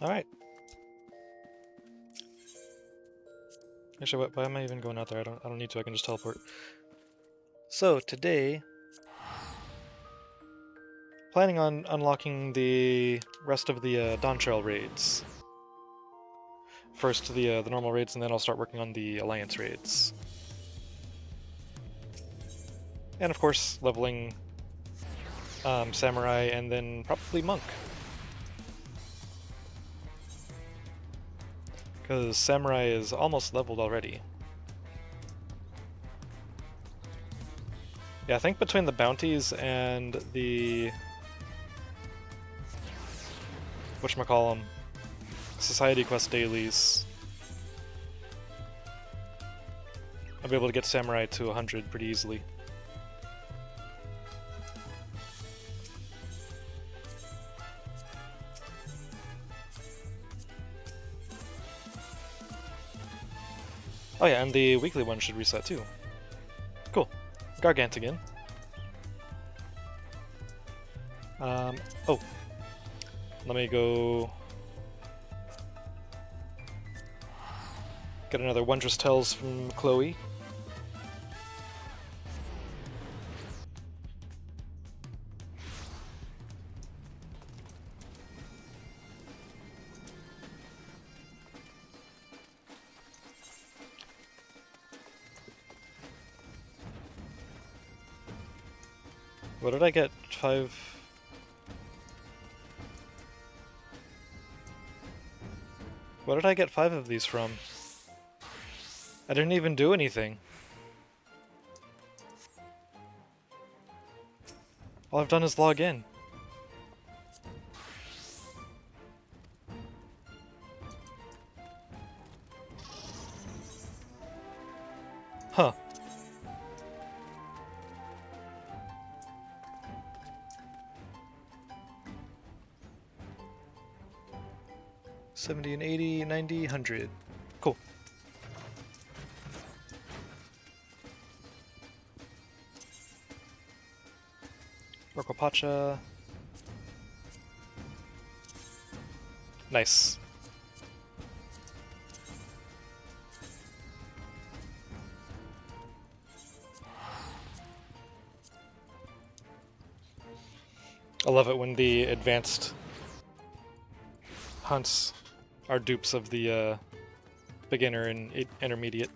Alright. Actually, why am I even going out there? I don't need to, I can just teleport. So, today, planning on unlocking the rest of the Dawn Trail raids. First the normal raids, and then I'll start working on the Alliance raids. And of course, leveling Samurai, and then probably Monk. Because Samurai is almost leveled already. Yeah, I think between the bounties and the... whatchamacallem, Society Quest dailies, I'll be able to get Samurai to 100 pretty easily. Oh yeah, and the weekly one should reset too. Cool. Gargantigan. Oh. Let me go... get another Wondrous Tales from Chloe. What did I get? 5... What did I get 5 of these from? I didn't even do anything. All I've done is log in. Huh. $70 and $80, $90, $100. Cool. Orcopacha. Nice. I love it when the advanced hunts are dupes of the beginner and intermediate.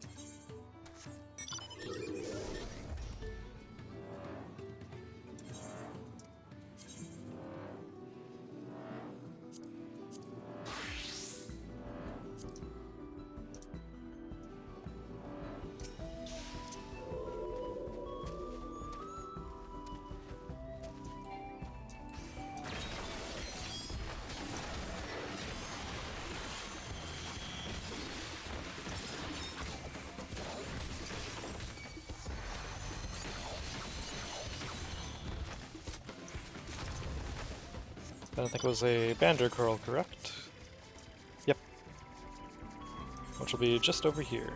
I don't think it was a Bander curl, correct? Yep. Which will be just over here.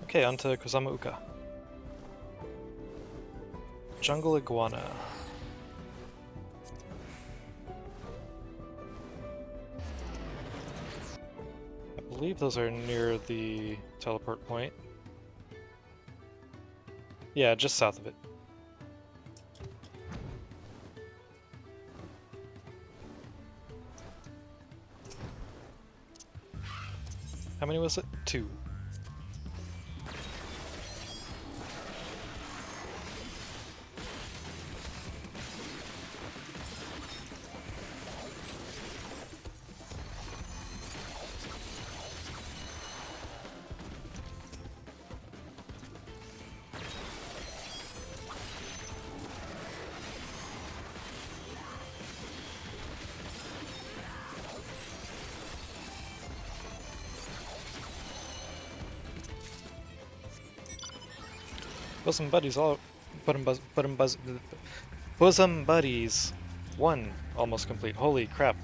Okay, on to Kozama Uka. Jungle Iguana. I believe those are near the teleport point. Yeah, just south of it. How many was it? 2. Bosom buddies all bosom buddies 1 almost complete. Holy crap.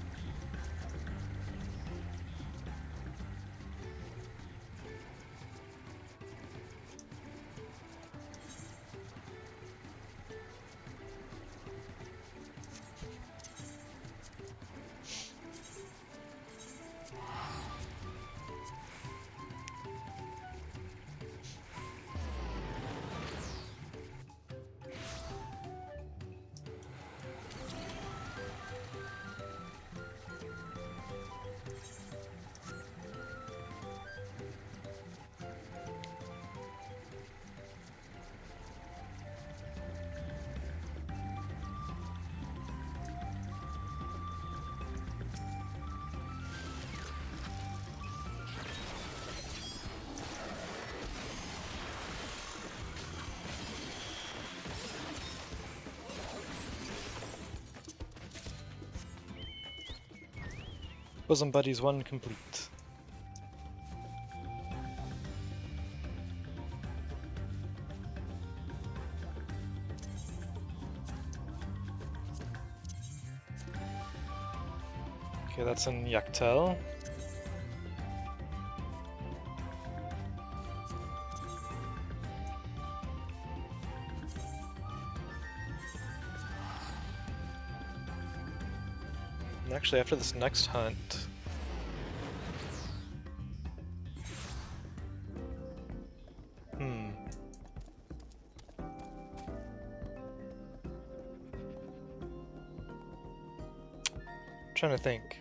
Bosom Buddies 1 complete. Okay, that's in Yaktel. And actually, after this next hunt... Trying to think.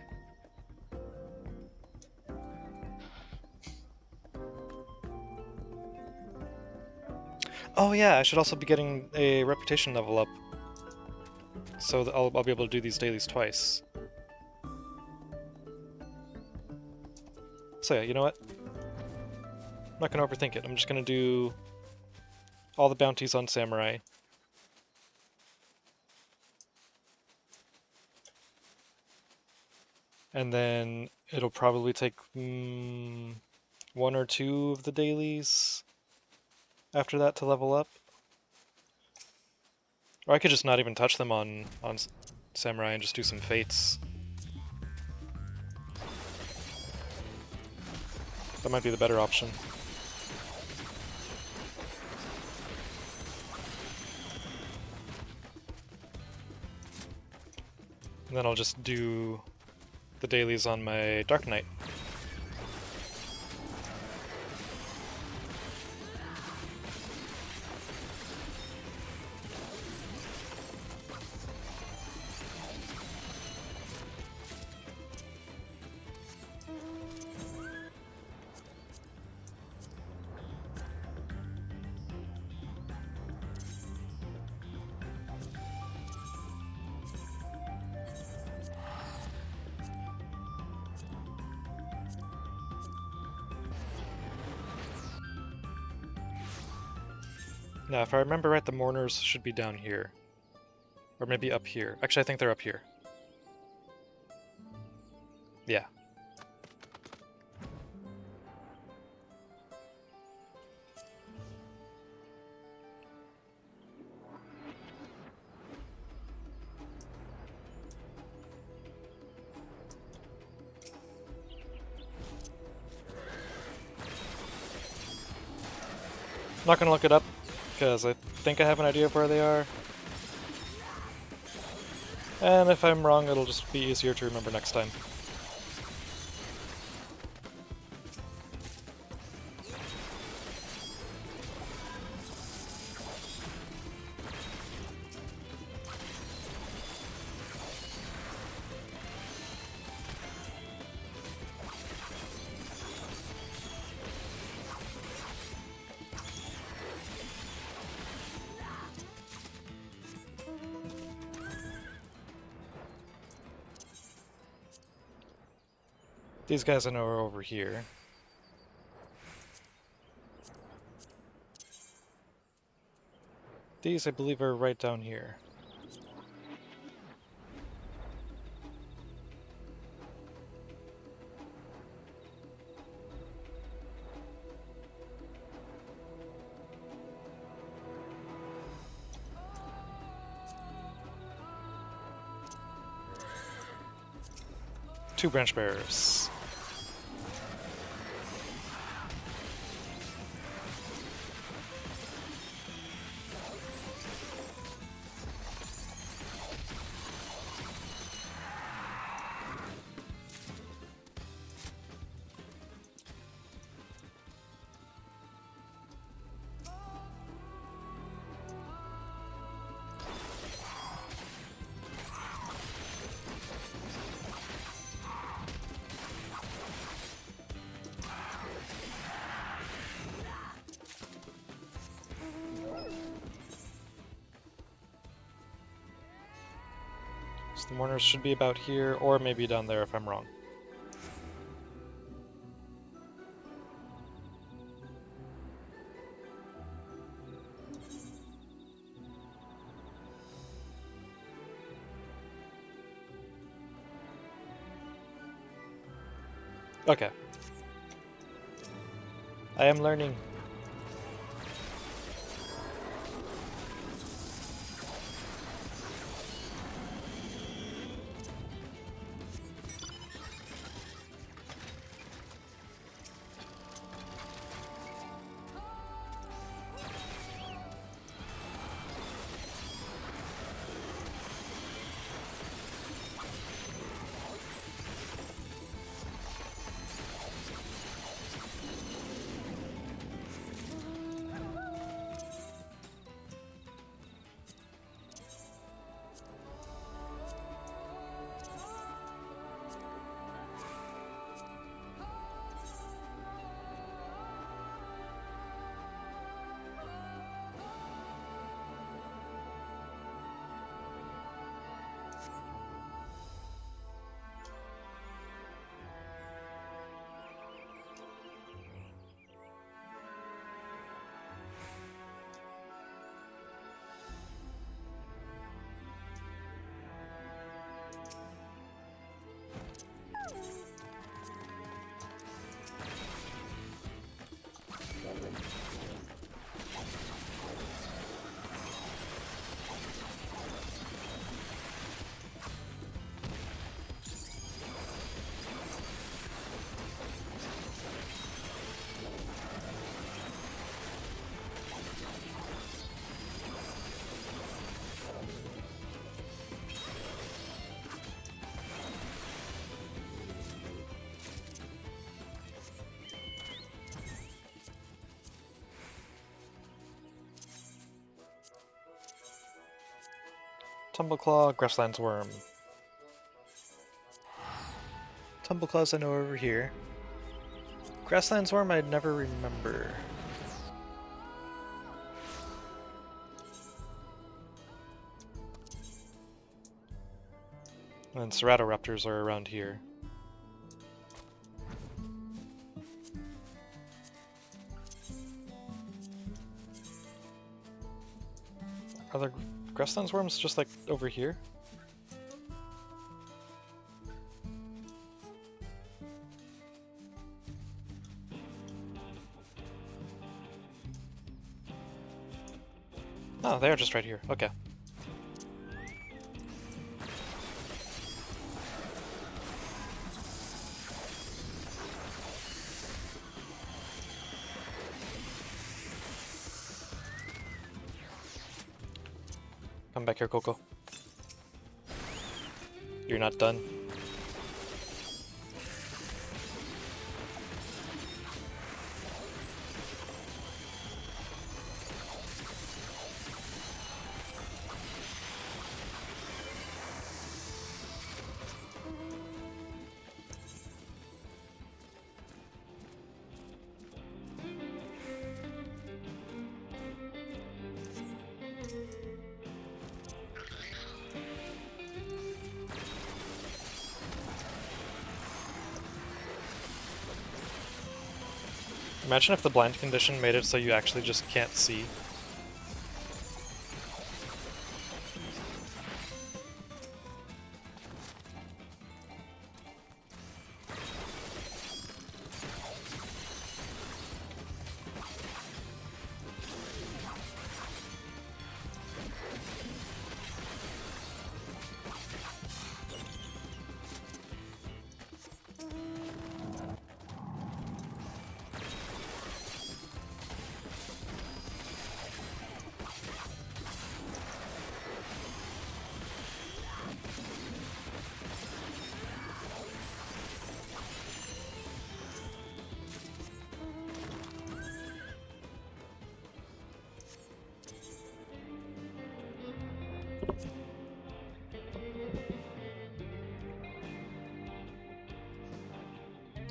Oh yeah, I should also be getting a reputation level up. So that I'll be able to do these dailies twice. So yeah, you know what? I'm not gonna overthink it. I'm just gonna do all the bounties on Samurai. And then it'll probably take one or two of the dailies after that to level up. Or I could just not even touch them on Samurai and just do some fates. That might be the better option. And then I'll just do the dailies on my Dark Knight. Now, if I remember right, the mourners should be down here. Or maybe up here. Actually, I think they're up here. Yeah. I'm not gonna look it up, because I think I have an idea of where they are. And if I'm wrong, it'll just be easier to remember next time. These guys I know are over here. These, I believe, are right down here. Two branch bearers. So the mourners should be about here, or maybe down there if I'm wrong. Okay. I am learning. Tumbleclaw, Grasslands Worm. Tumbleclaws I know over here. Grasslands Worm I'd never remember. And Ceratoraptors are around here. Are there Grasslands Worms just like over here? Oh, they are just right here. Okay. Come back here, Coco. You're not done. Imagine if the blind condition made it so you actually just can't see.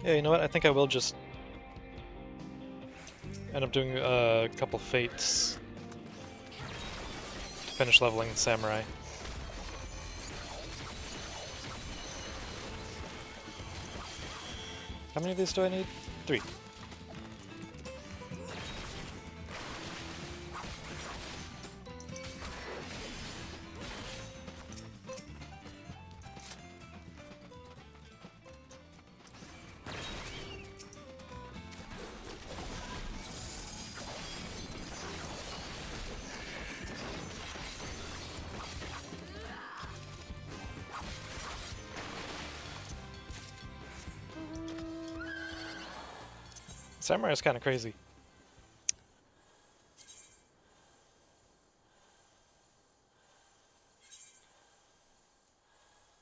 Yeah, you know what? I think I will just end up doing a couple fates to finish leveling the Samurai. How many of these do I need? 3. Samurai is kind of crazy.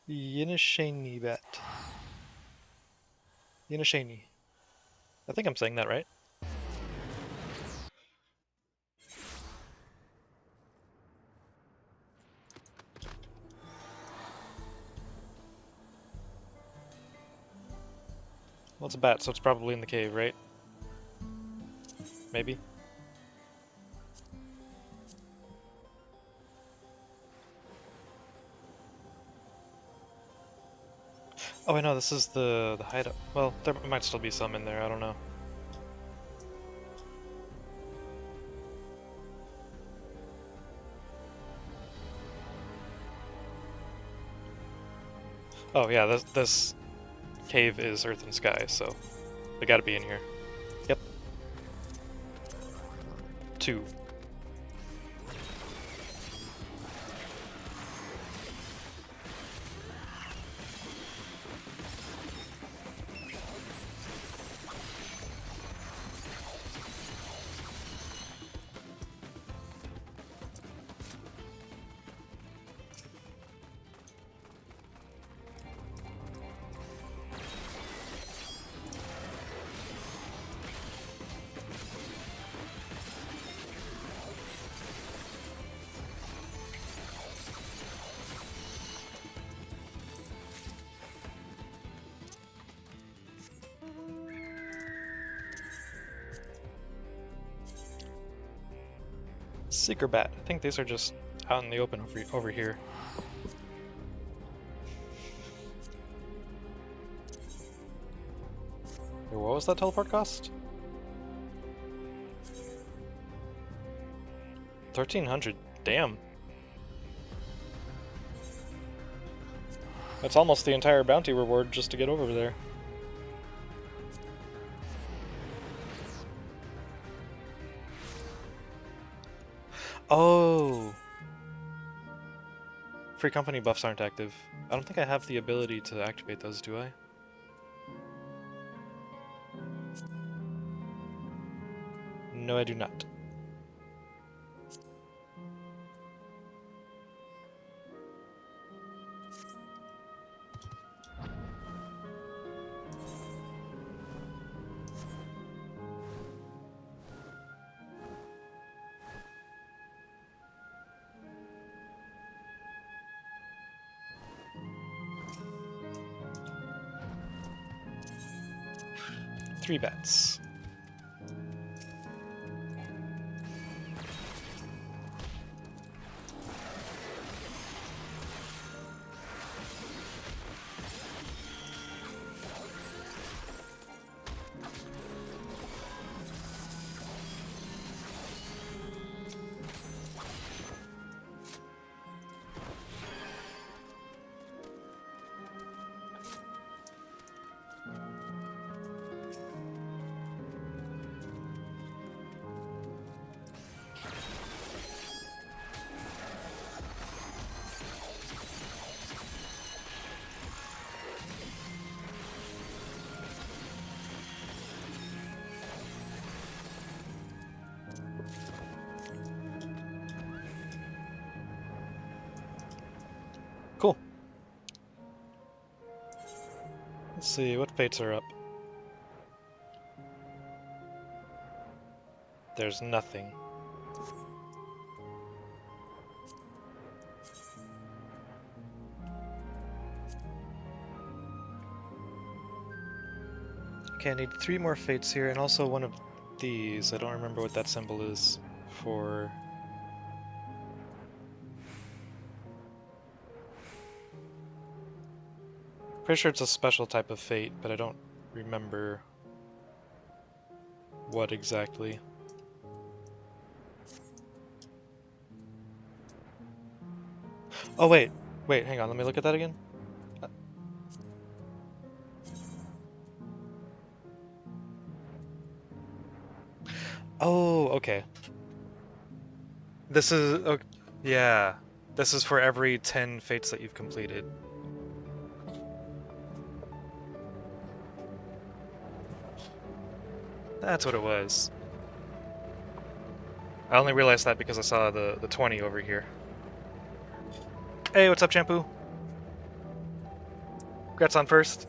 Yinishani bat. Yinishani. I think I'm saying that right. Well, it's a bat, so it's probably in the cave, right? Maybe. Oh, I know, this is the hideout. Well, there might still be some in there, I don't know. Oh yeah, this cave is Earth and Sky, so they gotta be in here. Yep. 2. Seeker bat. I think these are just out in the open over here. What was that teleport cost? 1,300. Damn. That's almost the entire bounty reward just to get over there. Oh! Free company buffs aren't active. I don't think I have the ability to activate those, do I? No, I do not. Three bats. Cool. Let's see, what fates are up? There's nothing. Okay, I need 3 more fates here, and also one of these. I don't remember what that symbol is for. Pretty sure it's a special type of fate, but I don't remember what exactly. Oh wait, hang on, let me look at that again. Oh, okay. This is, okay, yeah. This is for every 10 fates that you've completed. That's what it was. I only realized that because I saw the 20 over here. Hey, what's up, Shampoo? Congrats on first.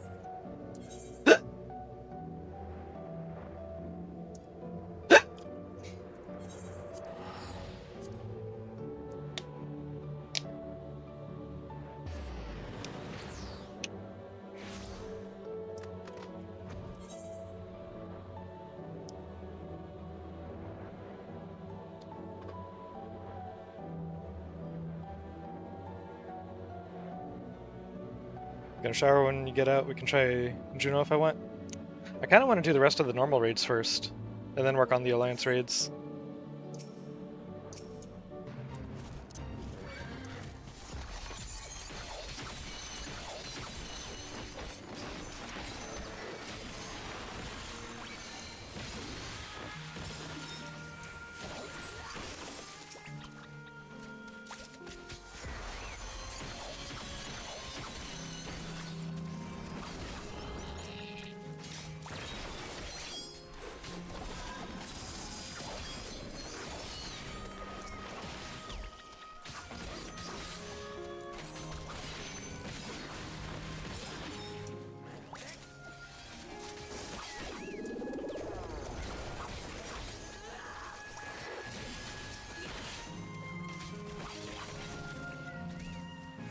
Gonna shower when you get out. We can try Juno if I want. I kind of want to do the rest of the normal raids first, and then work on the Alliance raids.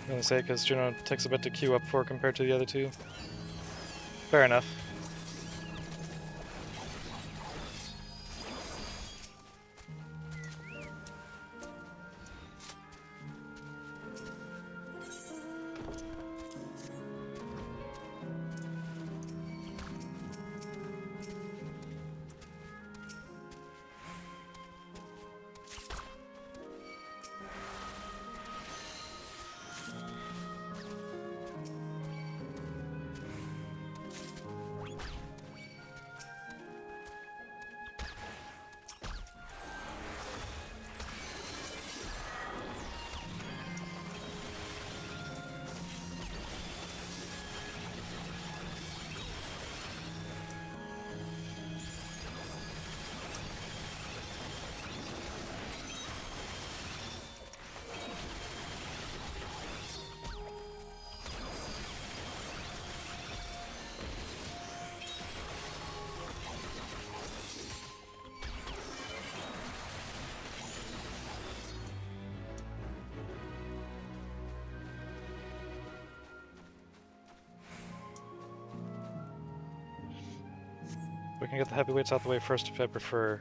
I'm gonna say because Juno takes a bit to queue up for compared to the other two. Fair enough. We can get the heavyweights out the way first if I prefer.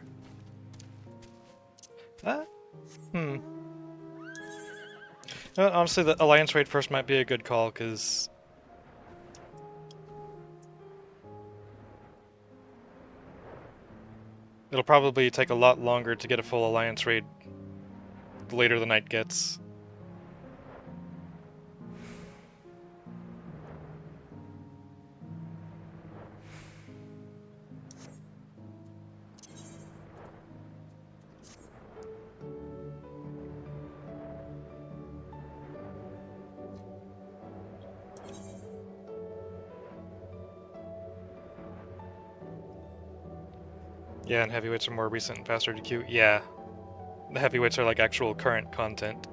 Hmm. Honestly, the Alliance raid first might be a good call, because it'll probably take a lot longer to get a full Alliance raid the later the night gets. Yeah, and heavyweights are more recent and faster to queue. Yeah, the heavyweights are like actual current content.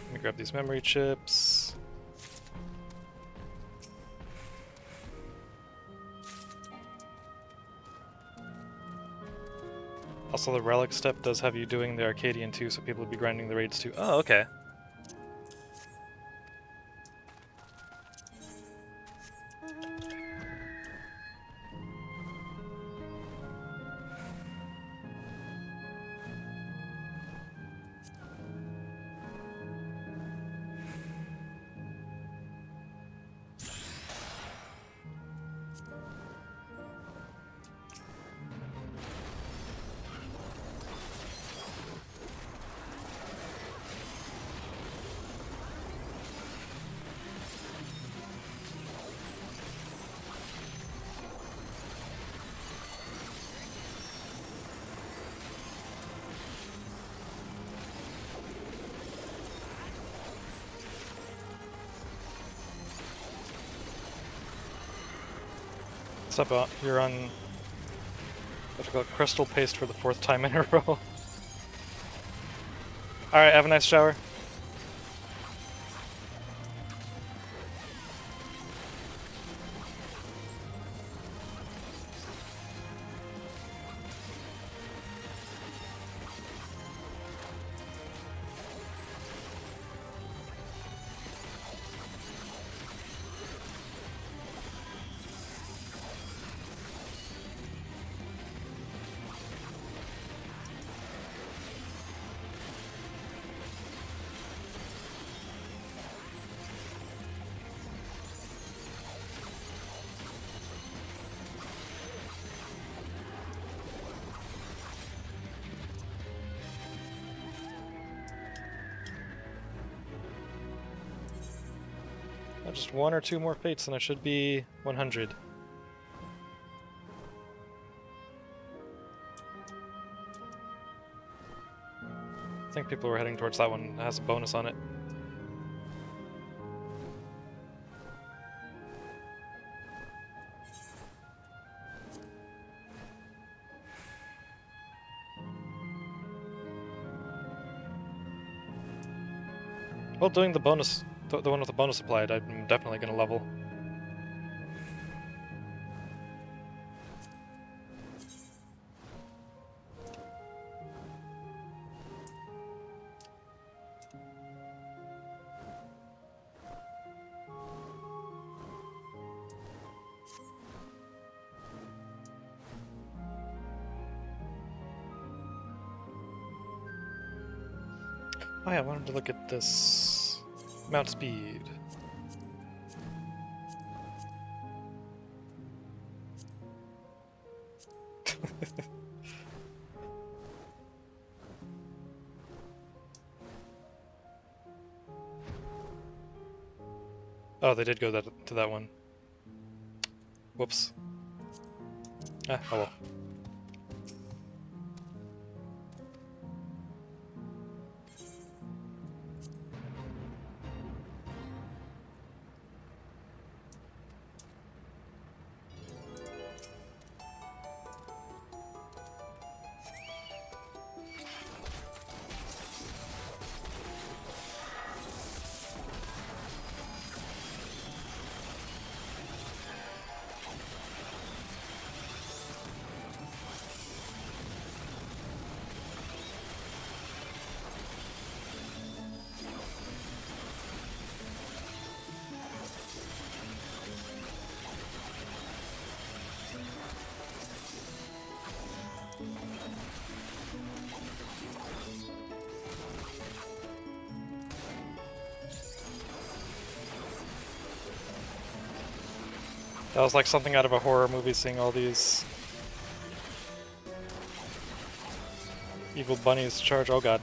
Let me grab these memory chips. Also, the relic step does have you doing the Arcadian too, so people will be grinding the raids too. Oh, okay. What's up, you're on what's it called, crystal paste for the 4th time in a row. Alright, have a nice shower. Just 1 or 2 more fates and I should be 100. I think people were heading towards that one. It has a bonus on it. Well, doing the bonus, the one with the bonus applied, I'm definitely going to level. Oh yeah, I wanted to look at this mount speed. Oh, they did go to that one. Whoops. Ah, oh well. That was like something out of a horror movie, seeing all these evil bunnies charge. Oh god.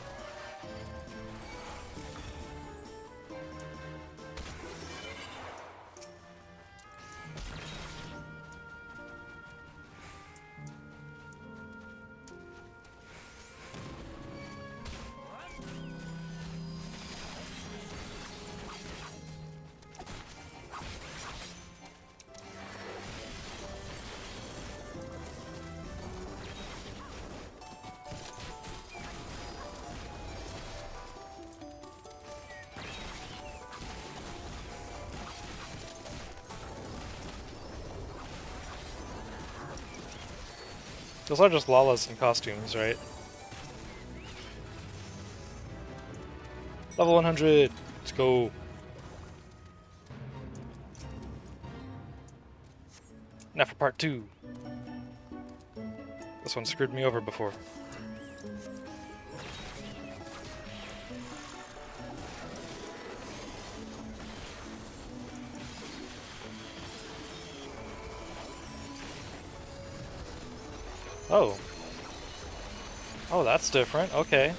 Those are just Lalas in costumes, right? Level 100! Let's go! Now for part 2. This one screwed me over before. Oh. Oh, that's different. Okay.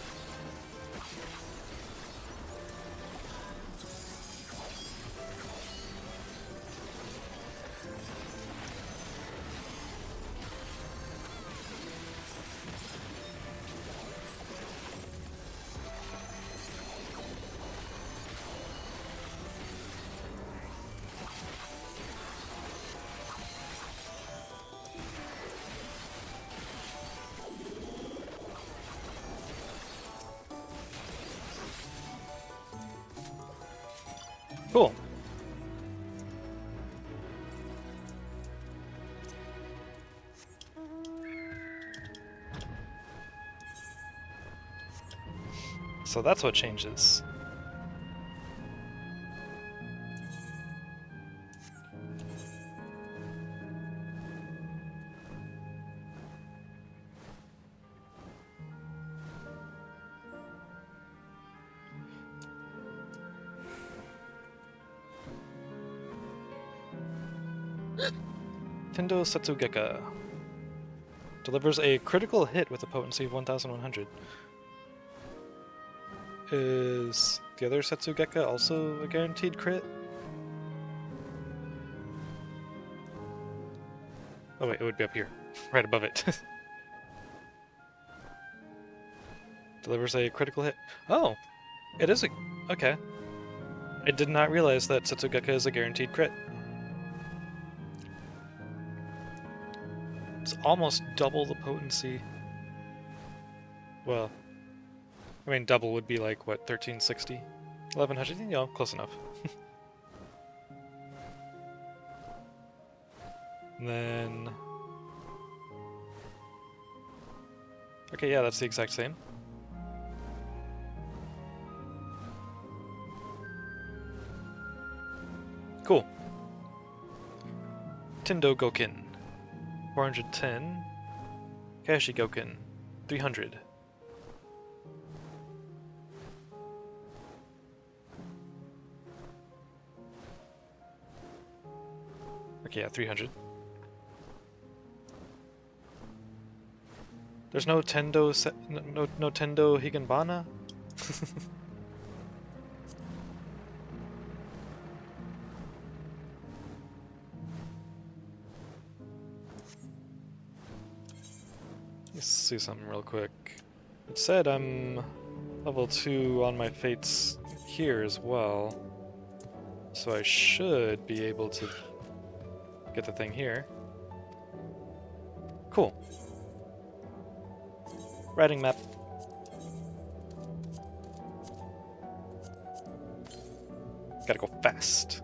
Cool. So that's what changes. Tendo Setsugeka delivers a critical hit with a potency of 1100. Is the other Setsugeka also a guaranteed crit? Oh wait, it would be up here, right above it. Delivers a critical hit. Oh, it is a... okay. I did not realize that Setsugeka is a guaranteed crit. It's almost double the potency. Well, I mean, double would be like, what, 1360? 1100? You know, close enough. And then... okay, yeah, that's the exact same. Cool. Tendo Gokin, 410. Kashi Gokin, 300. Okay, yeah, 300. There's no Tendo no Tendo Higanbana? Let's see something real quick. It said I'm level 2 on my fates here as well, so I should be able to get the thing here. Cool. Writing map. Gotta go fast.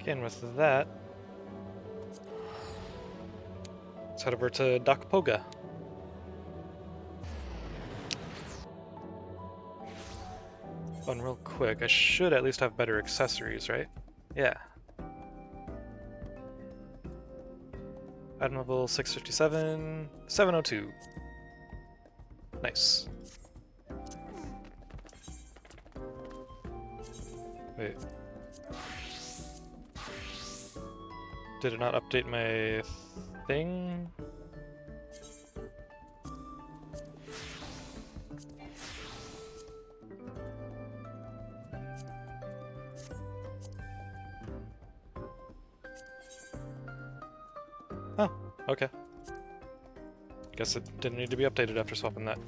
Again, with that, let's head over to Doc Poga. Fun real quick. I should at least have better accessories, right? Yeah. Item level 657, 702. Nice. Wait. Did it not update my thing? Oh, okay. Guess it didn't need to be updated after swapping that.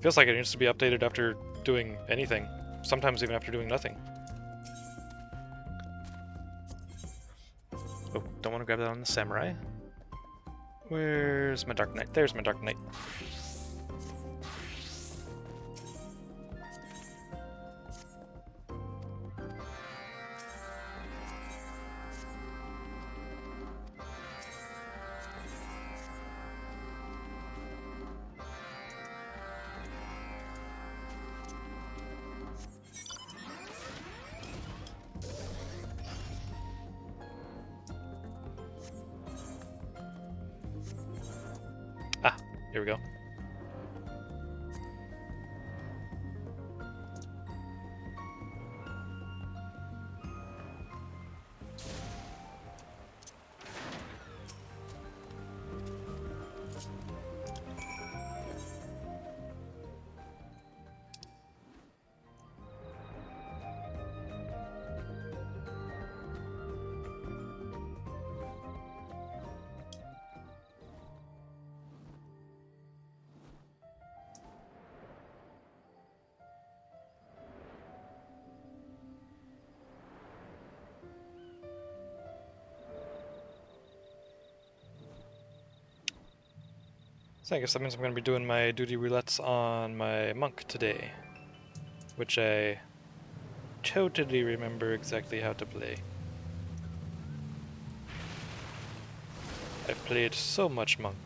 Feels like it needs to be updated after doing anything. Sometimes even after doing nothing. Oh, don't want to grab that on the samurai. Where's my Dark Knight? There's my Dark Knight. Here we go. So I guess that means I'm going to be doing my duty roulettes on my monk today, which I totally remember exactly how to play. I've played so much monk.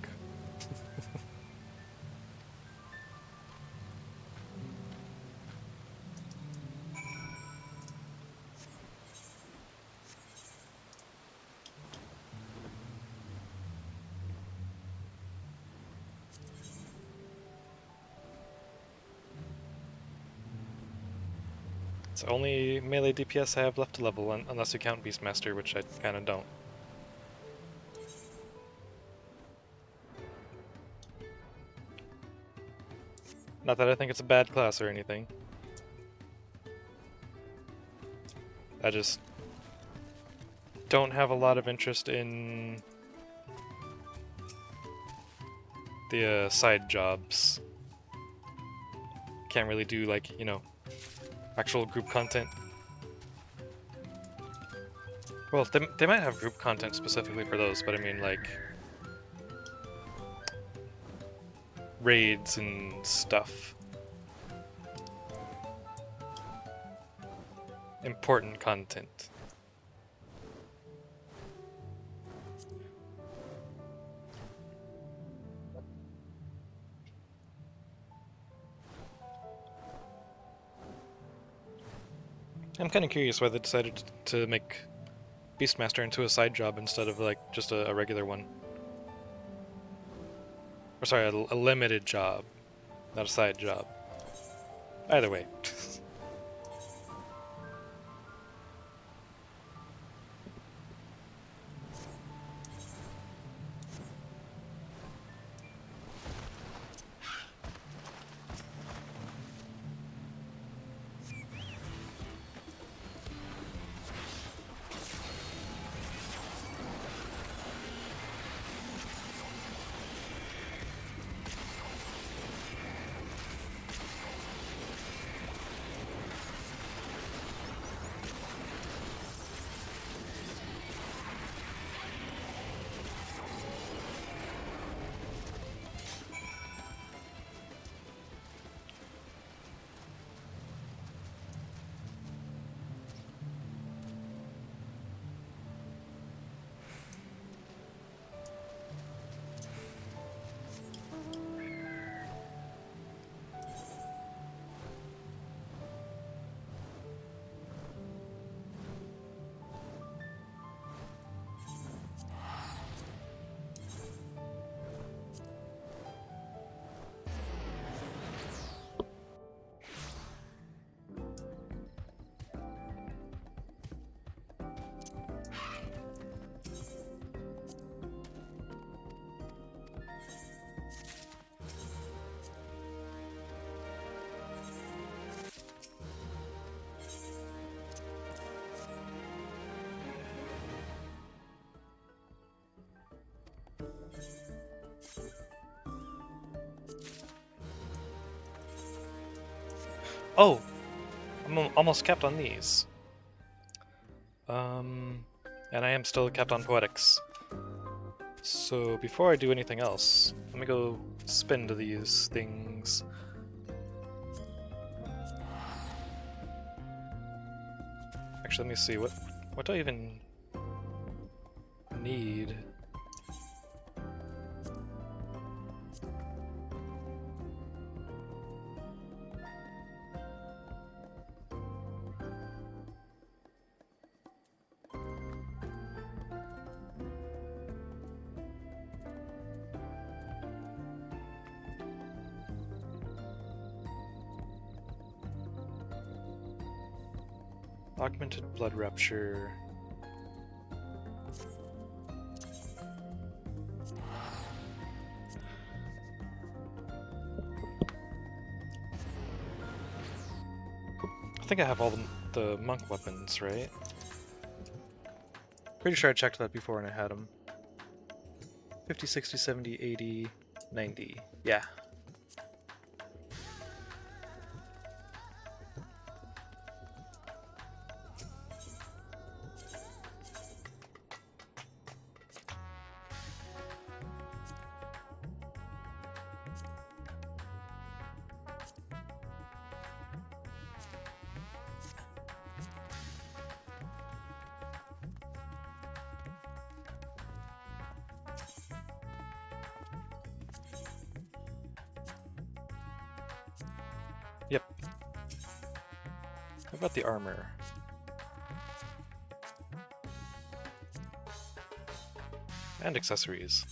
It's the only melee DPS I have left to level, unless you count Beastmaster, which I kinda don't. Not that I think it's a bad class or anything. I just don't have a lot of interest in the side jobs. Can't really do, like, you know, actual group content. Well, they might have group content specifically for those, but I mean, like, raids and stuff. Important content. I'm kind of curious why they decided to make Beastmaster into a side job instead of, like, just a regular one. Or sorry, a limited job, not a side job. Either way. Oh! I'm almost capped on these. And I am still capped on Poetics. So before I do anything else, let me go spend these things. Actually, let me see, what do I even need? Augmented blood rupture. I think I have all the monk weapons, right? Pretty sure I checked that before and I had them. 50, 60, 70, 80, 90. Yeah. Yep. What about the armor? And accessories.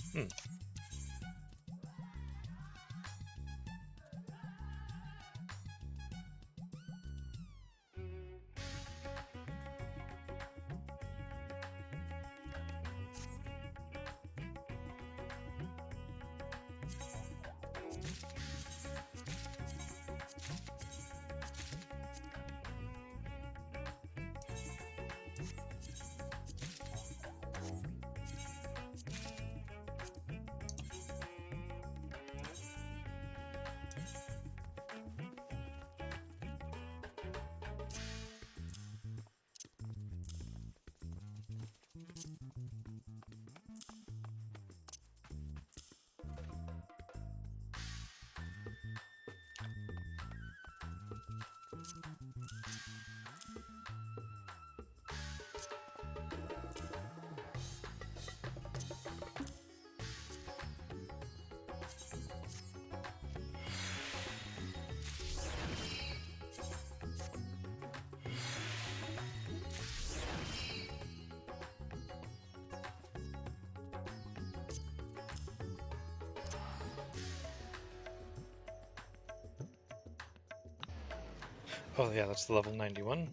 Oh yeah, that's the level 91.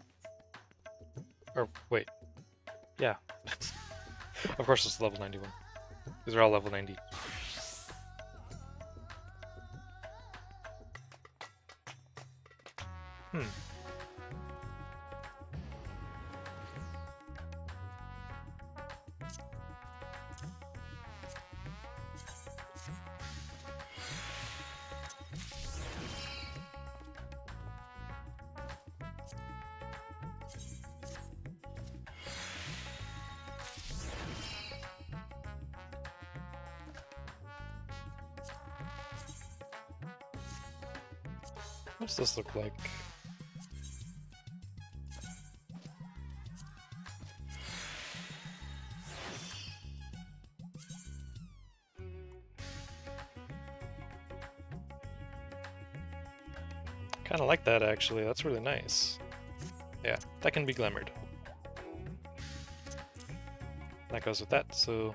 Or wait, yeah. Of course it's level 91. These are all level 90. What does this look like? Kind of like that actually, that's really nice. Yeah, that can be glimmered. That goes with that, so...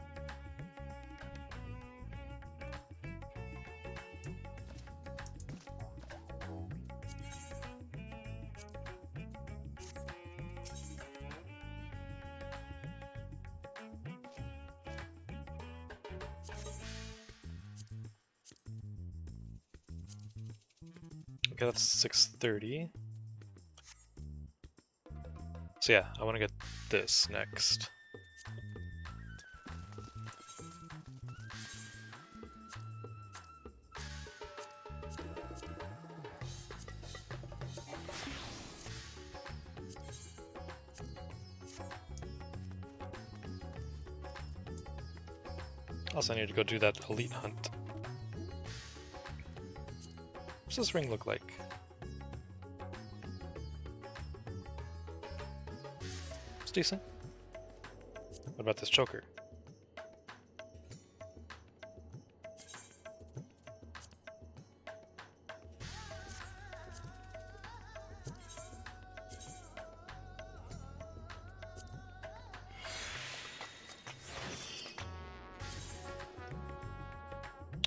Okay, that's 630. So yeah, I want to get this next. Also, I need to go do that elite hunt. What's this ring look like? It's decent. What about this choker?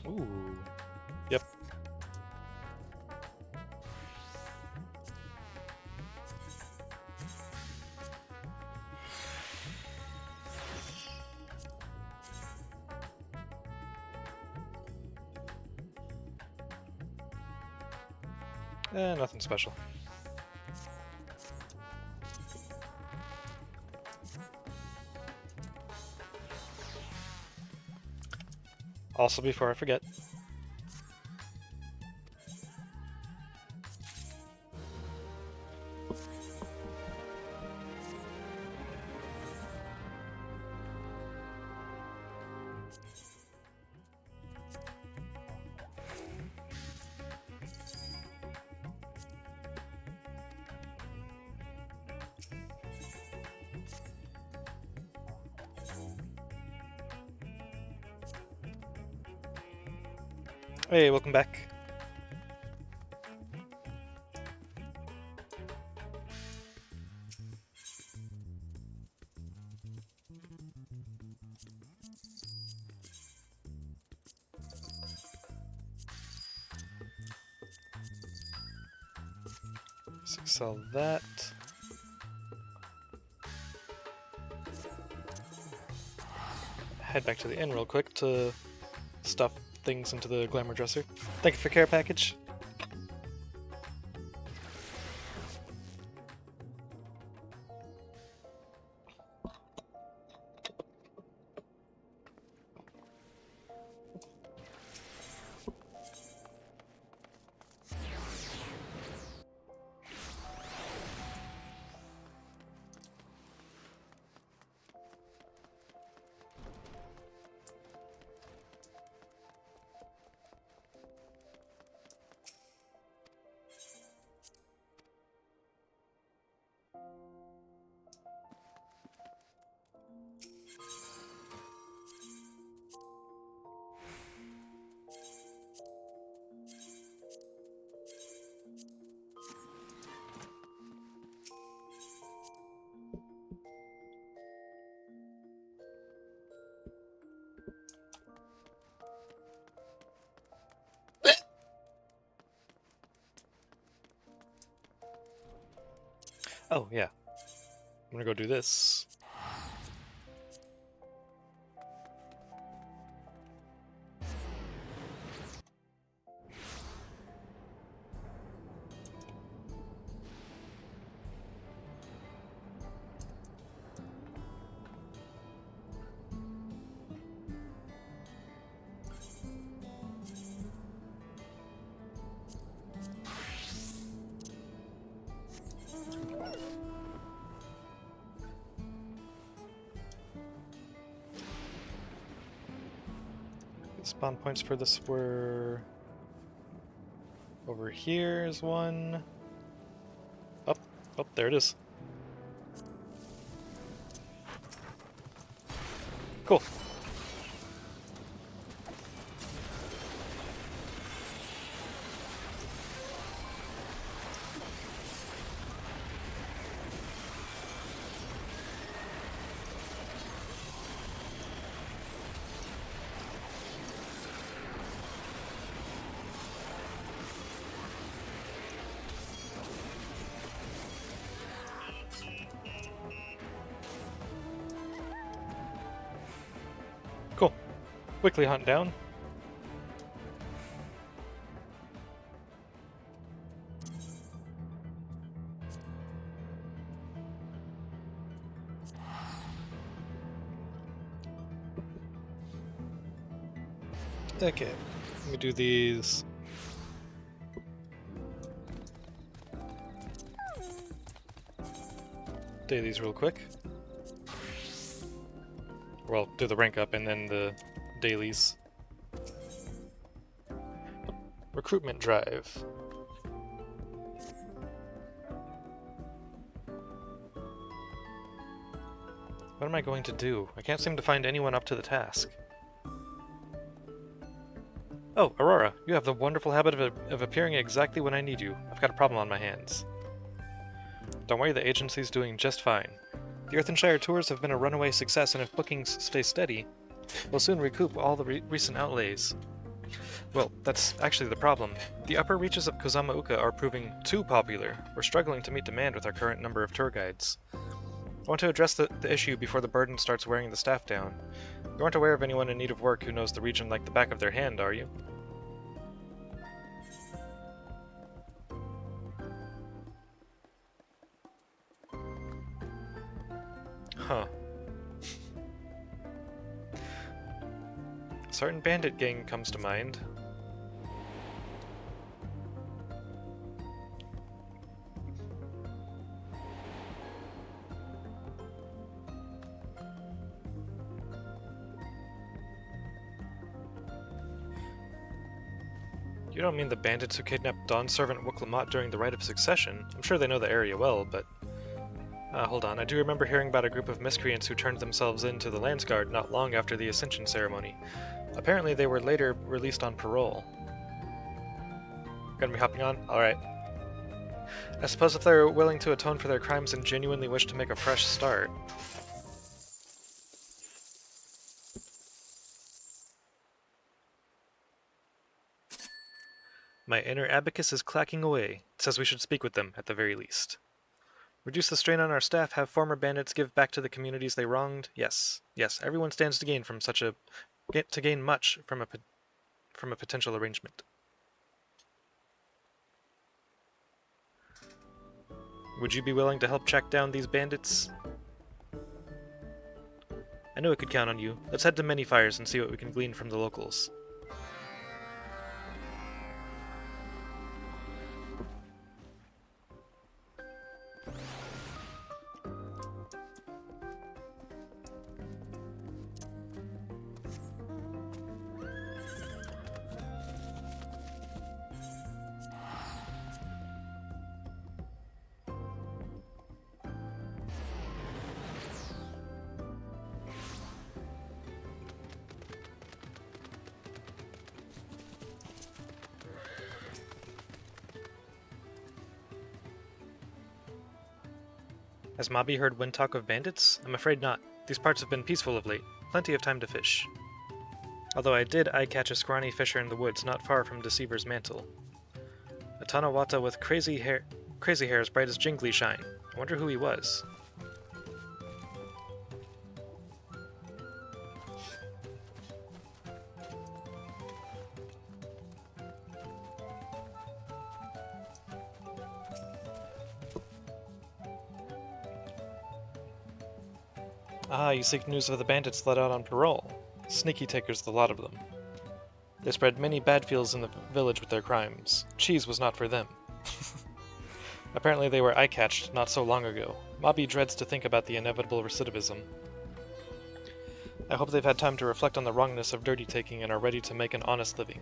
Ooh. Yep. Nothing special. Also, before I forget, hey, welcome back. Sell that. Head back to the inn real quick to stuff things into the glamour dresser. Thank you for care package. Oh, yeah. I'm gonna go do this. Spawn points for this were... Over here is one. Oh, oh, there it is. Cool. Cool. Quickly hunt down. Okay, let me do these. Dailies real quick. Well, do the rank up and then the dailies. Recruitment drive. What am I going to do? I can't seem to find anyone up to the task. Oh, Aurora, you have the wonderful habit of appearing exactly when I need you. I've got a problem on my hands. Don't worry, the agency's doing just fine. The Earthenshire tours have been a runaway success, and if bookings stay steady, we'll soon recoup all the recent outlays. Well, that's actually the problem. The upper reaches of Kozama-uka are proving too popular. We're struggling to meet demand with our current number of tour guides. I want to address the issue before the burden starts wearing the staff down. You aren't aware of anyone in need of work who knows the region like the back of their hand, are you? Huh. A certain bandit gang comes to mind. You don't mean the bandits who kidnapped Dawn's servant Wuklamot during the Rite of Succession? I'm sure they know the area well, but... hold on, I do remember hearing about a group of miscreants who turned themselves in to the Landsguard not long after the Ascension ceremony. Apparently they were later released on parole. Gonna be hopping on? Alright. I suppose if they're willing to atone for their crimes and genuinely wish to make a fresh start... My inner abacus is clacking away. It says we should speak with them, at the very least. Reduce the strain on our staff, have former bandits give back to the communities they wronged? Yes. Yes, everyone stands to gain from much from a potential arrangement. Would you be willing to help track down these bandits? I knew I could count on you. Let's head to Many Fires and see what we can glean from the locals. Has Mobby heard wind talk of bandits? I'm afraid not. These parts have been peaceful of late. Plenty of time to fish. Although I did eye-catch a scrawny fisher in the woods not far from Deceiver's Mantle. A Tanawata with crazy hair as bright as jingly shine. I wonder who he was. Ah, you seek news of the bandits let out on parole. Sneaky takers, the lot of them. They spread many bad feels in the village with their crimes. Cheese was not for them. Apparently they were eye-catched not so long ago. Mobby dreads to think about the inevitable recidivism. I hope they've had time to reflect on the wrongness of dirty taking and are ready to make an honest living.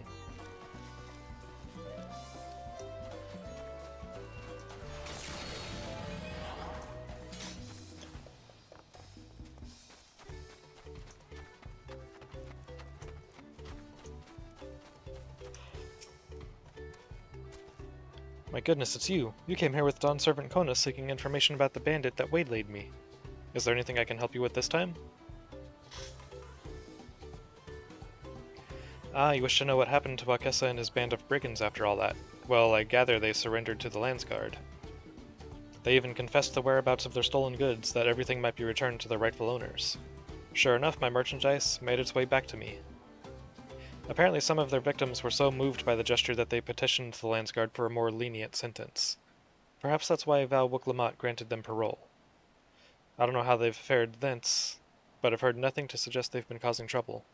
My goodness, it's you! You came here with Dawn's servant Kona seeking information about the bandit that waylaid me. Is there anything I can help you with this time? Ah, you wish to know what happened to Wakesa and his band of brigands after all that. Well, I gather they surrendered to the Landsguard. They even confessed the whereabouts of their stolen goods, that everything might be returned to their rightful owners. Sure enough, my merchandise made its way back to me. Apparently some of their victims were so moved by the gesture that they petitioned the Landsguard for a more lenient sentence. Perhaps that's why Val Wuklamot granted them parole. I don't know how they've fared thence, but I've heard nothing to suggest they've been causing trouble.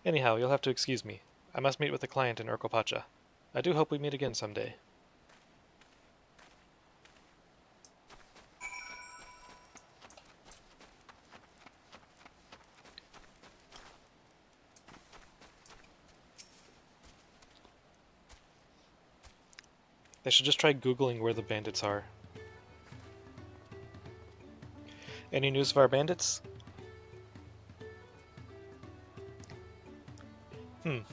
Anyhow, you'll have to excuse me. I must meet with a client in Urkopacha. I do hope we meet again someday. They should just try Googling where the bandits are. Any news of our bandits?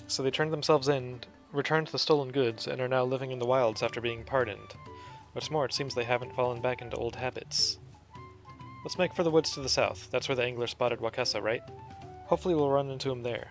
So they turned themselves in, returned the stolen goods, and are now living in the wilds after being pardoned. What's more, it seems they haven't fallen back into old habits. Let's make for the woods to the south. That's where the angler spotted Wakesa, right? Hopefully we'll run into him there.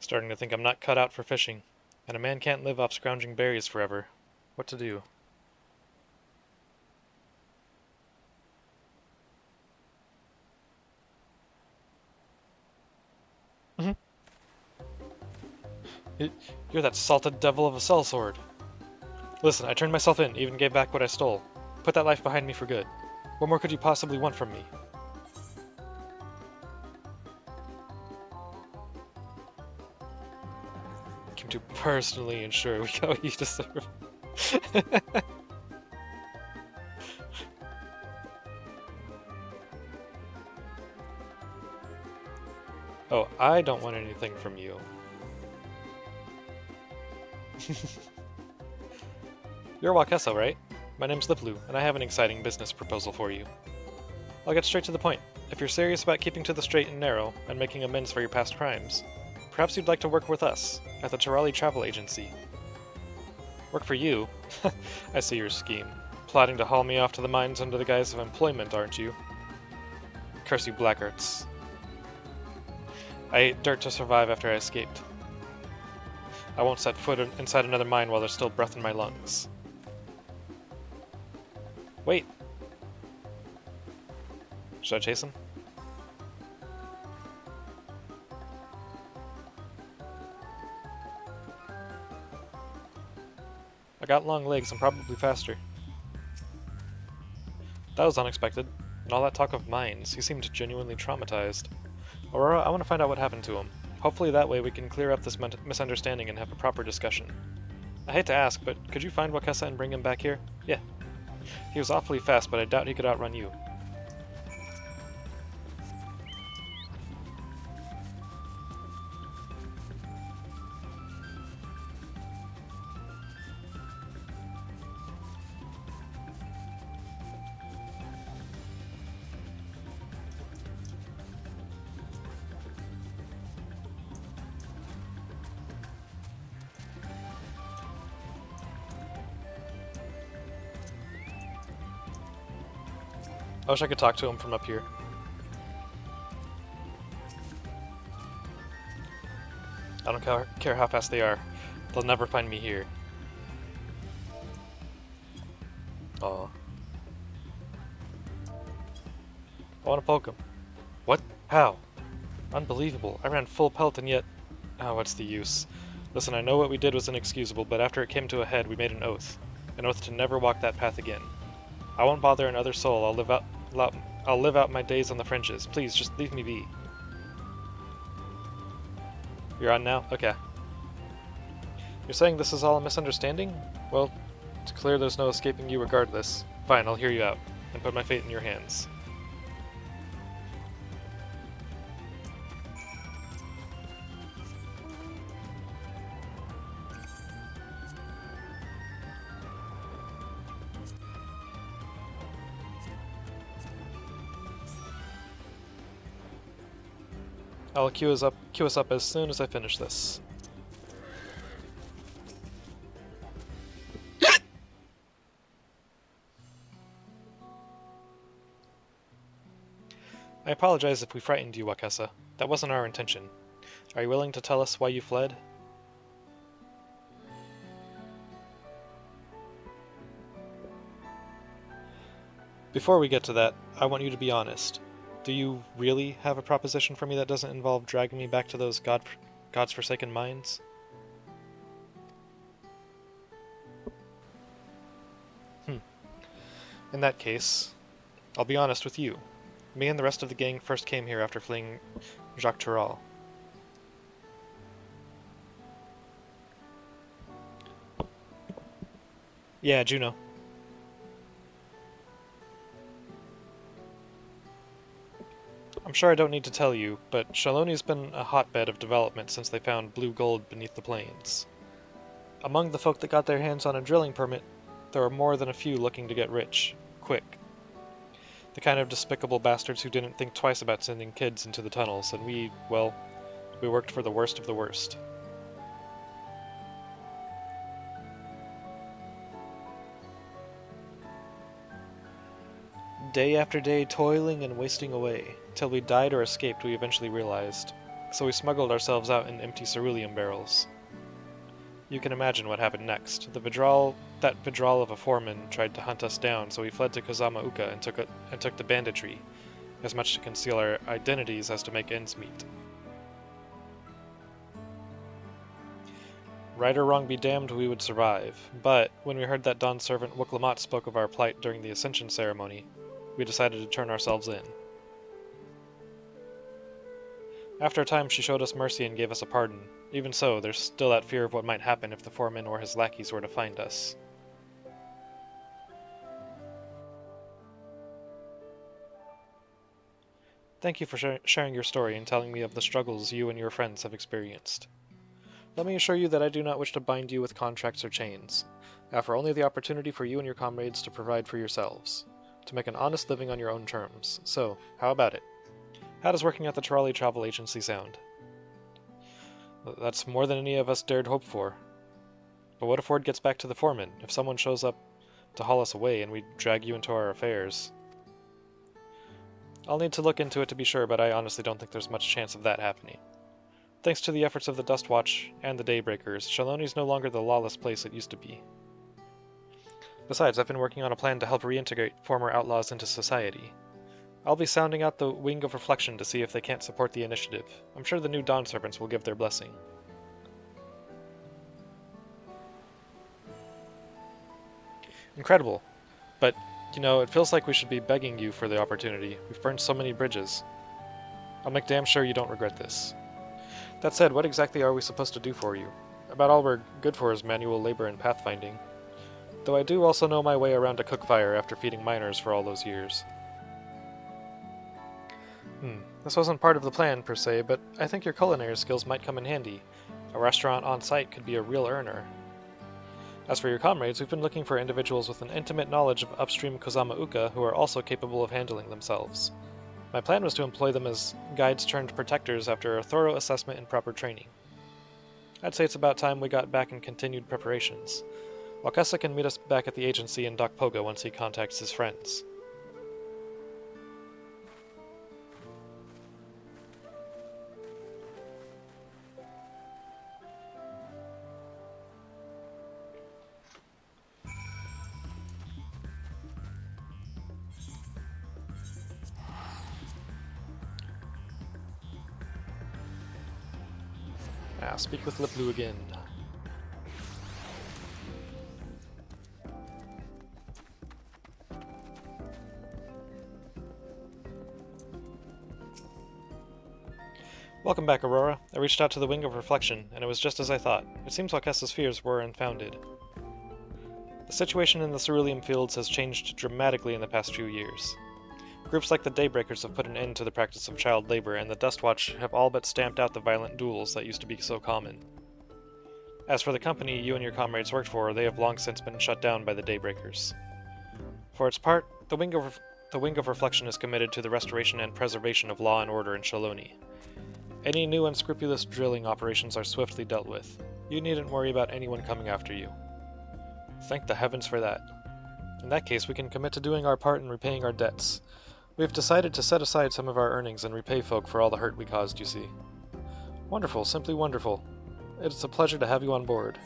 Starting to think I'm not cut out for fishing, and a man can't live off scrounging berries forever. What to do? Mhm. You're that salted devil of a sellsword. Listen, I turned myself in, even gave back what I stole. Put that life behind me for good. What more could you possibly want from me? Came to personally ensure we got what you deserve. Oh, I don't want anything from you. You're Wakessa, right? My name's Liplu, and I have an exciting business proposal for you. I'll get straight to the point. If you're serious about keeping to the straight and narrow, and making amends for your past crimes, perhaps you'd like to work with us, at the Tirali Travel Agency. Work for you? I see your scheme. Plotting to haul me off to the mines under the guise of employment, aren't you? Curse you blackguards. I ate dirt to survive after I escaped. I won't set foot inside another mine while there's still breath in my lungs. Wait. Should I chase him? I got long legs, I'm probably faster. That was unexpected. And all that talk of mines, he seemed genuinely traumatized. Aurora, I want to find out what happened to him. Hopefully that way we can clear up this misunderstanding and have a proper discussion. I hate to ask, but could you find Wakessa and bring him back here? Yeah. He was awfully fast, but I doubt he could outrun you. I wish I could talk to him from up here. I don't care how fast they are. They'll never find me here. Aw. I want to poke him. What? How? Unbelievable. I ran full pelt and yet... Oh, what's the use? Listen, I know what we did was inexcusable, but after it came to a head, we made an oath. An oath to never walk that path again. I won't bother another soul. I'll live out my days on the fringes. Please, just leave me be. You're on now? Okay. You're saying this is all a misunderstanding? Well, it's clear there's no escaping you regardless. Fine, I'll hear you out, and put my fate in your hands. I'll queue us up as soon as I finish this. I apologize if we frightened you, Wakessa. That wasn't our intention. Are you willing to tell us why you fled? Before we get to that, I want you to be honest. Do you really have a proposition for me that doesn't involve dragging me back to those God's forsaken mines? In that case, I'll be honest with you. Me and the rest of the gang first came here after fleeing Jacques Tural. Yeah, Juno. I'm sure I don't need to tell you, but Shaloni's been a hotbed of development since they found blue gold beneath the plains. Among the folk that got their hands on a drilling permit, there were more than a few looking to get rich, quick. The kind of despicable bastards who didn't think twice about sending kids into the tunnels, and we worked for the worst of the worst. Day after day toiling and wasting away, till we died or escaped, we eventually realized. so we smuggled ourselves out in empty cerulean barrels. You can imagine what happened next. That Vidral of a foreman tried to hunt us down, so we fled to Kozama Uka and took the banditry, as much to conceal our identities as to make ends meet. Right or wrong be damned, we would survive, but when we heard that Dawn's servant Wuklamot spoke of our plight during the Ascension ceremony, we decided to turn ourselves in. After a time, she showed us mercy and gave us a pardon. Even so, there's still that fear of what might happen if the foreman or his lackeys were to find us. Thank you for sharing your story and telling me of the struggles you and your friends have experienced. Let me assure you that I do not wish to bind you with contracts or chains. I offer only the opportunity for you and your comrades to provide for yourselves, to make an honest living on your own terms. So, how about it? How does working at the trolley travel agency sound? That's more than any of us dared hope for. But what if word gets back to the foreman? If someone shows up to haul us away and we drag you into our affairs? I'll need to look into it to be sure, but I honestly don't think there's much chance of that happening. Thanks to the efforts of the Dust Watch and the Daybreakers, Shaloni's no longer the lawless place it used to be. Besides, I've been working on a plan to help reintegrate former outlaws into society. I'll be sounding out the Wing of Reflection to see if they can't support the initiative. I'm sure the new Dawn Servants will give their blessing. Incredible. But, it feels like we should be begging you for the opportunity. We've burned so many bridges. I'll make damn sure you don't regret this. That said, what exactly are we supposed to do for you? About all we're good for is manual labor and pathfinding. Though I do also know my way around a cook fire after feeding miners for all those years. This wasn't part of the plan, per se, but I think your culinary skills might come in handy. A restaurant on site could be a real earner. As for your comrades, we've been looking for individuals with an intimate knowledge of upstream Kozama Uka who are also capable of handling themselves. My plan was to employ them as guides turned protectors after a thorough assessment and proper training. I'd say it's about time we got back and continued preparations. Wakasa can meet us back at the agency in Dokpoga once he contacts his friends. Speak with Liplu again. Welcome back, Aurora. I reached out to the Wing of Reflection, and it was just as I thought. It seems Wakasa's fears were unfounded. The situation in the cerulean fields has changed dramatically in the past few years. Groups like the Daybreakers have put an end to the practice of child labor, and the Dust Watch have all but stamped out the violent duels that used to be so common. As for the company you and your comrades worked for, they have long since been shut down by the Daybreakers. For its part, the Wing of Reflection is committed to the restoration and preservation of law and order in Shaloni. Any new unscrupulous drilling operations are swiftly dealt with. You needn't worry about anyone coming after you. Thank the heavens for that. In that case, we can commit to doing our part in repaying our debts. We have decided to set aside some of our earnings and repay folk for all the hurt we caused, you see. Wonderful, simply wonderful. It's a pleasure to have you on board.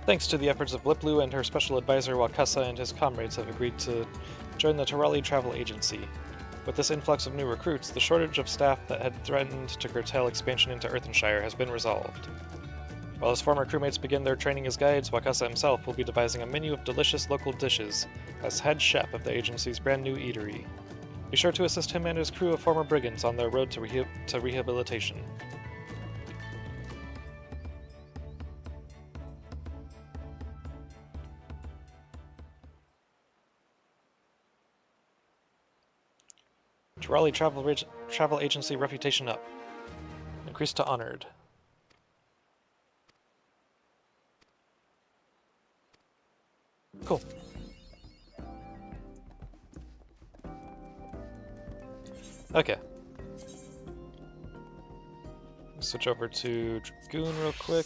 Thanks to the efforts of Liplu and her special advisor Wakasa and his comrades have agreed to join the Tarali Travel Agency. With this influx of new recruits, the shortage of staff that had threatened to curtail expansion into Earthenshire has been resolved. While his former crewmates begin their training as guides, Wakasa himself will be devising a menu of delicious local dishes as head chef of the agency's brand new eatery. Be sure to assist him and his crew of former brigands on their road to rehabilitation. Raleigh travel agency reputation up. Increased to honored. Cool. Okay. Switch over to Dragoon real quick.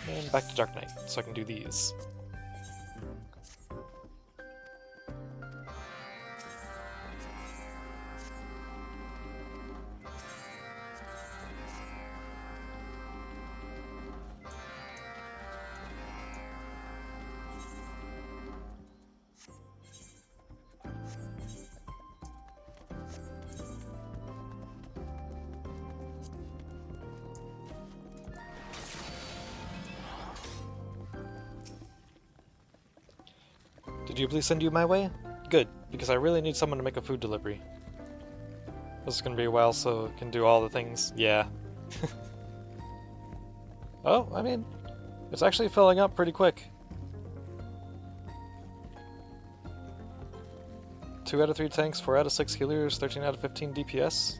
And back to Dark Knight, so I can do these. Did you please send you my way? Good, because I really need someone to make a food delivery. This is gonna be a while, so I can do all the things. Yeah. Oh, I mean, it's actually filling up pretty quick. 2 out of 3 tanks, 4 out of 6 healers, 13 out of 15 DPS.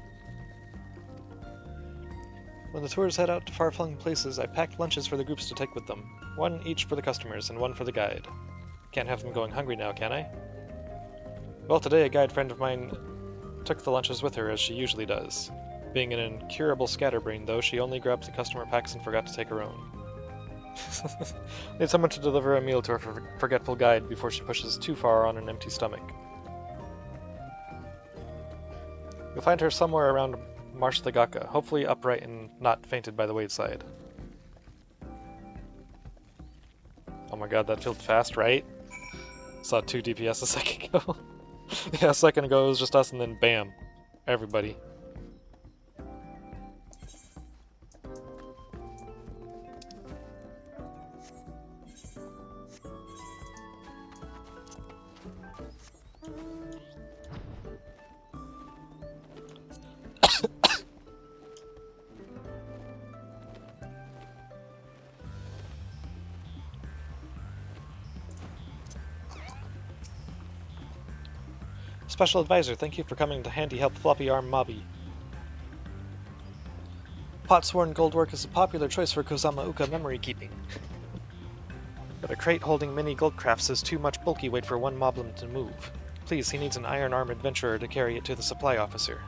When the tours head out to far-flung places, I packed lunches for the groups to take with them. 1 each for the customers, and 1 for the guide. Can't have them going hungry now, can I? Well, today a guide friend of mine took the lunches with her, as she usually does. Being an incurable scatterbrain, though, she only grabbed the customer packs and forgot to take her own. Need someone to deliver a meal to her forgetful guide before she pushes too far on an empty stomach. You'll find her somewhere around Marsh the Gaka, hopefully upright and not fainted by the wayside. Oh my god, that filled fast, right? Saw 2 DPS a second ago. Yeah, a second ago it was just us, and then bam, everybody. Special Advisor, thank you for coming to handy help Floppy Arm Mobby. Pot-sworn goldwork is a popular choice for Kozama Uka memory keeping. But a crate holding mini goldcrafts is too much bulky weight for one moblin to move. Please, he needs an iron arm adventurer to carry it to the supply officer.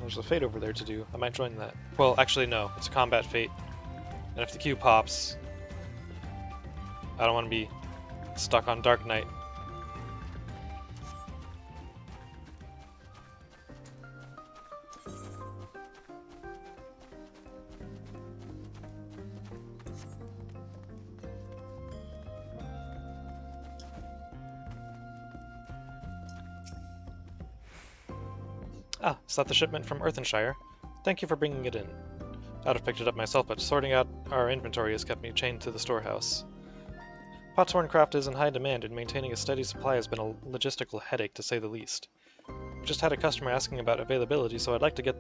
There's a fate over there to do. I might join that. Well, actually no. It's a combat fate. And if the queue pops, I don't want to be stuck on Dark Knight. Ah, is that the shipment from Earthenshire? Thank you for bringing it in. I'd have picked it up myself, but sorting out our inventory has kept me chained to the storehouse. Pot-sworn craft is in high demand, and maintaining a steady supply has been a logistical headache, to say the least. We just had a customer asking about availability, so I'd like to get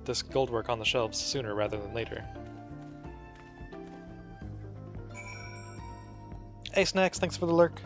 this goldwork on the shelves sooner rather than later. Hey Snacks, thanks for the lurk.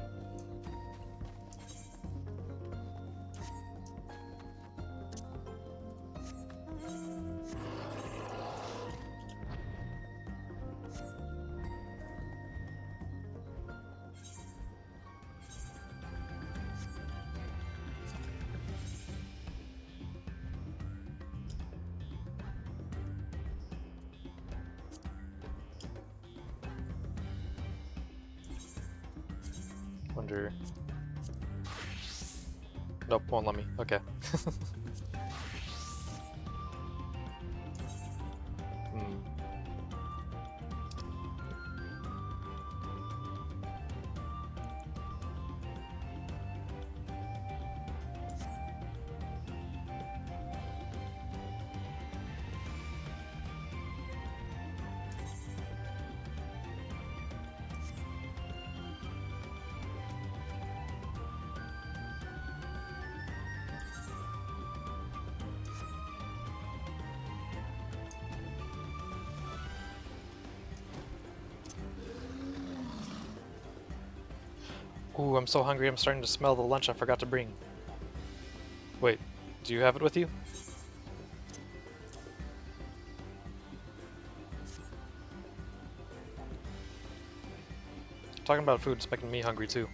Wonder... Nope, won't let me. Okay. Hmm. Ooh, I'm so hungry I'm starting to smell the lunch I forgot to bring. Wait, do you have it with you? Talking about food's making me hungry too.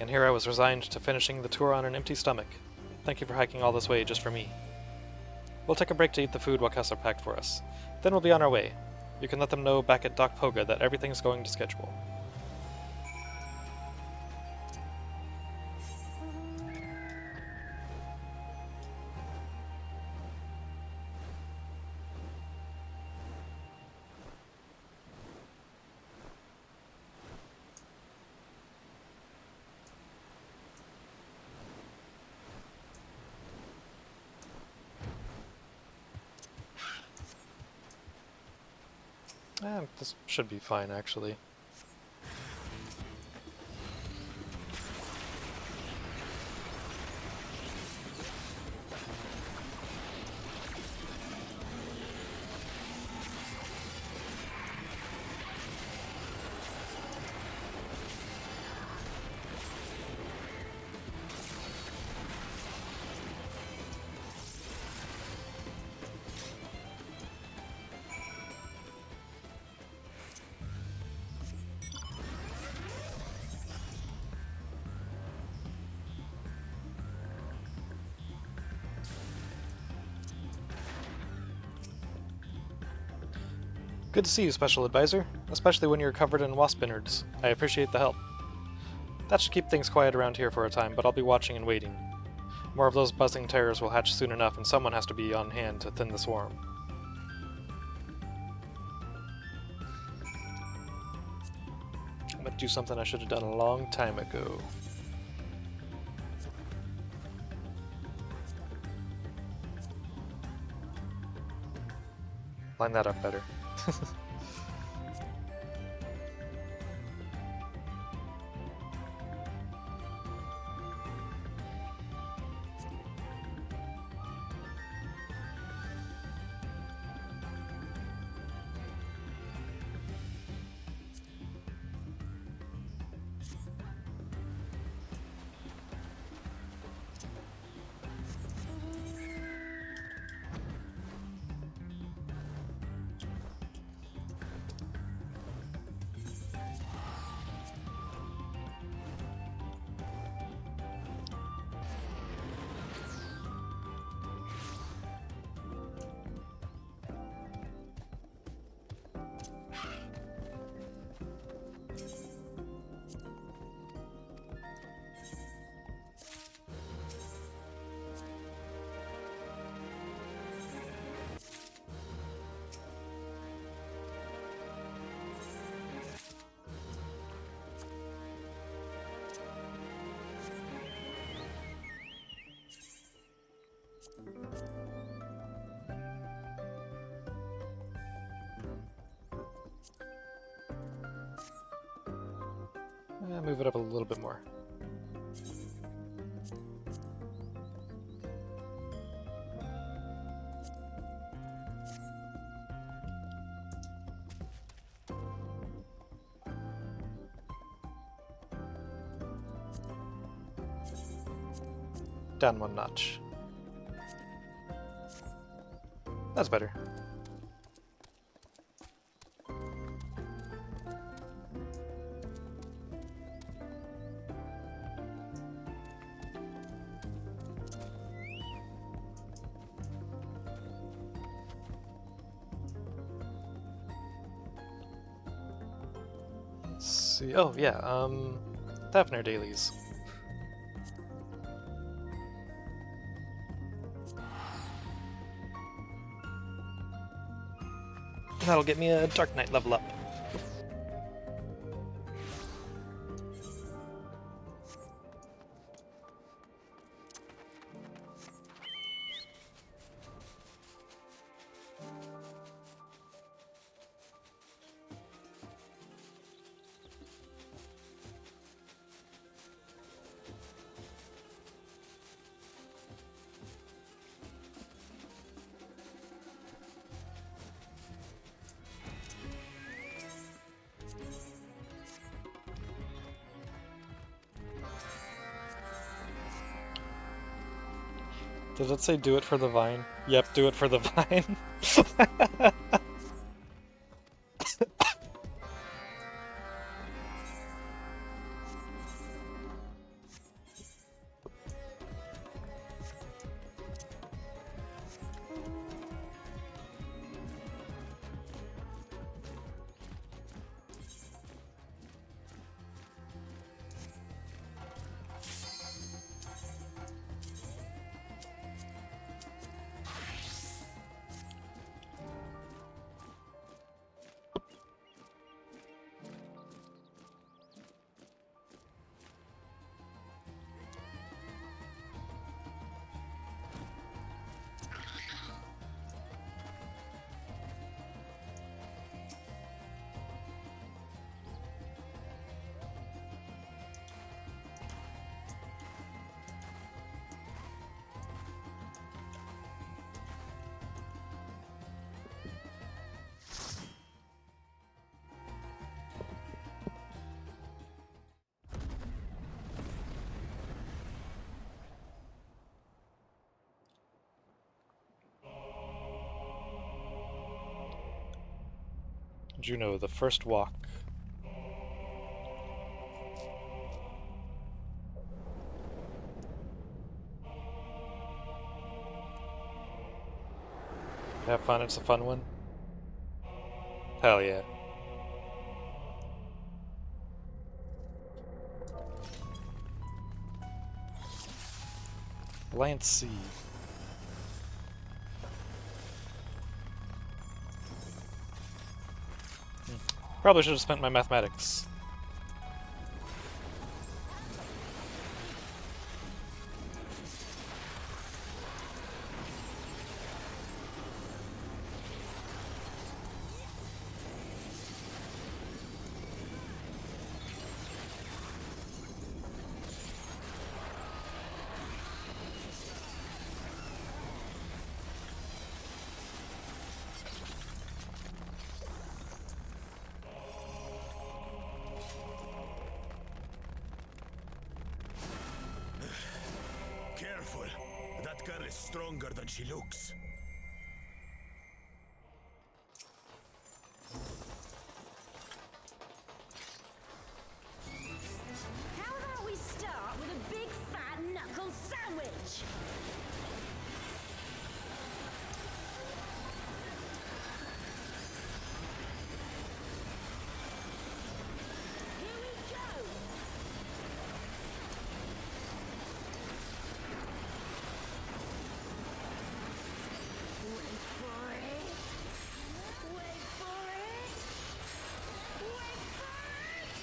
And here I was resigned to finishing the tour on an empty stomach. Thank you for hiking all this way just for me. We'll take a break to eat the food while Kessler packed for us. Then we'll be on our way. You can let them know back at Doc Poga that everything's going to schedule. This should be fine, actually. Good to see you, Special Advisor, especially when you're covered in wasp innards. I appreciate the help. That should keep things quiet around here for a time, but I'll be watching and waiting. More of those buzzing terrors will hatch soon enough, and someone has to be on hand to thin the swarm. I'm gonna do something I should have done a long time ago. Line that up better. Move it up a little bit more. Down one notch. That's better. Let's see. Oh, yeah, Daphner dailies. That'll get me a Dark Knight level up. Did it say do it for the vine? Yep, do it for the vine. Juno, the first walk. Have fun, it's a fun one. Hell yeah. Alliance C. Probably should have spent my mathematics. Careful. That girl is stronger than she looks. How about we start with a big fat knuckle sandwich? Here we go! Wait for it! Wait for it! Wait for it!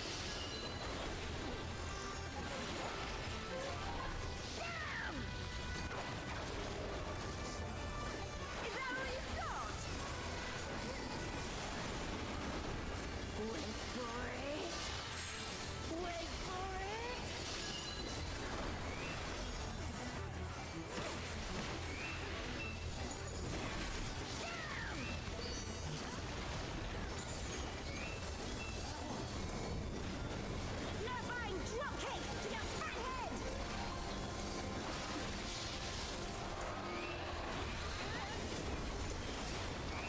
Damn! Is that all you've got? Wait for it! Wait for it! No buying dropkick to your fat head!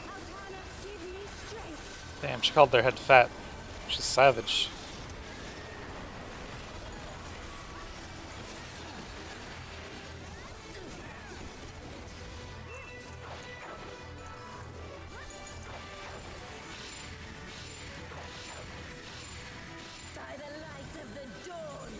I'll try not to give you strength. Damn, she called their head fat. She's savage. By the light of the dawn!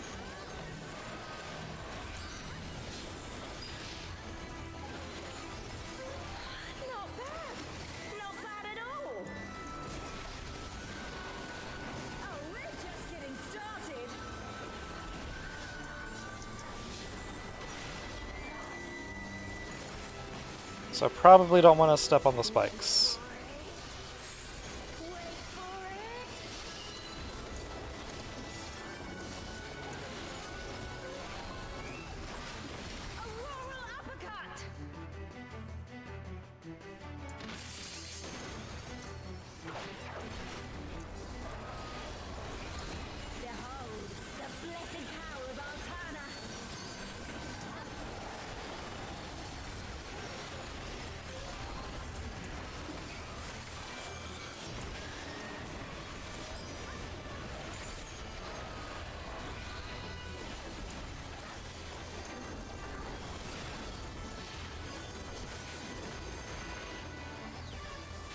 So I probably don't want to step on the spikes. Wait for it. Auroral uppercut. Behold the blessed power of Altana.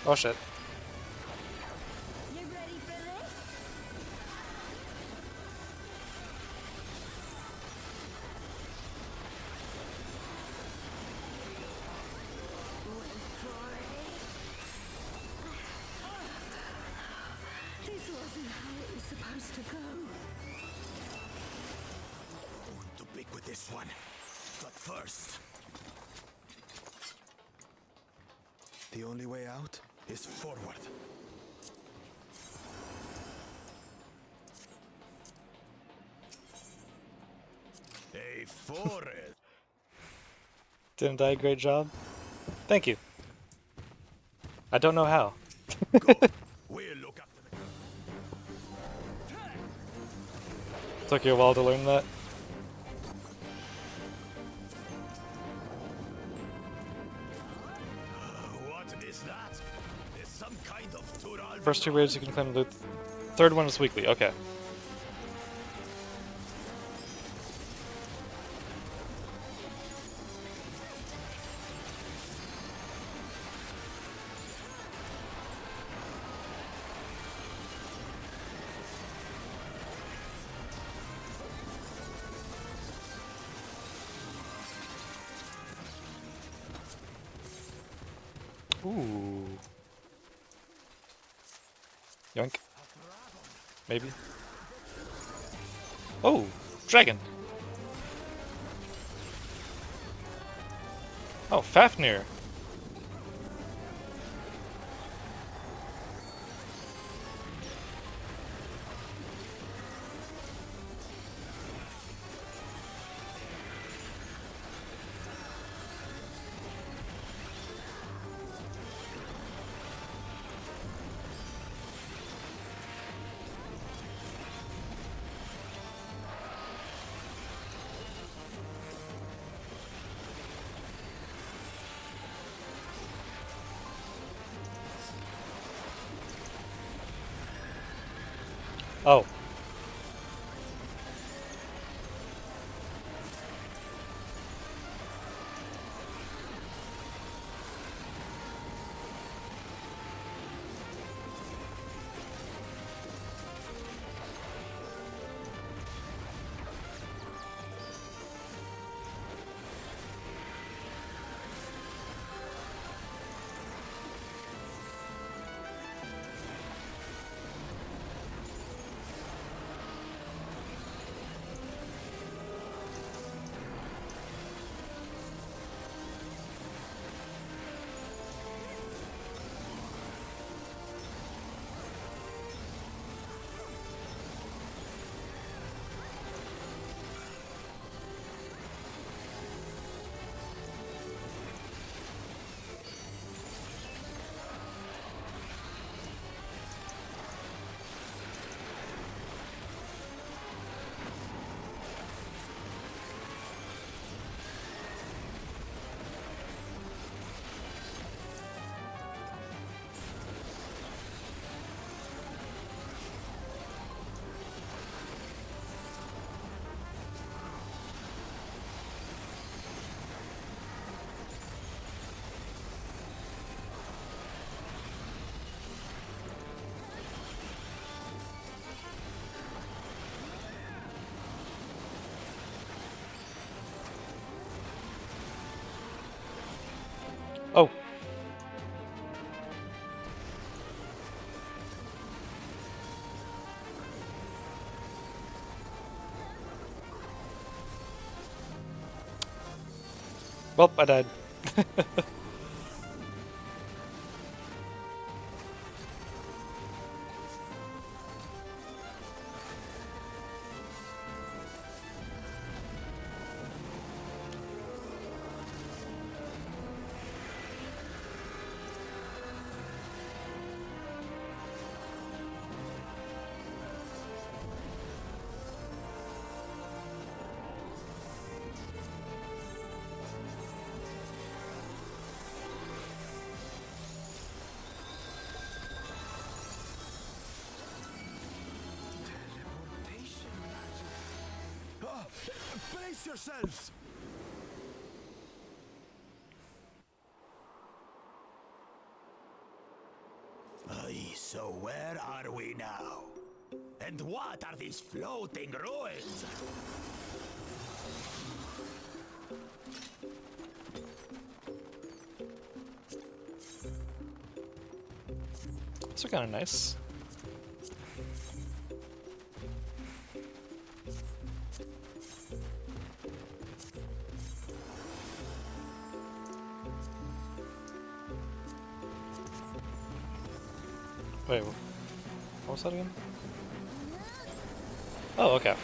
Oh shit. You ready for this? Wait for it. This wasn't how it was supposed to go. Too big with this one. But first, the only way out is forward. A forest. Didn't I? Great job. Thank you. I don't know how. Good. We'll look after the. Took you a while to learn that. What is that? Is some kind of Tural. First two raids you can claim loot. Third one is weekly. Okay. Ooh. Yoink. Maybe. Oh, dragon. Oh, Fafnir. Oh. Oh. Well, I died. Brace yourselves! Aye, so where are we now? And what are these floating ruins? These are kind of nice. Wait, what was that again? Oh, okay.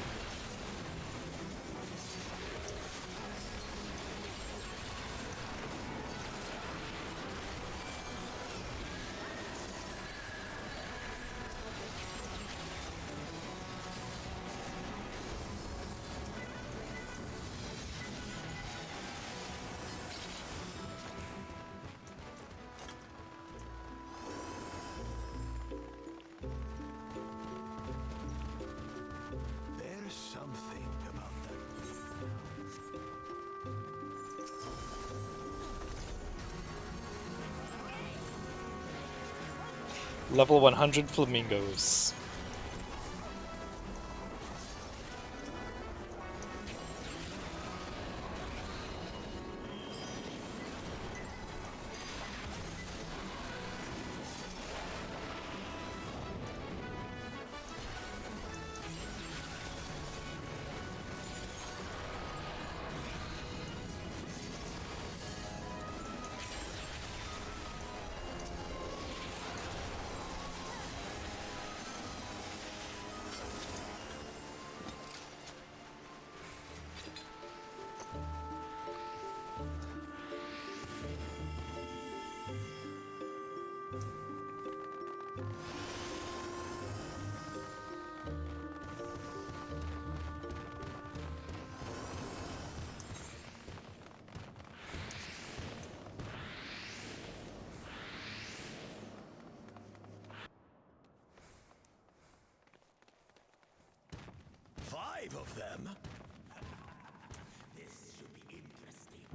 There's something about that. Level 100 flamingos. Five of them? This should be interesting.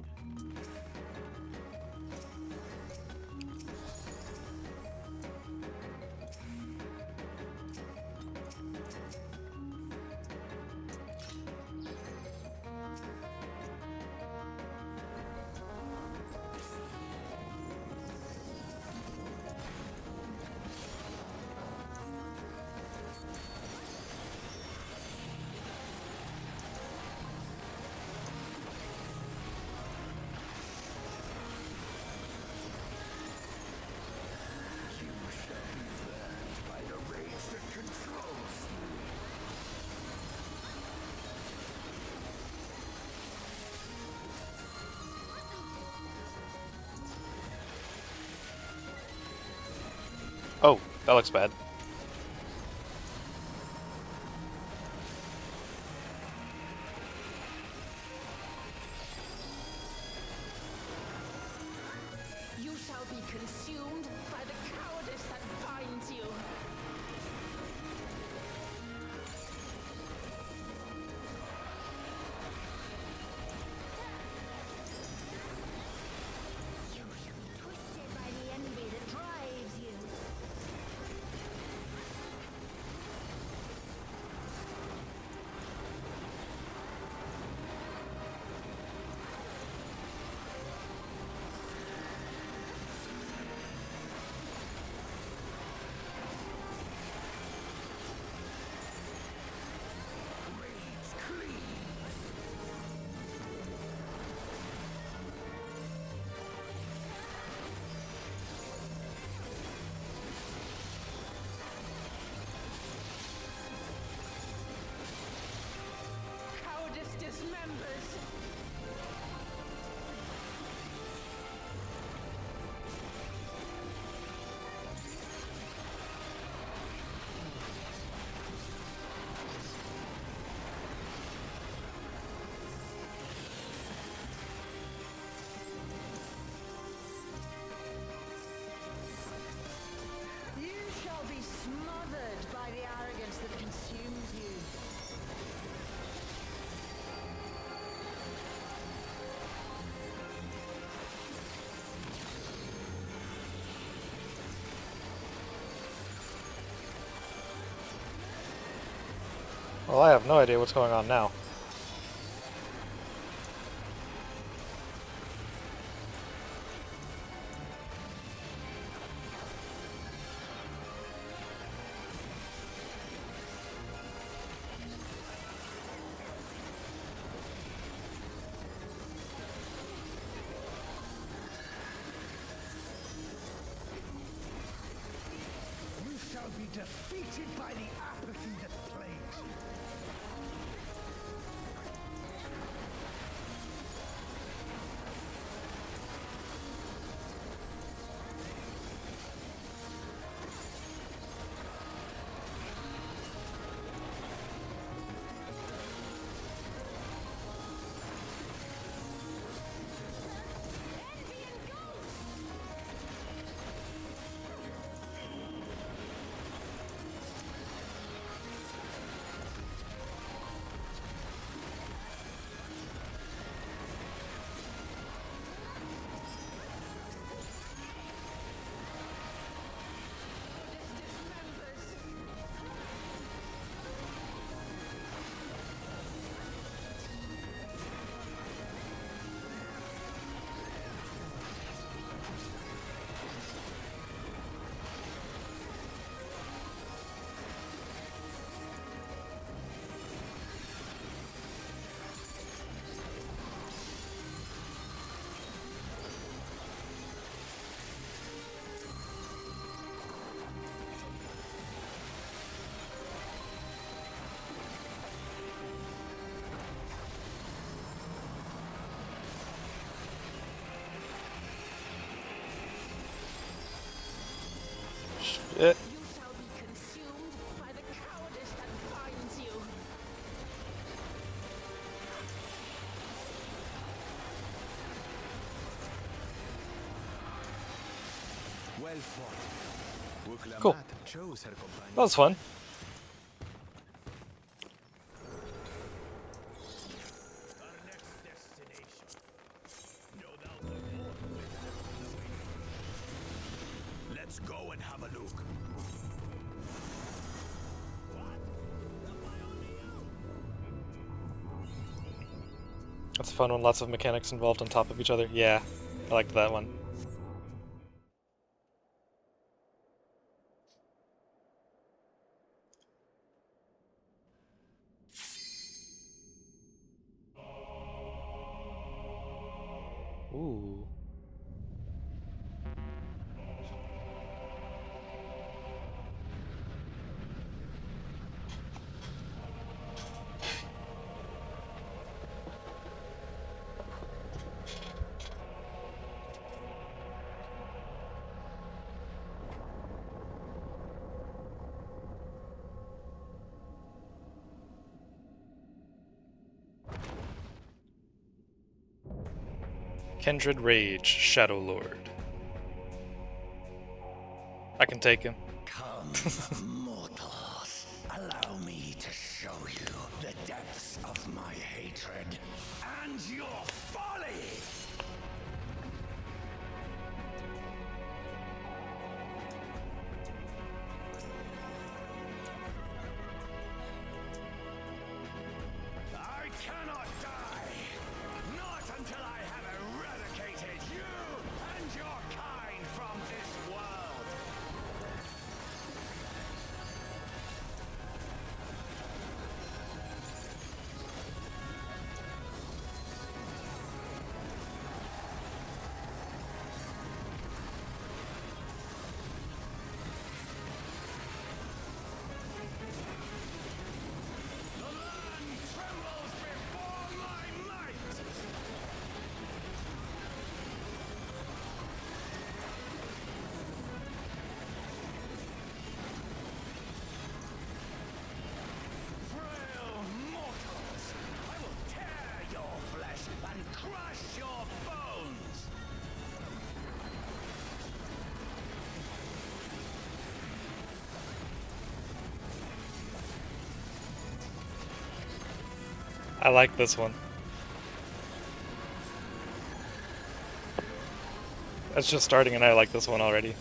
Oh, that looks bad. You shall be consumed by the cowardice that binds you. You shall be twisted by the envy that drives you. Cowardice dismembers. You shall be smothered by the arrogance that consumes you. Well, I have no idea what's going on now. You shall be defeated by the apathy that plagues you. Shit. You shall be consumed by the cowardice that binds you. Well fought. Cool. Chose her companion. That was fun. Our next destination. No doubt the more Let's go and have a look. That's a fun one. Lots of mechanics involved on top of each other. Yeah, I liked that one. Ooh. Kindred Rage, Shadow Lord. I can take him. Come, mortals. Allow me to show you the depths of my hatred and your folly. I cannot die. Not until I have eradicated you and your kind from this world. The land trembles before my might! Frail mortals! I will tear your flesh and crush your bones! I like this one. It's just starting and I like this one already.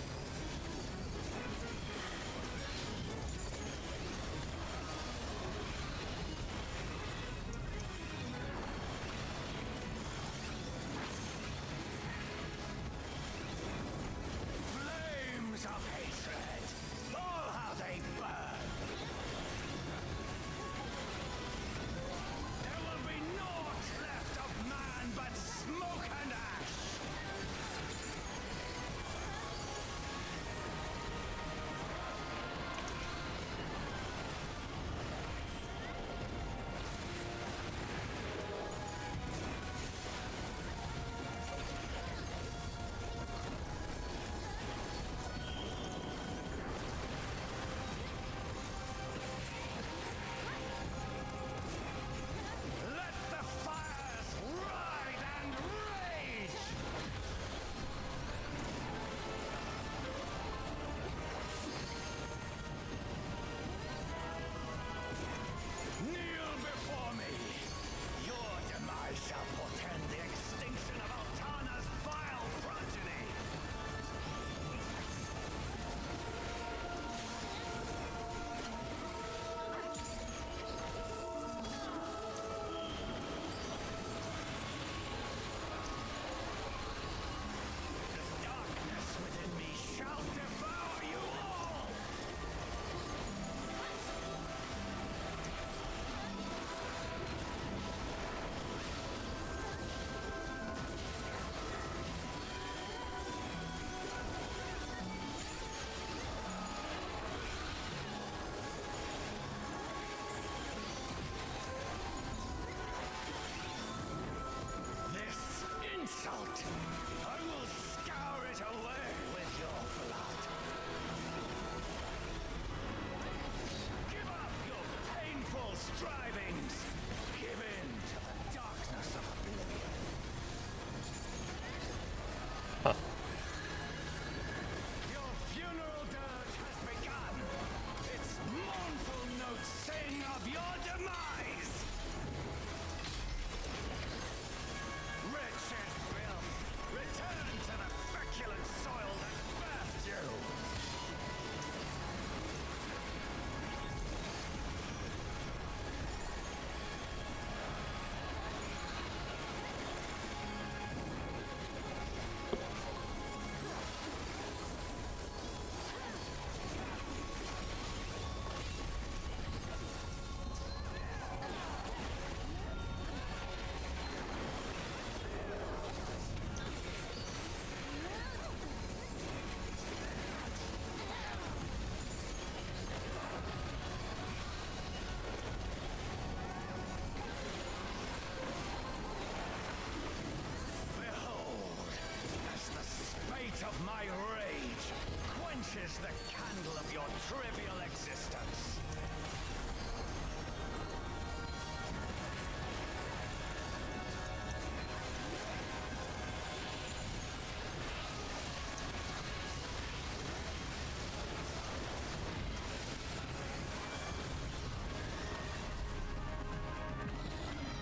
candle of your trivial existence.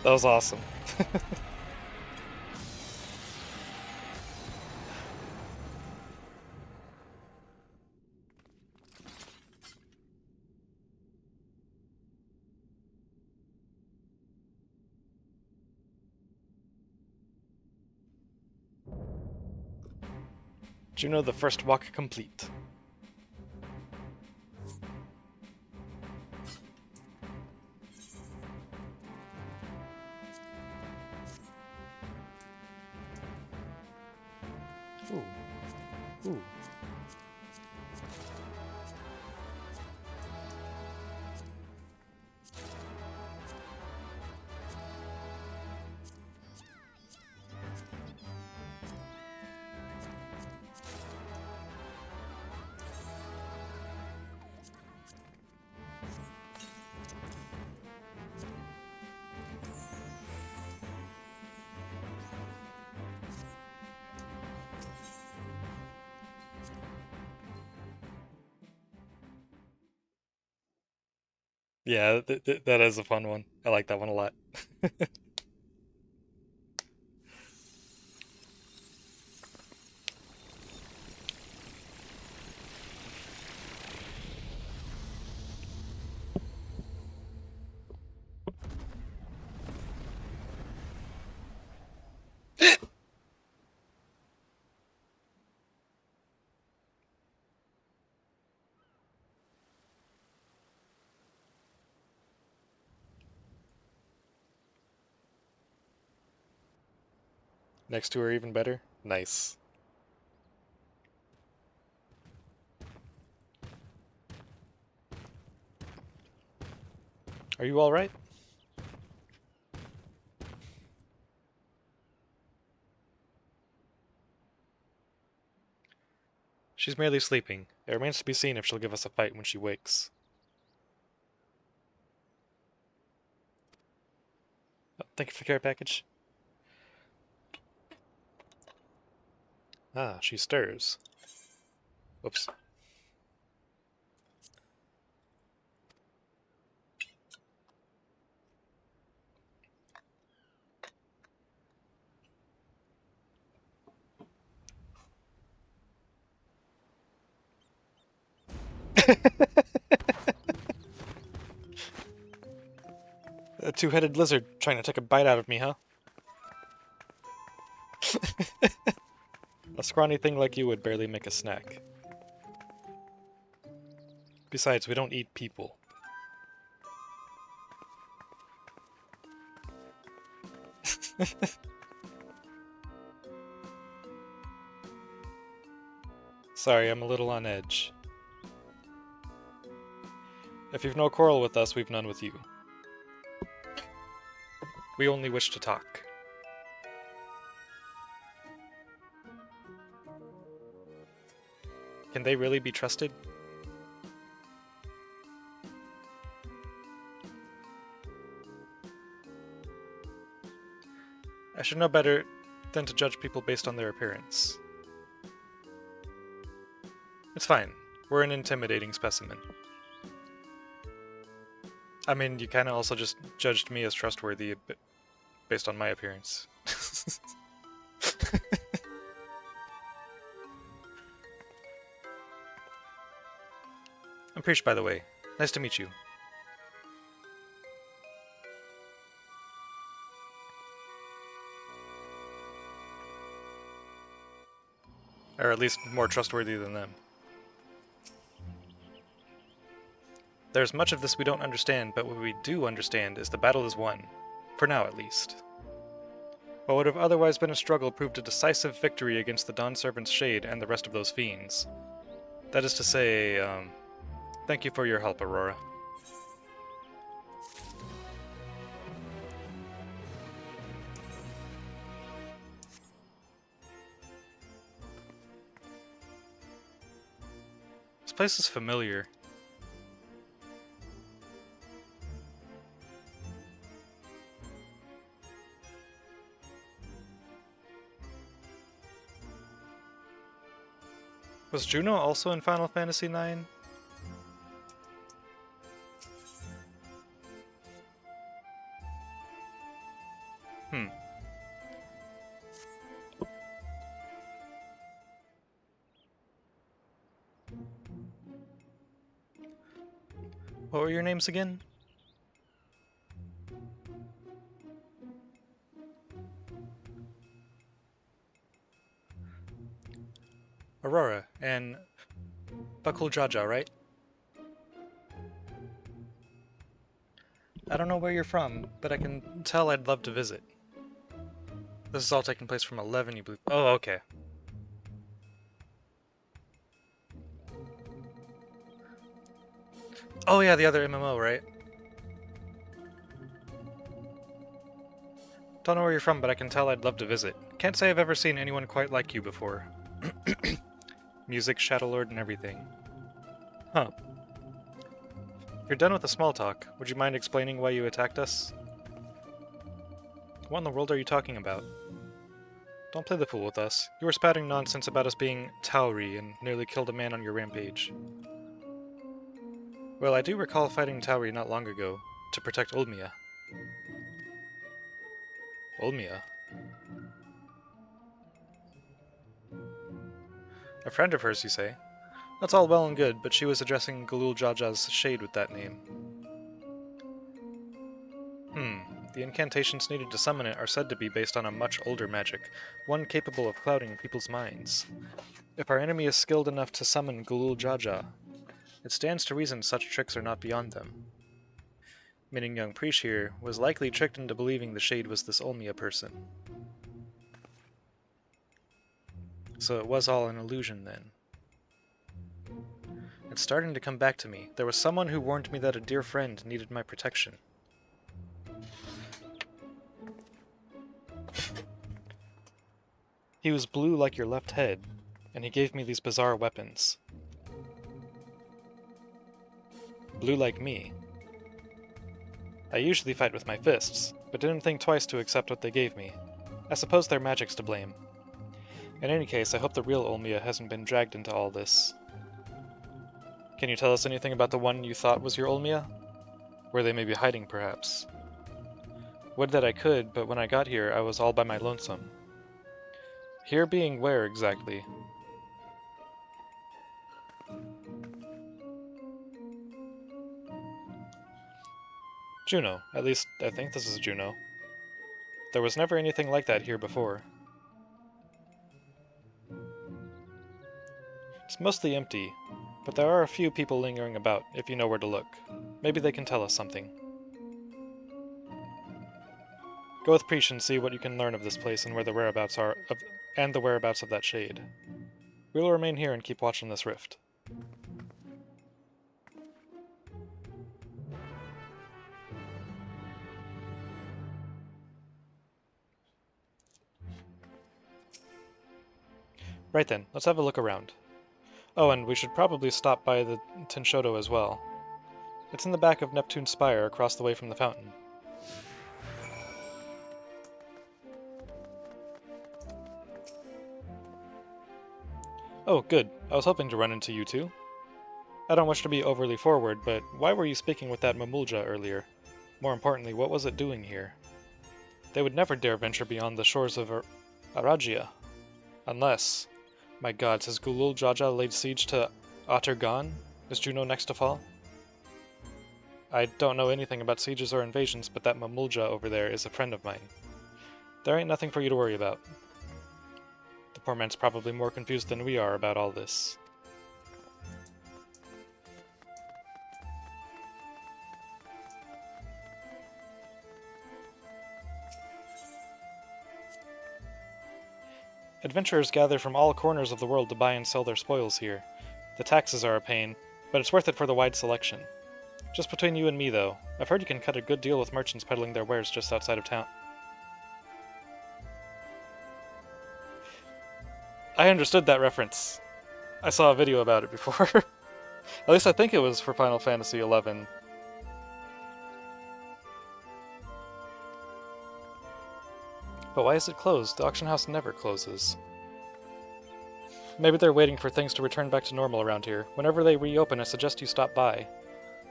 That was awesome. Juno, the first walk complete. Ooh. Ooh. Yeah, that is a fun one. I like that one a lot. Next two are even better. Nice. Are you all right? She's merely sleeping. It remains to be seen if she'll give us a fight when she wakes. Oh, thank you for the care package. Ah, she stirs. Whoops. A two-headed lizard trying to take a bite out of me, huh? A scrawny thing like you would barely make a snack. Besides, we don't eat people. Sorry, I'm a little on edge. If you've no quarrel with us, we've none with you. We only wish to talk. Can they really be trusted? I should know better than to judge people based on their appearance. It's fine. We're an intimidating specimen. I mean, you kinda also just judged me as trustworthy based on my appearance. I'm Preach, by the way. Nice to meet you. Or at least more trustworthy than them. There's much of this we don't understand, but what we do understand is the battle is won. For now, at least. What would have otherwise been a struggle proved a decisive victory against the Dawn Servant's Shade and the rest of those fiends. That is to say, thank you for your help, Aurora. This place is familiar. Was Juno also in Final Fantasy IX? Hmm. What were your names again? Aurora and Bakul Jaja, right? I don't know where you're from, but I can tell I'd love to visit. This is all taking place from 11, you believe? Oh, okay. Oh yeah, the other MMO, right? Don't know where you're from, but I can tell I'd love to visit. Can't say I've ever seen anyone quite like you before. Music, Shadowlord, and everything. Huh. If you're done with the small talk, would you mind explaining why you attacked us? What in the world are you talking about? Don't play the fool with us. You were spouting nonsense about us being Tauri and nearly killed a man on your rampage. Well, I do recall fighting Tauri not long ago, to protect Olmia. Olmia? A friend of hers, you say? That's all well and good, but she was addressing Galul Jaja's shade with that name. The incantations needed to summon it are said to be based on a much older magic, one capable of clouding people's minds. If our enemy is skilled enough to summon Galul Jaja, it stands to reason such tricks are not beyond them. Meaning young Preesh here was likely tricked into believing the shade was this Olmia person. So it was all an illusion then. It's starting to come back to me. There was someone who warned me that a dear friend needed my protection. He was blue like your left head, and he gave me these bizarre weapons. Blue like me. I usually fight with my fists, but didn't think twice to accept what they gave me. I suppose their magic's to blame. In any case, I hope the real Olmia hasn't been dragged into all this. Can you tell us anything about the one you thought was your Olmia? Where they may be hiding, perhaps. Would that I could, but when I got here, I was all by my lonesome. Here being where, exactly? Juno. At least, I think this is Juno. There was never anything like that here before. It's mostly empty, but there are a few people lingering about, if you know where to look. Maybe they can tell us something. Go with Preesh and see what you can learn of this place and where the whereabouts are and the whereabouts of that shade. We will remain here and keep watch on this rift. Right then, let's have a look around. Oh, and we should probably stop by the Tenshodo as well. It's in the back of Neptune's Spire, across the way from the fountain. Oh, good. I was hoping to run into you two. I don't wish to be overly forward, but why were you speaking with that Mamulja earlier? More importantly, what was it doing here? They would never dare venture beyond the shores of Arajia. Unless... My gods, has Gulul Jaja laid siege to Atergan? Is Juno next to fall? I don't know anything about sieges or invasions, but that Mamulja over there is a friend of mine. There ain't nothing for you to worry about. The poor man's probably more confused than we are about all this. Adventurers gather from all corners of the world to buy and sell their spoils here. The taxes are a pain, but it's worth it for the wide selection. Just between you and me, though, I've heard you can cut a good deal with merchants peddling their wares just outside of town. I understood that reference. I saw a video about it before. At least I think it was for Final Fantasy XI. But why is it closed? The auction house never closes. Maybe they're waiting for things to return back to normal around here. Whenever they reopen, I suggest you stop by.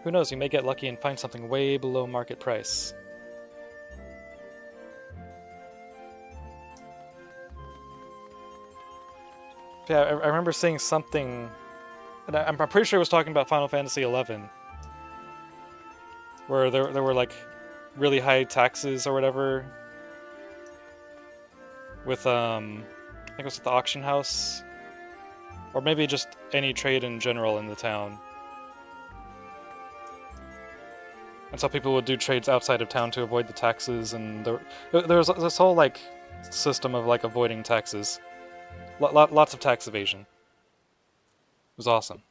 Who knows, you may get lucky and find something way below market price. Yeah, I remember seeing something, and I'm pretty sure it was talking about Final Fantasy XI, where there were like really high taxes or whatever with I think it was at the auction house, or maybe just any trade in general in the town. And so people would do trades outside of town to avoid the taxes, and there was this whole like system of like avoiding taxes. Lots of tax evasion. It was awesome.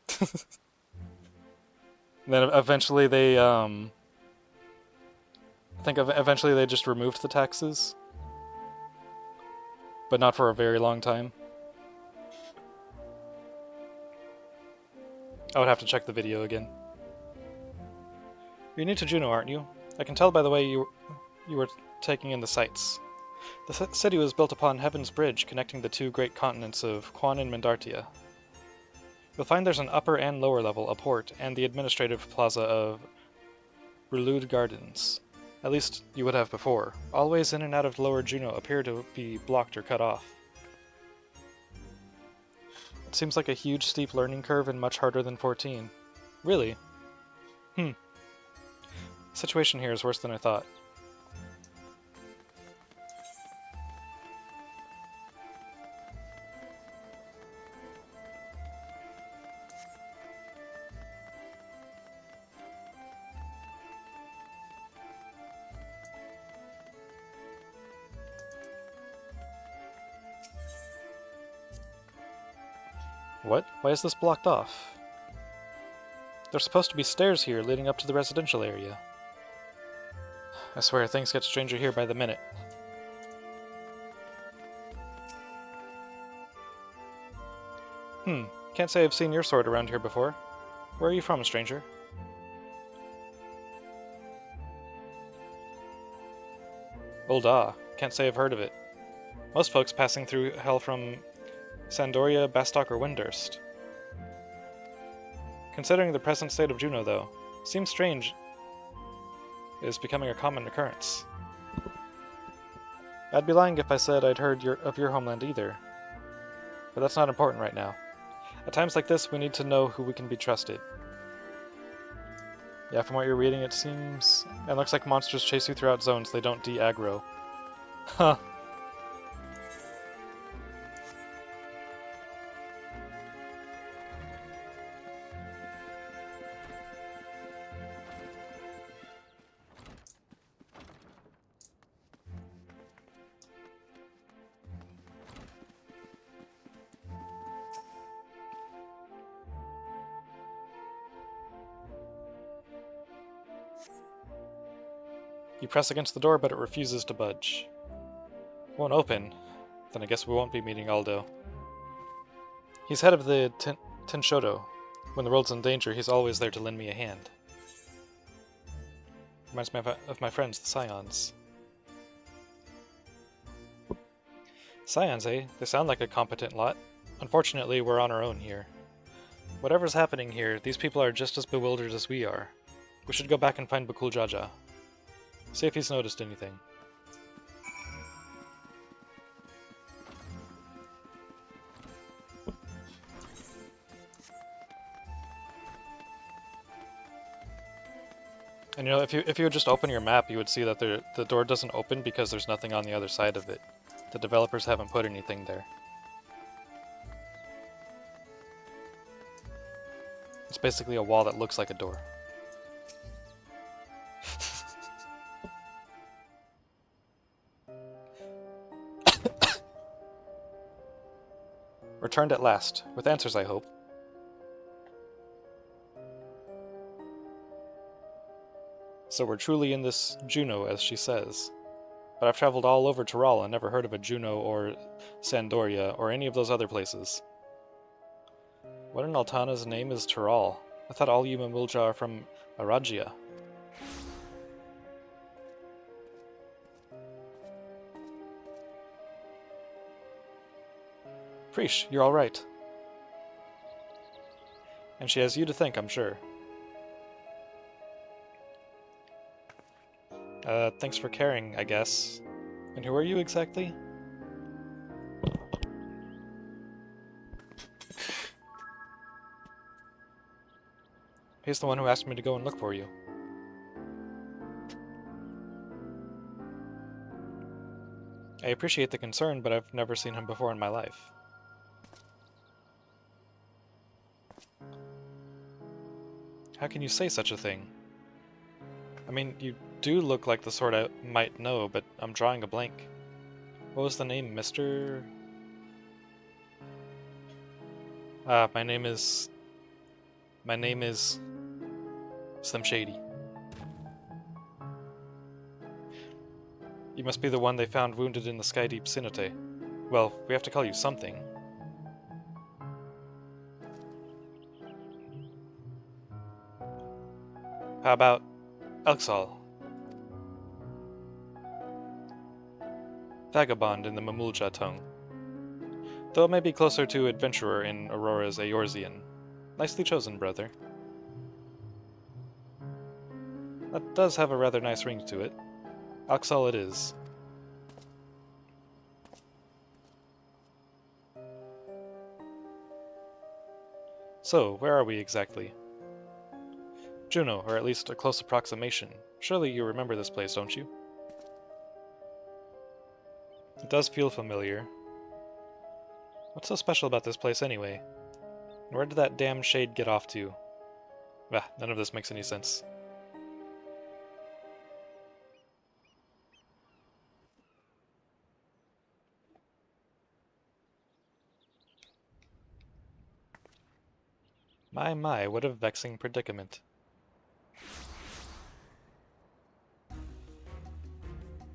And then eventually they, I think eventually they just removed the taxes. But not for a very long time. I would have to check the video again. You're new to Juneau, aren't you? I can tell by the way you were taking in the sights. The city was built upon Heaven's Bridge, connecting the two great continents of Quan and Mandartia. You'll find there's an upper and lower level, a port, and the administrative plaza of Relude Gardens. At least you would have before. All ways in and out of Lower Juneau appear to be blocked or cut off. It seems like a huge steep learning curve and much harder than 14. Really? The situation here is worse than I thought. What? Why is this blocked off? There's supposed to be stairs here leading up to the residential area. I swear, things get stranger here by the minute. Can't say I've seen your sword around here before. Where are you from, stranger? Ul'dah. Can't say I've heard of it. Most folks passing through hell from Sandoria, Bastok, or Windurst. Considering the present state of Juneau, though, seems strange it is becoming a common occurrence. I'd be lying if I said I'd heard of your homeland either. But that's not important right now. At times like this, we need to know who we can be trusted. Yeah, from what you're reading, it seems... It looks like monsters chase you throughout zones, they don't de-aggro. Huh. You press against the door, but it refuses to budge. Won't open. Then I guess we won't be meeting Aldo. He's head of the Tenshodo. When the world's in danger, he's always there to lend me a hand. Reminds me of my friends, the Scions. Scions, eh? They sound like a competent lot. Unfortunately, we're on our own here. Whatever's happening here, these people are just as bewildered as we are. We should go back and find Bakul Jaja. See if he's noticed anything. And you know, if you would just open your map, you would see that the door doesn't open because there's nothing on the other side of it. The developers haven't put anything there. It's basically a wall that looks like a door. Returned at last, with answers, I hope. So we're truly in this Juneau, as she says. But I've traveled all over Tyrol and never heard of a Juneau or Sandoria or any of those other places. What in Altana's name is Tyrol? I thought all you Mamulja are from Arajia. Preesh, you're alright. And she has you to thank, I'm sure. Thanks for caring, I guess. And who are you exactly? He's the one who asked me to go and look for you. I appreciate the concern, but I've never seen him before in my life. How can you say such a thing? I mean, you do look like the sort I might know, but I'm drawing a blank. What was the name, Mr.? My name is Slim Shady. You must be the one they found wounded in the Sky Deep Cenote. Well, we have to call you something. How about Elxal? Vagabond in the Mamulja tongue. Though it may be closer to adventurer in Aurora's Eorzean. Nicely chosen, brother. That does have a rather nice ring to it. Elxal it is. So, where are we exactly? Juno, or at least a close approximation. Surely you remember this place, don't you? It does feel familiar. What's so special about this place anyway? Where did that damn shade get off to? Ah, none of this makes any sense. My, what a vexing predicament.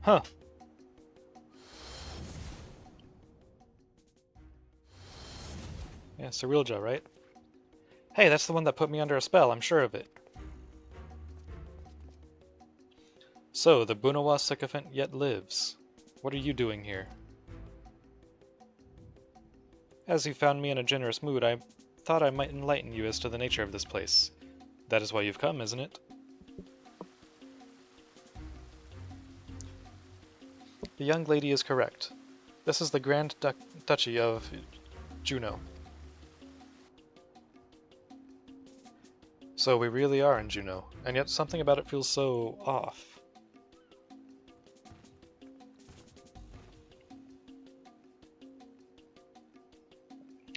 Huh. Yeah, Cerilja, right? Hey, that's the one that put me under a spell, I'm sure of it. So, the Bunawa sycophant yet lives. What are you doing here? As you found me in a generous mood, I thought I might enlighten you as to the nature of this place. That is why you've come, isn't it? The young lady is correct. This is the Grand Duchy of Juno. So we really are in Juno, and yet something about it feels so off.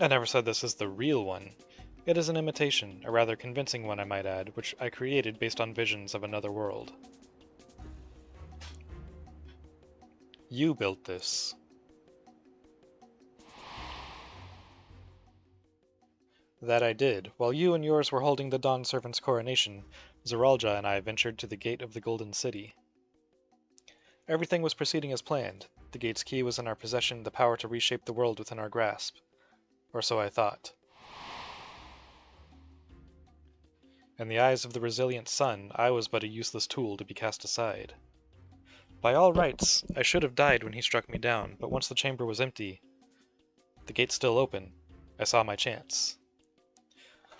I never said this is the real one. It is an imitation, a rather convincing one I might add, which I created based on visions of another world. You built this. That I did. While you and yours were holding the Dawn Servant's coronation, Zeralja and I ventured to the gate of the Golden City. Everything was proceeding as planned. The gate's key was in our possession, the power to reshape the world within our grasp. Or so I thought. In the eyes of the resilient sun, I was but a useless tool to be cast aside. By all rights, I should have died when he struck me down, but once the chamber was empty, the gate still open, I saw my chance.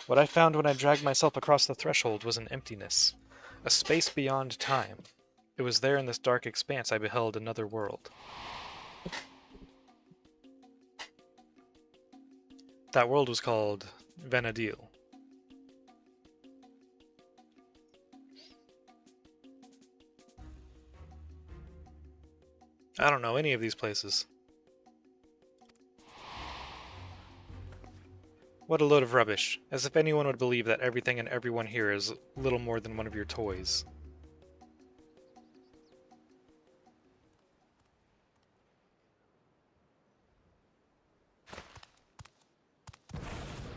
What I found when I dragged myself across the threshold was an emptiness, a space beyond time. It was there in this dark expanse I beheld another world. That world was called Vanadil. I don't know any of these places. What a load of rubbish, as if anyone would believe that everything and everyone here is little more than one of your toys.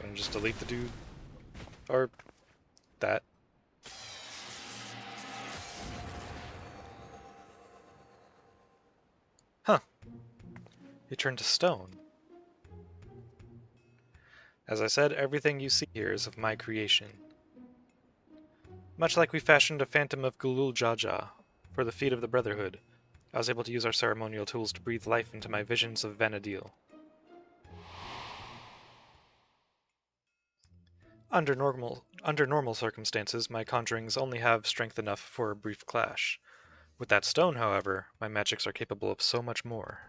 And just delete the dude. Or that. Huh. He turned to stone. As I said, everything you see here is of my creation. Much like we fashioned a phantom of Gulul Jaja for the feet of the Brotherhood, I was able to use our ceremonial tools to breathe life into my visions of Vanadil. Under normal circumstances, my conjurings only have strength enough for a brief clash. With that stone, however, my magics are capable of so much more.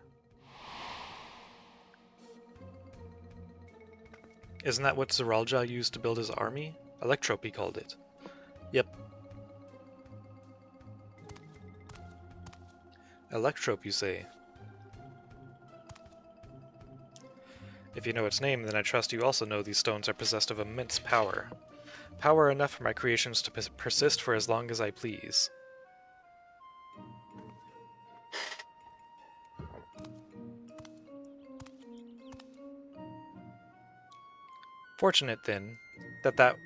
Isn't that what Zeralja used to build his army? Electrope, he called it. Yep. Electrope, you say? If you know its name, then I trust you also know these stones are possessed of immense power. Power enough for my creations to persist for as long as I please. Fortunate, then, that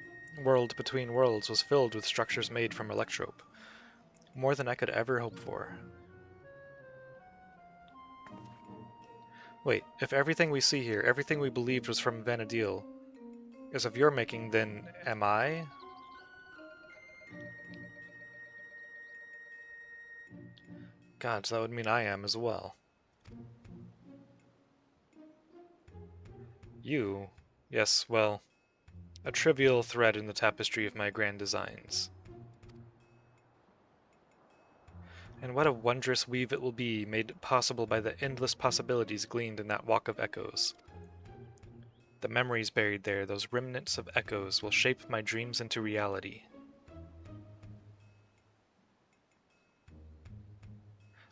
world between worlds was filled with structures made from Electrope. More than I could ever hope for. Wait, if everything we see here, everything we believed was from Vanadil, is of your making, then am I? God, so that would mean I am as well. You? Yes, well, a trivial thread in the tapestry of my grand designs. And what a wondrous weave it will be, made possible by the endless possibilities gleaned in that walk of echoes. The memories buried there, those remnants of echoes, will shape my dreams into reality.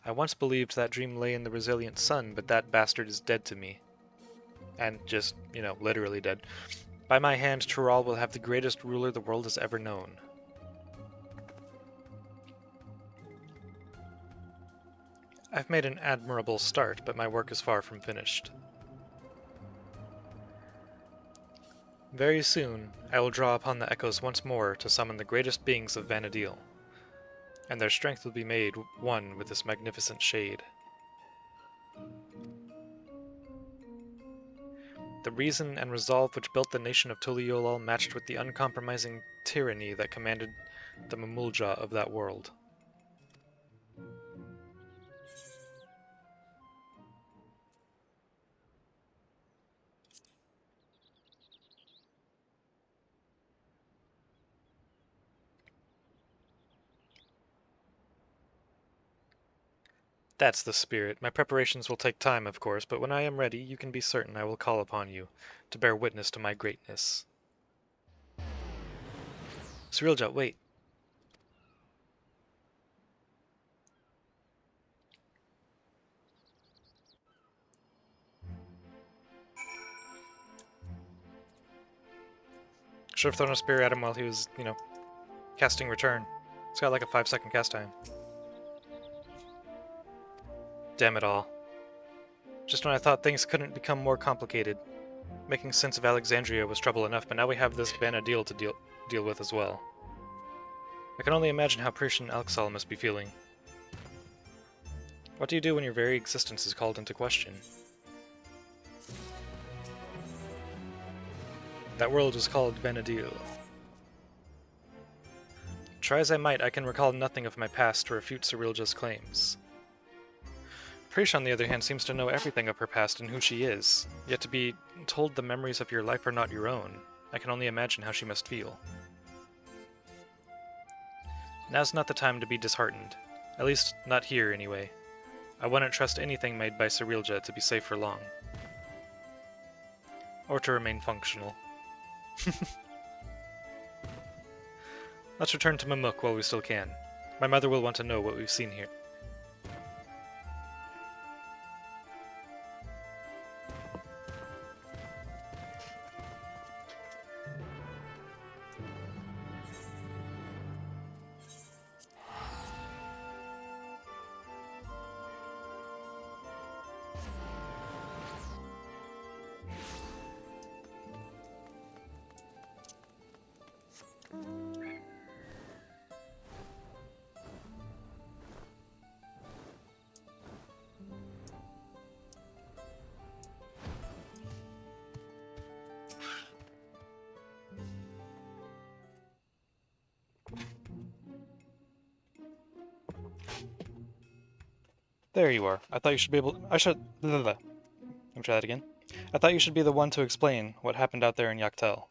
I once believed that dream lay in the resilient sun, but that bastard is dead to me. And just, literally dead. By my hand, Tural will have the greatest ruler the world has ever known. I've made an admirable start, but my work is far from finished. Very soon, I will draw upon the echoes once more to summon the greatest beings of Vanadil, and their strength will be made one with this magnificent shade. The reason and resolve which built the nation of Tuliolal matched with the uncompromising tyranny that commanded the Mamulja of that world. That's the spirit. My preparations will take time, of course, but when I am ready, you can be certain I will call upon you to bear witness to my greatness. Cyrilja, wait. Should have thrown a spear at him while he was, casting return. It's got like a 5-second cast time. Damn it all. Just when I thought things couldn't become more complicated. Making sense of Alexandria was trouble enough, but now we have this Vanadil to deal with as well. I can only imagine how Persian Alxal must be feeling. What do you do when your very existence is called into question? That world was called Vanadil. Try as I might, I can recall nothing of my past to refute Cyrilja's claims. Prish, on the other hand, seems to know everything of her past and who she is, yet to be told the memories of your life are not your own, I can only imagine how she must feel. Now's not the time to be disheartened. At least, not here, anyway. I wouldn't trust anything made by Cyrilja to be safe for long. Or to remain functional. Let's return to Mamuk while we still can. My mother will want to know what we've seen here. There you are. I thought you should be able. I should. Let me try that again. I thought you should be the one to explain what happened out there in Yaktel.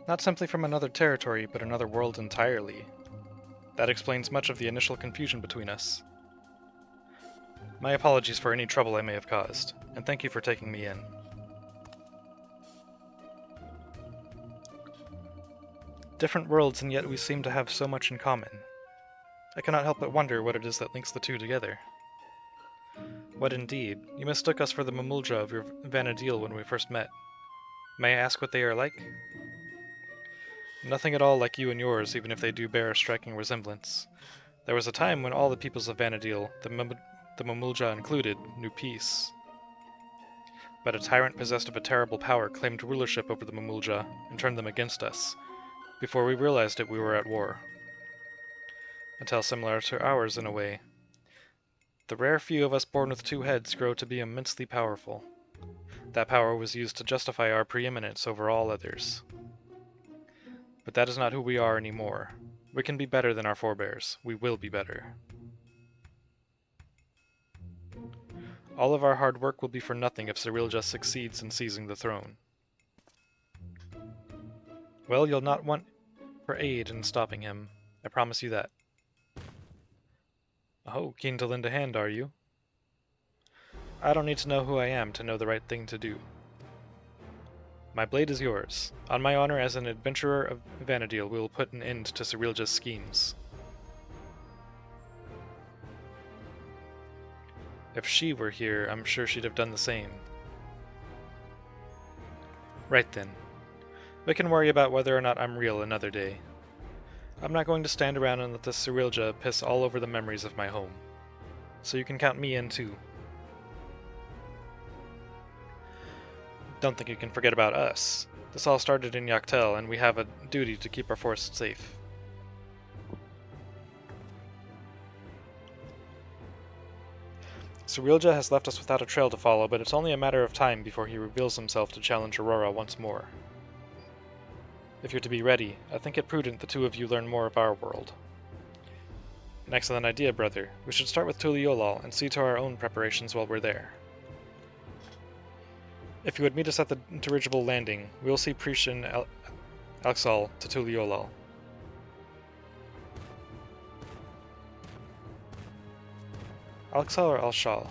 Not simply from another territory, but another world entirely. That explains much of the initial confusion between us. My apologies for any trouble I may have caused, and thank you for taking me in. Different worlds, and yet we seem to have so much in common. I cannot help but wonder what it is that links the two together. What indeed? You mistook us for the Mamulja of your Vanadil when we first met. May I ask what they are like? Nothing at all like you and yours, even if they do bear a striking resemblance. There was a time when all the peoples of Vanadil, the Mamulja included, knew peace. But a tyrant possessed of a terrible power claimed rulership over the Mamulja and turned them against us. Before we realized it, we were at war. A tale similar to ours in a way. The rare few of us born with two heads grow to be immensely powerful. That power was used to justify our preeminence over all others. But that is not who we are anymore. We can be better than our forebears. We will be better. All of our hard work will be for nothing if Cirilja succeeds in seizing the throne. Well, you'll not want for aid in stopping him. I promise you that. Oh, keen to lend a hand, are you? I don't need to know who I am to know the right thing to do. My blade is yours. On my honor as an adventurer of Vanadil, we will put an end to Cirilja's schemes. If she were here, I'm sure she'd have done the same. Right then. We can worry about whether or not I'm real another day. I'm not going to stand around and let this Cirilja piss all over the memories of my home. So you can count me in too. Don't think you can forget about us. This all started in Yaktel, and we have a duty to keep our forest safe. Cirilja has left us without a trail to follow, but it's only a matter of time before he reveals himself to challenge Aurora once more. If you're to be ready, I think it prudent the two of you learn more of our world. An excellent idea, brother. We should start with Tuliolal and see to our own preparations while we're there. If you would meet us at the dirigible landing, we will see Prishin Alxal to Tuliolal. Alxal or Alshal?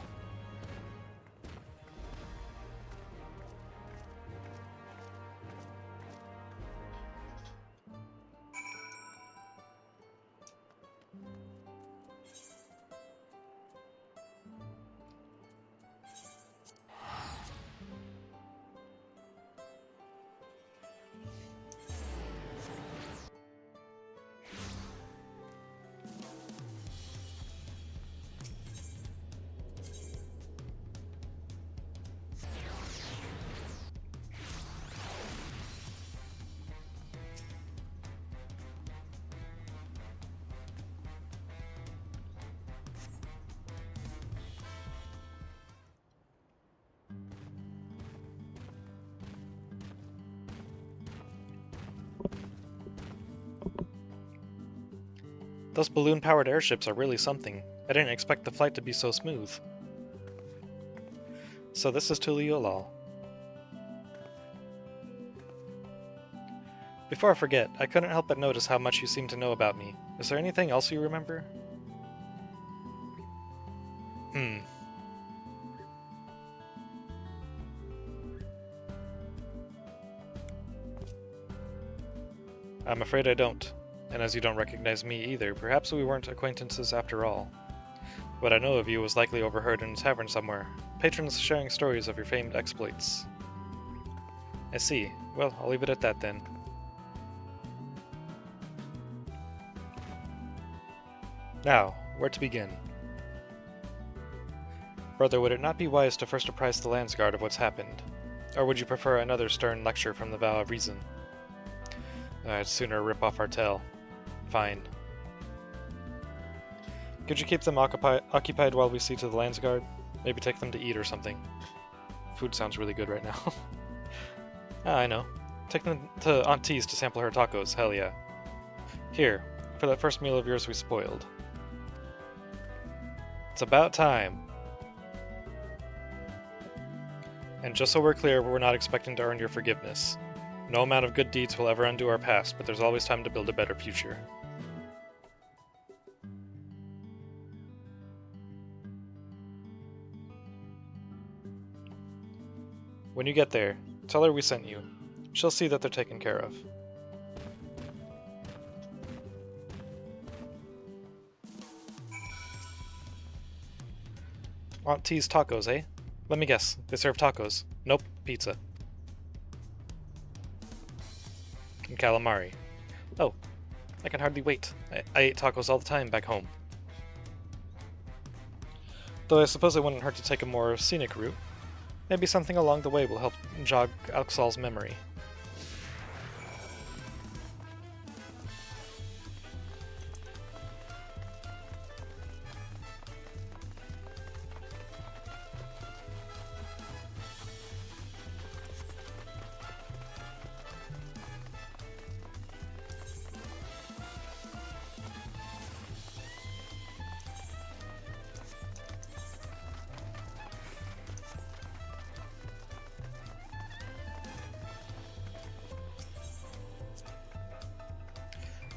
Those balloon-powered airships are really something. I didn't expect the flight to be so smooth. So this is Tuliolal. Before I forget, I couldn't help but notice how much you seem to know about me. Is there anything else you remember? I'm afraid I don't. And as you don't recognize me either, perhaps we weren't acquaintances after all. What I know of you was likely overheard in a tavern somewhere, patrons sharing stories of your famed exploits. I see. Well, I'll leave it at that then. Now, where to begin? Brother, would it not be wise to first apprise the Landsguard of what's happened? Or would you prefer another stern lecture from the Vow of Reason? I'd sooner rip off our tail. Fine. Could you keep them occupied while we see to the Landsguard? Maybe take them to eat or something. Food sounds really good right now. Ah, I know. Take them to Aunt T's to sample her tacos, hell yeah. Here, for that first meal of yours we spoiled. It's about time. And just so we're clear, we're not expecting to earn your forgiveness. No amount of good deeds will ever undo our past, but there's always time to build a better future. When you get there, tell her we sent you. She'll see that they're taken care of. Aunt T's tacos, eh? Let me guess, they serve tacos. Nope, pizza. And calamari. Oh, I can hardly wait. I ate tacos all the time back home. Though I suppose it wouldn't hurt to take a more scenic route. Maybe something along the way will help jog Alxal's memory.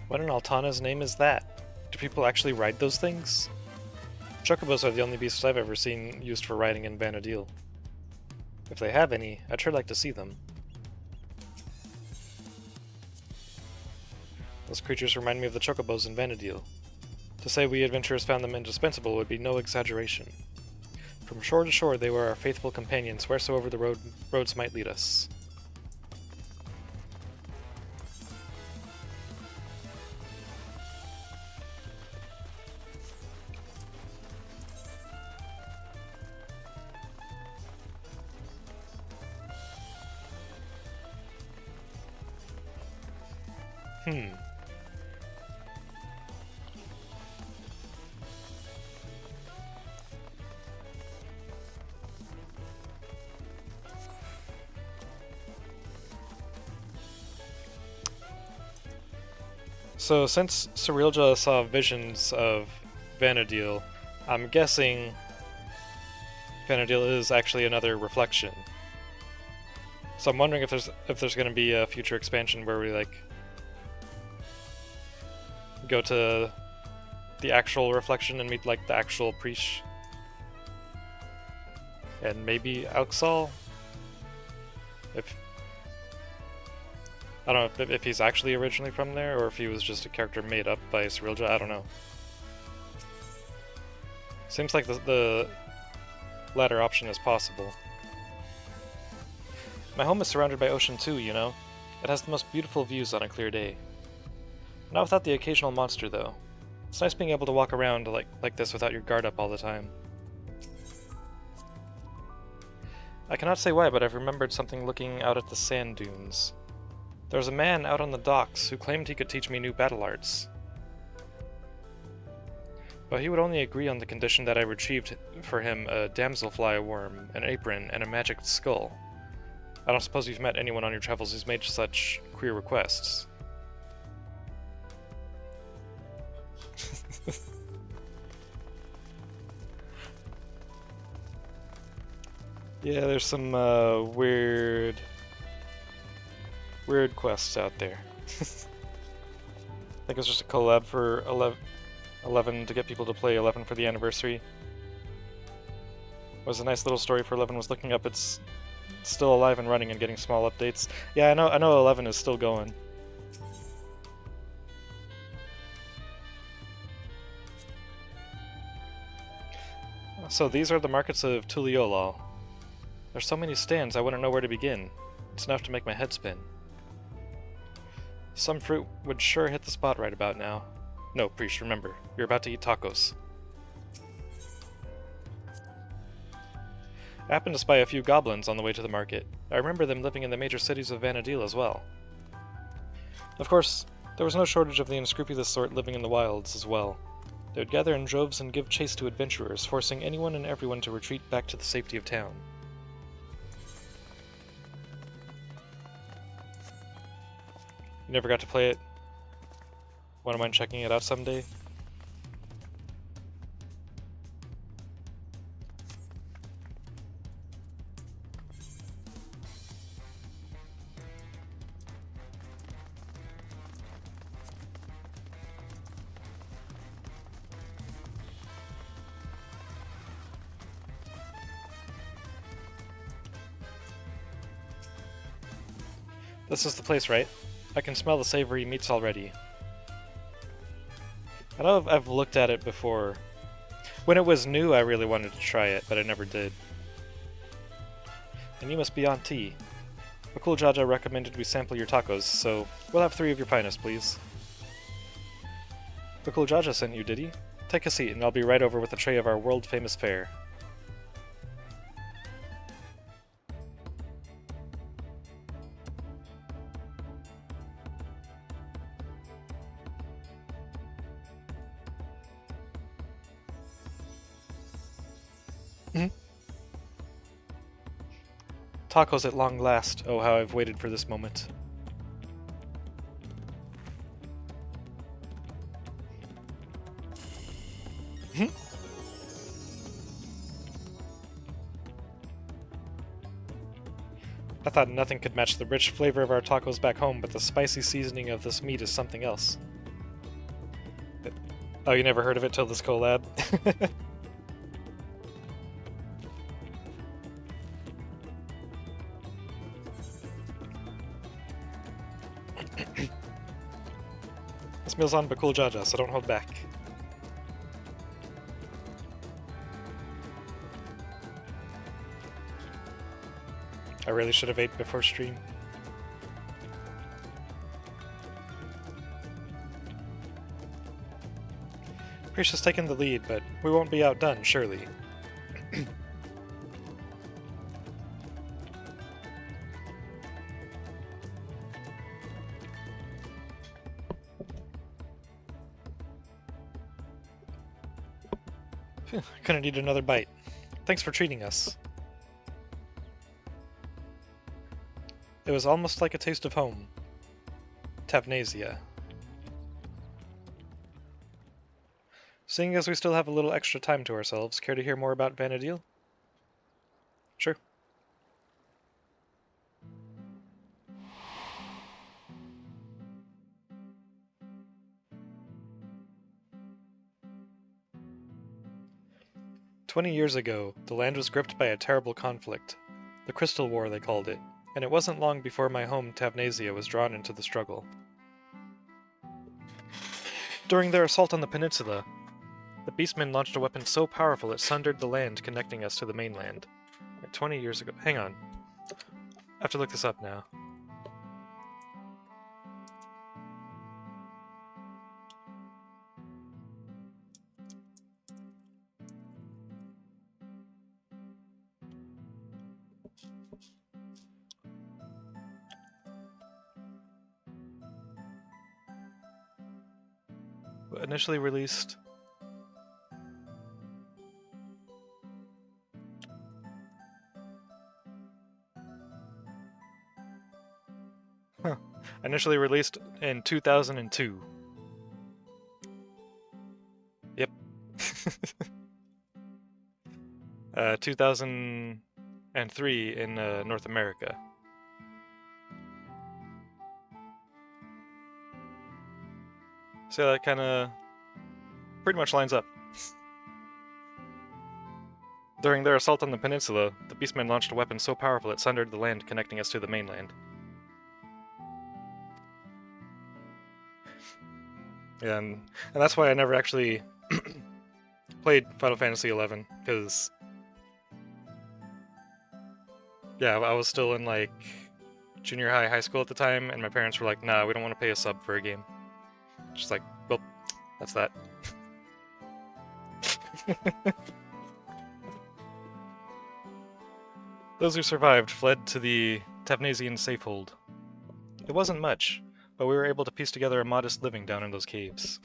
What in Altana's name is that? Do people actually ride those things? Chocobos are the only beasts I've ever seen used for riding in Vanadil. If they have any, I'd sure like to see them. Those creatures remind me of the Chocobos in Vanadil. To say we adventurers found them indispensable would be no exaggeration. From shore to shore they were our faithful companions wheresoever the roads might lead us. So since Cirilja saw visions of Vanadil, I'm guessing Vanadil is actually another reflection. So I'm wondering if there's going to be a future expansion where we like go to the actual reflection and meet like the actual Prish. And maybe Alxal? I don't know if he's actually originally from there, or if he was just a character made up by Cirilja, I don't know. Seems like the latter option is possible. My home is surrounded by ocean too, you know? It has the most beautiful views on a clear day. Not without the occasional monster, though. It's nice being able to walk around like this without your guard up all the time. I cannot say why, but I've remembered something looking out at the sand dunes. There was a man out on the docks who claimed he could teach me new battle arts. But he would only agree on the condition that I retrieved for him a damselfly worm, an apron, and a magic skull. I don't suppose you've met anyone on your travels who's made such queer requests. Yeah, there's some weird quests out there. I think it's just a collab for 11 to get people to play 11 for the anniversary. It was a nice little story for 11. Was looking up, it's still alive and running and getting small updates. Yeah, I know 11 is still going. So these are the markets of Tuliolal. There's so many stands I wouldn't know where to begin. It's enough to make my head spin. Some fruit would sure hit the spot right about now. No, Priest, remember, you're about to eat tacos. I happened to spy a few goblins on the way to the market. I remember them living in the major cities of Vanadil as well. Of course, there was no shortage of the unscrupulous sort living in the wilds as well. They would gather in droves and give chase to adventurers, forcing anyone and everyone to retreat back to the safety of town. You never got to play it? Wouldn't mind checking it out someday? This is the place, right? I can smell the savory meats already. I know I've looked at it before. When it was new, I really wanted to try it, but I never did. And you must be Auntie. Bakul Jaja recommended we sample your tacos, so we'll have 3 of your finest, please. Bakul Jaja sent you, did he? Take a seat, and I'll be right over with a tray of our world-famous fare. Tacos at long last. Oh, how I've waited for this moment. I thought nothing could match the rich flavor of our tacos back home, but the spicy seasoning of this meat is something else. Oh, you never heard of it till this collab? This meal's on Bakul Jaja, so don't hold back. I really should have ate before stream. Prisha's taken the lead, but we won't be outdone, surely. Couldn't eat another bite. Thanks for treating us. It was almost like a taste of home. Tavnasia. Seeing as we still have a little extra time to ourselves, care to hear more about Vanadil? Sure. "20 years ago, the land was gripped by a terrible conflict. The Crystal War, they called it, and it wasn't long before my home, Tavnasia, was drawn into the struggle. During their assault on the peninsula, the Beastmen launched a weapon so powerful it sundered the land connecting us to the mainland. 20 years ago. Hang on. I have to look this up now. Initially released... Initially released in 2002. Yep. 2003 in North America. So that kind of pretty much lines up. During their assault on the peninsula, the Beastmen launched a weapon so powerful it sundered the land connecting us to the mainland. And that's why I never actually played Final Fantasy XI, because yeah, I was still in like junior high, high school at the time, and my parents were like, nah, we don't want to pay a sub for a game. Just like, well, that's that. Those who survived fled to the Tavnasian safehold. It wasn't much, but we were able to piece together a modest living down in those caves.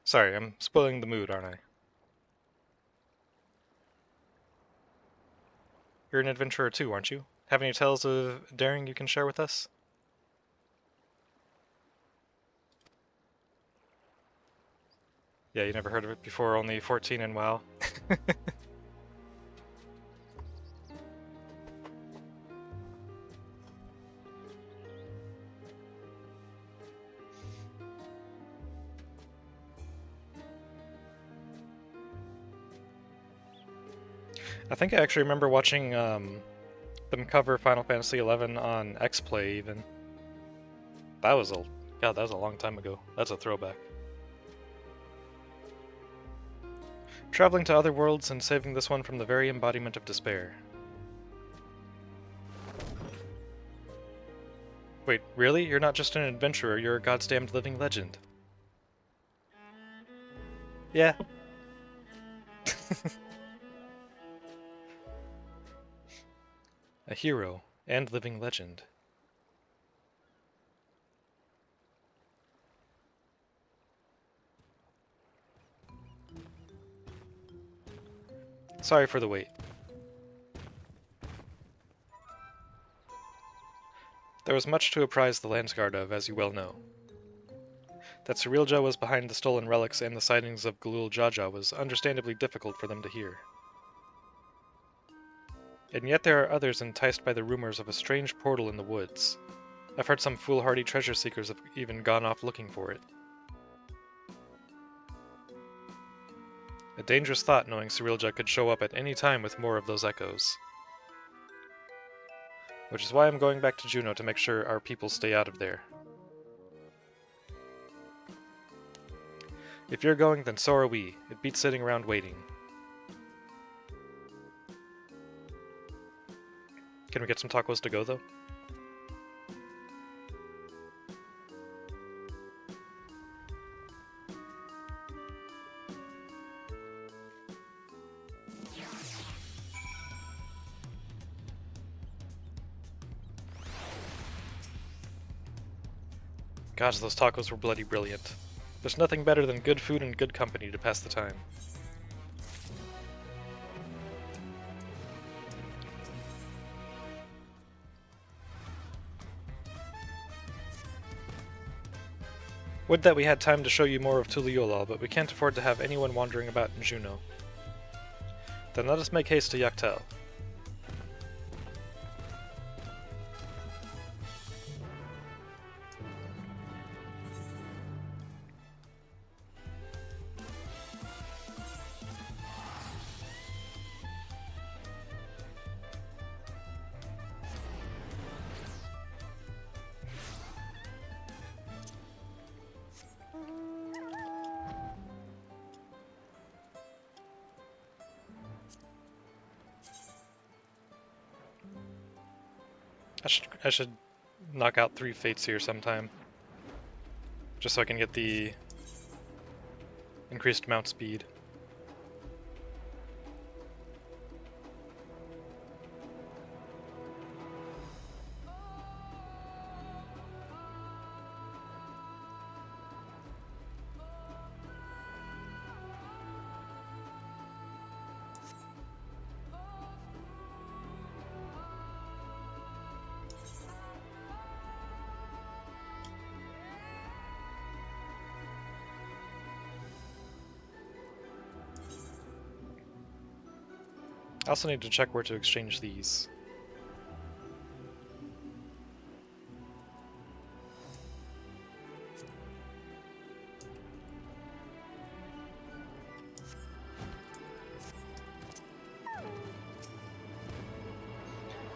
Sorry, I'm spoiling the mood, aren't I? You're an adventurer too, aren't you? Have any tales of daring you can share with us? Yeah, you never heard of it before, only 14 in WoW. I think I actually remember watching them cover Final Fantasy XI on XPlay even. That was God, that was a long time ago. That's a throwback. Traveling to other worlds and saving this one from the very embodiment of despair. Wait, really? You're not just an adventurer, you're a goddamned living legend. Yeah. A hero and living legend. Sorry for the wait. There was much to apprise the Landsguard of, as you well know. That Cirilja was behind the stolen relics and the sightings of Galul Jaja was understandably difficult for them to hear. And yet there are others enticed by the rumors of a strange portal in the woods. I've heard some foolhardy treasure seekers have even gone off looking for it. A dangerous thought knowing Cirilja could show up at any time with more of those echoes. Which is why I'm going back to Juno to make sure our people stay out of there. If you're going, then so are we. It beats sitting around waiting. Can we get some tacos to go, though? Gosh, those tacos were bloody brilliant. There's nothing better than good food and good company to pass the time. Would that we had time to show you more of Tuliyollal, but we can't afford to have anyone wandering about in Juno. Then let us make haste to Yaktel. I should knock out 3 fates here sometime. Just so I can get the increased mount speed. I also need to check where to exchange these.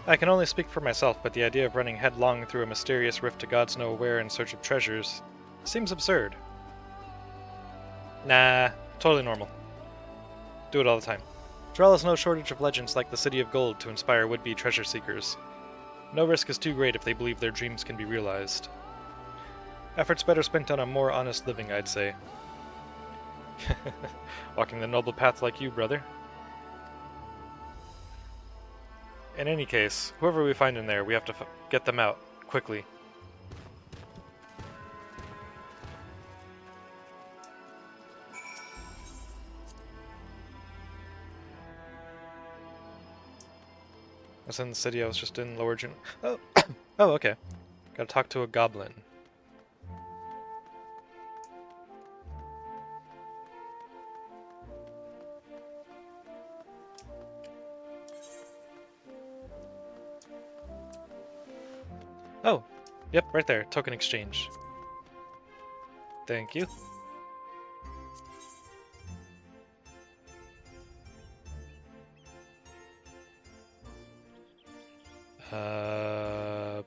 I can only speak for myself, but the idea of running headlong through a mysterious rift to gods know where in search of treasures seems absurd. Nah, totally normal. Do it all the time. Drell has no shortage of legends like the City of Gold to inspire would-be treasure seekers. No risk is too great if they believe their dreams can be realized. Efforts better spent on a more honest living, I'd say. Walking the noble path like you, brother. In any case, whoever we find in there, we have to get them out, quickly. I was in the city, I was just in Lower June. Oh, oh, okay. Gotta talk to a goblin. Oh, yep, right there. Token exchange. Thank you. Uh...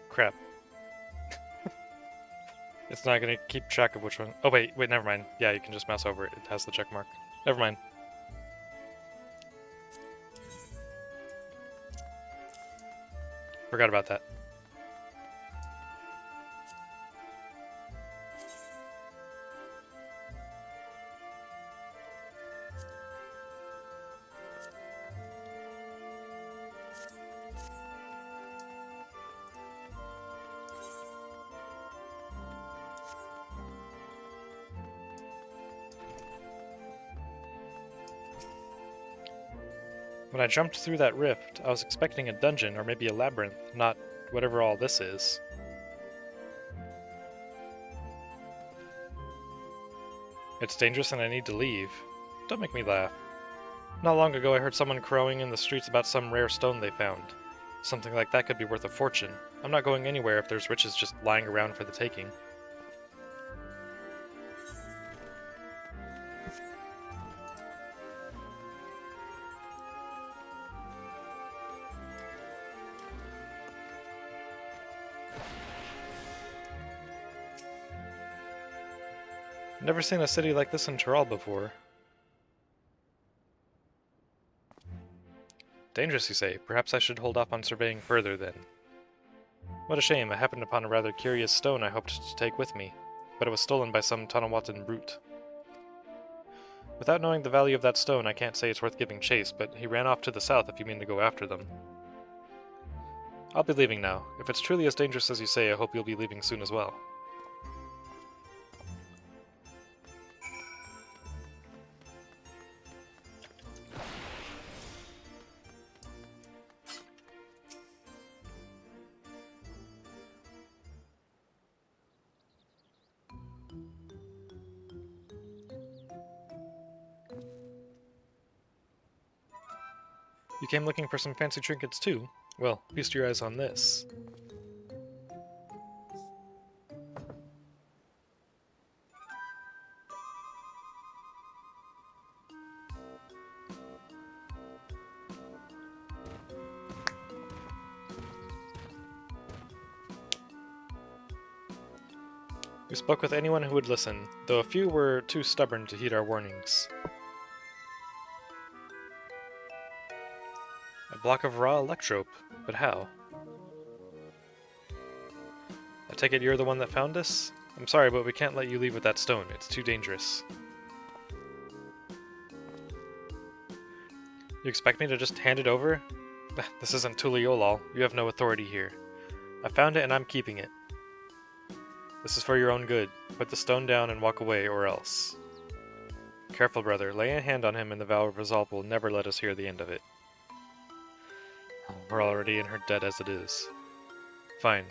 Crap. It's not gonna keep track of which one. Oh, wait, never mind. Yeah, you can just mouse over it. It has the check mark. Never mind. Forgot about that. When I jumped through that rift, I was expecting a dungeon or maybe a labyrinth, not whatever all this is. It's dangerous and I need to leave. Don't make me laugh. Not long ago I heard someone crowing in the streets about some rare stone they found. Something like that could be worth a fortune. I'm not going anywhere if there's riches just lying around for the taking. Never seen a city like this in Tyrol before. Dangerous, you say? Perhaps I should hold off on surveying further, then. What a shame, I happened upon a rather curious stone I hoped to take with me, but it was stolen by some Tonawatan brute. Without knowing the value of that stone, I can't say it's worth giving chase, but he ran off to the south if you mean to go after them. I'll be leaving now. If it's truly as dangerous as you say, I hope you'll be leaving soon as well. You came looking for some fancy trinkets too? Well, feast your eyes on this. We spoke with anyone who would listen, though a few were too stubborn to heed our warnings. A block of raw electrope, but how? I take it you're the one that found this? I'm sorry, but we can't let you leave with that stone. It's too dangerous. You expect me to just hand it over? This isn't Tuliolol. You have no authority here. I found it and I'm keeping it. This is for your own good. Put the stone down and walk away, or else. Careful, brother. Lay a hand on him and the vow of resolve will never let us hear the end of it. We're already in her debt as it is. Fine.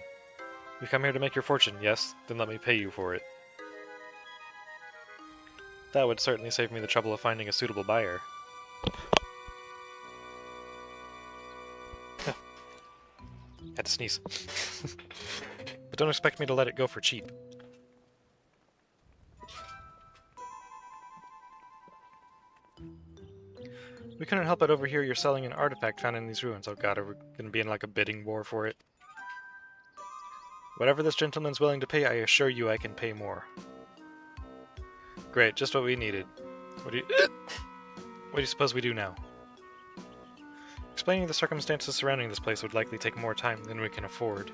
You come here to make your fortune, yes? Then let me pay you for it. That would certainly save me the trouble of finding a suitable buyer. Had to sneeze. But don't expect me to let it go for cheap. We couldn't help but overhear you're selling an artifact found in these ruins. Oh god, are we gonna be in like a bidding war for it? Whatever this gentleman's willing to pay, I assure you I can pay more. Great, just what we needed. What do you suppose we do now? Explaining the circumstances surrounding this place would likely take more time than we can afford.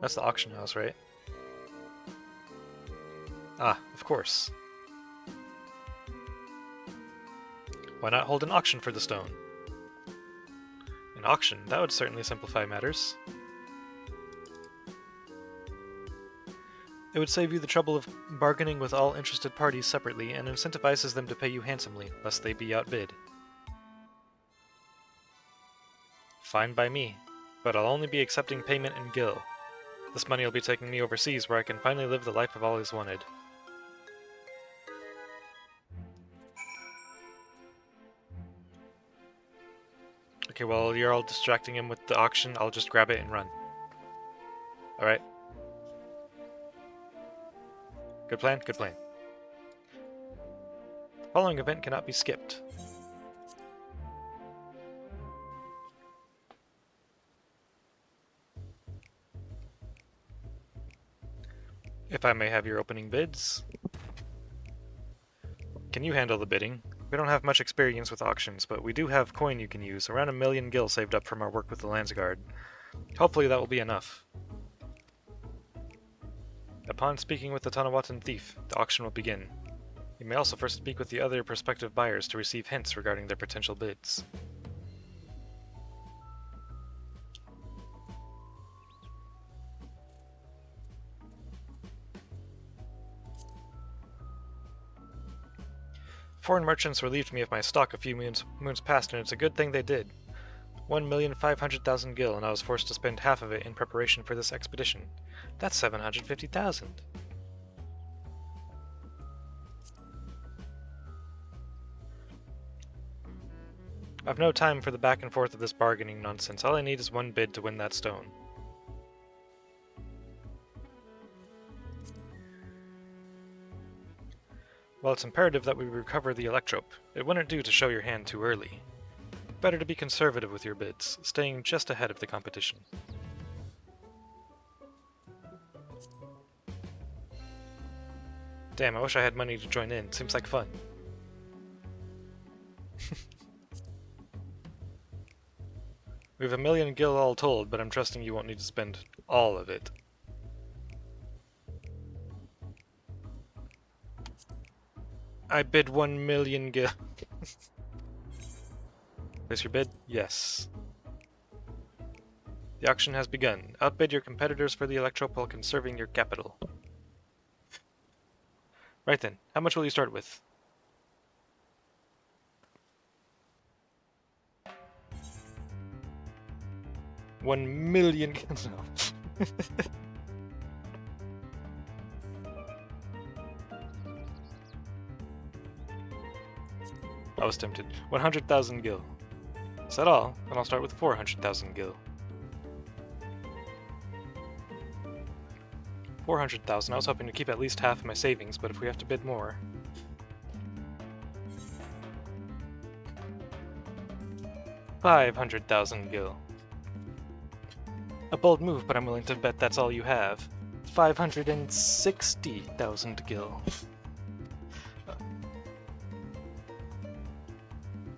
That's the auction house, right? Ah, of course. Why not hold an auction for the stone? An auction? That would certainly simplify matters. It would save you the trouble of bargaining with all interested parties separately and incentivizes them to pay you handsomely, lest they be outbid. Fine by me, but I'll only be accepting payment in gil. This money will be taking me overseas where I can finally live the life I've always wanted. Okay, well, you're all distracting him with the auction. I'll just grab it and run. Alright. Good plan? Good plan. The following event cannot be skipped. If I may have your opening bids. Can you handle the bidding? We don't have much experience with auctions, but we do have coin you can use, around 1 million gil saved up from our work with the Landsguard. Hopefully that will be enough. Upon speaking with the Tanawatan thief, the auction will begin. You may also first speak with the other prospective buyers to receive hints regarding their potential bids. Foreign merchants relieved me of my stock a few moons past, and it's a good thing they did. 1,500,000 gil, and I was forced to spend half of it in preparation for this expedition. That's 750,000. I've no time for the back and forth of this bargaining nonsense. All I need is one bid to win that stone. Well, it's imperative that we recover the electrope. It wouldn't do to show your hand too early. Better to be conservative with your bids, staying just ahead of the competition. Damn, I wish I had money to join in. Seems like fun. We have 1 million gil all told, but I'm trusting you won't need to spend all of it. I bid 1 million gil. Place your bid? Yes. The auction has begun. Outbid your competitors for the electrope while conserving your capital. Right then, how much will you start with? $1 million. No. I was tempted. 100,000 gil. Is that all? Then I'll start with 400,000 gil. 400,000. I was hoping to keep at least half of my savings, but if we have to bid more... 500,000 gil. A bold move, but I'm willing to bet that's all you have. 560,000 gil.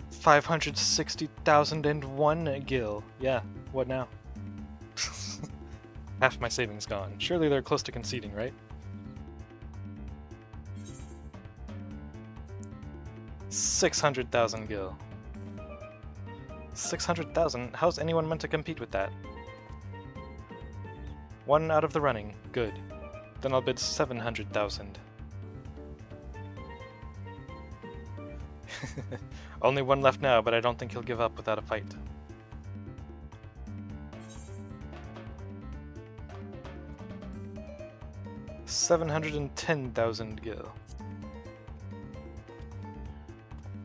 560,001 gil. Yeah, what now? Half my savings gone. Surely they're close to conceding, right? 600,000 gil. 600,000? How's anyone meant to compete with that? One out of the running. Good. Then I'll bid 700,000. Only one left now, but I don't think he'll give up without a fight. $710,000 gil.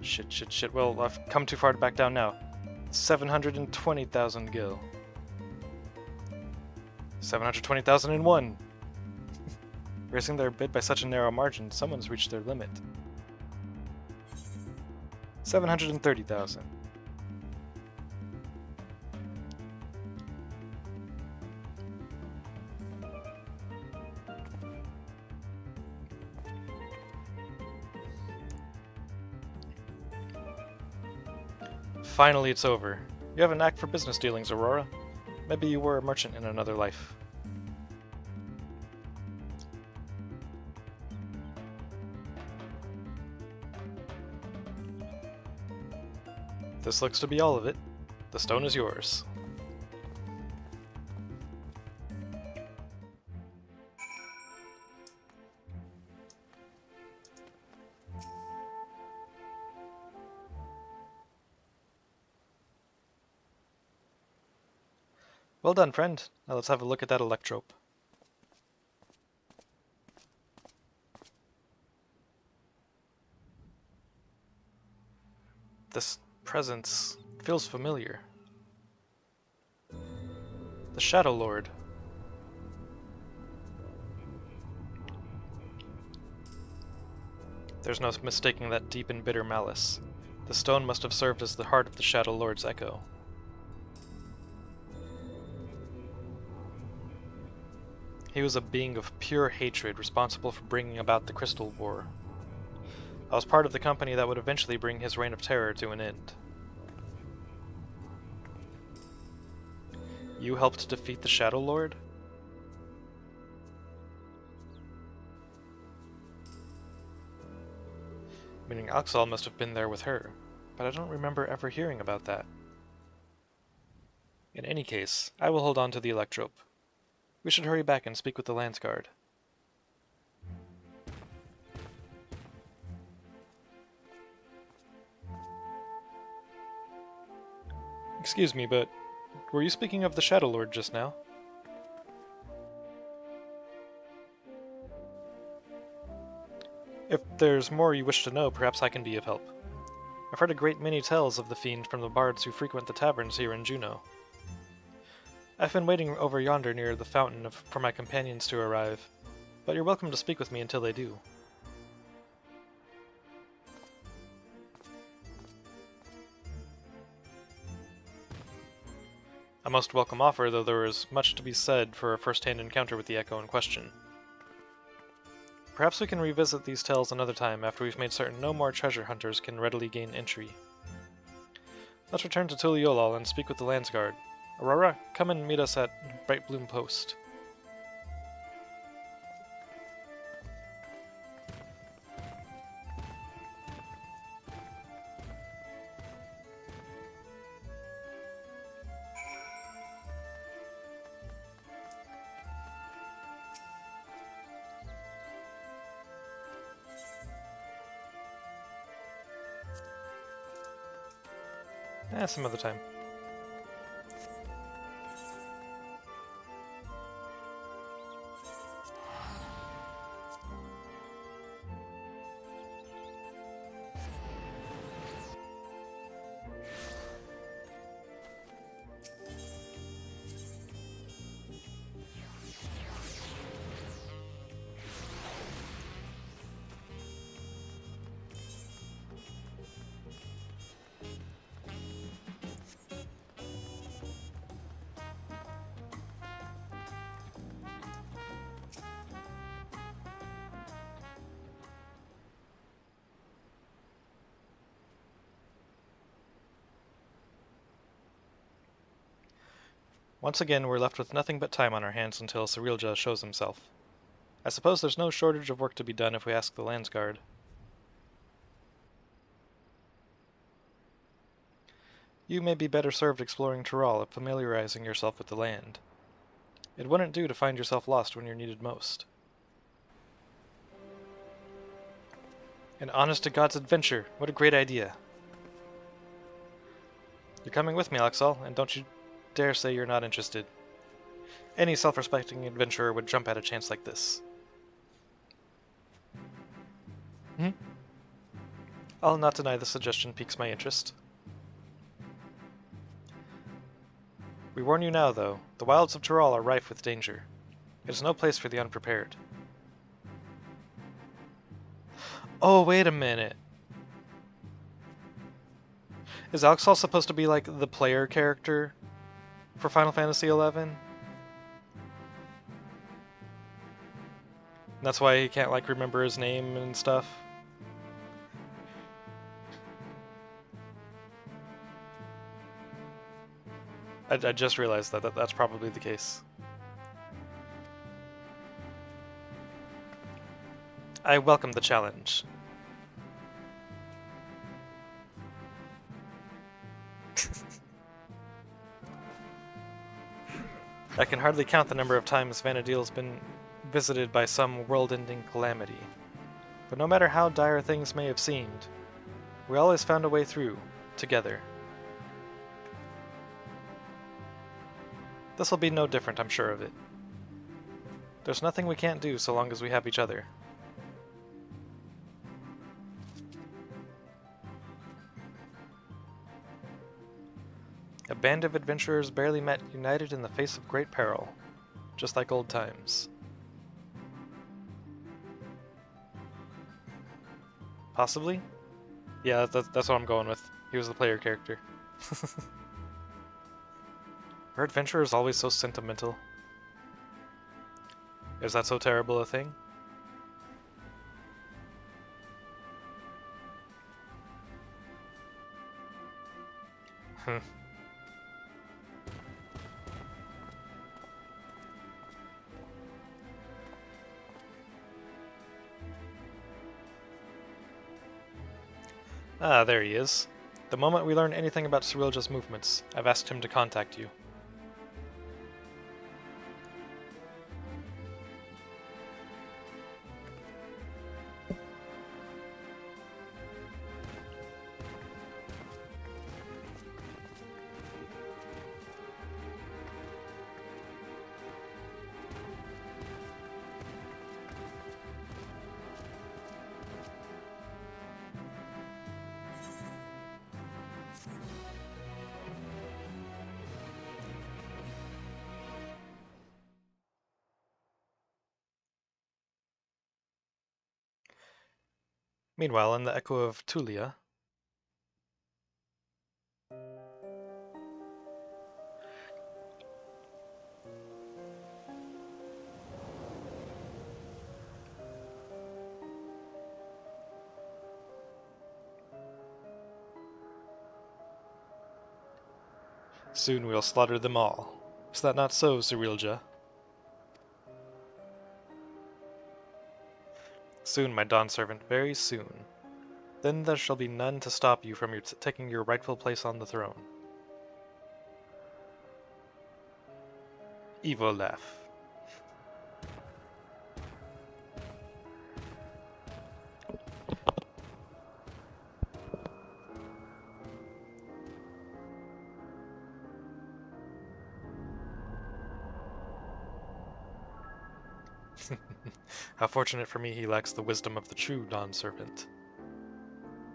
Shit. Well, I've come too far to back down now. 720,000 gil. 720,001! Raising their bid by such a narrow margin, someone's reached their limit. 730,000. Finally, it's over. You have a knack for business dealings, Aurora. Maybe you were a merchant in another life. This looks to be all of it. The stone is yours. Well done, friend. Now let's have a look at that electrope. This presence feels familiar. The Shadow Lord. There's no mistaking that deep and bitter malice. The stone must have served as the heart of the Shadow Lord's echo. He was a being of pure hatred, responsible for bringing about the Crystal War. I was part of the company that would eventually bring his reign of terror to an end. You helped defeat the Shadow Lord? Meaning Oxal must have been there with her, but I don't remember ever hearing about that. In any case, I will hold on to the electrope. We should hurry back and speak with the Lance Guard. Excuse me, but were you speaking of the Shadow Lord just now? If there's more you wish to know, perhaps I can be of help. I've heard a great many tales of the fiend from the bards who frequent the taverns here in Juneau. I've been waiting over yonder near the fountain for my companions to arrive, but you're welcome to speak with me until they do. A most welcome offer, though there is much to be said for a first-hand encounter with the Echo in question. Perhaps we can revisit these tales another time after we've made certain no more treasure hunters can readily gain entry. Let's return to Tuliolal and speak with the Lance Guard. Aurora, come and meet us at Bright Bloom Post. Some other time. Once again, we're left with nothing but time on our hands until Cirilja shows himself. I suppose there's no shortage of work to be done if we ask the Lance Guard. You may be better served exploring Tural, familiarizing yourself with the land. It wouldn't do to find yourself lost when you're needed most. An honest-to-God's adventure! What a great idea! You're coming with me, Alexal, and don't you dare say you're not interested. Any self-respecting adventurer would jump at a chance like this. I'll not deny the suggestion piques my interest. We warn you now, though, the wilds of Tyrol are rife with danger. It is no place for the unprepared. Oh, wait a minute. Is Alxol supposed to be like the player character for Final Fantasy XI? That's why he can't like remember his name and stuff. I just realized that that's probably the case. I welcome the challenge. I can hardly count the number of times Vana'diel's been visited by some world-ending calamity. But no matter how dire things may have seemed, we always found a way through, together. This'll be no different, I'm sure of it. There's nothing we can't do so long as we have each other. A band of adventurers barely met, united in the face of great peril, just like old times. Possibly? Yeah, that's what I'm going with. He was the player character. Are adventurers always so sentimental? Is that so terrible a thing? Ah, there he is. The moment we learn anything about Cirilja's movements, I've asked him to contact you. Meanwhile, in the Echo of Tulia, soon we'll slaughter them all. Is that not so, Cirilja? Soon, my Dawn Servant, very soon. Then there shall be none to stop you from taking your rightful place on the throne. Evil laugh. How fortunate for me he lacks the wisdom of the true Dawn Servant.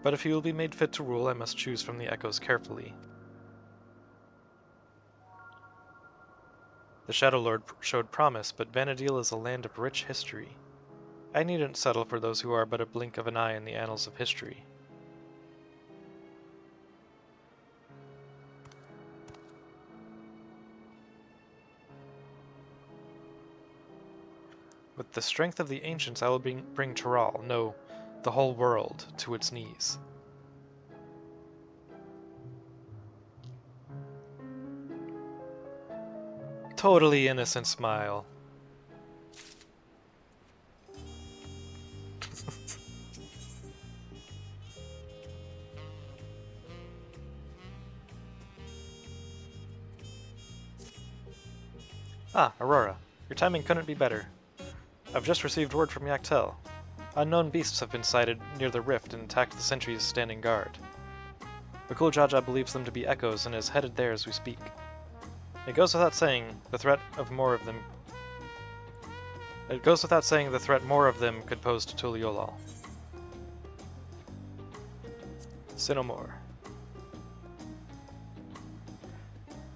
But if he will be made fit to rule, I must choose from the echoes carefully. The Shadow Lord showed promise, but Vana'diel is a land of rich history. I needn't settle for those who are but a blink of an eye in the annals of history. With the strength of the ancients, I will bring Tyrol, no, the whole world, to its knees. Totally innocent smile. Ah, Aurora. Your timing couldn't be better. I've just received word from Yaktel. Unknown beasts have been sighted near the rift and attacked the sentries standing guard. Bakul Jaja believes them to be echoes and is headed there as we speak. It goes without saying the threat more of them could pose to Tuliolal. Sinomor.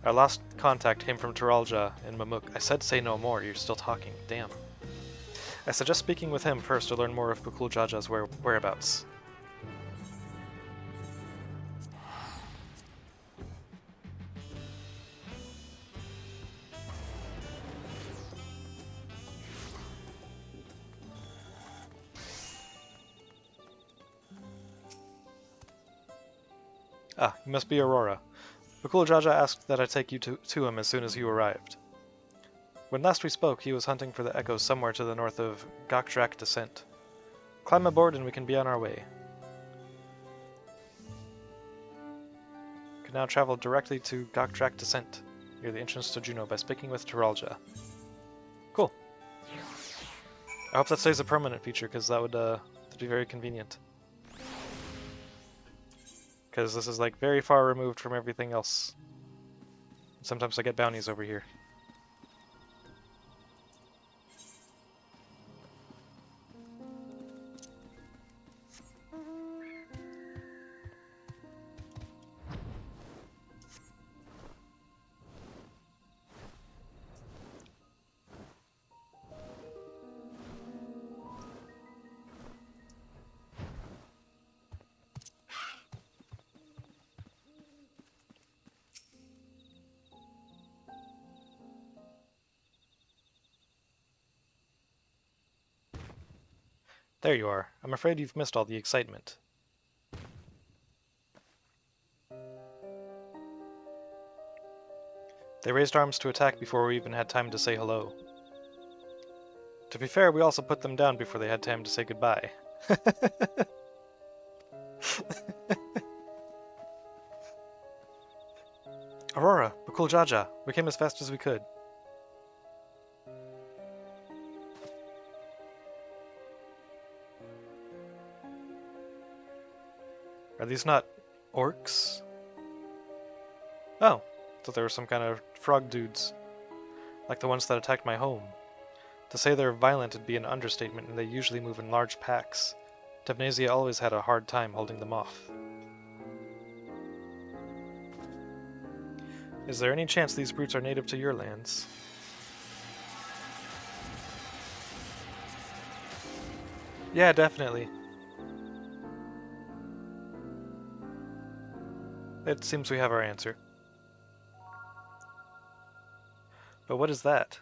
Our last contact came from Turalja in Mamuk. I said say no more, you're still talking. Damn. I suggest speaking with him first to learn more of Bukul Jaja's whereabouts. Ah, you must be Aurora. Bukul Jaja asked that I take you to him as soon as you arrived. When last we spoke, he was hunting for the echoes somewhere to the north of Gokdrak Descent. Climb aboard and we can be on our way. You can now travel directly to Gokdrak Descent, near the entrance to Juno, by speaking with Turalja. Cool. I hope that stays a permanent feature, because that would that'd be very convenient. Because this is like very far removed from everything else. Sometimes I get bounties over here. There you are. I'm afraid you've missed all the excitement. They raised arms to attack before we even had time to say hello. To be fair, we also put them down before they had time to say goodbye. Aurora, Bukul Jaja, we came as fast as we could. Are these not orcs? Oh, thought they were some kind of frog dudes. Like the ones that attacked my home. To say they're violent would be an understatement, and they usually move in large packs. Tebnasia always had a hard time holding them off. Is there any chance these brutes are native to your lands? Yeah, definitely. It seems we have our answer. But what is that?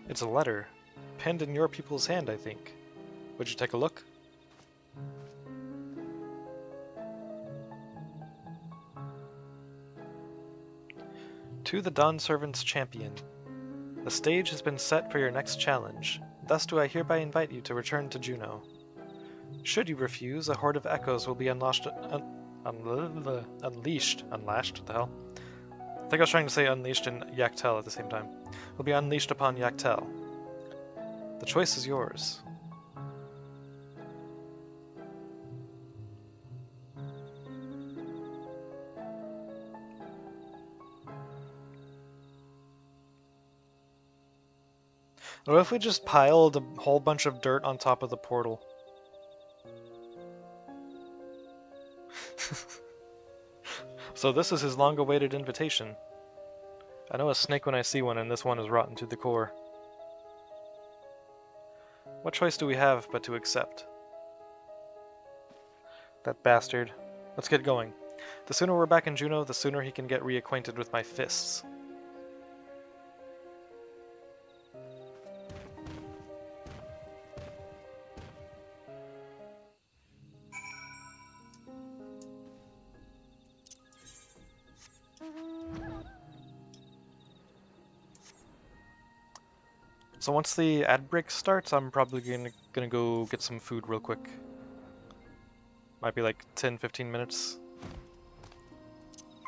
It's a letter, penned in your people's hand, I think. Would you take a look? To the Dawn Servant's Champion. The stage has been set for your next challenge. Thus do I hereby invite you to return to Juno. Should you refuse, a horde of echoes will be unlashed, unleashed, what the hell? I think I was trying to say unleashed and Yaktel at the same time. Will be unleashed upon Yaktel. The choice is yours. What if we just piled a whole bunch of dirt on top of the portal? So this is his long-awaited invitation. I know a snake when I see one, and this one is rotten to the core. What choice do we have but to accept? That bastard. Let's get going. The sooner we're back in Juno, the sooner he can get reacquainted with my fists. So once the ad break starts, I'm probably gonna go get some food real quick. Might be like 10-15 minutes.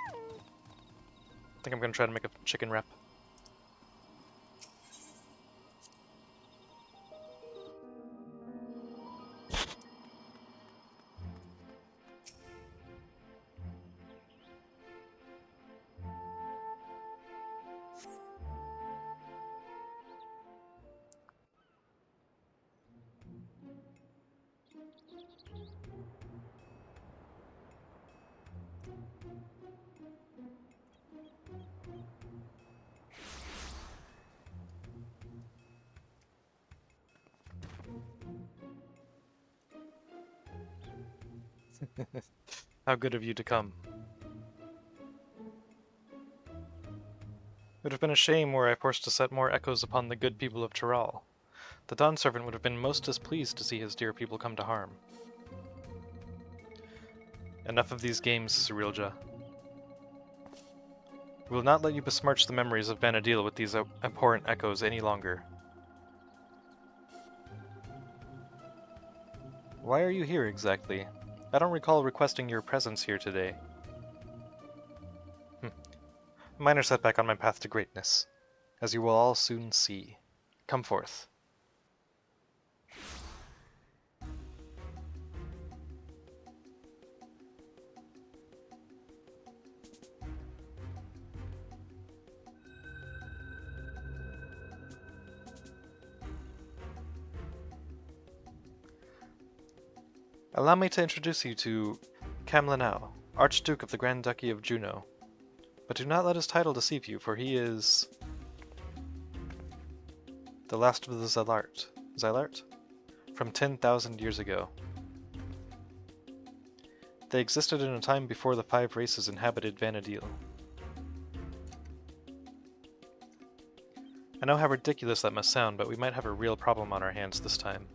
I think I'm gonna try to make a chicken wrap. How good of you to come. It would have been a shame were I forced to set more echoes upon the good people of Tyrol. The Dawn Servant would have been most displeased to see his dear people come to harm. Enough of these games, Cyrilja. We will not let you besmirch the memories of Vanadil with these abhorrent echoes any longer. Why are you here exactly? I don't recall requesting your presence here today. A minor setback on my path to greatness, as you will all soon see. Come forth. Allow me to introduce you to Camlanau, Archduke of the Grand Duchy of Juno. But do not let his title deceive you, for he is the last of the Xylart? From 10,000 years ago. They existed in a time before the 5 races inhabited Vanadil. I know how ridiculous that must sound, but we might have a real problem on our hands this time.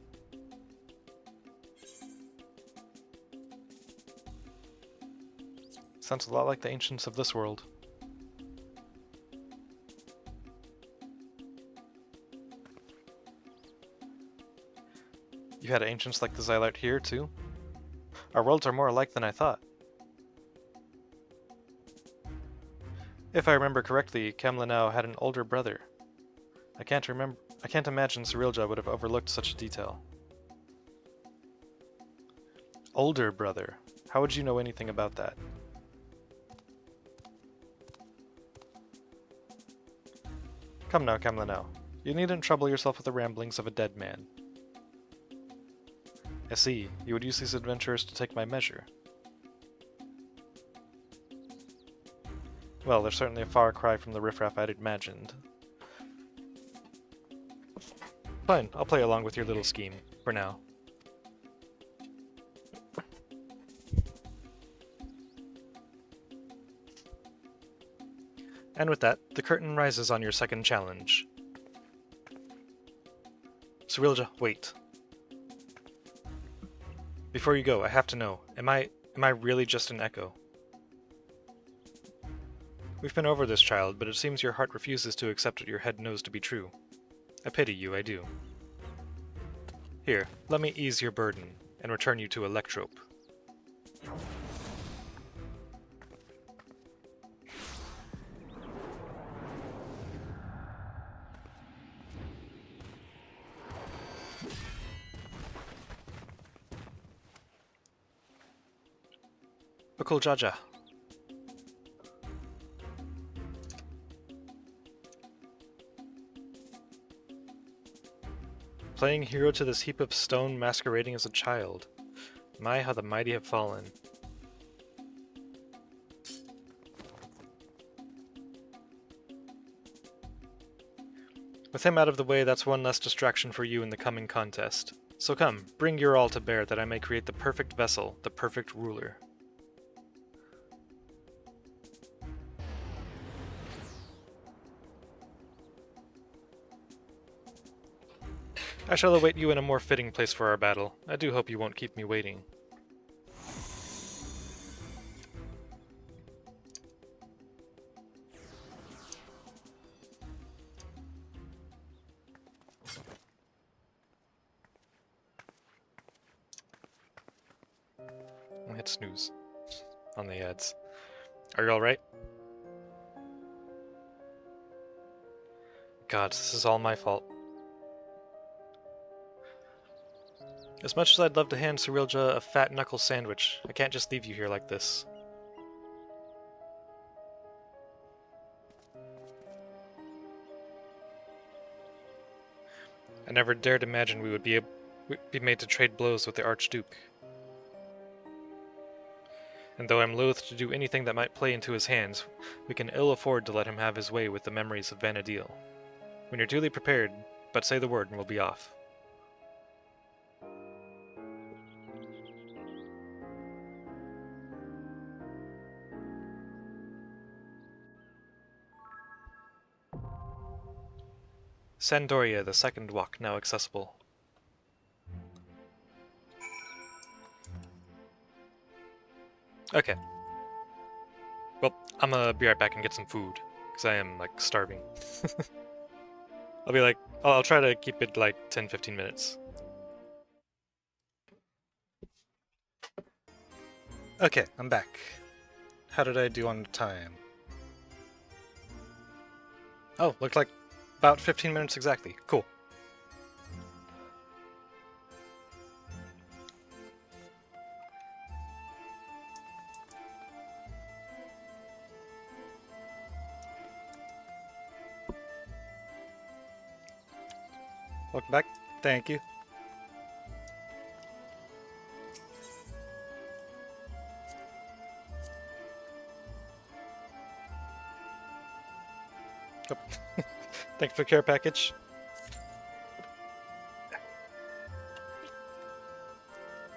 Sounds a lot like the ancients of this world. You had ancients like the Xylart here, too? Our worlds are more alike than I thought. If I remember correctly, Camlanau had an older brother. I can't imagine Cyrilja would have overlooked such a detail. Older brother? How would you know anything about that? Come now, Camlanau. You needn't trouble yourself with the ramblings of a dead man. I see. You would use these adventures to take my measure. Well, they're certainly a far cry from the riffraff I'd imagined. Fine, I'll play along with your little scheme, for now. And with that, the curtain rises on your second challenge. Cyrilja, wait. Before you go, I have to know, am I really just an echo? We've been over this, child, but it seems your heart refuses to accept what your head knows to be true. I pity you, I do. Here, let me ease your burden, and return you to Electrope. Ukul Jaja. Playing hero to this heap of stone masquerading as a child. My, how the mighty have fallen. With him out of the way, that's one less distraction for you in the coming contest. So come, bring your all to bear that I may create the perfect vessel, the perfect ruler. I shall await you in a more fitting place for our battle. I do hope you won't keep me waiting. I'll hit snooze on the ads. Are you alright? God, this is all my fault. As much as I'd love to hand Cyrilja a fat knuckle sandwich, I can't just leave you here like this. I never dared imagine we would be made to trade blows with the Archduke. And though I'm loath to do anything that might play into his hands, we can ill afford to let him have his way with the memories of Vanadil. When you're duly prepared, but say the word and we'll be off. Sandoria, the second walk now accessible. Okay. Well, I'm gonna be right back and get some food, because I am, like, starving. I'll be like, I'll try to keep it like 10-15 minutes. Okay, I'm back. How did I do on time? Oh, looked like about 15 minutes exactly. Cool. Welcome back. Thank you. Oh. Thanks for the care package.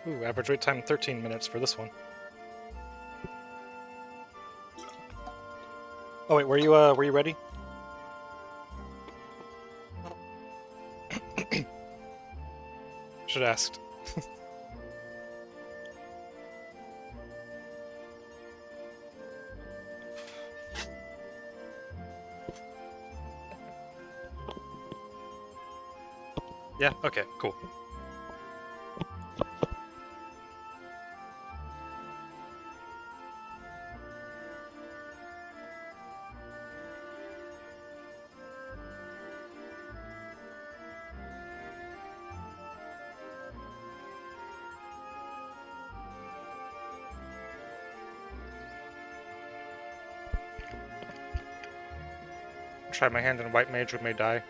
Ooh, average wait time 13 minutes for this one. Oh wait, were you ready? Should have asked. Yeah, okay, cool. Try my hand in white mage, we may die.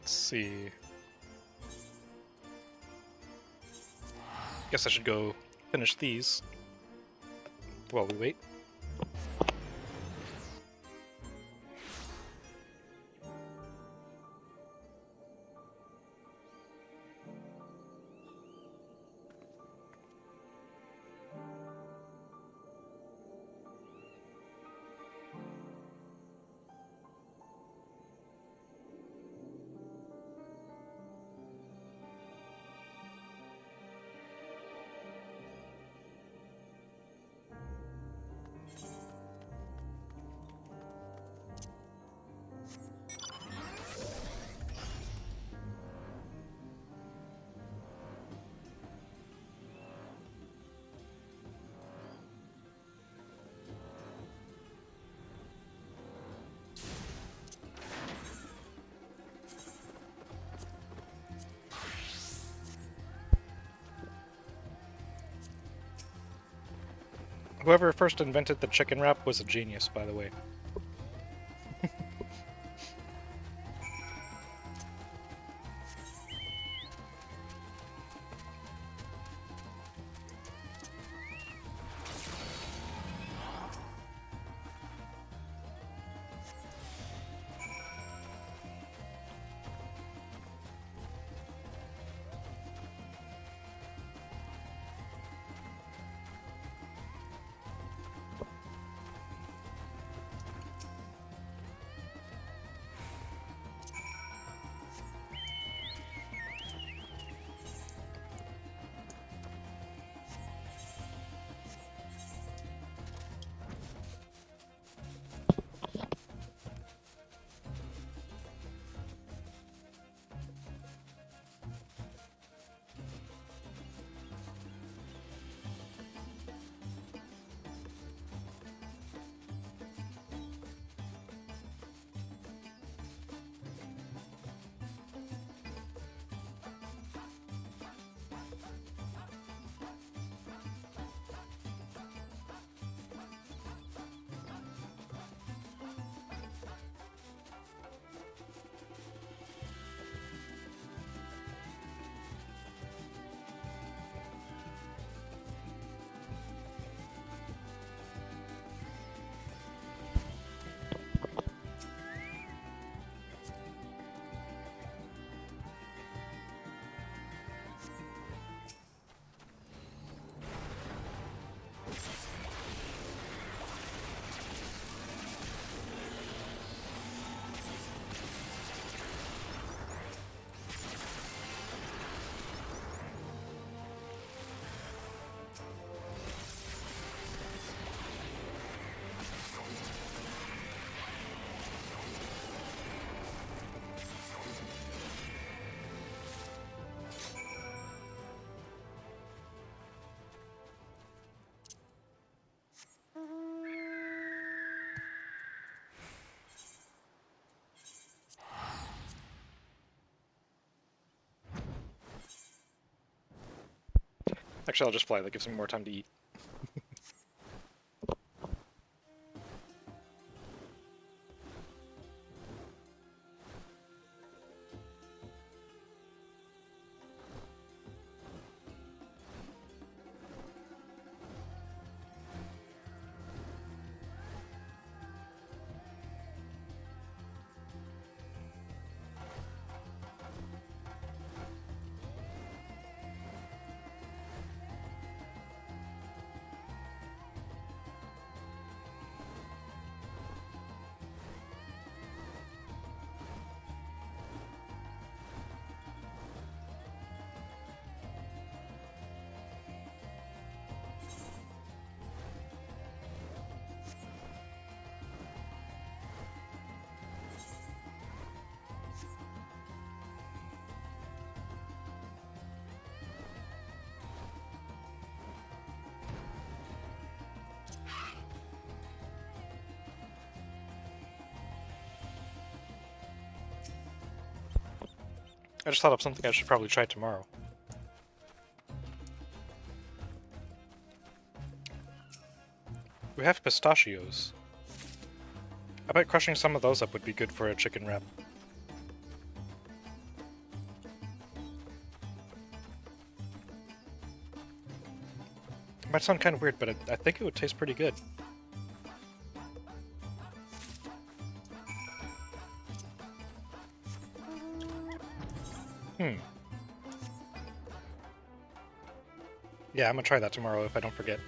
Let's see. Guess I should go finish these while we wait. Whoever first invented the chicken wrap was a genius, by the way. Actually, I'll just fly. That gives me more time to eat. I just thought of something I should probably try tomorrow. We have pistachios. I bet crushing some of those up would be good for a chicken wrap. It might sound kind of weird, but I think it would taste pretty good. Yeah, I'm gonna try that tomorrow if I don't forget.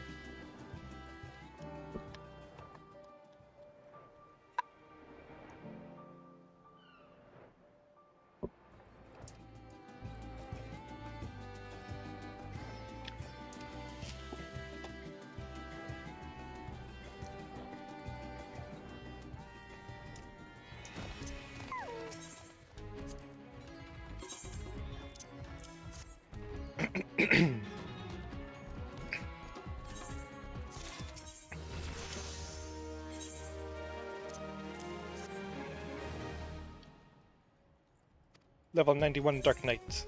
Level 91 Dark Knight.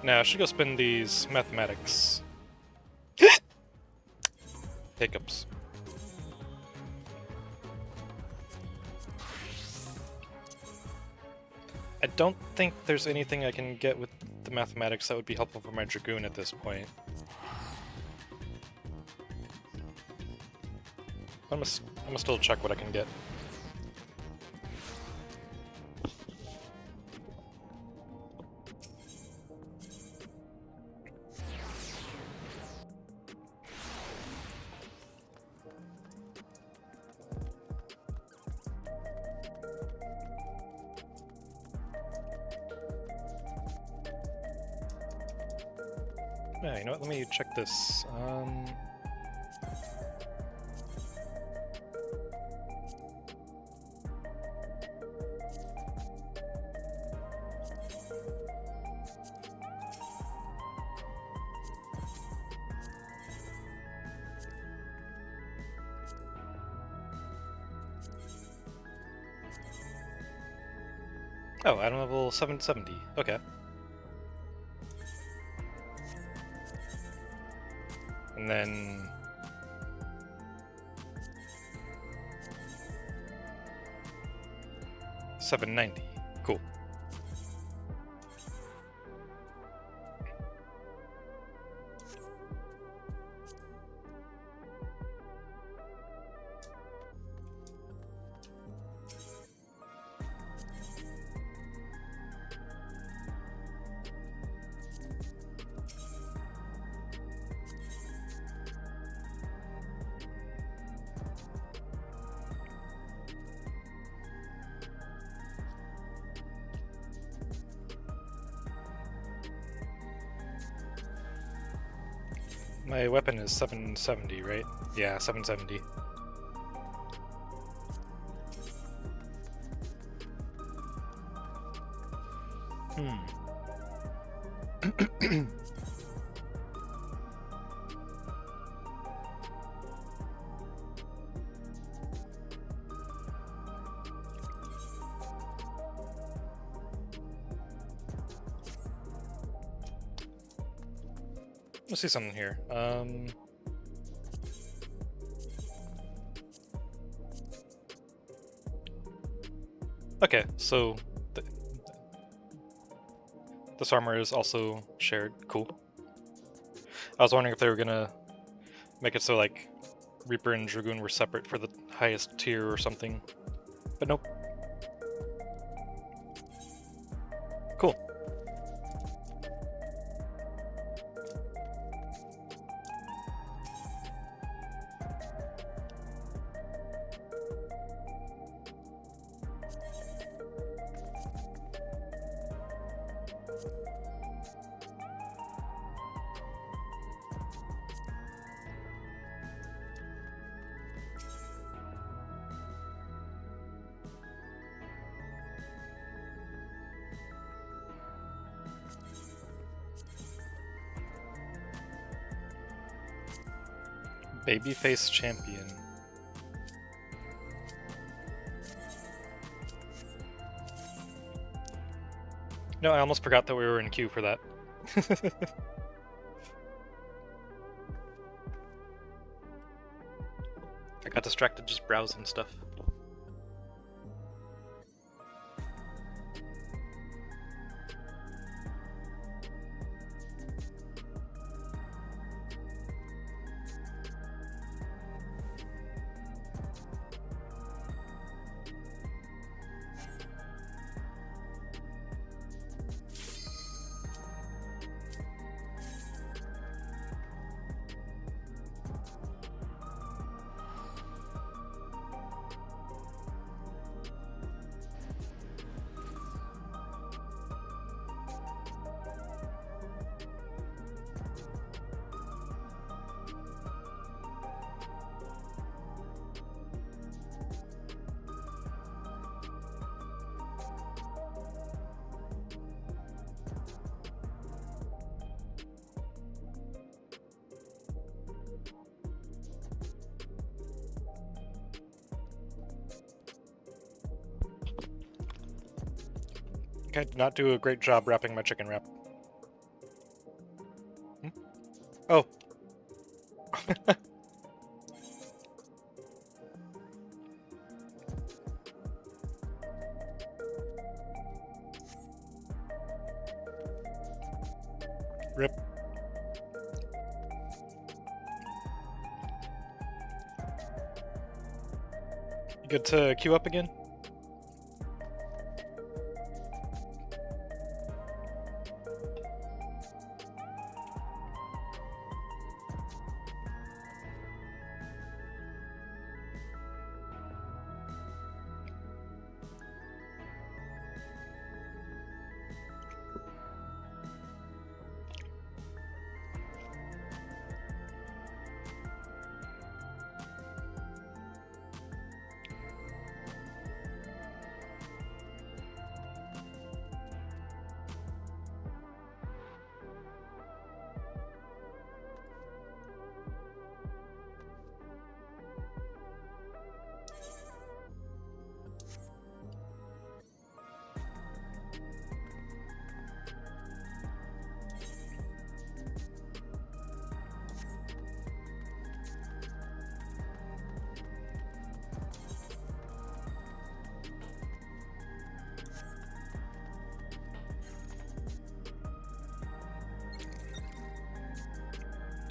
Now, I should go spend these mathematics. Hiccups. I don't think there's anything I can get with the mathematics that would be helpful for my Dragoon at this point. I'm gonna still check what I can get. Yeah, you know what? Let me check this. Oh, item level 770. Okay. And then... $790. Cool. My weapon is 770, right? Yeah, 770. Let's see something here. Okay, so this armor is also shared. Cool. I was wondering if they were gonna make it so like Reaper and Dragoon were separate for the highest tier or something, but nope. Cool. Babyface champion. No, I almost forgot that we were in queue for that. I got distracted just browsing stuff. I did not do a great job wrapping my chicken wrap. Hmm? Oh. Rip. You good to queue up again?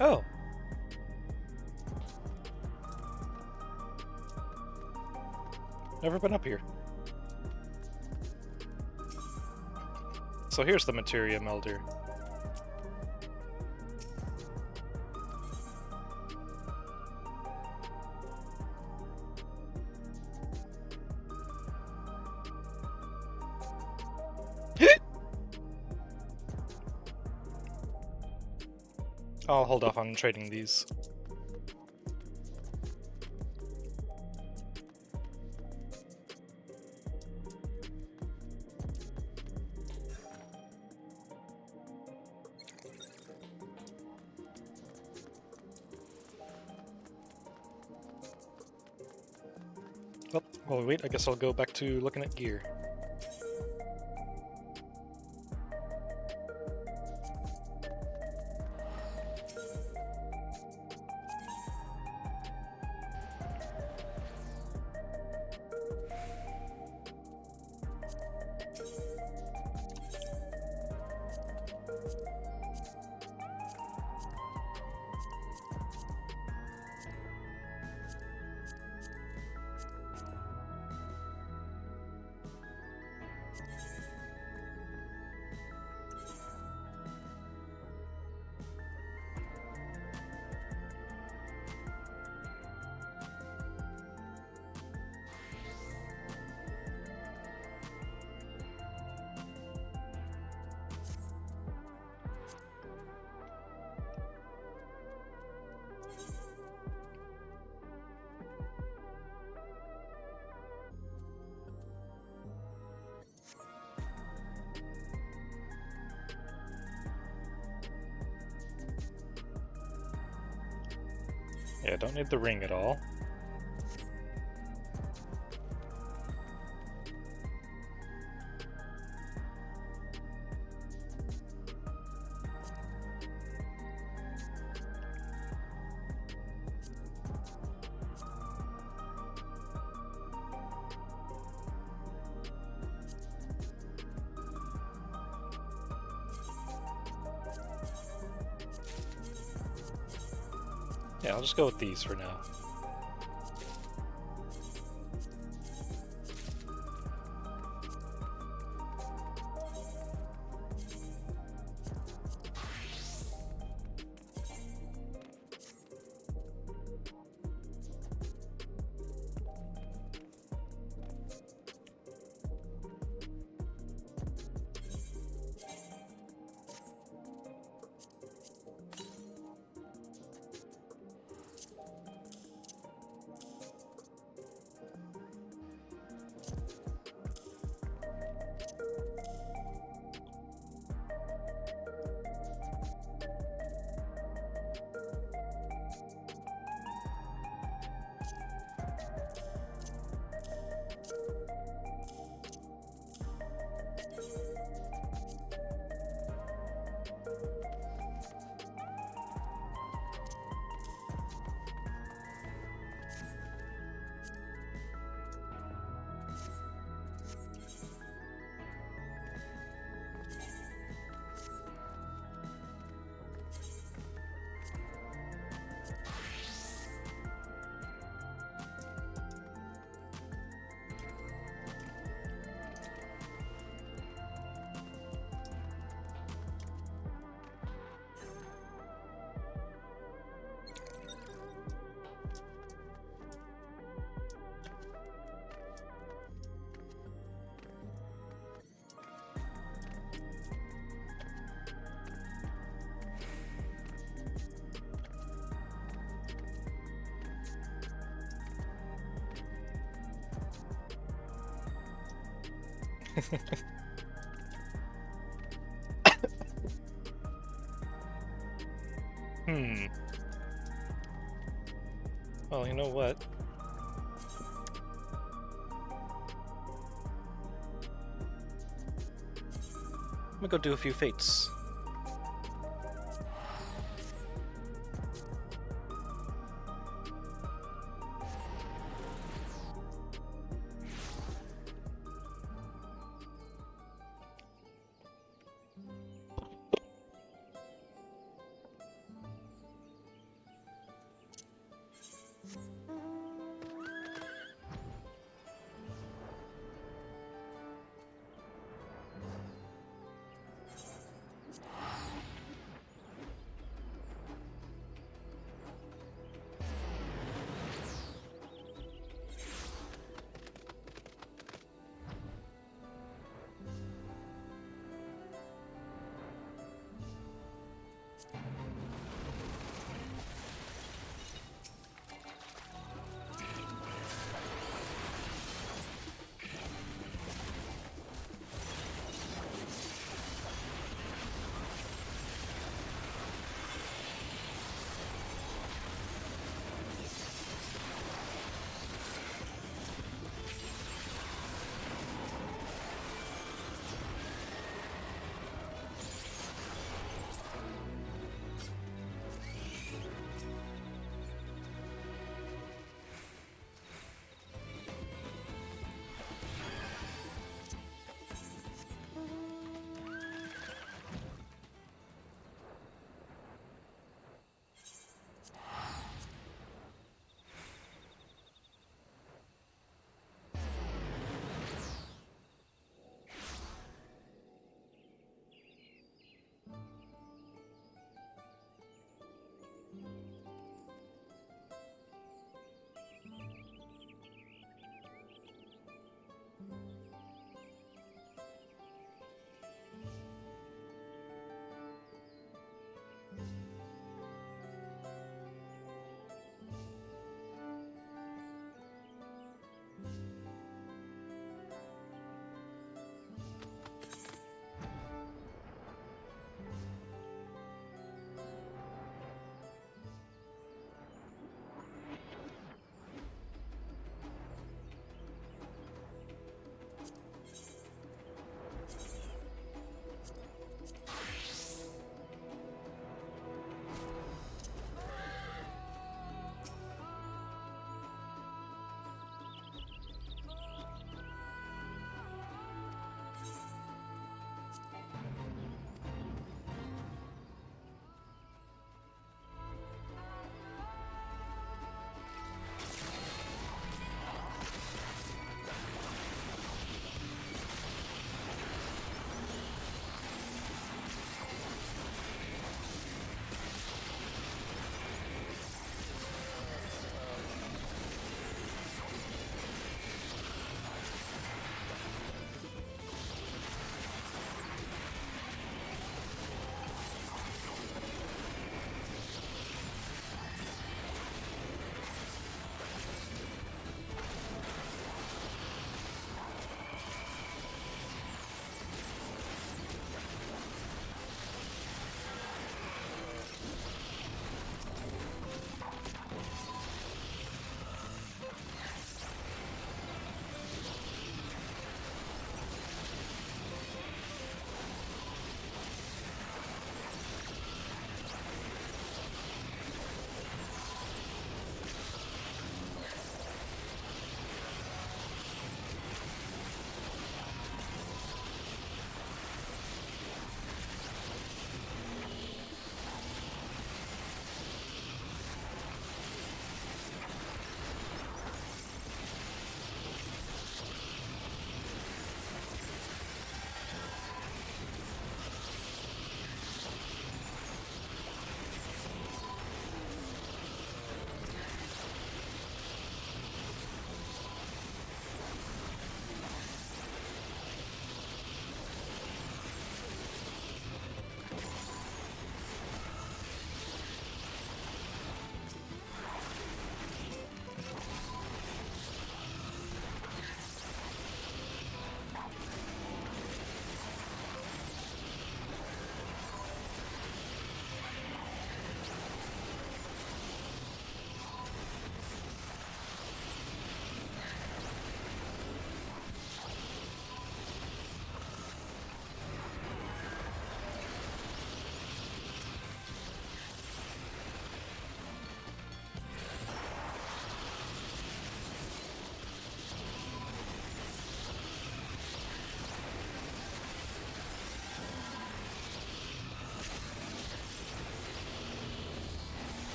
Oh. Never been up here. So here's the materia melder. I'll hold off on trading these. Oh, well, wait, I guess I'll go back to looking at gear. Yeah, don't need the ring at all. Yeah, I'll just go with these for now. Hmm. Well, you know what? I'm gonna go do a few fates.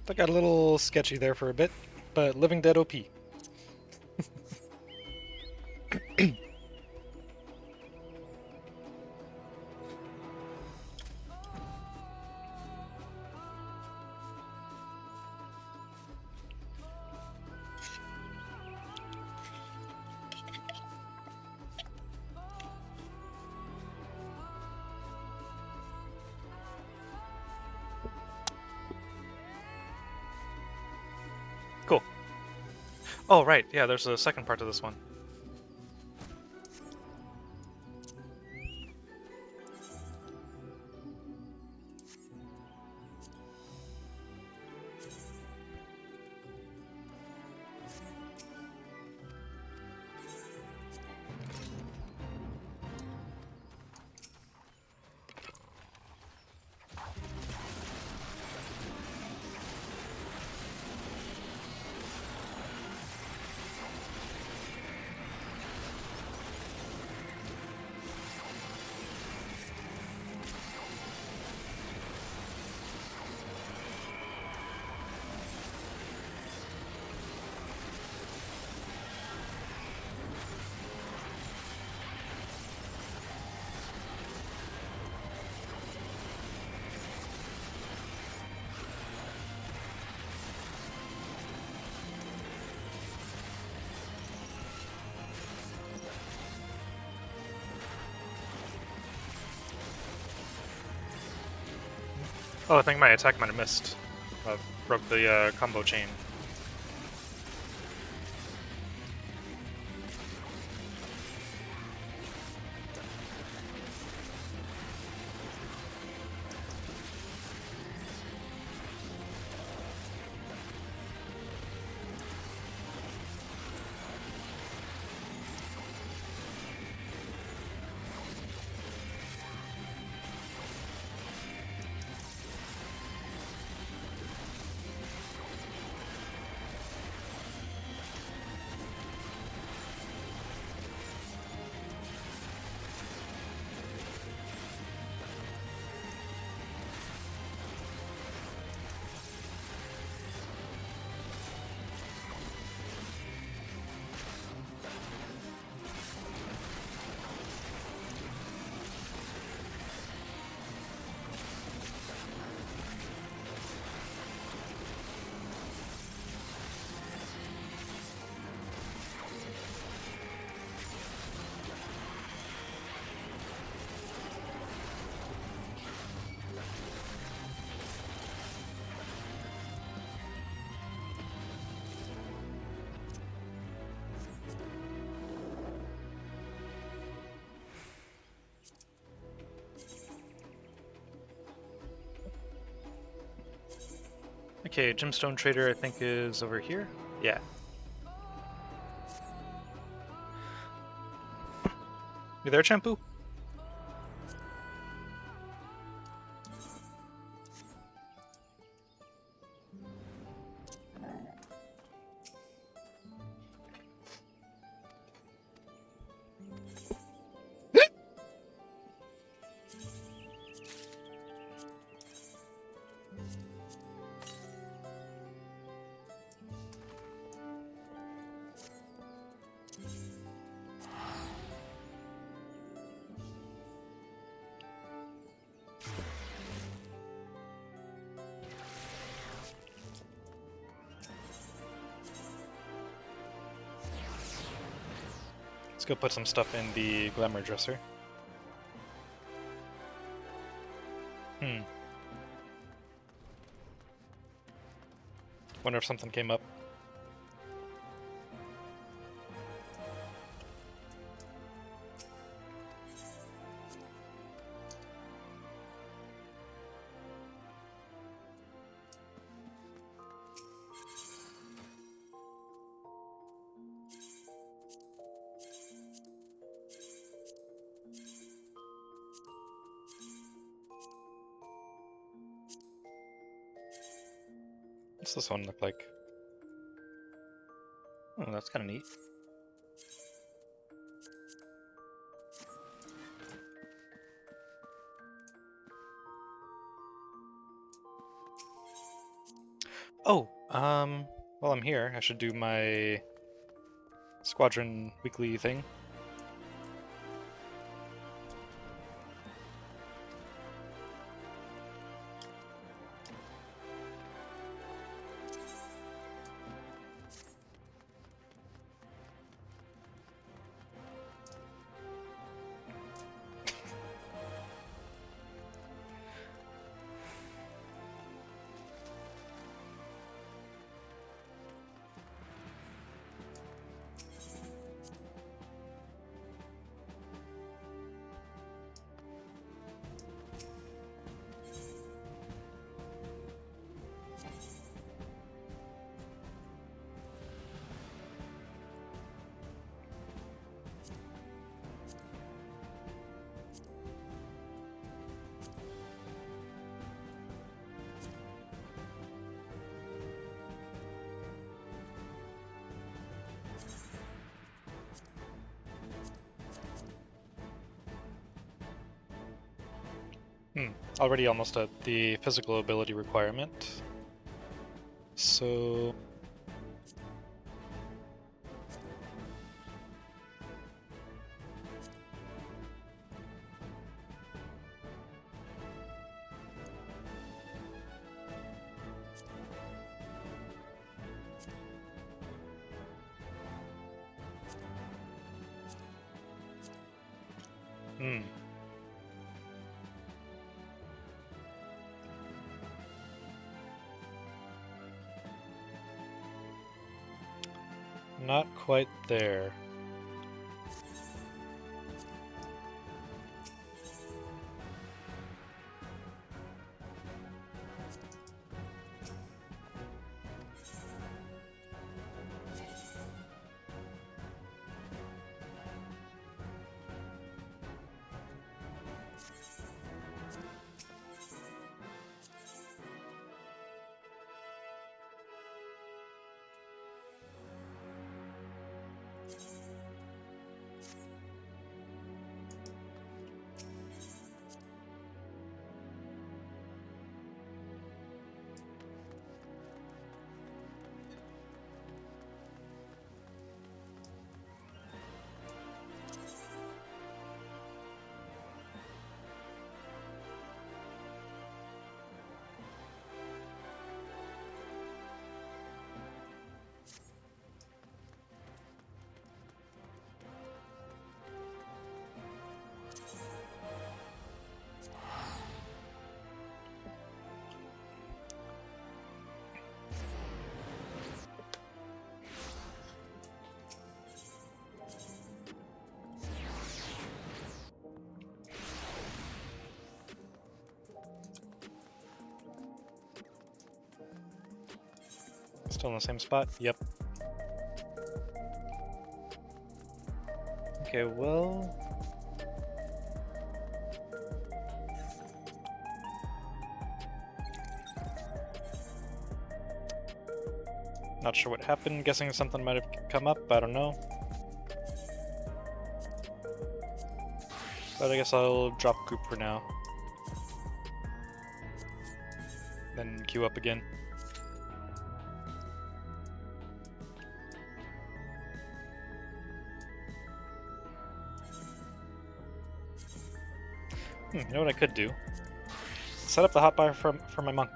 That got a little sketchy there for a bit, but Living Dead OP. Cool. Oh, right. Yeah, there's a second part to this one. Oh, I think my attack might have missed. Broke the combo chain. Okay, Gemstone Trader I think is over here. Yeah. You there, Champu? Let's go put some stuff in the Glamour Dresser. Wonder if something came up. What's this one look like? Oh, that's kind of neat. Oh, while I'm here, I should do my squadron weekly thing. Already almost at the physical ability requirement. So... Hmm. Not quite there. Still in the same spot? Yep. Okay, well... Not sure what happened, guessing something might have come up, I don't know. But I guess I'll drop group for now. Then queue up again. You know what I could do? Set up the hotbar for my monk.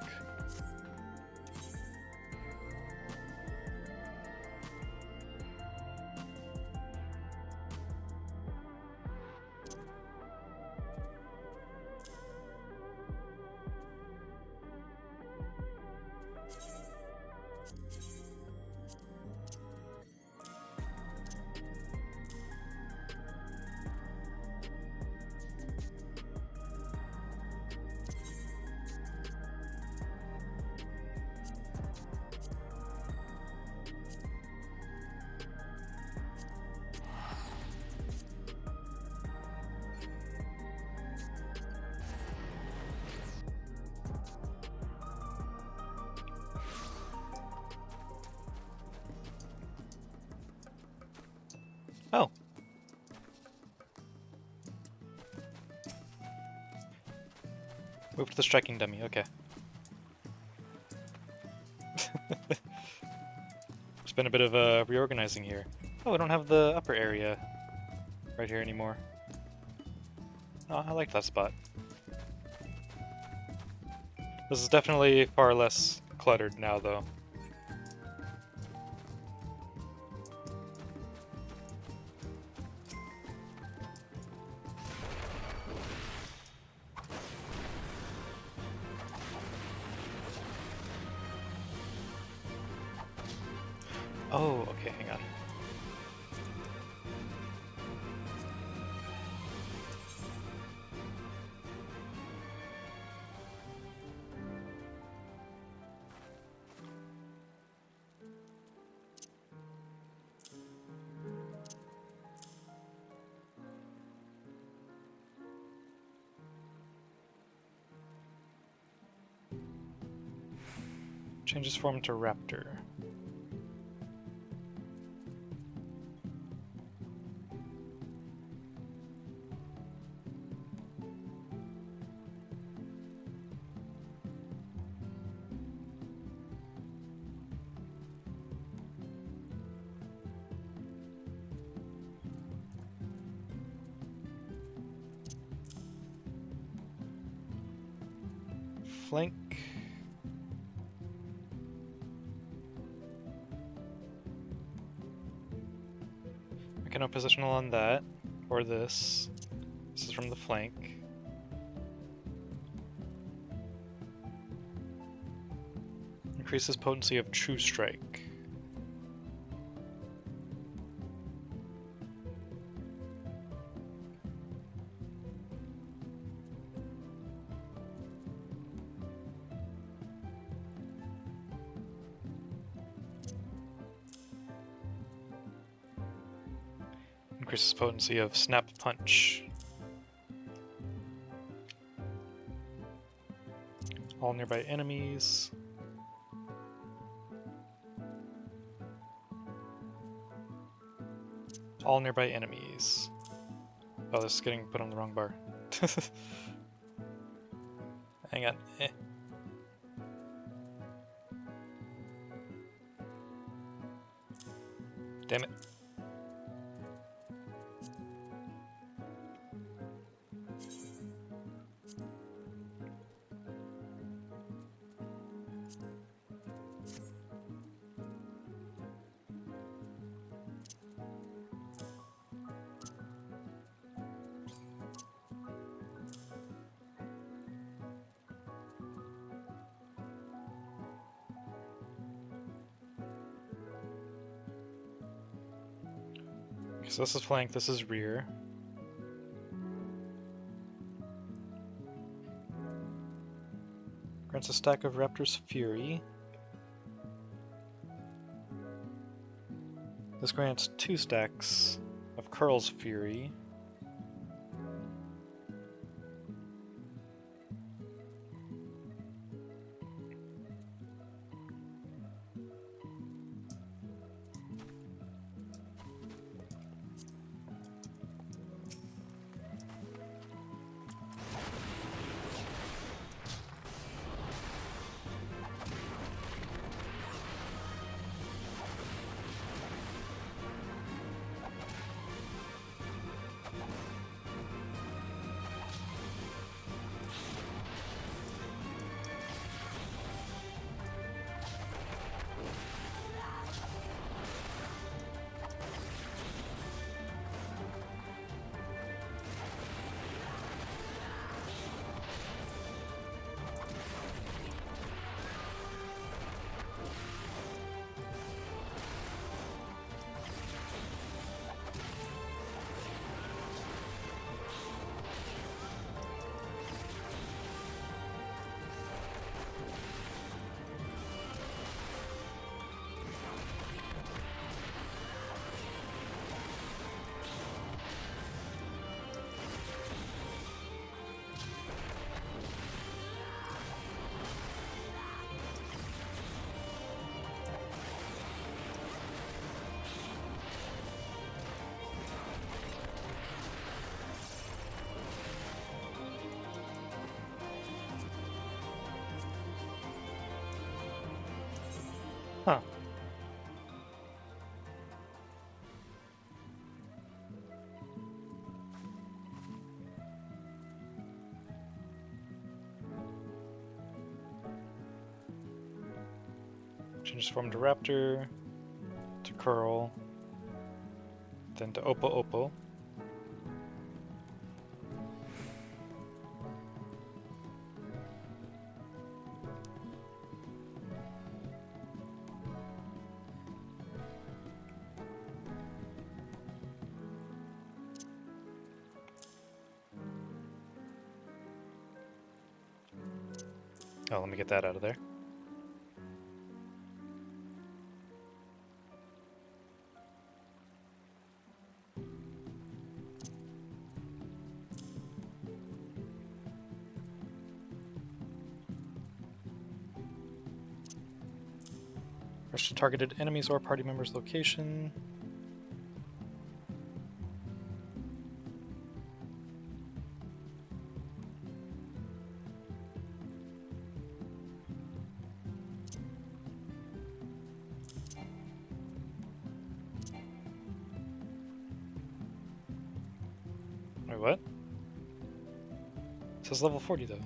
Oh. Move to the striking dummy, okay. been a bit of reorganizing here. Oh, we don't have the upper area right here anymore. Oh, I like that spot. This is definitely far less cluttered now, though. Oh, okay, hang on. Changes form to raptor. Flank. I can positional on that, or this. This is from the flank. Increases potency of True Strike. Increases potency of Snap Punch. All nearby enemies. All nearby enemies. Oh, this is getting put on the wrong bar. Hang on. Damn it. So this is flank, this is rear. Grants a stack of Raptor's Fury. This grants 2 stacks of Curl's Fury. Huh. Changes form to Raptor, to Curl, then to Oppo Oppo. Oh, let me get that out of there. Rush to targeted enemies or party members' location. Wait, what? It says level 40 though.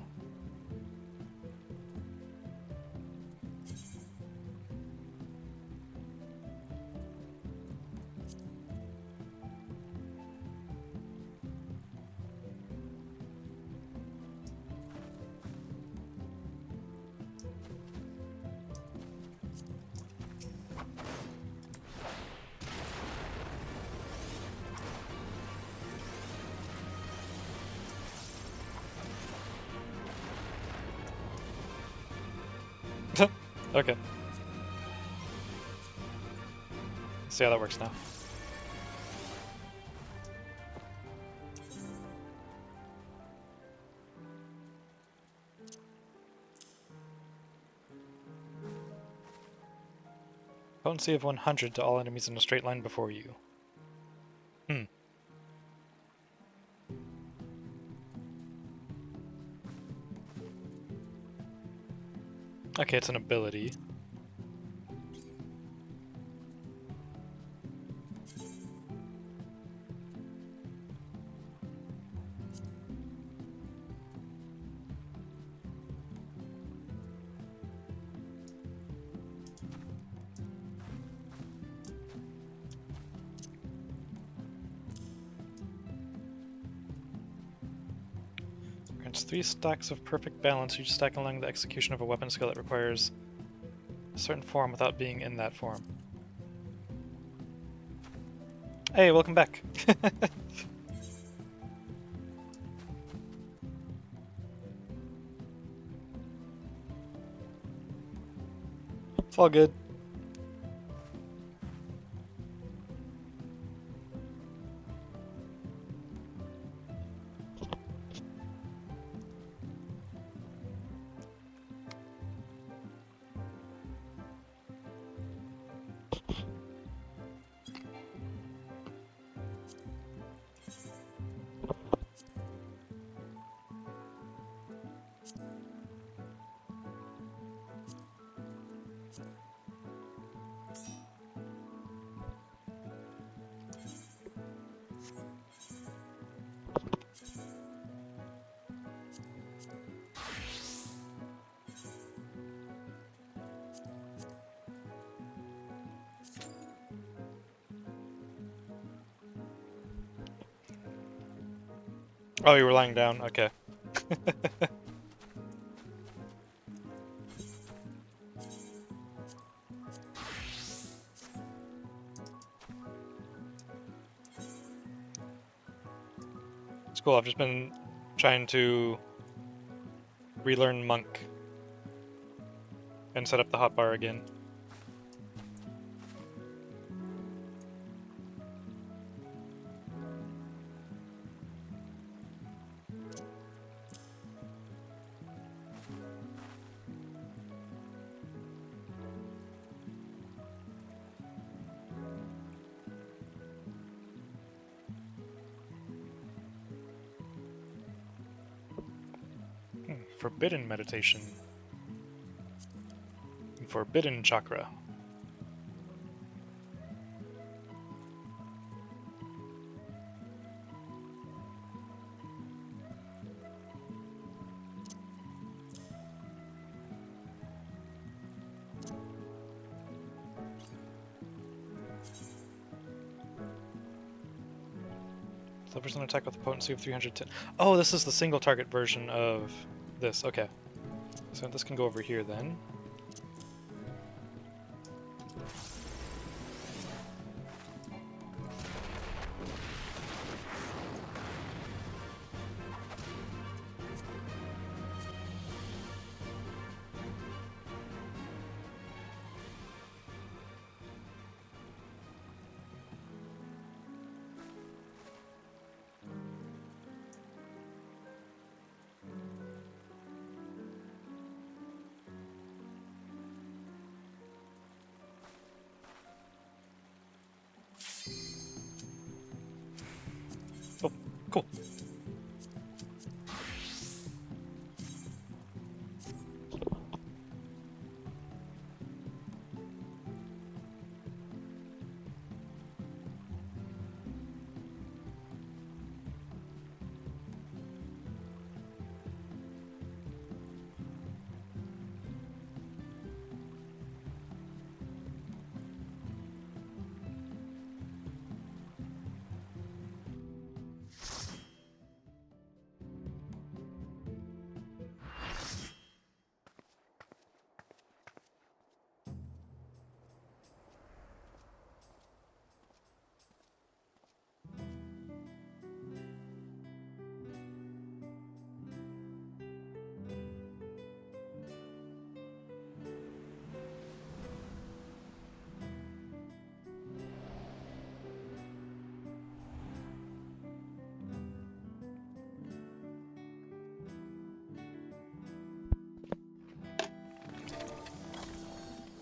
Okay. See how that works now. Potency of 100 to all enemies in a straight line before you. Okay, it's an ability. Grants 3 stacks of perfect balance, each stack along the execution of a weapon skill that requires a certain form without being in that form. Hey, welcome back! It's all good. Oh, you were lying down, okay. It's cool, I've just been trying to relearn Monk and set up the hotbar again. Forbidden meditation. Forbidden chakra. Delivers an attack with a potency of 310. Oh, this is the single target version of this. Okay. So this can go over here then. Oh, cool.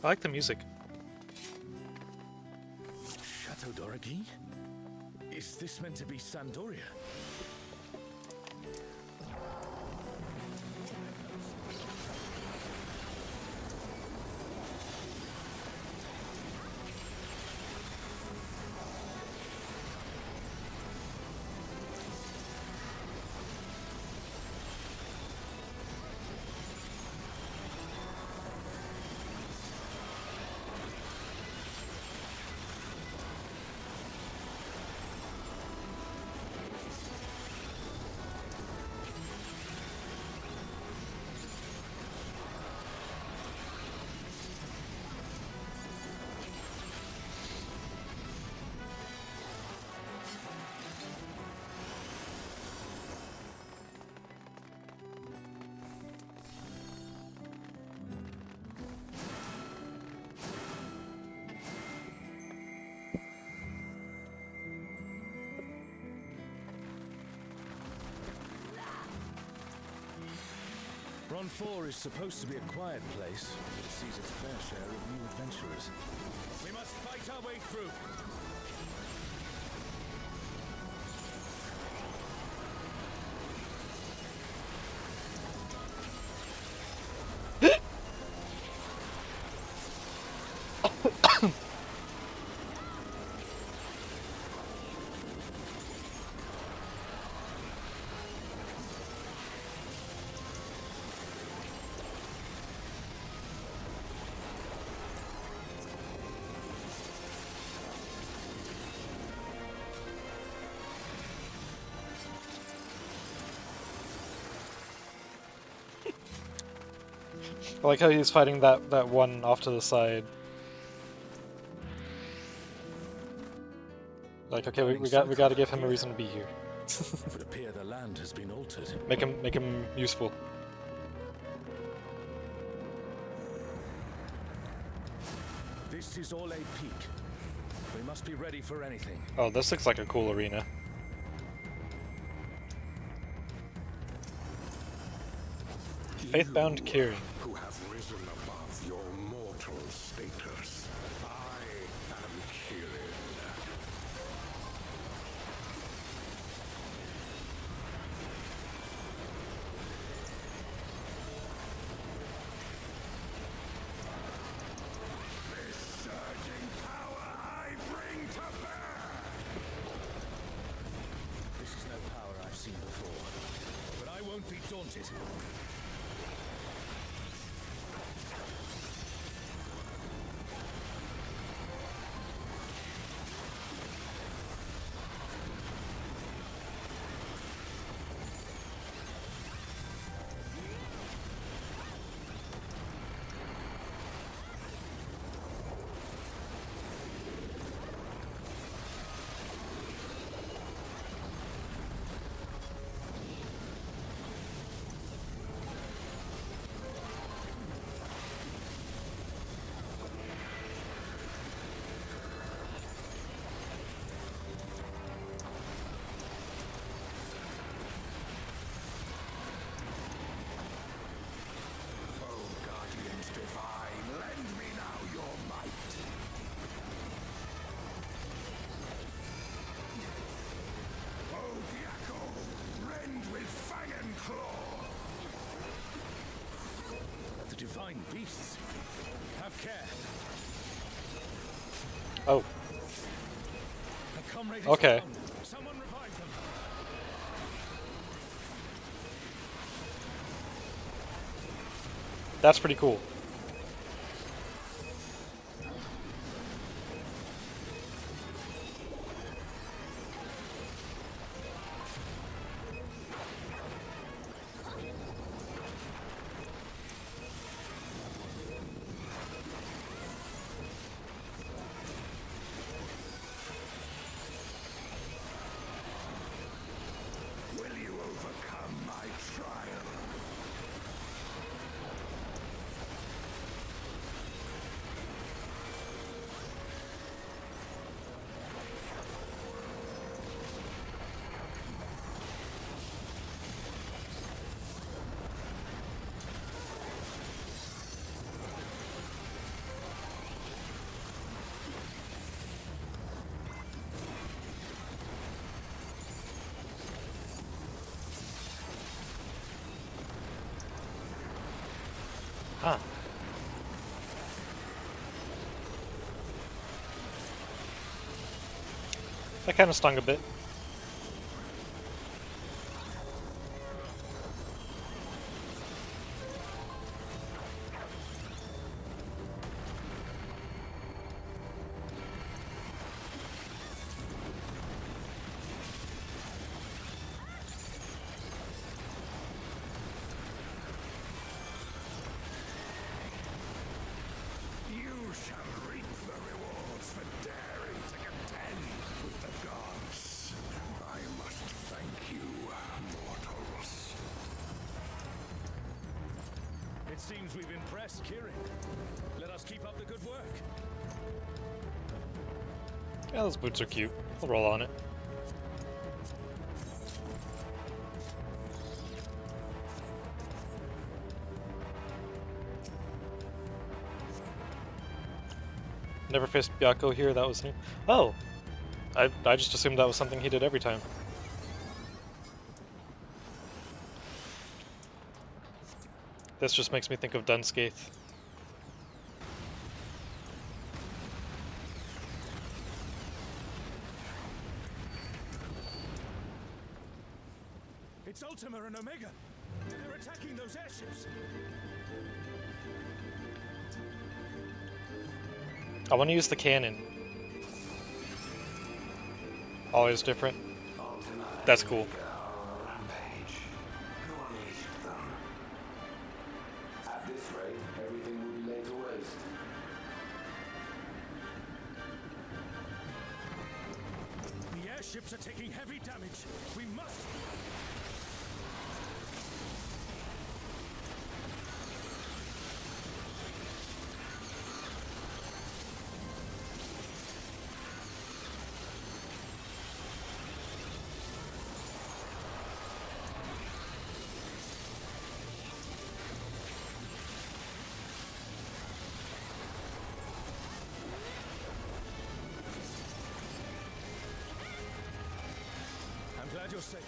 I like the music. Chateau d'Origny? Is this meant to be Sandoria? Ron 4 is supposed to be a quiet place, but it sees its fair share of new adventurers. We must fight our way through. I like how he's fighting that one off to the side. Like, okay, we got to give him a reason to be here. It would appear the land has been altered. Make him useful. This is Orlais Peak. We must be ready for anything. Oh, this looks like a cool arena. Faithbound Kiri. Who have risen above your mortal status. I am Kirin. This surging power I bring to bear. This is no power I've seen before, but I won't be daunted. beasts. Have care. Oh, A comrade is Okay. down. Someone revive them. that's pretty cool. Will you overcome my trial? Huh. That kind of stung a bit. You shall reap the rewards for daring to contend with the gods. I must thank you, mortals. It seems we've impressed Kirin. Let us keep up the good work. Yeah, those boots are cute. I'll roll on it. Never faced Byakko here, that was new. Oh! I just assumed that was something he did every time. This just makes me think of Dunscaith. It's Ultima and Omega. They're attacking those airships. I want to use the cannon. Always different. That's cool. Rampage. Who unleashed them? At this rate, everything will be laid to waste. The airships are taking heavy damage. We must. I'm glad you're safe.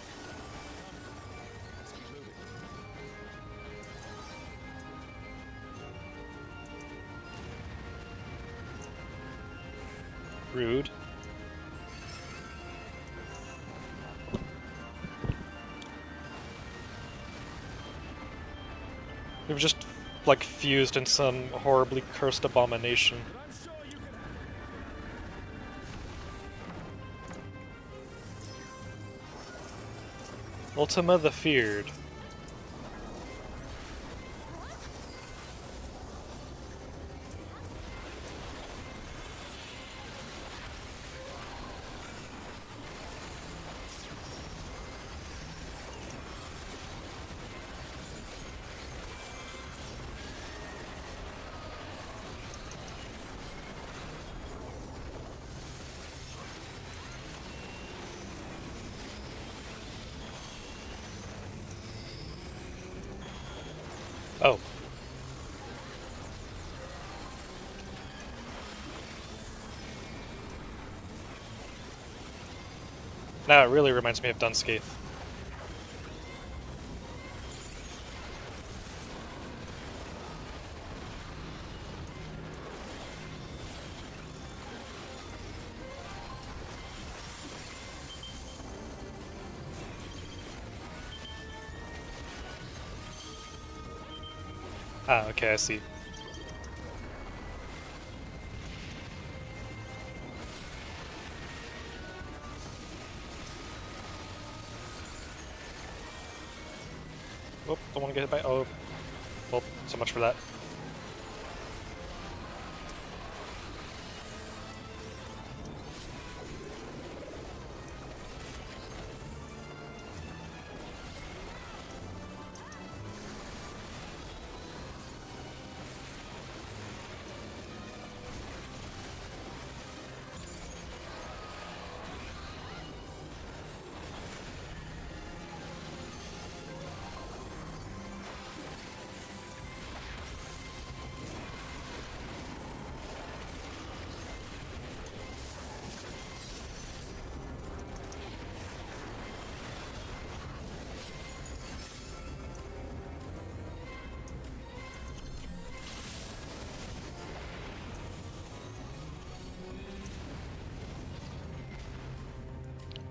Come, let's keep moving. Rude. We've just, like, fused in some horribly cursed abomination. But I'm sure you can. Ultima the Feared. Oh. Now it really reminds me of Dunscaith. Ah, okay, I see. Oh, don't want to get hit by. Oh, well, so much for that.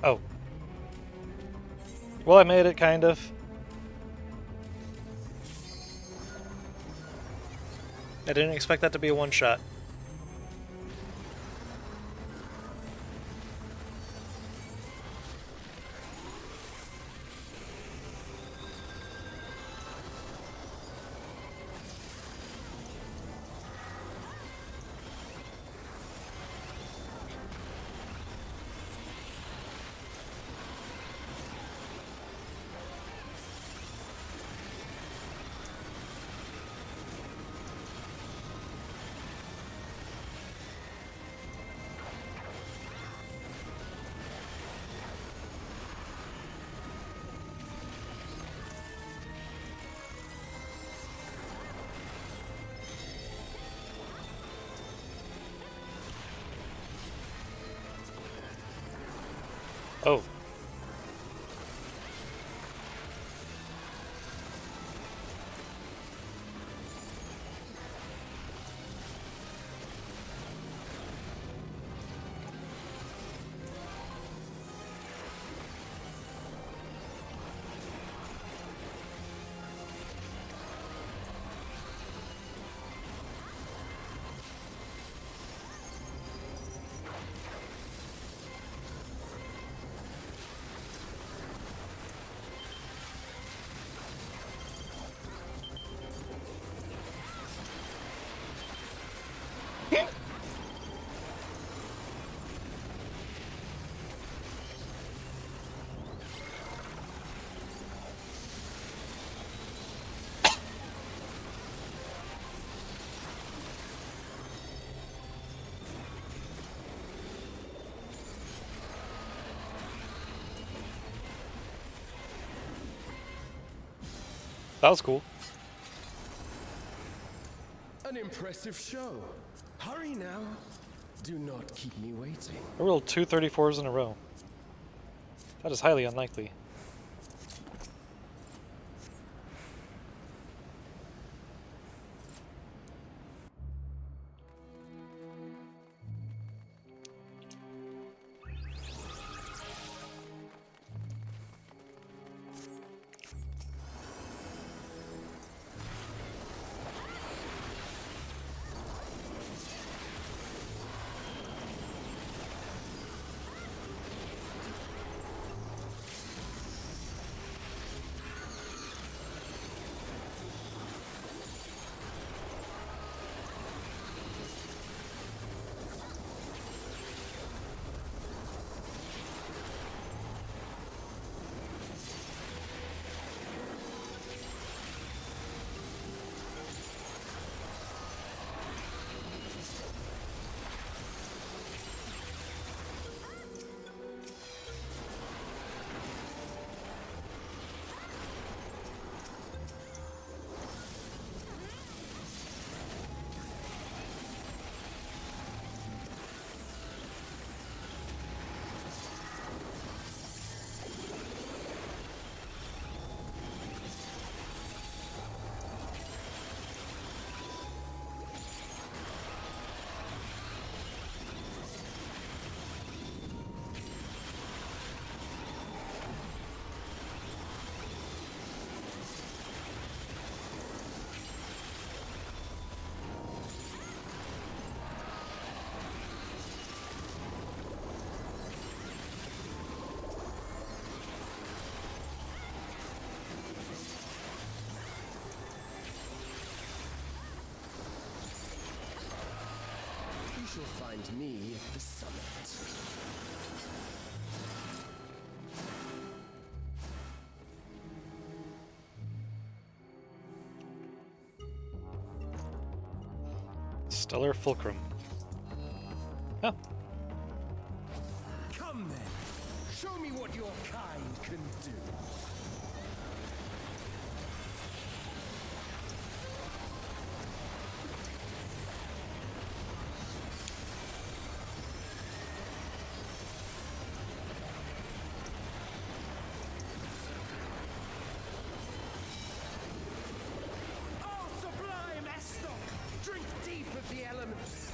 Oh. Well, I made it, kind of. I didn't expect that to be a one-shot. Oh. That was cool. An impressive show. Hurry now. Do not keep me waiting. I rolled 2 34s in a row. That is highly unlikely. find me at the summit. Stellar Fulcrum. Huh. Come then, show me what your kind can do. Oh, sublime Estok! Drink deep of the elements.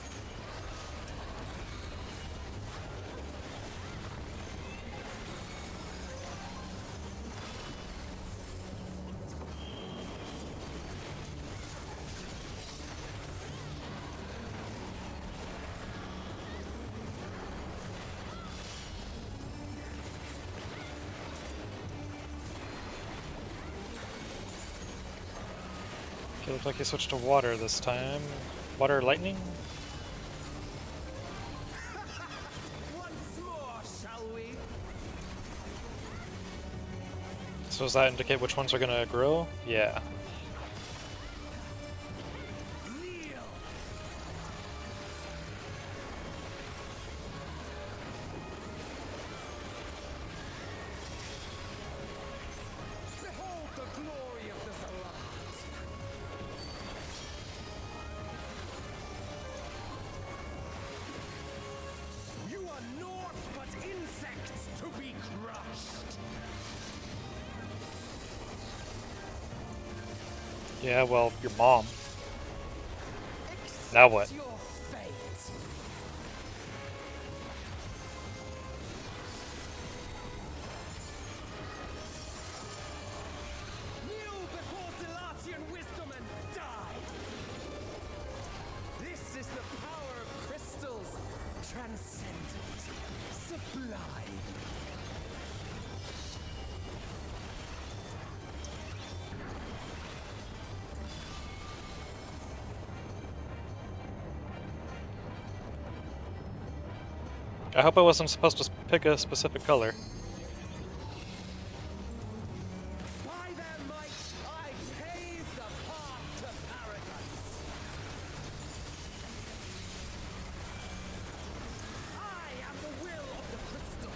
Okay, looks like he switched to water this time. Water lightning? Once more, shall we? So does that indicate which ones are gonna grow? Yeah. Kneel! Behold the glory of the Zalat! You are naught but insects to be crushed! Yeah, well, your mom. Now what? Accept your fate! Kneel before Zalatian wisdom and die! This is the power of crystals, transcendent, sublime. I hope I wasn't supposed to pick a specific color. By their might, I pave the path to paradise. I am the will of the crystal.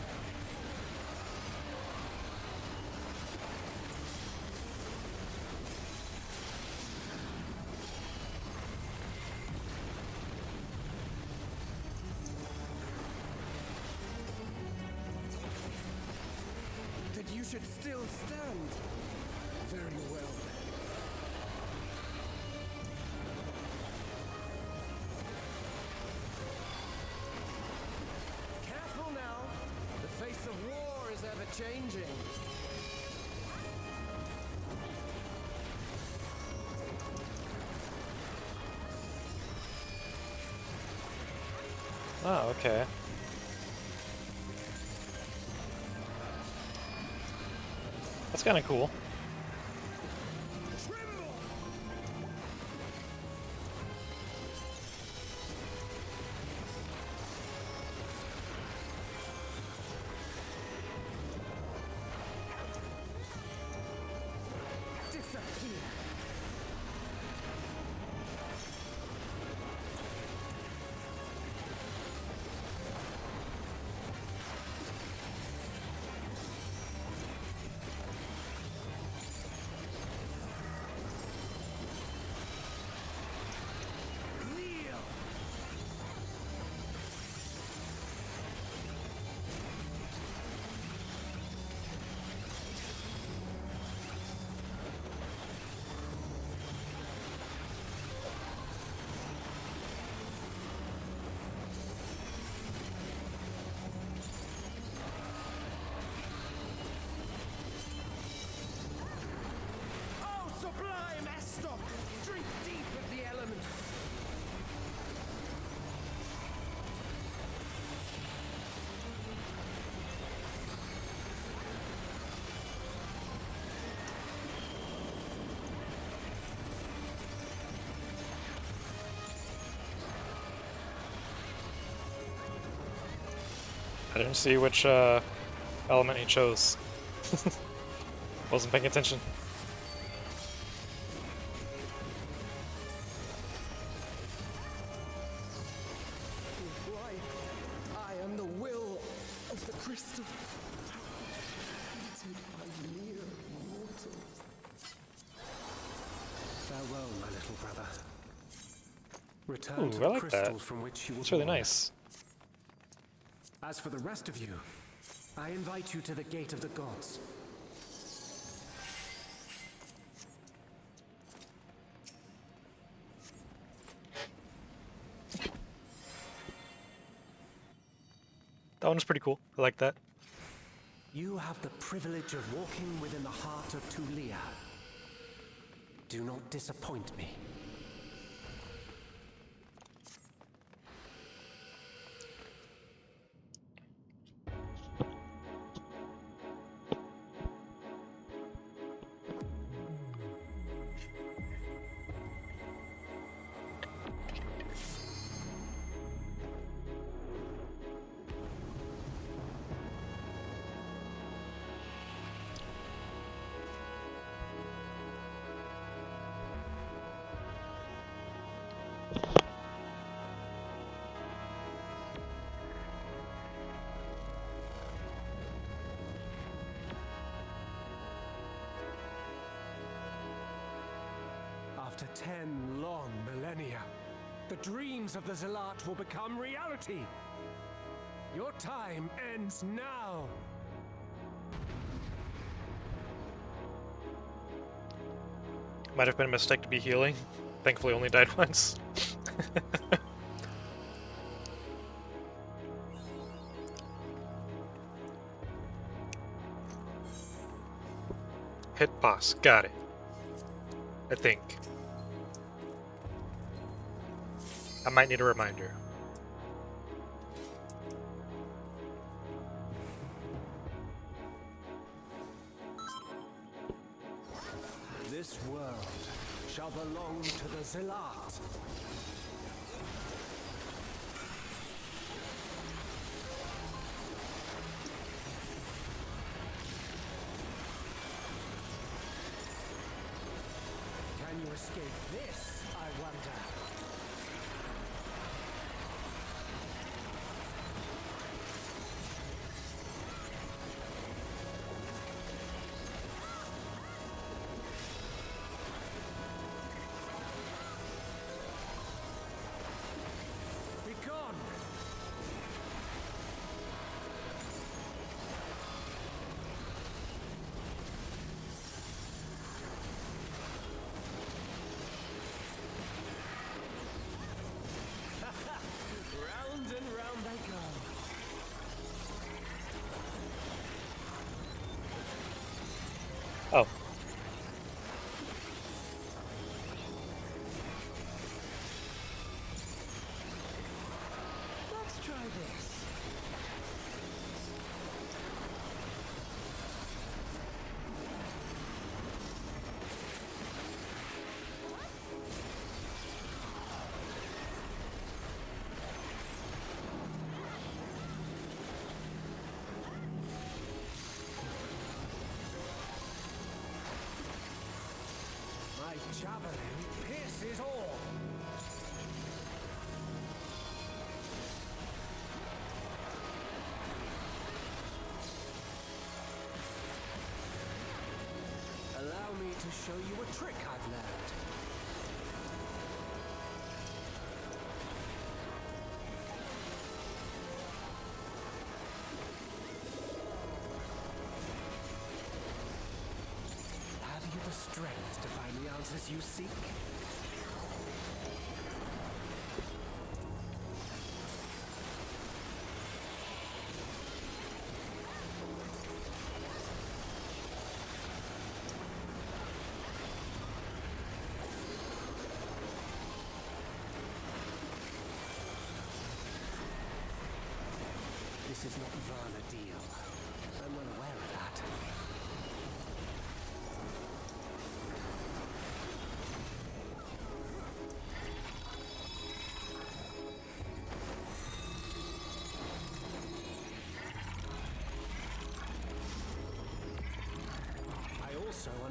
That you should still stand. Very well. Careful now. The face of war is ever changing. Oh, okay. That's kind of cool. Tremble! Disappear! I didn't see which element he chose. Wasn't paying attention. Why, I am the will of the crystal. Hated by mere mortals. Farewell, my little brother. Return Ooh, to I the like crystal that. from which you were It's really born. nice. As for the rest of you, I invite you to the gate of the gods. That one was pretty cool. I like that. You have the privilege of walking within the heart of Tulia. Do not disappoint me. After 10 long millennia, the dreams of the Zealot will become reality. Your time ends now. Might have been a mistake to be healing. Thankfully only died once. Hit boss. Got it. I think. I might need a reminder. This world shall belong to the Zealot. Can you escape this, I wonder? Be gone! Round and round they go. Oh. Let's try this. My javelin pierces all. Allow me to show you a trick I've learned. Have you the strength to find the answers you seek? This is not Varna deal. I'm well aware of that.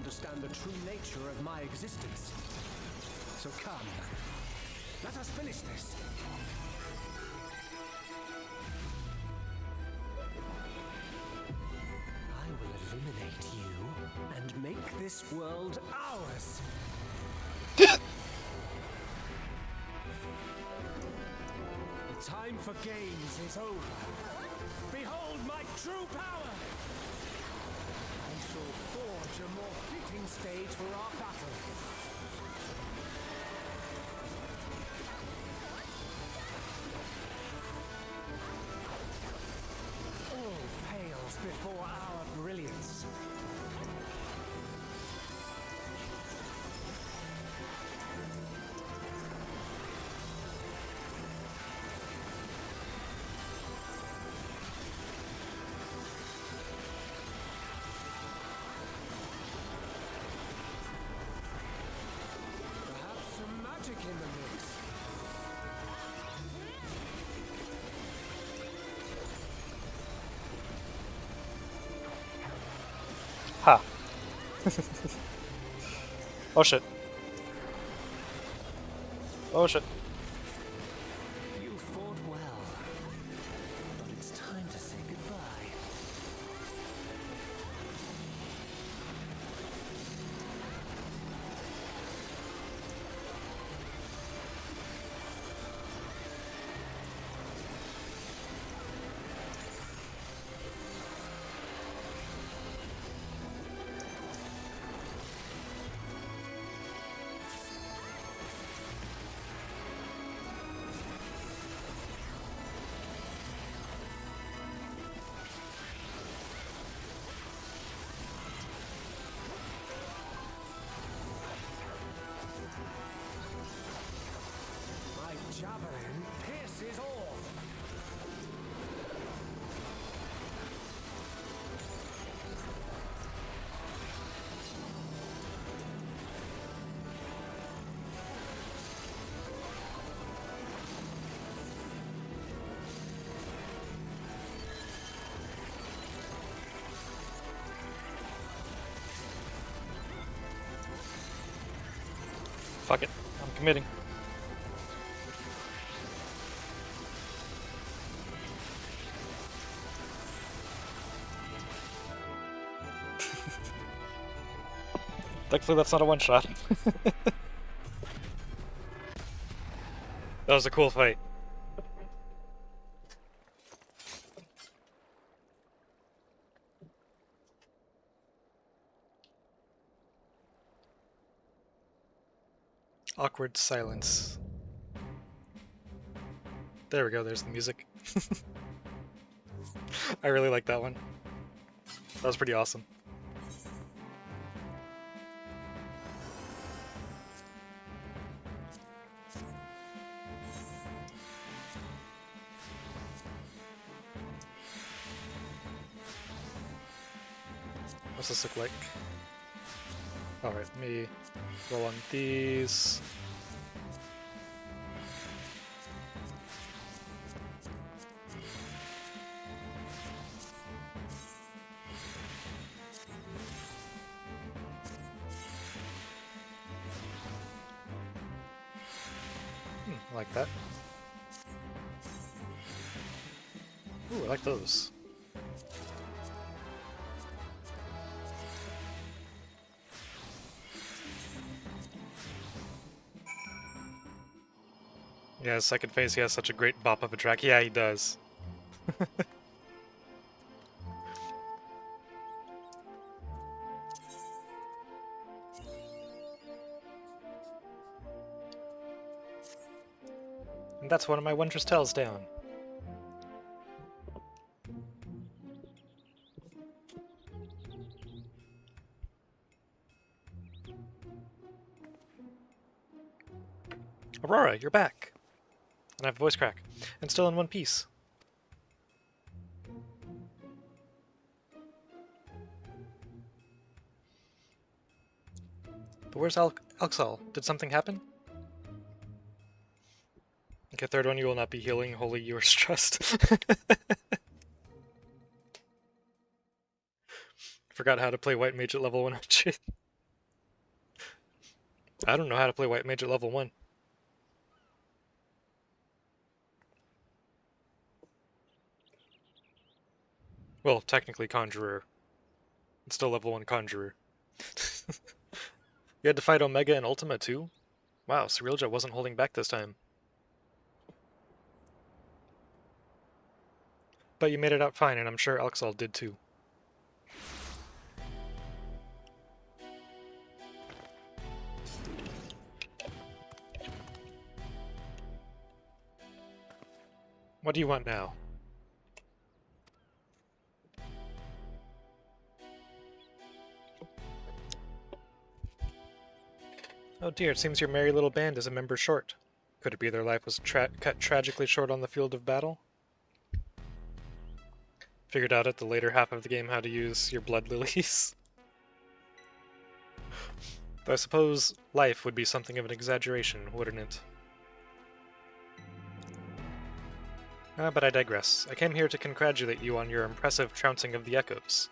understand the true nature of my existence. So come, let us finish this. I will eliminate you and make this world ours. The time for games is over. Behold my true power! I shall forge a more fitting stage for our battle. All pales before our brilliance. Perhaps some magic in the mix. Ha! Oh shit. Oh shit. You fought well, but it's time to say goodbye. My javelin pierces all. Fuck it. I'm committing. Thankfully that's not a one-shot. That was a cool fight. Awkward silence. There we go, there's the music. I really like that one. That was pretty awesome. What's this look like? Alright, let me roll on these. I like that. Ooh, I like those. Yeah, second phase, he has such a great bop of a track. Yeah, he does. And that's one of my wondrous tells down. Aurora, you're back! And I have a voice crack. And still in one piece. But where's Alxal? Did something happen? Okay, third one, you will not be healing. Holy, you are stressed. Forgot how to play White Mage at level 100. I don't know how to play White Mage at level 1. Well, technically Conjurer. It's still level 1 Conjurer. You had to fight Omega and Ultima too? Wow, Cyrilja wasn't holding back this time. But you made it out fine, and I'm sure Alxal did too. What do you want now? Oh dear, it seems your merry little band is a member short. Could it be their life was cut tragically short on the field of battle? Figured out at the later half of the game how to use your blood lilies. Though I suppose life would be something of an exaggeration, wouldn't it? But I digress. I came here to congratulate you on your impressive trouncing of the echoes.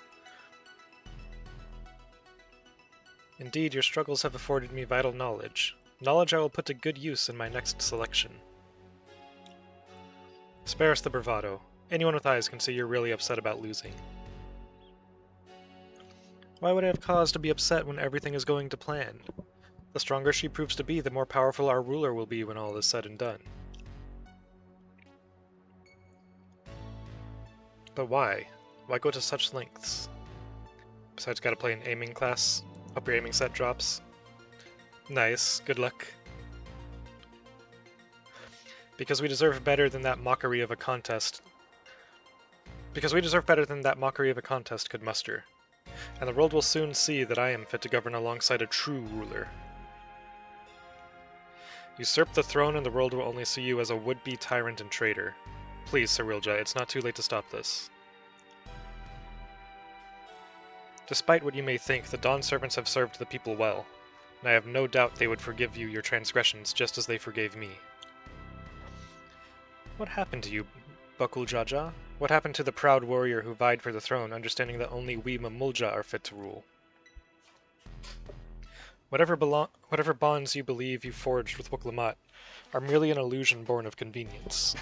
Indeed, your struggles have afforded me vital knowledge. Knowledge I will put to good use in my next selection. Spare us the bravado. Anyone with eyes can see you're really upset about losing. Why would I have cause to be upset when everything is going to plan? The stronger she proves to be, the more powerful our ruler will be when all is said and done. But why? Why go to such lengths? Besides, gotta play an aiming class. Hope your aiming set drops. Nice, good luck. Because we deserve better than that mockery of a contest. Because we deserve better than that mockery of a contest could muster. And the world will soon see that I am fit to govern alongside a true ruler. Usurp the throne and the world will only see you as a would-be tyrant and traitor. Please, Cyrilja, it's not too late to stop this. Despite what you may think, the Dawn Servants have served the people well, and I have no doubt they would forgive you your transgressions just as they forgave me. What happened to you, Bakul Jaja? What happened to the proud warrior who vied for the throne, understanding that only we Mamulja are fit to rule? Whatever bonds you believe you forged with Wuklamat are merely an illusion born of convenience.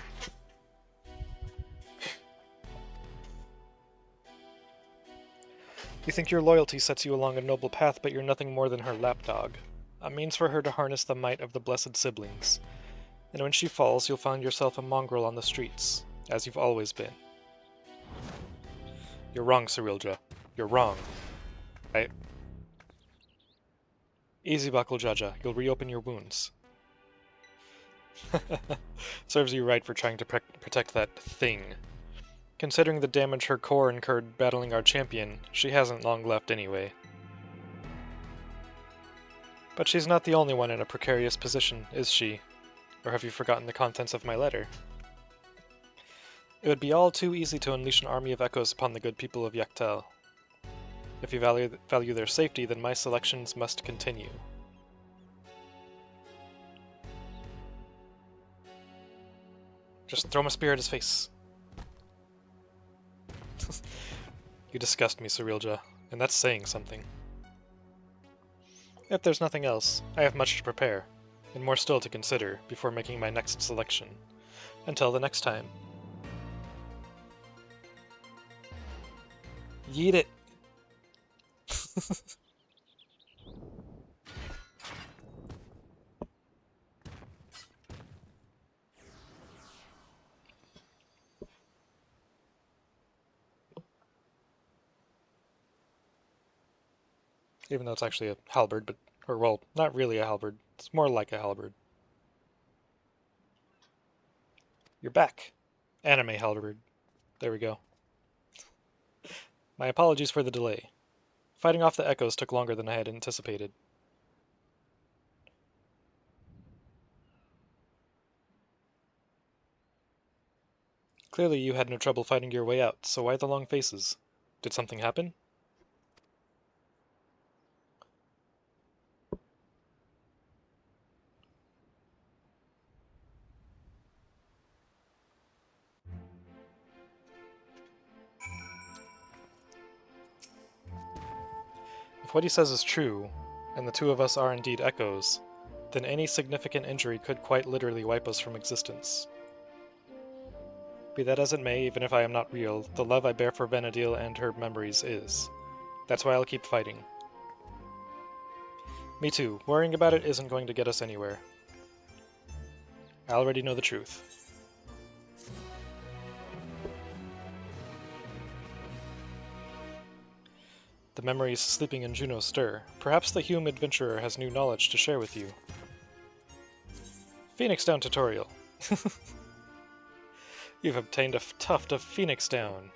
You think your loyalty sets you along a noble path, but you're nothing more than her lapdog, a means for her to harness the might of the blessed siblings. And when she falls, you'll find yourself a mongrel on the streets, as you've always been. You're wrong, Cyrilja. You're wrong. Easy, Bakul Jaja. You'll reopen your wounds. Serves you right for trying to protect that thing. Considering the damage her core incurred battling our champion, she hasn't long left anyway. But she's not the only one in a precarious position, is she? Or have you forgotten the contents of my letter? It would be all too easy to unleash an army of echoes upon the good people of Yaktel. If you value their safety, then my selections must continue. Just throw my spear at his face. You disgust me, Cyrilja, and that's saying something. If there's nothing else, I have much to prepare, and more still to consider before making my next selection. Until the next time. Yeet it! Even though it's actually a halberd, but, or well, not really a halberd. It's more like a halberd. You're back. Anime halberd. There we go. My apologies for the delay. Fighting off the echoes took longer than I had anticipated. Clearly you had no trouble fighting your way out, so why the long faces? Did something happen? If what he says is true, and the two of us are indeed echoes, then any significant injury could quite literally wipe us from existence. Be that as it may, even if I am not real, the love I bear for Vanadil and her memories is. That's why I'll keep fighting. Me too. Worrying about it isn't going to get us anywhere. I already know the truth. The memories sleeping in Juno stir. Perhaps the Hume adventurer has new knowledge to share with you. Phoenix Down tutorial. You've obtained a tuft of Phoenix Down.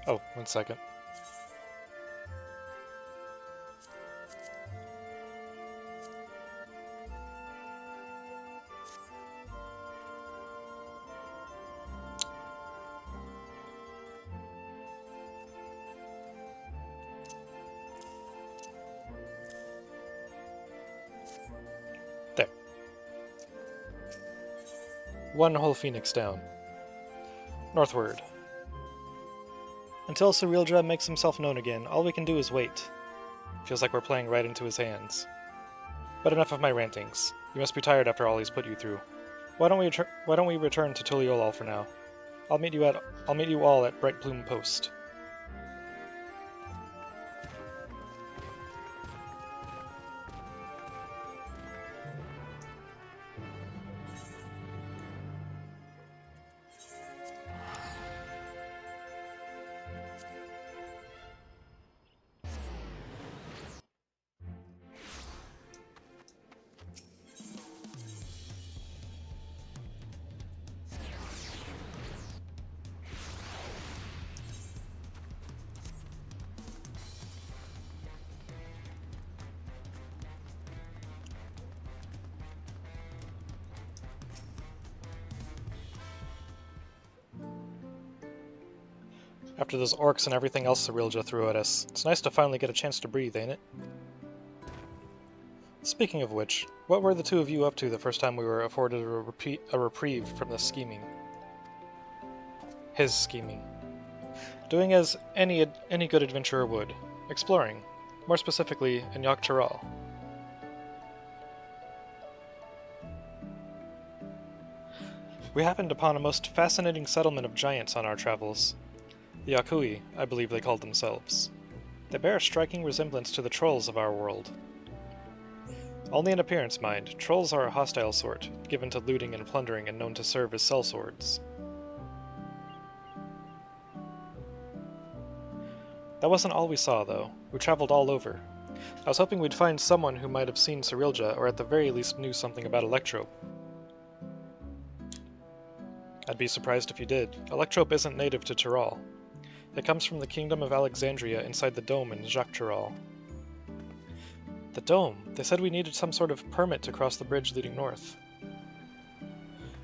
Oh, 1 second. There. 1 whole Phoenix down. Northward. Until Cirilja makes himself known again, all we can do is wait. Feels like we're playing right into his hands. But enough of my rantings. You must be tired after all he's put you through. Why don't we return to Tuliolal for now? I'll meet you all at Bright Plume Post. After those orcs and everything else Cirilja threw at us, it's nice to finally get a chance to breathe, ain't it? Speaking of which, what were the two of you up to the first time we were afforded a reprieve from the scheming? His scheming. Doing as any good adventurer would. Exploring. More specifically, in Yak'Taral. We happened upon a most fascinating settlement of giants on our travels. The Yakui, I believe they called themselves. They bear a striking resemblance to the trolls of our world. Only in appearance, mind. Trolls are a hostile sort, given to looting and plundering and known to serve as sellswords. That wasn't all we saw, though. We traveled all over. I was hoping we'd find someone who might have seen Cirilja, or at the very least knew something about Electrope. I'd be surprised if you did. Electrope isn't native to Tiral. It comes from the Kingdom of Alexandria inside the Dome in Jacques-Tiral. The Dome? They said we needed some sort of permit to cross the bridge leading north.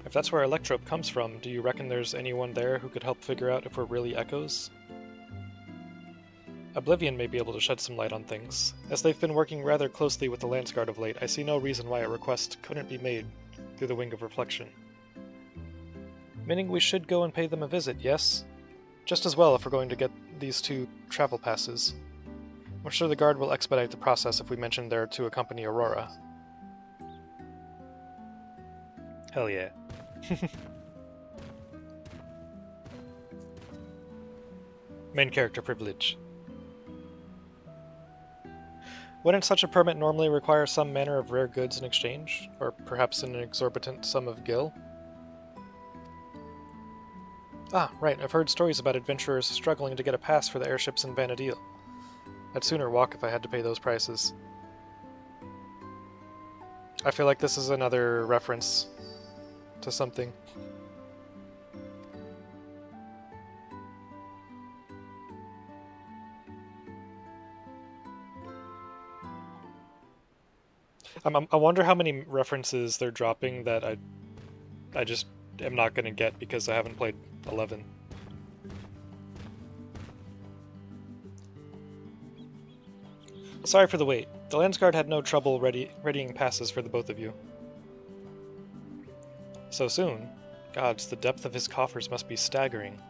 If that's where Electrope comes from, do you reckon there's anyone there who could help figure out if we're really echoes? Oblivion may be able to shed some light on things. As they've been working rather closely with the Landsguard of late, I see no reason why a request couldn't be made through the Wing of Reflection. Meaning we should go and pay them a visit, yes? Just as well if we're going to get these 2 travel passes. I'm sure the guard will expedite the process if we mention they're to accompany Aurora. Hell yeah. Main character privilege. Wouldn't such a permit normally require some manner of rare goods in exchange? Or perhaps an exorbitant sum of gil? Ah, right, I've heard stories about adventurers struggling to get a pass for the airships in Vanadil. I'd sooner walk if I had to pay those prices. I feel like this is another reference to something. I wonder how many references they're dropping that I just am not gonna get because I haven't played 11. Sorry for the wait. The Landsguard had no trouble readying passes for the both of you. So soon? Gods, the depth of his coffers must be staggering.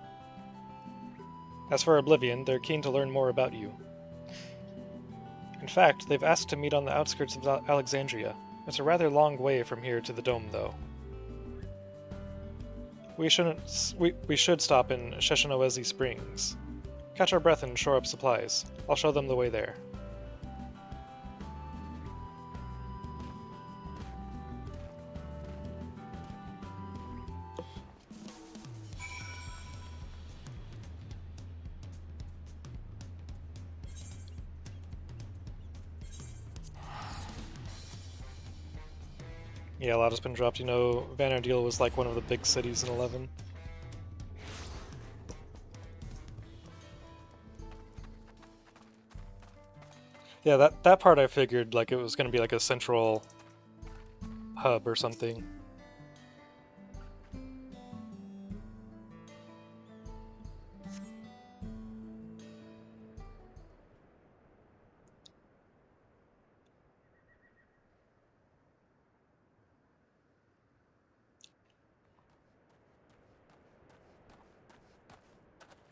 As for Oblivion, they're keen to learn more about you. In fact, they've asked to meet on the outskirts of Alexandria. It's a rather long way from here to the Dome, though. We should stop in Sheshinoezi Springs. Catch our breath and shore up supplies. I'll show them the way there. Yeah, a lot has been dropped. You know, Vana'diel was like one of the big cities in 11. Yeah, that part I figured like it was going to be like a central hub or something.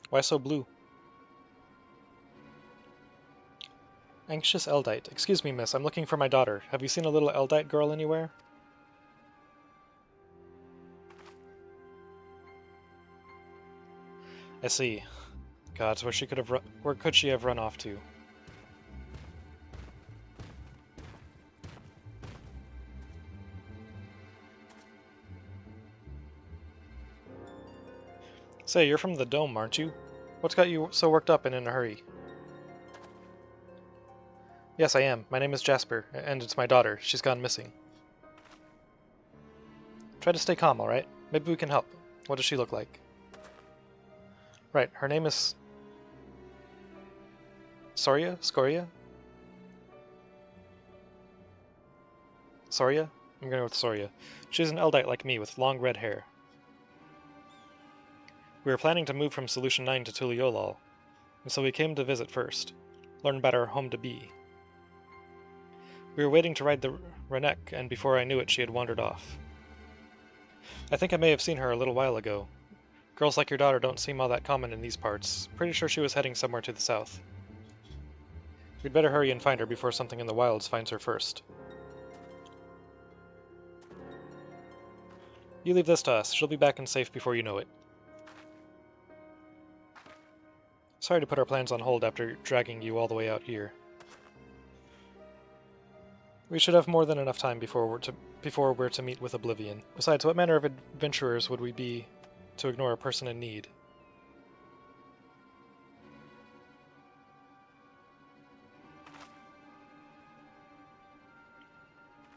Why so blue? Anxious Eldite. Excuse me, miss, I'm looking for my daughter. Have you seen a little Eldite girl anywhere? I see. Gods, where could she have run off to? Say, you're from the Dome, aren't you? What's got you so worked up and in a hurry? Yes, I am. My name is Jasper, and it's my daughter. She's gone missing. Try to stay calm, alright? Maybe we can help. What does she look like? Right, her name is... Soria? Scoria? Soria? I'm going with Soria. She's an Eldite like me, with long red hair. We were planning to move from Solution 9 to Tuliolal, and so we came to visit first. Learn about our home-to-be. We were waiting to ride the Renek, and before I knew it, she had wandered off. I think I may have seen her a little while ago. Girls like your daughter don't seem all that common in these parts. Pretty sure she was heading somewhere to the south. We'd better hurry and find her before something in the wilds finds her first. You leave this to us. She'll be back and safe before you know it. Sorry to put our plans on hold after dragging you all the way out here. We should have more than enough time before we're to meet with Oblivion. Besides, what manner of adventurers would we be to ignore a person in need?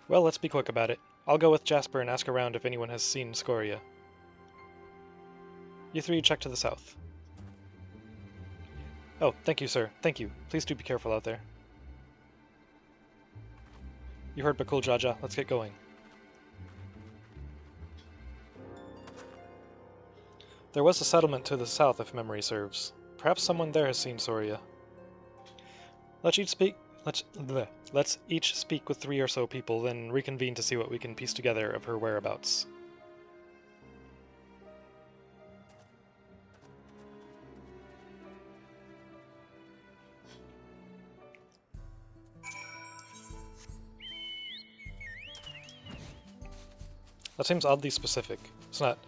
Well, let's be quick about it. I'll go with Jasper and ask around if anyone has seen Scoria. You three check to the south. Oh, thank you, sir. Thank you. Please do be careful out there. You heard Bakul Jaja. Let's get going. There was a settlement to the south, if memory serves. Perhaps someone there has seen Soria. Let's each speak with 3 or so people, then reconvene to see what we can piece together of her whereabouts. That seems oddly specific. It's not...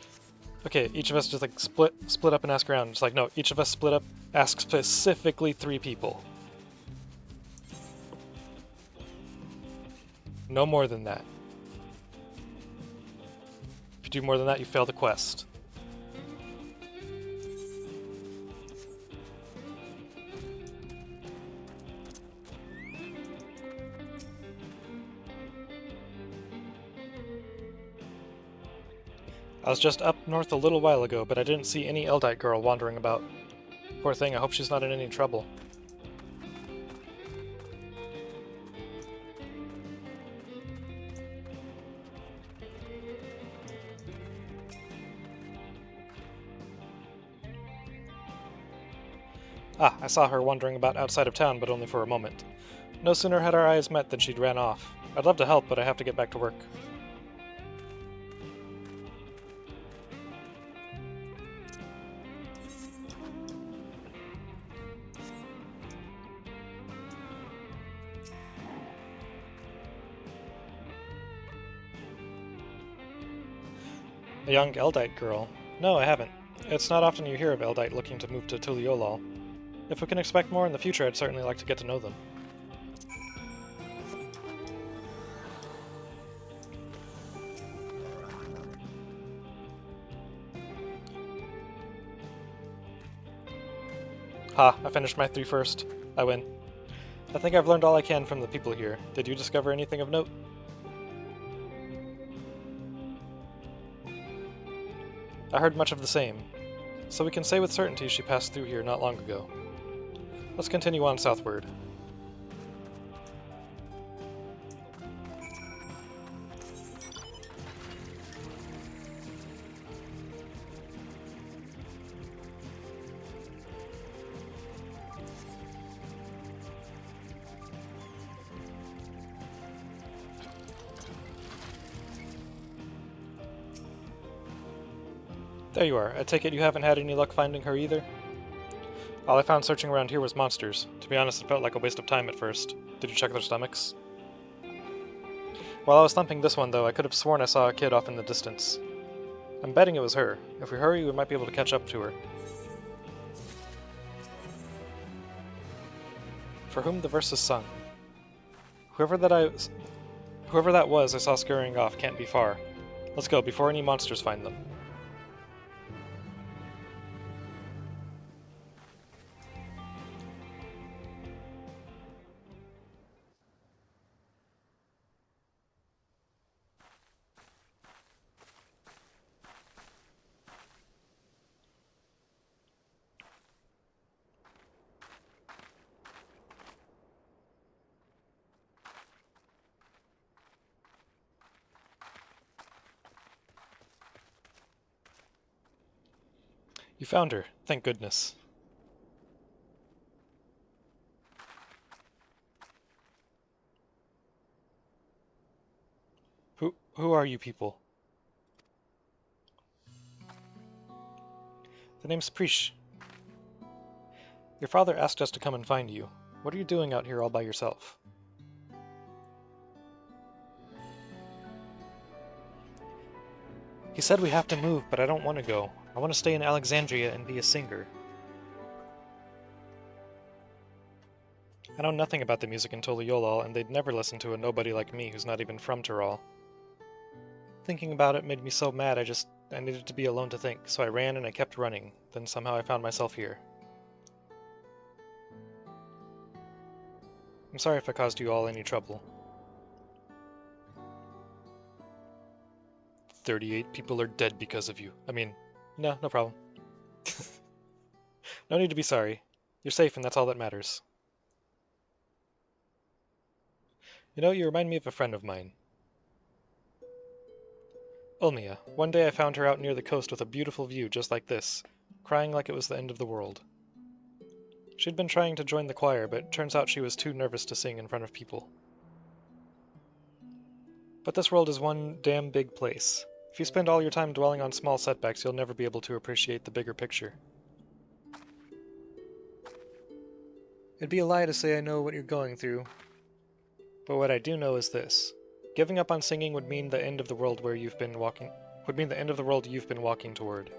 Okay, each of us just like split up and ask around. It's like, no, each of us split up, ask specifically 3 people. No more than that. If you do more than that, you fail the quest. I was just up north a little while ago, but I didn't see any Eldite girl wandering about. Poor thing, I hope she's not in any trouble. Ah, I saw her wandering about outside of town, but only for a moment. No sooner had our eyes met than she'd ran off. I'd love to help, but I have to get back to work. A young Eldite girl? No, I haven't. It's not often you hear of Eldite looking to move to Tuliolal. If we can expect more in the future, I'd certainly like to get to know them. Ha, I finished my 3 first. I win. I think I've learned all I can from the people here. Did you discover anything of note? I heard much of the same. So we can say with certainty she passed through here not long ago. Let's continue on southward. There you are. I take it you haven't had any luck finding her either? All I found searching around here was monsters. To be honest, it felt like a waste of time at first. Did you check their stomachs? While I was thumping this one, though, I could have sworn I saw a kid off in the distance. I'm betting it was her. If we hurry, we might be able to catch up to her. For whom the verse is sung. Whoever that was I saw scurrying off can't be far. Let's go, before any monsters find them. You found her. Thank goodness. Who are you people? The name's Prish. Your father asked us to come and find you. What are you doing out here all by yourself? He said we have to move, but I don't want to go. I want to stay in Alexandria and be a singer. I know nothing about the music in Toliolal, and they'd never listen to a nobody like me who's not even from Tyrol. Thinking about it made me so mad I needed to be alone to think, so I ran and I kept running. Then somehow I found myself here. I'm sorry if I caused you all any trouble. 38 people are dead because of you. I mean, no problem. No need to be sorry. You're safe and that's all that matters. You know, you remind me of a friend of mine. Ulmia. One day I found her out near the coast with a beautiful view just like this, crying like it was the end of the world. She'd been trying to join the choir, but turns out she was too nervous to sing in front of people. But this world is one damn big place. If you spend all your time dwelling on small setbacks, you'll never be able to appreciate the bigger picture. It'd be a lie to say I know what you're going through, but what I do know is this. Giving up on singing would mean the end of the world you've been walking toward.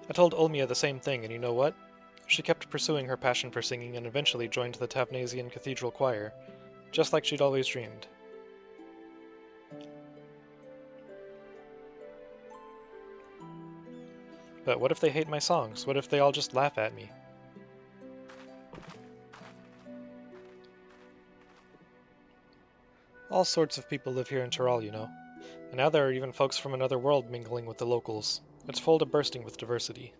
I told Ulmia the same thing, and you know what? She kept pursuing her passion for singing and eventually joined the Tavnasian Cathedral Choir, just like she'd always dreamed. But what if they hate my songs? What if they all just laugh at me? All sorts of people live here in Tyrol, you know. And now there are even folks from another world mingling with the locals. It's full to bursting with diversity.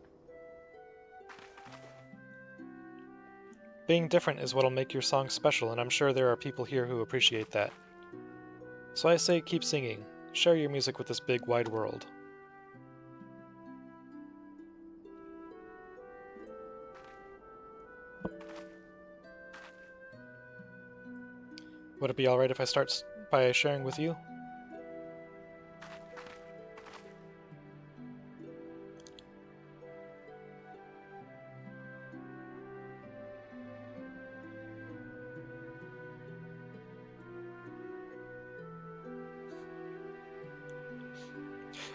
Being different is what'll make your song special, and I'm sure there are people here who appreciate that. So I say keep singing. Share your music with this big, wide world. Would it be alright if I start by sharing with you?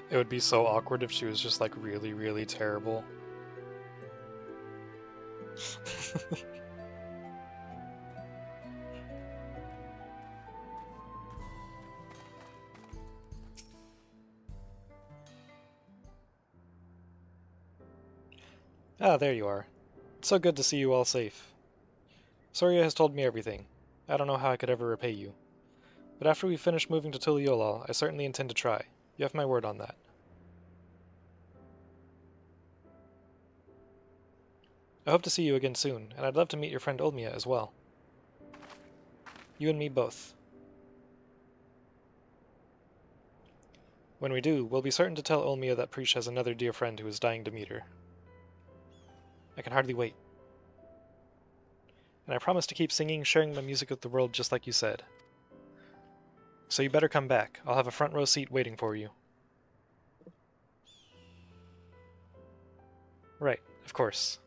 It would be so awkward if she was just like really, really terrible. Ah, there you are. It's so good to see you all safe. Soria has told me everything. I don't know how I could ever repay you. But after we finish moving to Tuliolal, I certainly intend to try. You have my word on that. I hope to see you again soon, and I'd love to meet your friend Olmia as well. You and me both. When we do, we'll be certain to tell Olmia that Prish has another dear friend who is dying to meet her. I can hardly wait. And I promise to keep singing, sharing my music with the world just like you said. So you better come back. I'll have a front row seat waiting for you. Right, of course.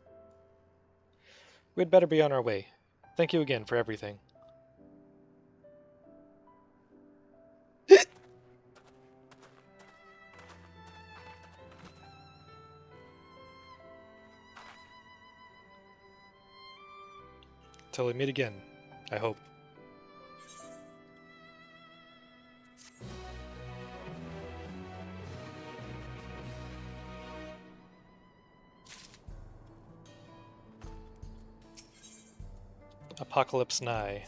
We'd better be on our way. Thank you again for everything. Till we meet again, I hope. Apocalypse nigh.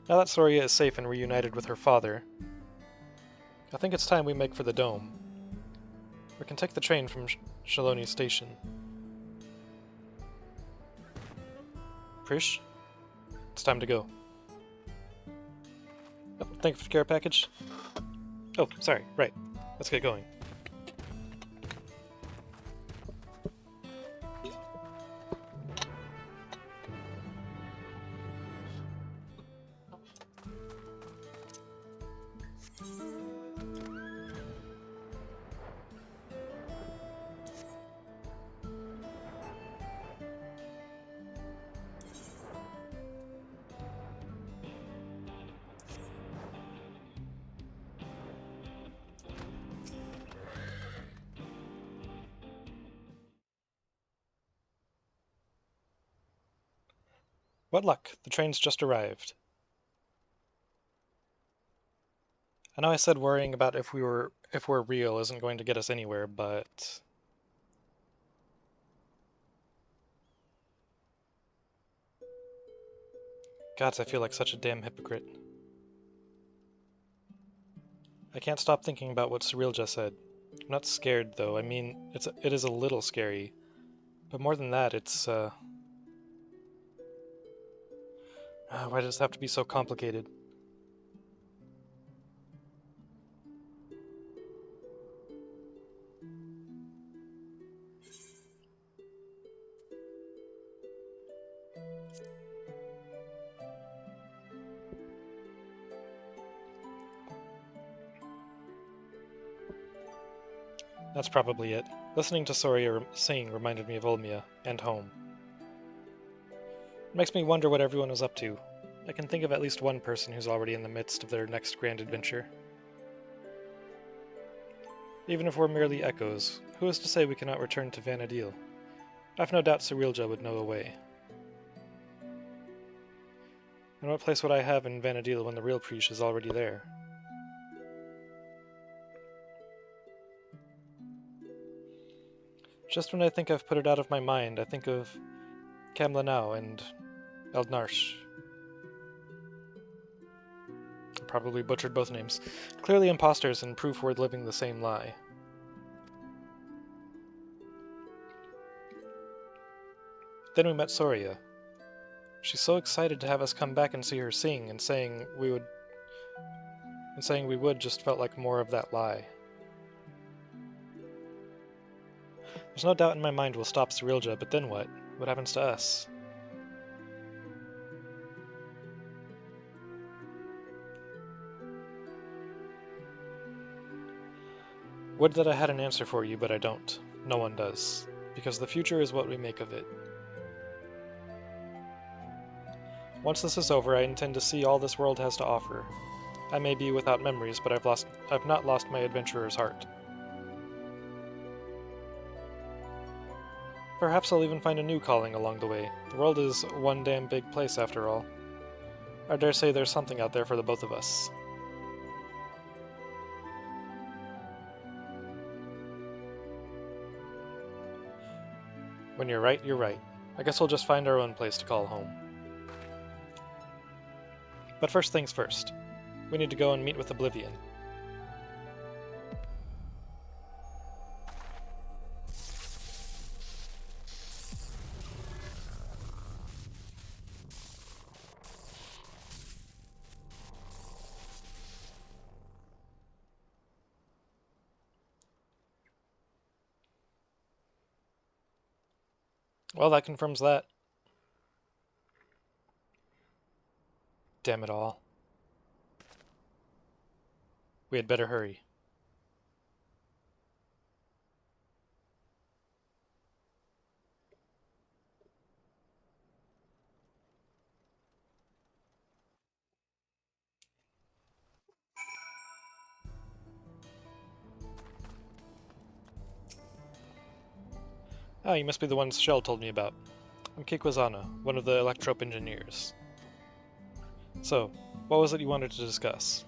Now that Soria is safe and reunited with her father, I think it's time we make for the dome. We can take the train from Shaloni Station. Prish, it's time to go. Oh, thank you for the care package. Oh, sorry, right. Let's get going. What luck, the train's just arrived. I know I said worrying about if we're real isn't going to get us anywhere, but gods, I feel like such a damn hypocrite. I can't stop thinking about what Cyril just said. I'm not scared though. I mean, it is a little scary. But more than that, it's why does it have to be so complicated? That's probably it. Listening to Soria sing reminded me of Olmia, and home. It makes me wonder what everyone was up to. I can think of at least one person who's already in the midst of their next grand adventure. Even if we're merely echoes, who is to say we cannot return to Vanadil? I've no doubt Cirilja would know a way. And what place would I have in Vanadil when the real Prish is already there? Just when I think I've put it out of my mind, I think of Kamlanau and Eldnarsh. I probably butchered both names. Clearly imposters and proof we're living the same lie. Then we met Soria. She's so excited to have us come back and see her sing, and saying we would just felt like more of that lie. There's no doubt in my mind we'll stop Cirilja, but then what? What happens to us? Would that I had an answer for you, but I don't. No one does. Because the future is what we make of it. Once this is over, I intend to see all this world has to offer. I may be without memories, but I've not lost my adventurer's heart. Perhaps I'll even find a new calling along the way. The world is one damn big place after all. I dare say there's something out there for the both of us. When you're right, you're right. I guess we'll just find our own place to call home. But first things first. We need to go and meet with Oblivion. Well, that confirms that. Damn it all. We had better hurry. Ah, you must be the one Shell told me about. I'm Kikwazana, one of the Electrope engineers. So, what was it you wanted to discuss?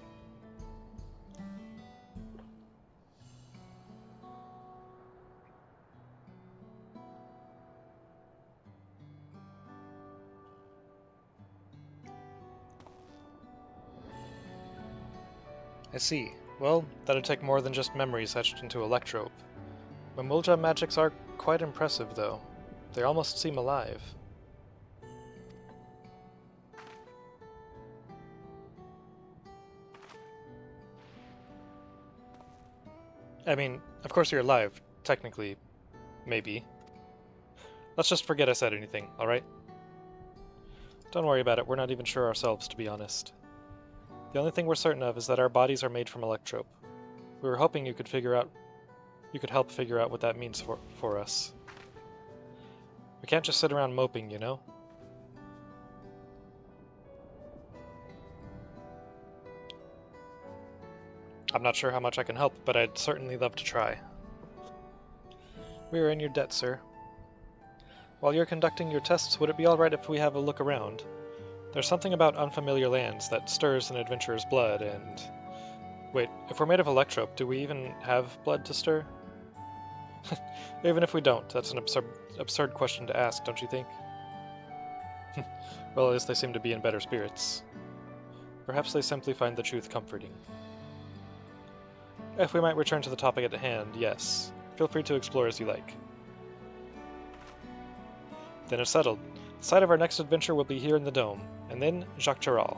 I see. Well, that'd take more than just memories etched into Electrope. Mamulja magics are quite impressive, though. They almost seem alive. I mean, of course you're alive, technically. Maybe. Let's just forget I said anything, alright? Don't worry about it, we're not even sure ourselves, to be honest. The only thing we're certain of is that our bodies are made from Electrope. We were hoping you could help figure out what that means for us. We can't just sit around moping, you know? I'm not sure how much I can help, but I'd certainly love to try. We are in your debt, sir. While you're conducting your tests, would it be alright if we have a look around? There's something about unfamiliar lands that stirs an adventurer's blood, and... Wait, if we're made of Electrope, do we even have blood to stir? Even if we don't, that's an absurd question to ask, don't you think? Well, at least they seem to be in better spirits. Perhaps they simply find the truth comforting. If we might return to the topic at hand, yes. Feel free to explore as you like. Then it's settled. The site of our next adventure will be here in the Dome, and then Jacques Charal.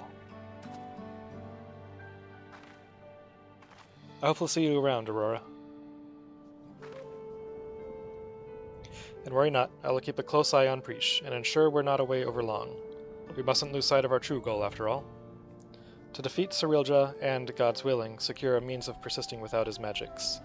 I hope we'll see you around, Aurora. And worry not, I will keep a close eye on Preesh, and ensure we're not away over long. We mustn't lose sight of our true goal, after all. To defeat Cirilja, and, God's willing, secure a means of persisting without his magics.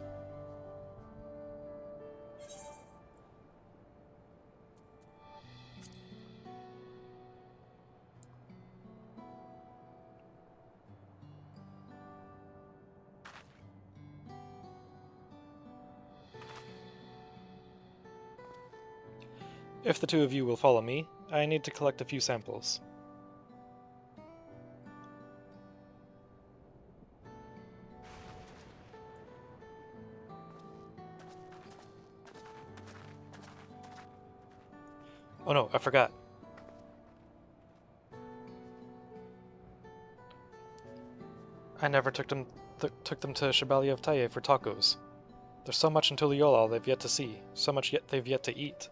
If the two of you will follow me, I need to collect a few samples. Oh no, I forgot. I never took them to Chevalier of Taille for tacos. There's so much in Tuliyola they've yet to see, so much yet they've yet to eat.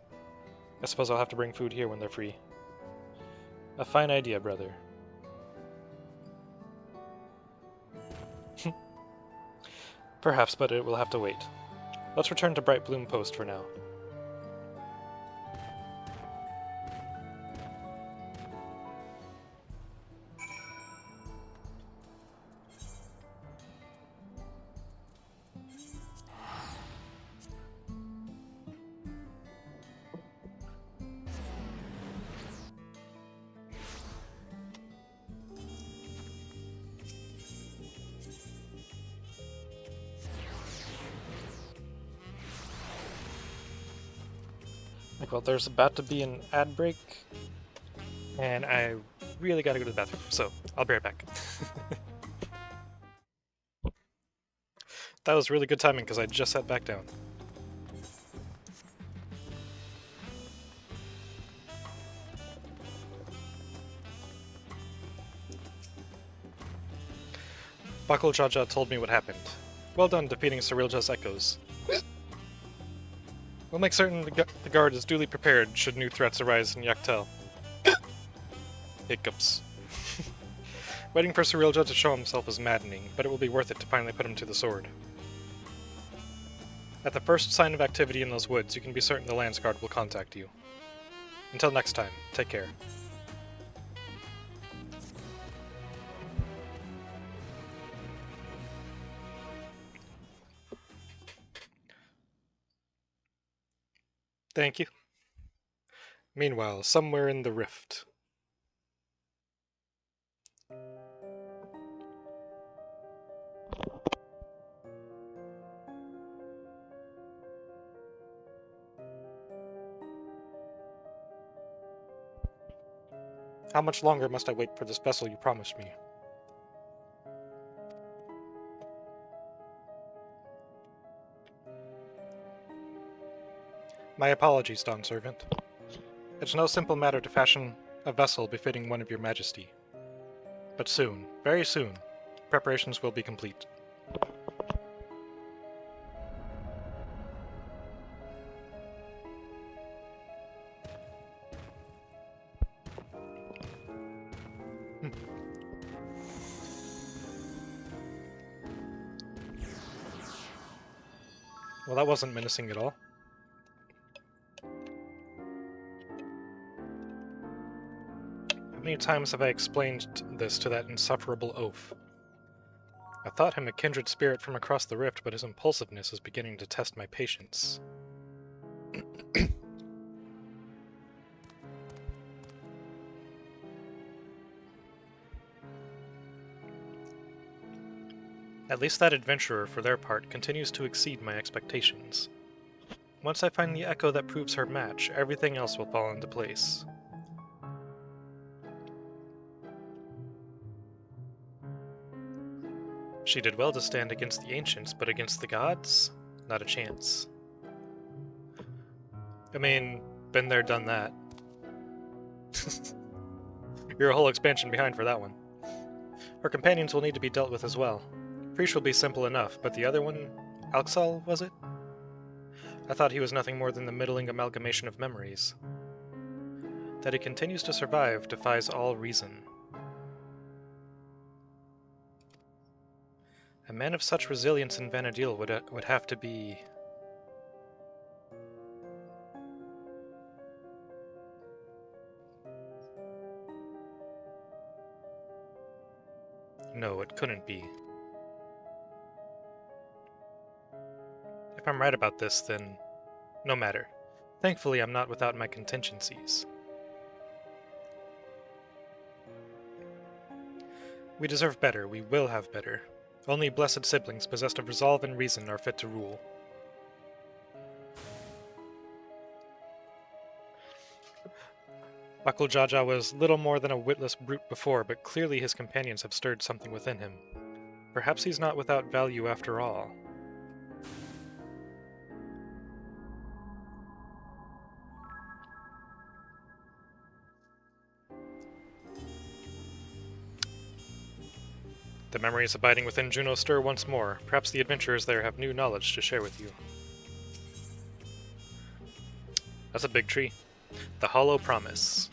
I suppose I'll have to bring food here when they're free. A fine idea, brother. Perhaps, but it will have to wait. Let's return to Bright Bloom Post for now. Like, well, there's about to be an ad break, and I really gotta go to the bathroom, so I'll be right back. That was really good timing because I just sat back down. Bakul Jaja told me what happened. Well done defeating Cyrilja's echoes. We'll make certain the guard is duly prepared should new threats arise in Yaktel. Hiccups. Waiting for Cyrilja to show himself is maddening, but it will be worth it to finally put him to the sword. At the first sign of activity in those woods, you can be certain the Lance Guard will contact you. Until next time, take care. Thank you. Meanwhile, somewhere in the rift. How much longer must I wait for this vessel you promised me? My apologies, Dawn Servant. It's no simple matter to fashion a vessel befitting one of your majesty. But soon, very soon, preparations will be complete. Well, that wasn't menacing at all. How many times have I explained this to that insufferable oaf? I thought him a kindred spirit from across the rift, but his impulsiveness is beginning to test my patience. At least that adventurer, for their part, continues to exceed my expectations. Once I find the echo that proves her match, everything else will fall into place. She did well to stand against the ancients, but against the gods? Not a chance. I mean, been there, done that. You're a whole expansion behind for that one. Her companions will need to be dealt with as well. Preach will be simple enough, but the other one, Alxal, was it? I thought he was nothing more than the middling amalgamation of memories. That he continues to survive defies all reason. A man of such resilience in Vanadil would have to be... No, it couldn't be. If I'm right about this, then no matter. Thankfully, I'm not without my contingencies. We deserve better, we will have better. Only blessed siblings possessed of resolve and reason are fit to rule. Bakul Jaja was little more than a witless brute before, but clearly his companions have stirred something within him. Perhaps he's not without value after all. The memories abiding within Juno stir once more. Perhaps the adventurers there have new knowledge to share with you. That's a big tree. The Hollow Promise.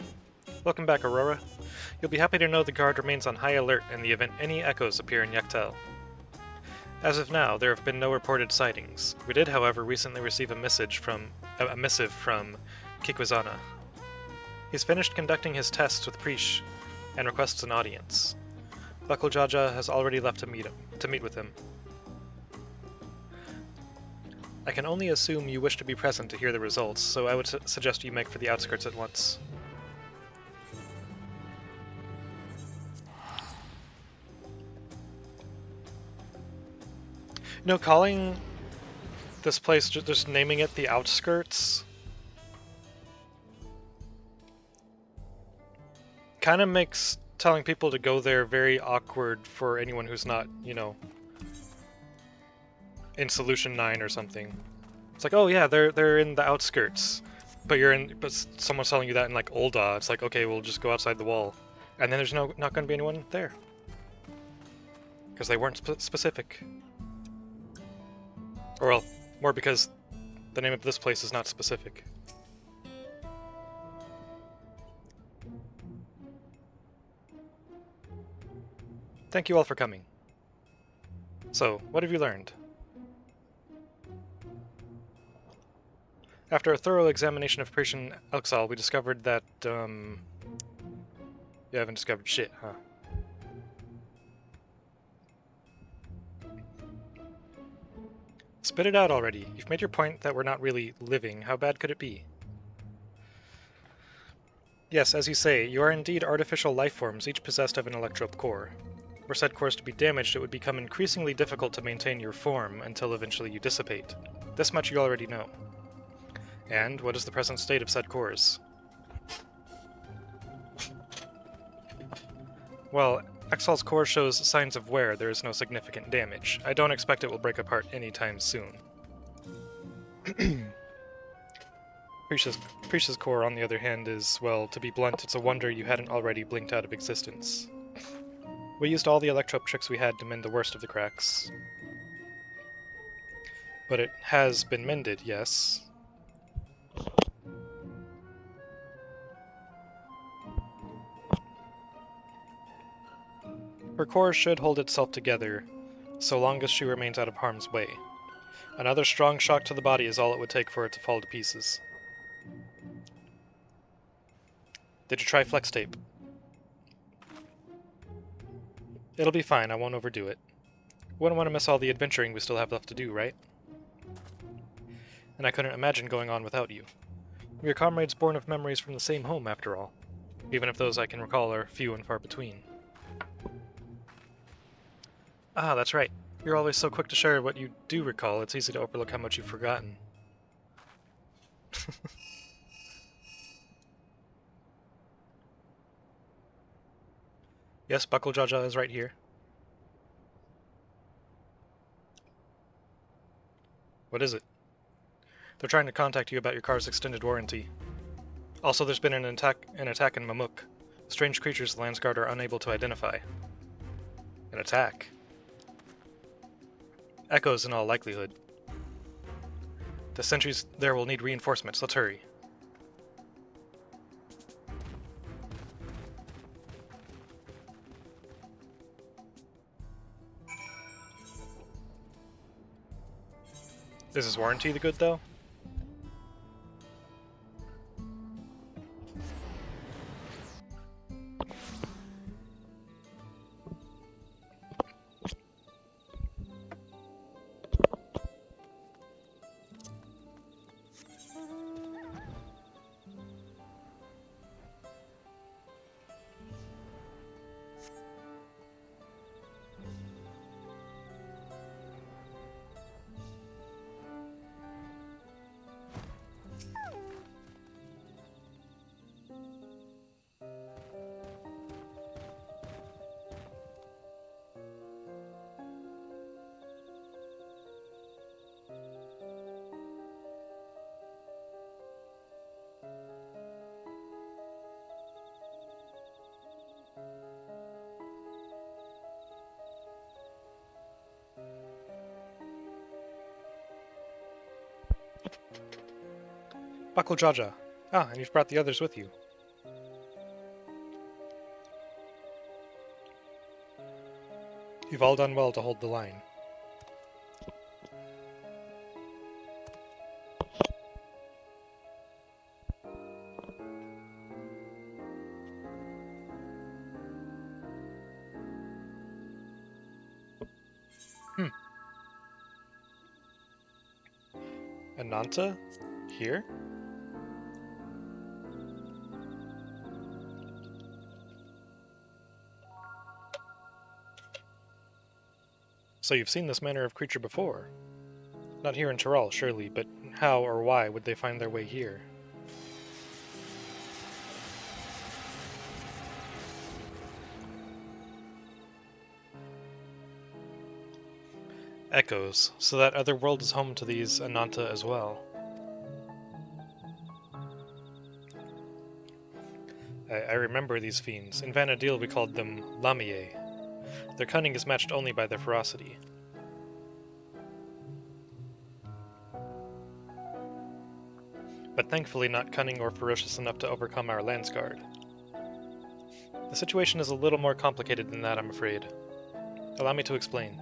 Welcome back, Aurora. You'll be happy to know the guard remains on high alert in the event any echoes appear in Yaktel. As of now, there have been no reported sightings. We did, however, recently receive a missive from Kikwizana. He's finished conducting his tests with Prish and requests an audience. Bakul Jaja has already left to meet with him. I can only assume you wish to be present to hear the results, so I would suggest you make for the outskirts at once. You know, calling this place, just naming it the outskirts, kind of makes telling people to go there very awkward for anyone who's not, you know, in Solution 9 or something. It's like, oh yeah, they're in the outskirts, but someone's telling you that in like Ul'dah. It's like, okay, we'll just go outside the wall, and then there's not going to be anyone there because they weren't specific, or well, more because the name of this place is not specific. Thank you all for coming. So, what have you learned? After a thorough examination of Operation Elxal, we discovered that, you haven't discovered shit, huh? Spit it out already. You've made your point that we're not really living. How bad could it be? Yes, as you say, you are indeed artificial life forms, each possessed of an electrope core. Were said cores to be damaged, it would become increasingly difficult to maintain your form until eventually you dissipate. This much you already know. And what is the present state of said cores? Well, Exhal's core shows signs of wear. There is no significant damage. I don't expect it will break apart anytime soon. Prisha's core, on the other hand, is, well, to be blunt, it's a wonder you hadn't already blinked out of existence. We used all the electrope tricks we had to mend the worst of the cracks. But it has been mended, yes. Her core should hold itself together, so long as she remains out of harm's way. Another strong shock to the body is all it would take for it to fall to pieces. Did you try flex tape? It'll be fine, I won't overdo it. Wouldn't want to miss all the adventuring we still have left to do, right? And I couldn't imagine going on without you. We are comrades born of memories from the same home, after all. Even if those I can recall are few and far between. Ah, that's right. You're always so quick to share what you do recall, it's easy to overlook how much you've forgotten. Yes, Buckle Jaja is right here. What is it? They're trying to contact you about your car's extended warranty. Also, there's been an attack in Mamuk. Strange creatures the Landsguard are unable to identify. An attack? Echoes in all likelihood. The sentries there will need reinforcements. Let's hurry. Is his warranty the good, though? Buckle Jaja. Ah, and you've brought the others with you. You've all done well to hold the line. Ananta? Here? So you've seen this manner of creature before? Not here in Tiral, surely, but how or why would they find their way here? Echoes, so that other world is home to these Ananta as well. I remember these fiends. In Vanadil we called them Lamie. Their cunning is matched only by their ferocity. But thankfully not cunning or ferocious enough to overcome our Landsguard. The situation is a little more complicated than that, I'm afraid. Allow me to explain.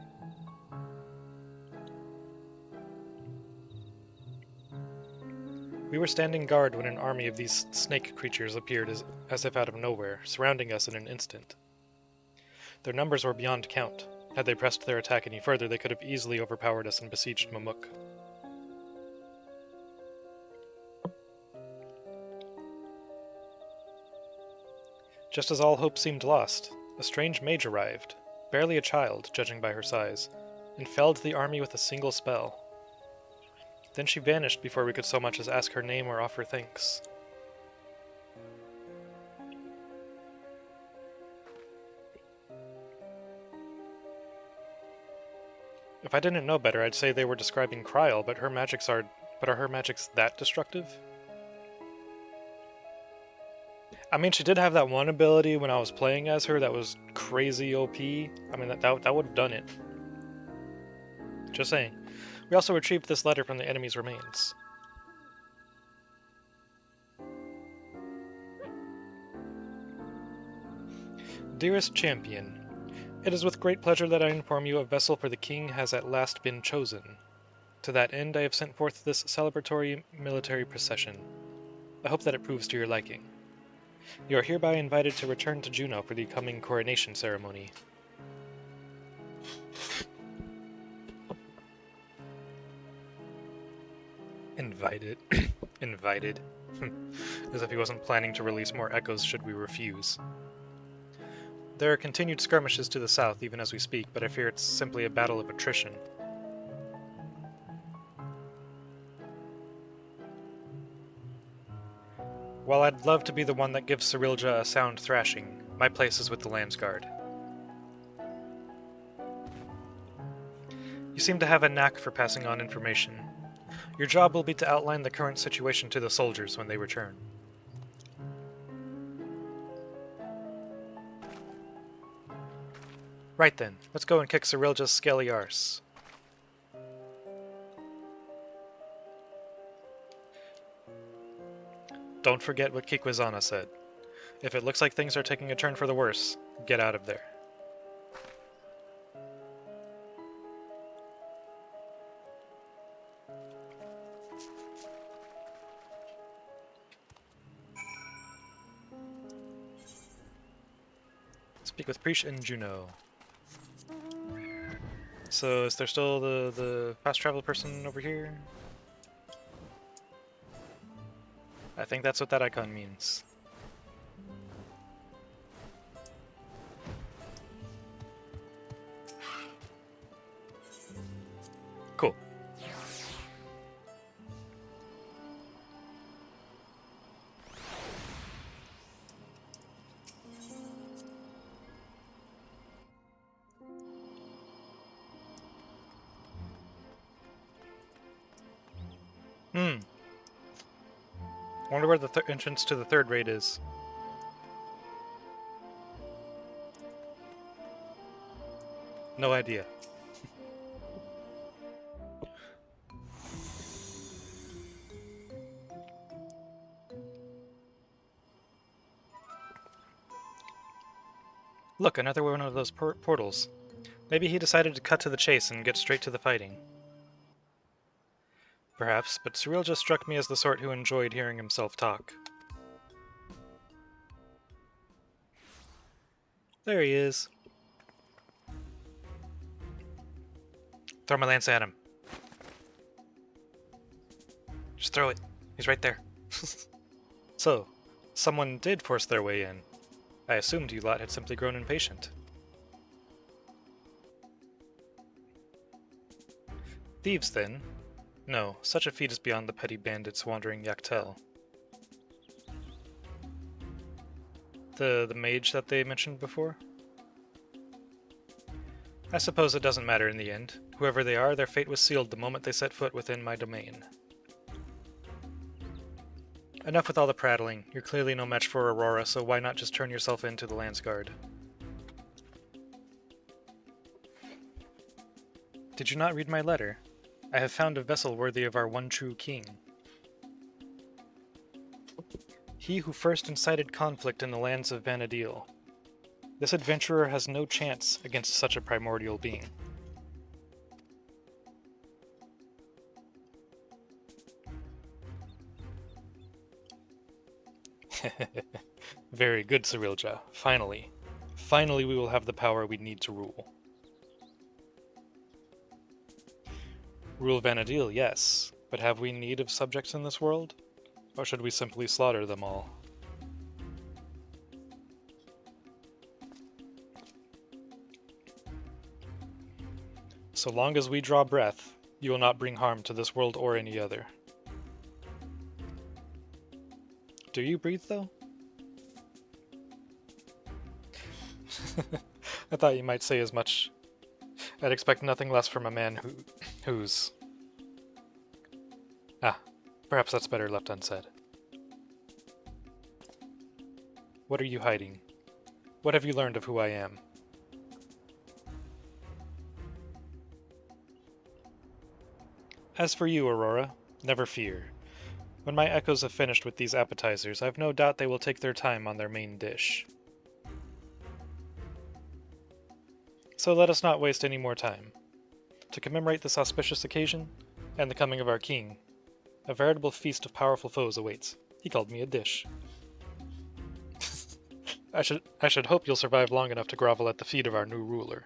We were standing guard when an army of these snake creatures appeared as if out of nowhere, surrounding us in an instant. Their numbers were beyond count. Had they pressed their attack any further, they could have easily overpowered us and besieged Mamuk. Just as all hope seemed lost, a strange mage arrived, barely a child, judging by her size, and felled the army with a single spell. Then she vanished before we could so much as ask her name or offer thanks. If I didn't know better, I'd say they were describing Kryl, but are her magics that destructive? I mean, she did have that one ability when I was playing as her that was crazy OP. I mean, that would have done it. Just saying. We also retrieved this letter from the enemy's remains. Dearest Champion, it is with great pleasure that I inform you a vessel for the king has at last been chosen. To that end, I have sent forth this celebratory military procession. I hope that it proves to your liking. You are hereby invited to return to Juno for the coming coronation ceremony. Invited. Invited. As if he wasn't planning to release more echoes should we refuse. There are continued skirmishes to the south even as we speak, but I fear it's simply a battle of attrition. While I'd love to be the one that gives Cyrilja a sound thrashing, my place is with the Landsguard. You seem to have a knack for passing on information. Your job will be to outline the current situation to the soldiers when they return. Right then, let's go and kick Cyrilja's scaly arse. Don't forget what Kikwizana said. If it looks like things are taking a turn for the worse, get out of there. Speak with Preesh and Juno. So, is there still the fast travel person over here? I think that's what that icon means. Cool. Wonder where the entrance to the third raid is. No idea. Look, another one of those portals. Maybe he decided to cut to the chase and get straight to the fighting. Perhaps, but Cyril just struck me as the sort who enjoyed hearing himself talk. There he is. Throw my lance at him. Just throw it. He's right there. So, someone did force their way in. I assumed you lot had simply grown impatient. Thieves, then? No, such a feat is beyond the petty bandits wandering Yaktel. The mage that they mentioned before? I suppose it doesn't matter in the end. Whoever they are, their fate was sealed the moment they set foot within my domain. Enough with all the prattling. You're clearly no match for Aurora, so why not just turn yourself in to the Lance Guard? Did you not read my letter? I have found a vessel worthy of our one true king. He who first incited conflict in the lands of Vanadil. This adventurer has no chance against such a primordial being. Very good, Cyrilja. Finally. Finally we will have the power we need to rule. Rule Vanadil, yes. But have we need of subjects in this world? Or should we simply slaughter them all? So long as we draw breath, you will not bring harm to this world or any other. Do you breathe, though? I thought you might say as much. I'd expect nothing less from a man who's... Perhaps that's better left unsaid. What are you hiding? What have you learned of who I am? As for you, Aurora, never fear. When my echoes have finished with these appetizers, I've no doubt they will take their time on their main dish. So let us not waste any more time. To commemorate this auspicious occasion, and the coming of our king, a veritable feast of powerful foes awaits. He called me a dish. I should hope you'll survive long enough to grovel at the feet of our new ruler.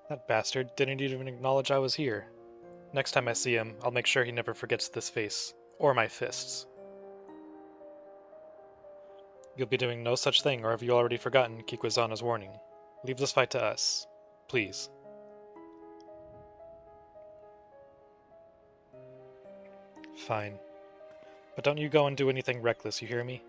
That bastard didn't even acknowledge I was here. Next time I see him, I'll make sure he never forgets this face. Or my fists. You'll be doing no such thing, or have you already forgotten Kikwazana's warning? Leave this fight to us. Please. Fine. But don't you go and do anything reckless, you hear me?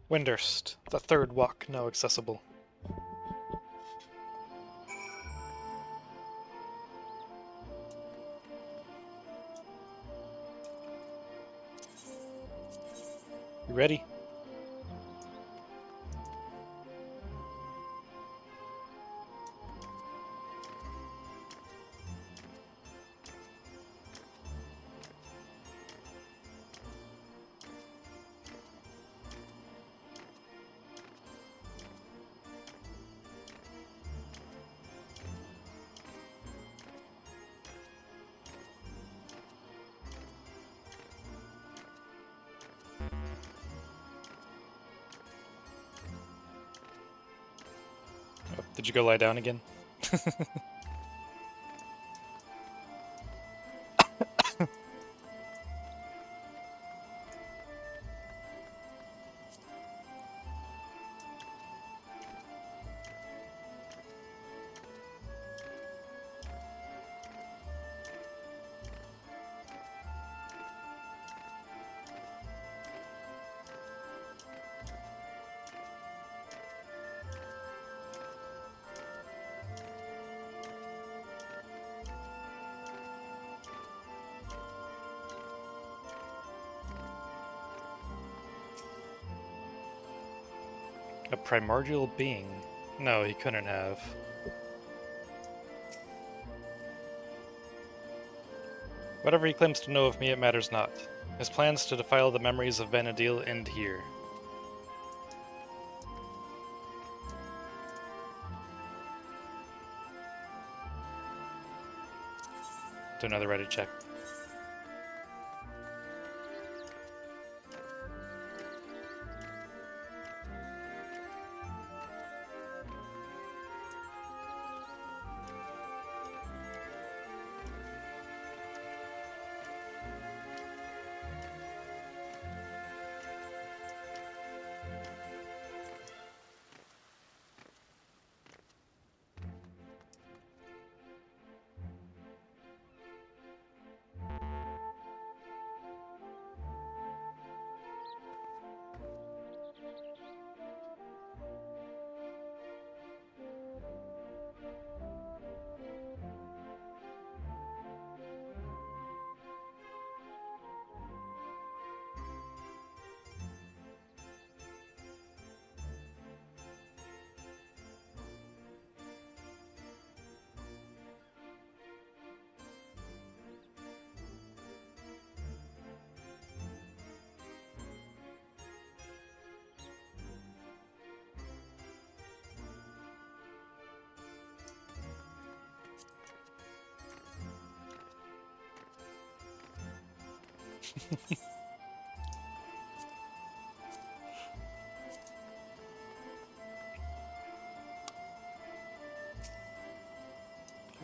Windurst, the third walk now accessible. You ready? Oh, did you go lie down again? A primordial being? No, he couldn't have. Whatever he claims to know of me, it matters not. His plans to defile the memories of Vanadil end here. Do another ready check.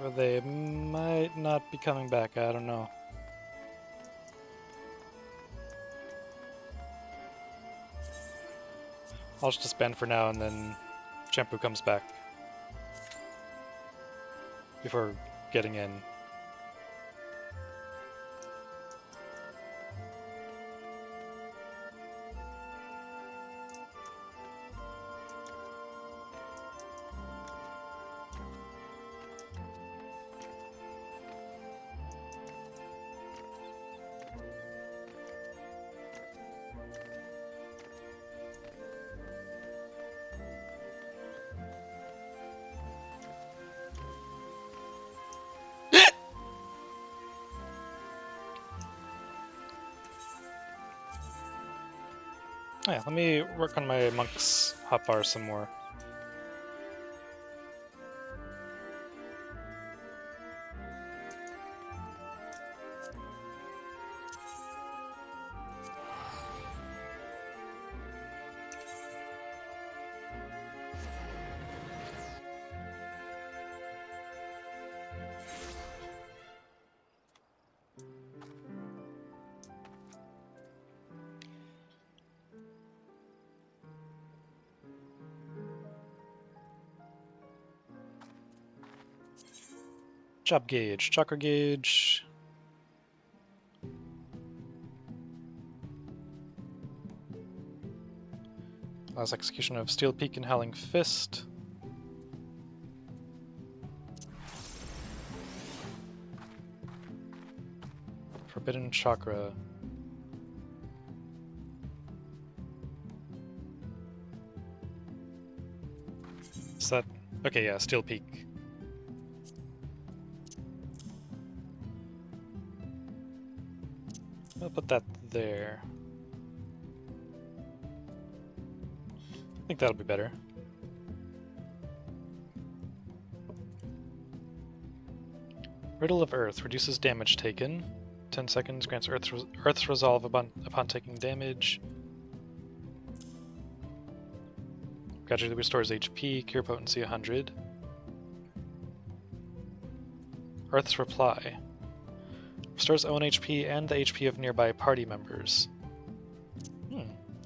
Or they might not be coming back, I don't know. I'll just disband for now, and then Champu comes back before getting in. Oh yeah, let me work on my monk's hotbar some more. Job gauge, chakra gauge. Allows execution of Steel Peak and Howling Fist. Forbidden Chakra. Is that... Okay, yeah, Steel Peak. I'll put that there. I think that'll be better. Riddle of Earth reduces damage taken. 10 seconds grants Earth's resolve upon taking damage. Gradually restores HP, cure potency 100. Earth's Reply. Restores own HP and the HP of nearby party members.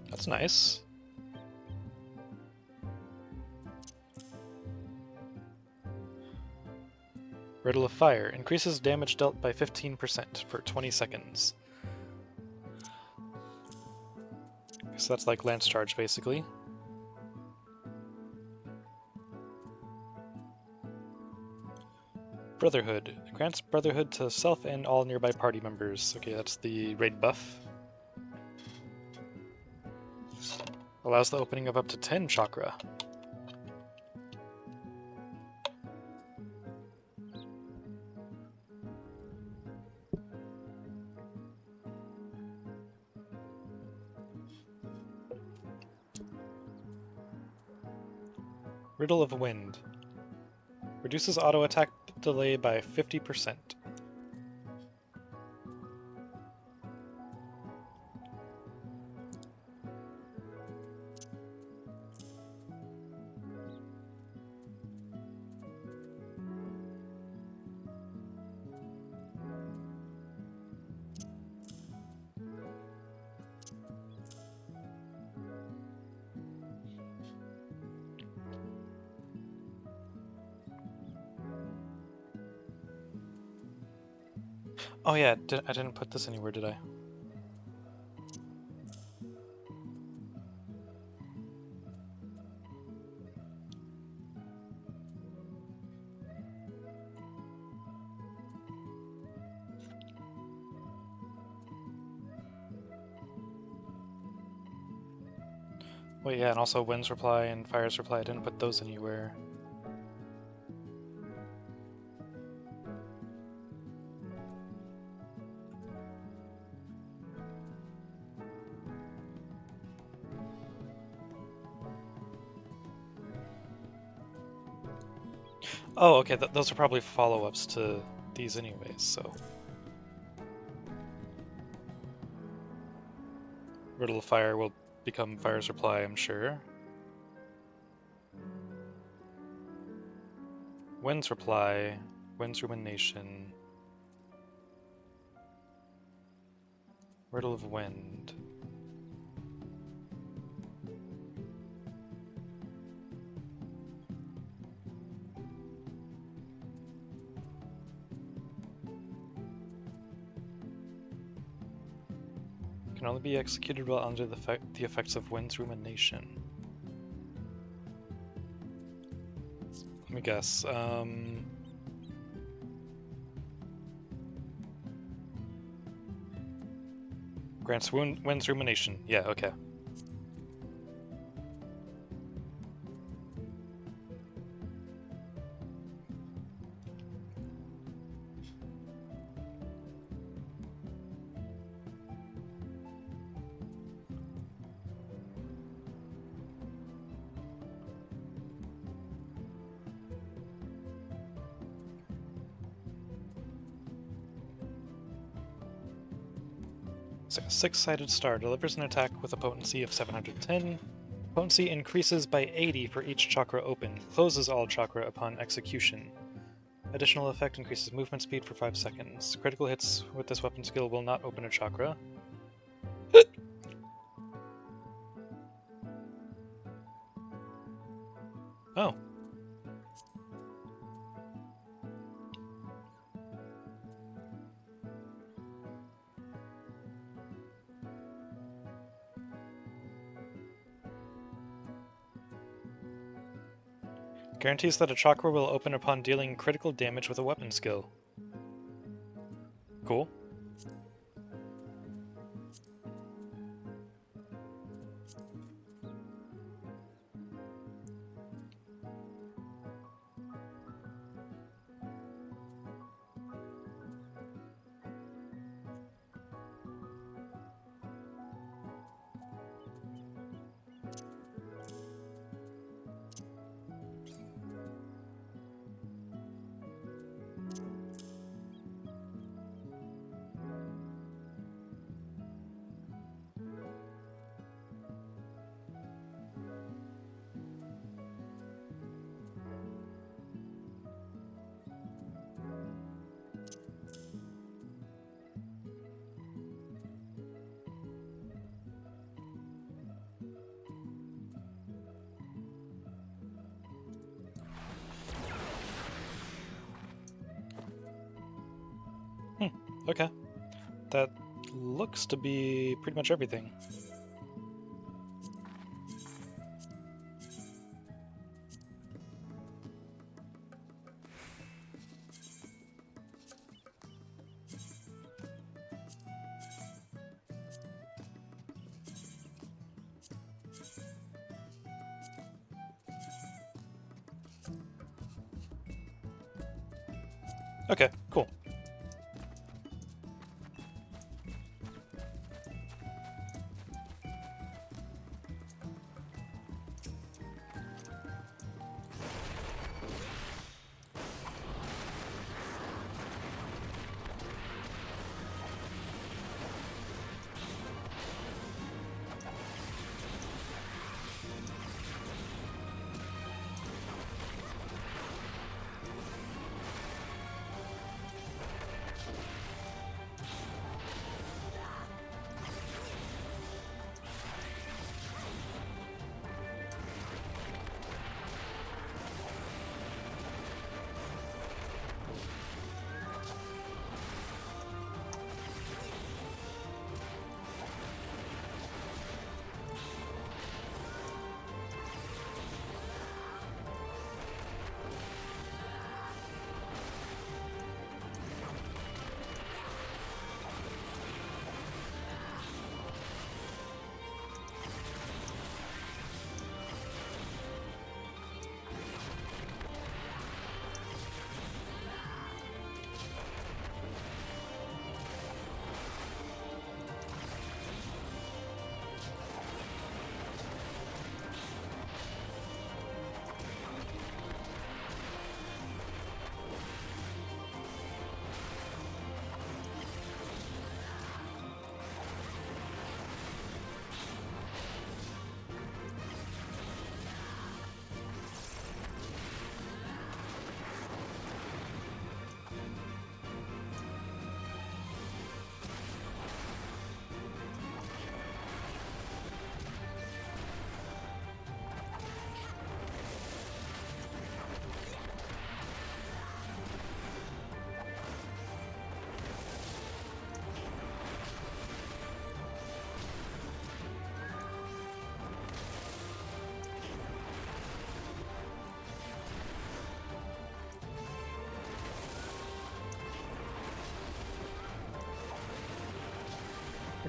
That's nice. Riddle of Fire. Increases damage dealt by 15% for 20 seconds. So that's like Lance Charge, basically. Brotherhood. Grants Brotherhood to self and all nearby party members. Okay, that's the raid buff. Allows the opening of up to 10 chakra. Riddle of Wind. Reduces auto attack delay by 50%. Oh yeah, I didn't put this anywhere, did I? Wait, yeah, and also Wind's Reply and Fire's Reply, I didn't put those anywhere. Oh, okay, those are probably follow-ups to these anyways, so... Riddle of Fire will become Fire's Reply, I'm sure. Wind's Reply, Wind's Rumination, Riddle of Wind. Can only be executed while under the effects of Wind's Rumination. Let me guess. Grants Wind's Rumination. Yeah, okay. So a 6-sided star delivers an attack with a potency of 710. Potency increases by 80 for each chakra open. Closes all chakra upon execution. Additional effect increases movement speed for 5 seconds. Critical hits with this weapon skill will not open a chakra. Oh. Guarantees that a chakra will open upon dealing critical damage with a weapon skill. Cool. Okay. That looks to be pretty much everything. Okay, cool.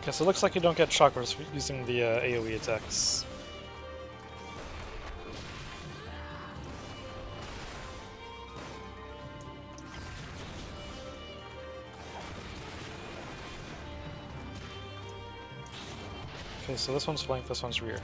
Okay, so it looks like you don't get chakras for using the AoE attacks. Okay, so this one's flank, this one's rear.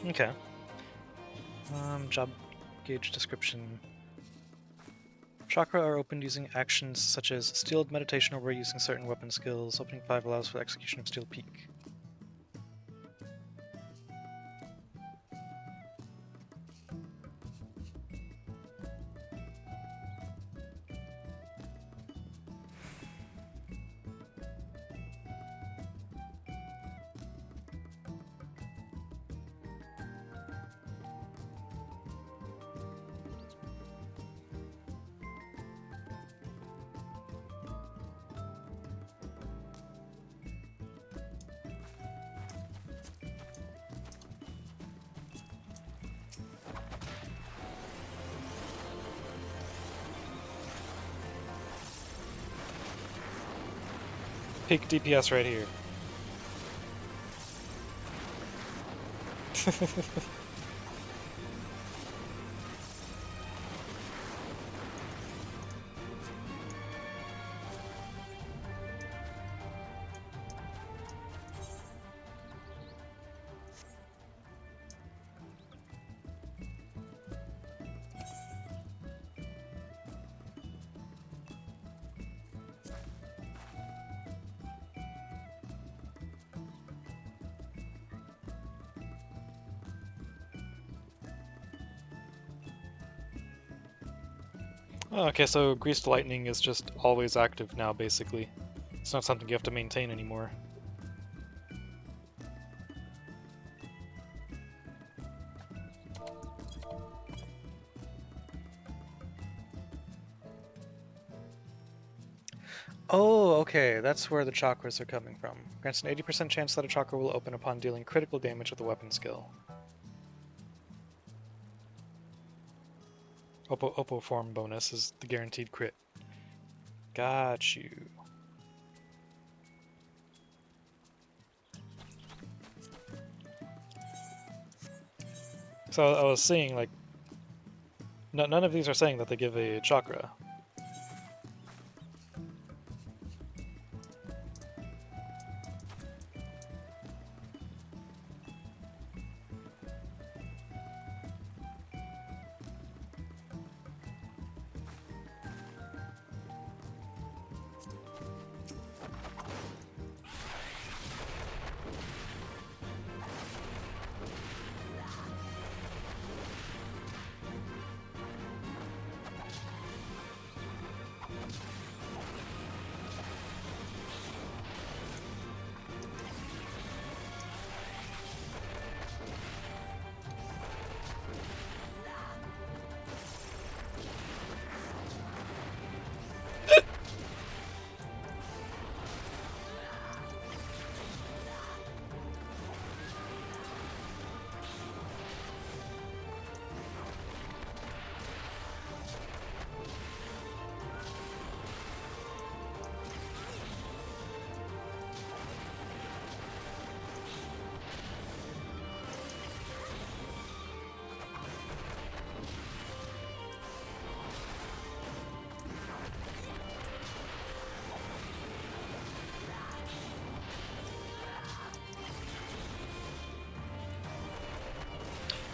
Okay. Job gauge description. Chakra are opened using actions such as Steeled Meditation over using certain weapon skills. Opening 5 allows for the execution of Steel Peak. Peak DPS right here. Oh, okay, so Greased Lightning is just always active now, basically. It's not something you have to maintain anymore. Oh, okay, that's where the chakras are coming from. Grants an 80% chance that a chakra will open upon dealing critical damage with a weapon skill. Oppo form bonus is the guaranteed crit. Got you. So I was seeing, like, none of these are saying that they give a chakra.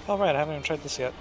All right, I haven't even tried this yet.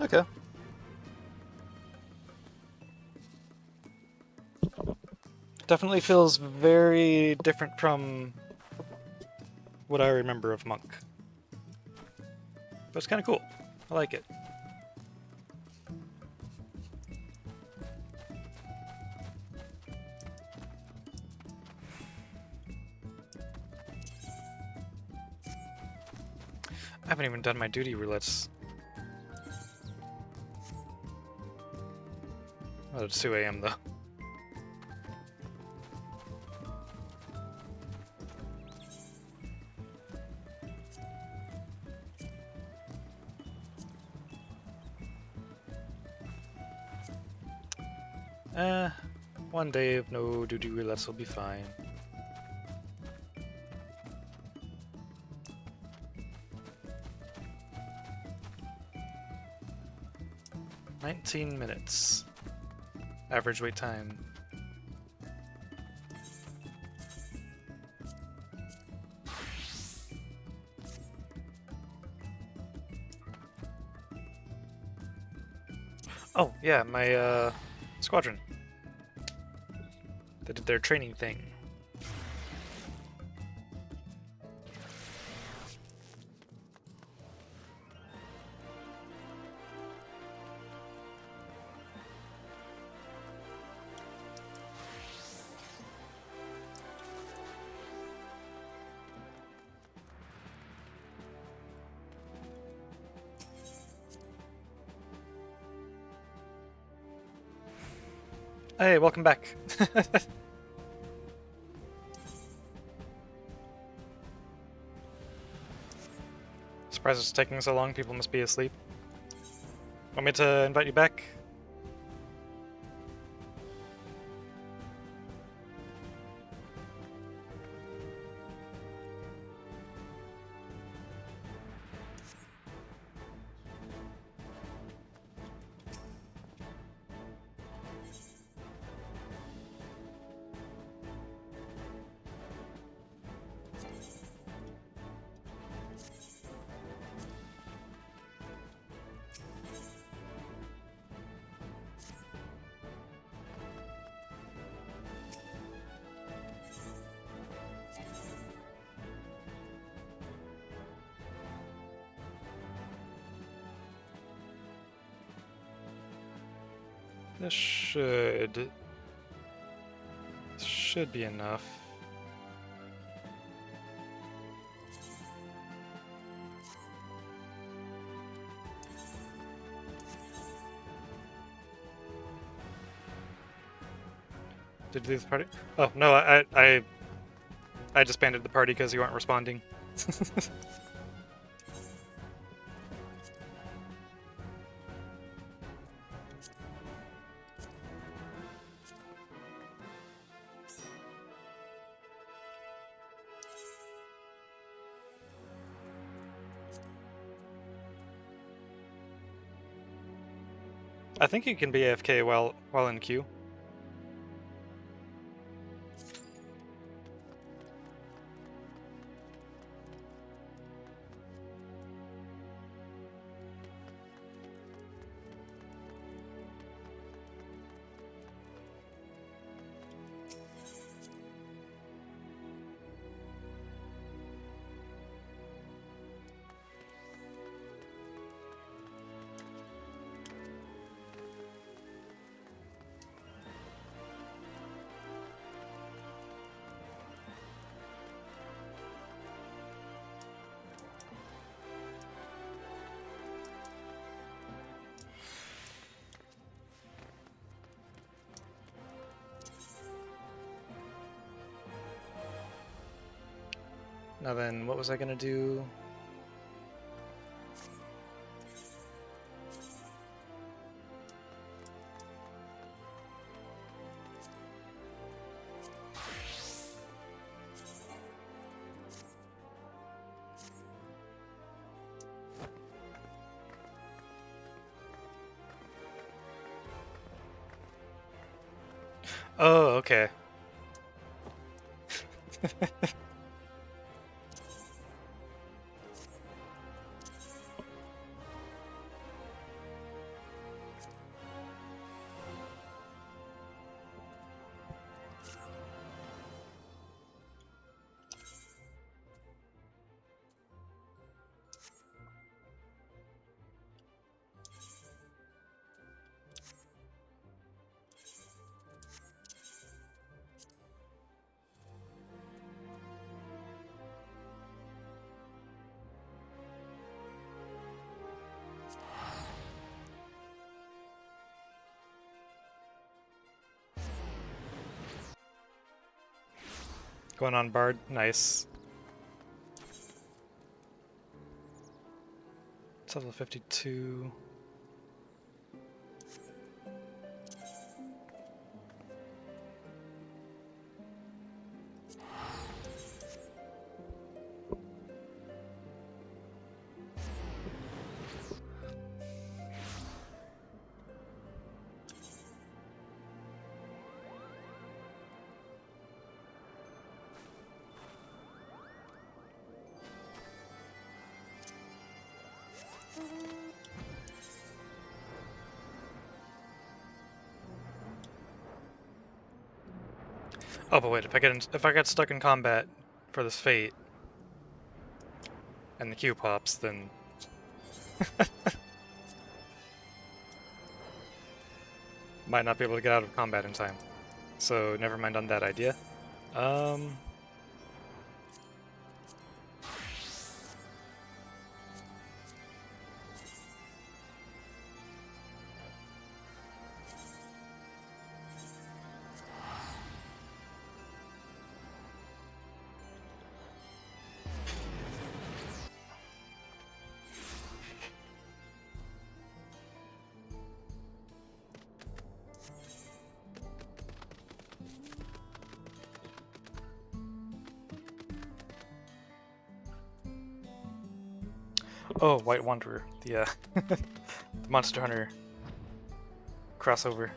Okay. Definitely feels very different from what I remember of Monk. But it's kind of cool. I like it. I haven't even done my duty roulettes. Oh, it's 2 a.m. though. One day of no duty roulettes will be fine. $19 average wait time. Oh yeah, my squadron. They did their training thing. Hey, welcome back. Surprised it's taking so long, people must be asleep. Want me to invite you back? This should be enough. Did you leave the party? Oh no, I disbanded the party because you weren't responding. I think you can be AFK while in queue. Now then, what was I gonna do? Oh, okay. Going on Bard, nice. It's level 52. Oh, but wait, if I get stuck in combat for this fate and the queue pops, then might not be able to get out of combat in time. So never mind on that idea. Oh, White Wanderer, the the Monster Hunter crossover.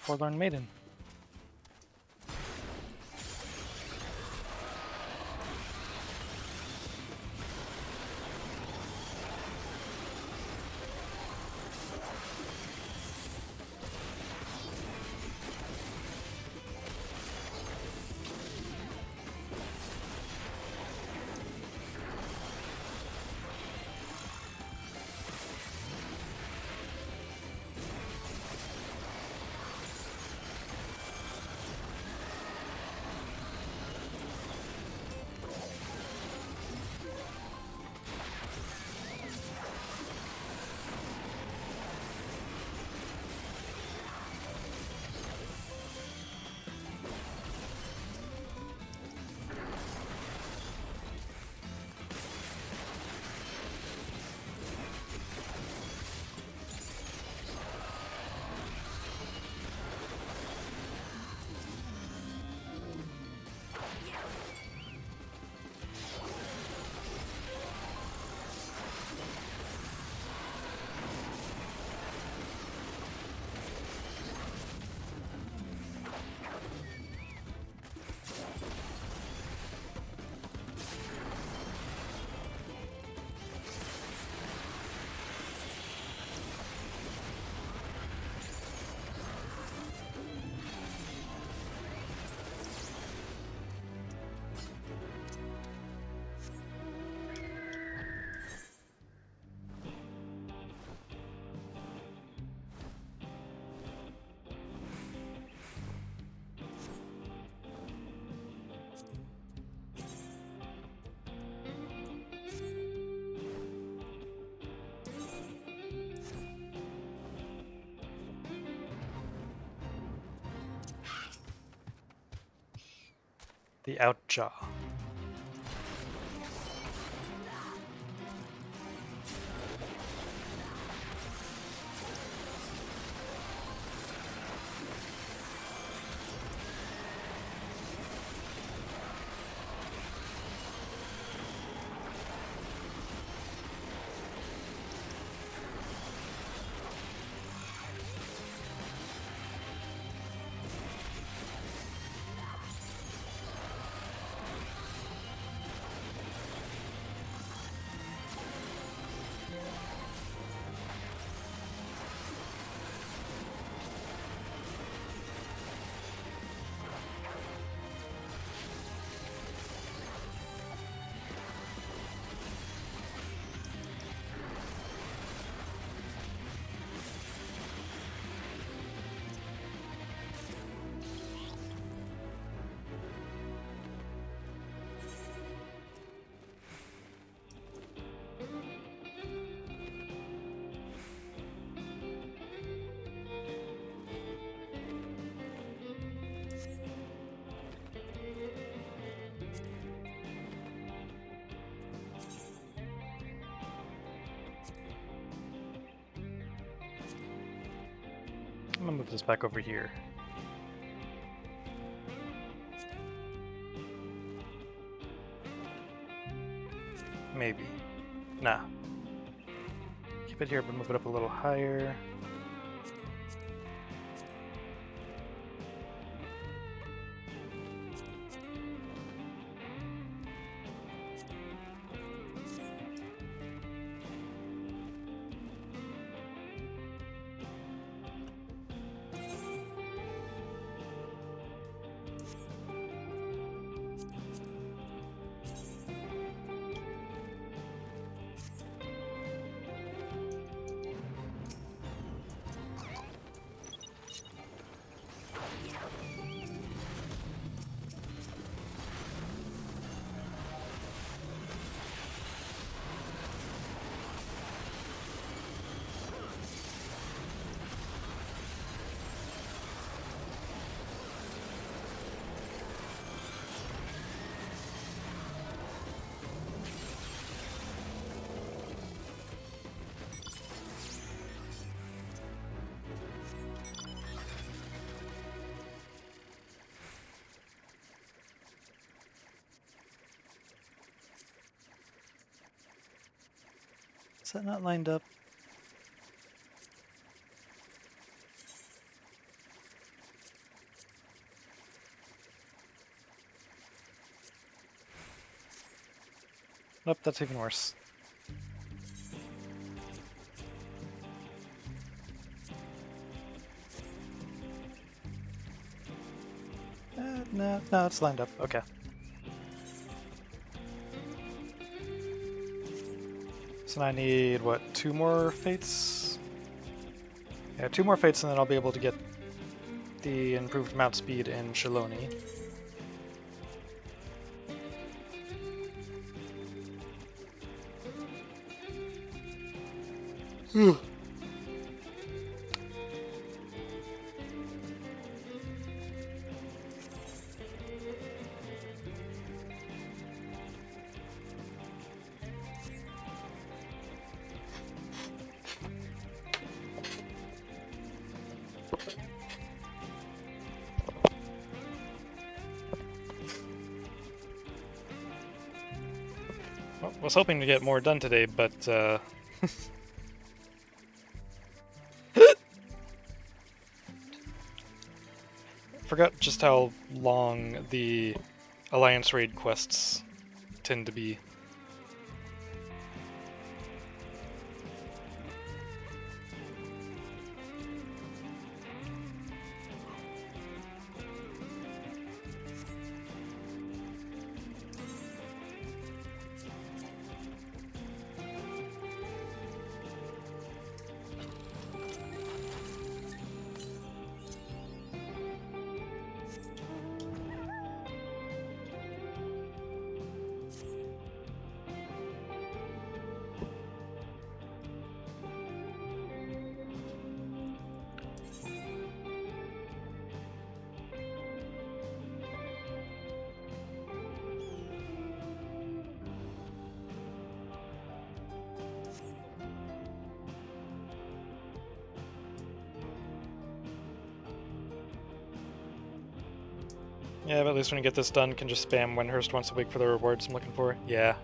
Forlorn Maiden. The Outjaw. I'm gonna move this back over here. Maybe. Nah. Keep it here, but move it up a little higher. Is that not lined up? Nope, that's even worse. No, it's lined up. Okay. So now I need, what, 2 more fates? Yeah, 2 more fates and then I'll be able to get the improved mount speed in Shiloni. Well, was hoping to get more done today, but forgot just how long the Alliance raid quests tend to be. Yeah, but at least when you get this done, can just spam Wenhurst once a week for the rewards I'm looking for. Yeah.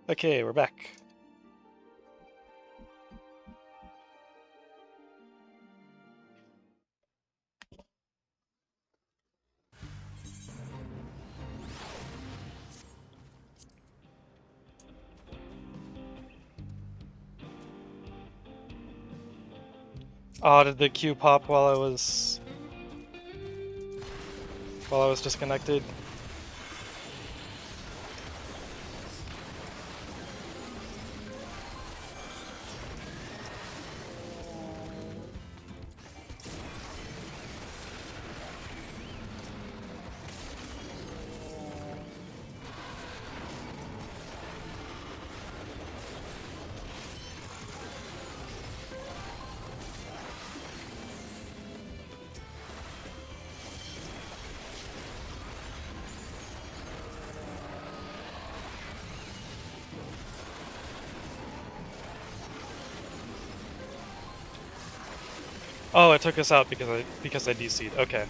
Okay, we're back. Oh, did the queue pop while I was disconnected? Oh, it took us out because I DC'd. Okay.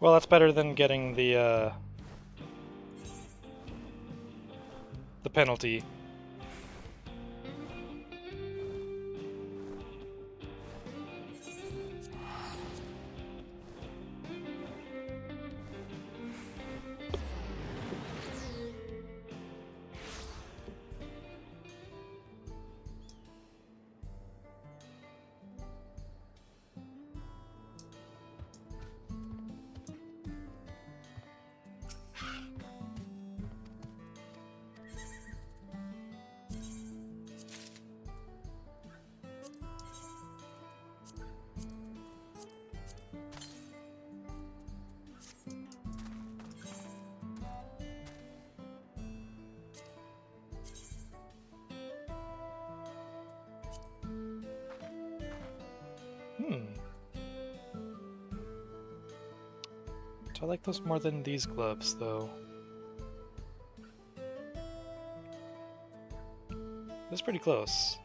Well, that's better than getting the penalty. Hmm. Do I like those more than these gloves, though? It's pretty close.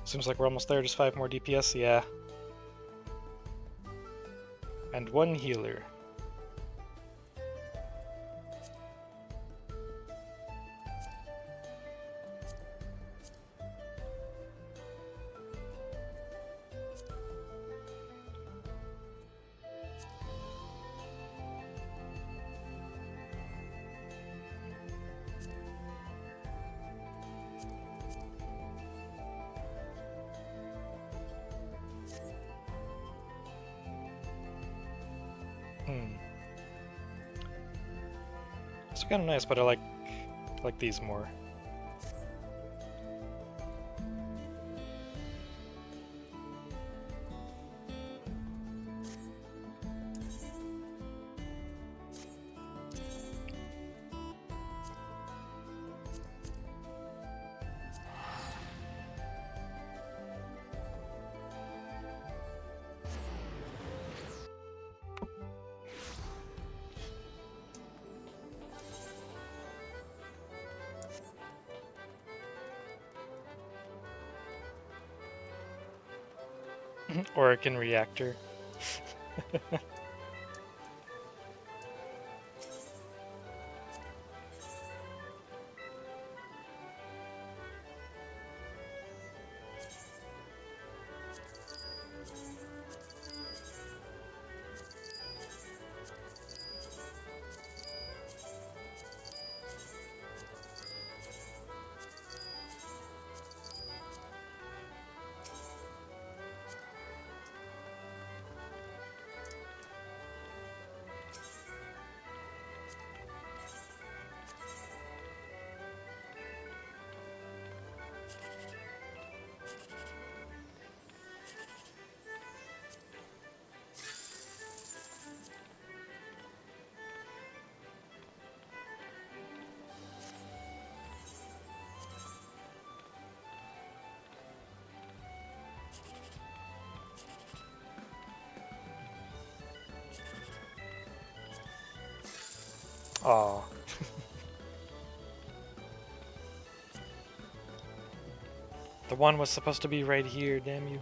Seems like we're almost there, just 5 more DPS, yeah. And 1 healer. It's kind of nice, but I like these more. Orokin reactor. Aw. The one was supposed to be right here, damn you.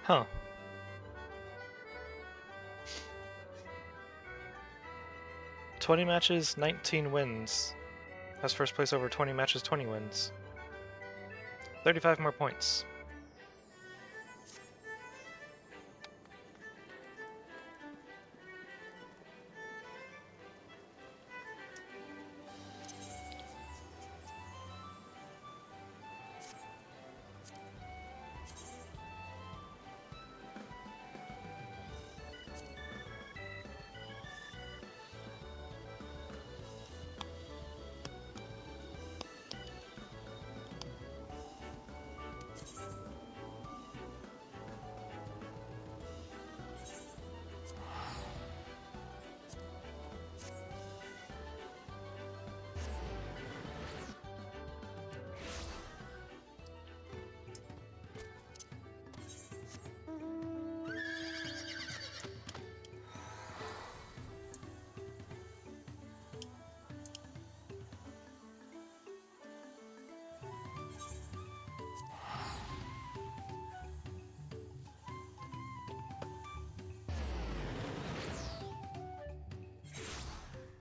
Huh. "20 matches, 19 wins. Has first place over 20 matches, 20 wins. 35 more points."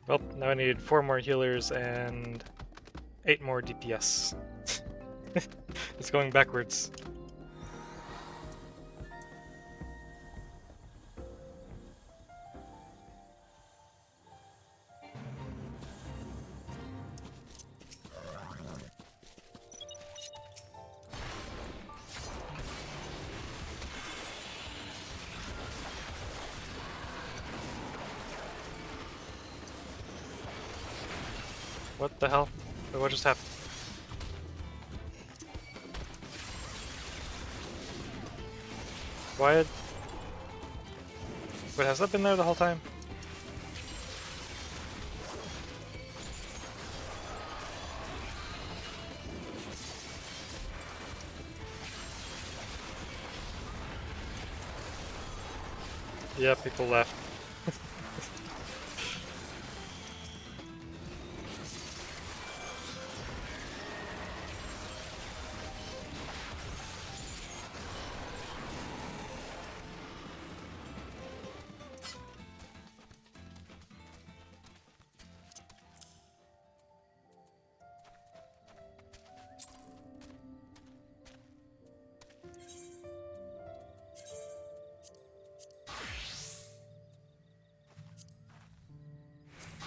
Well, now I need 4 more healers and 8 more DPS. It's going backwards. What the hell? Wait, what just happened? Why? Wait, has that been there the whole time? Yeah, people left.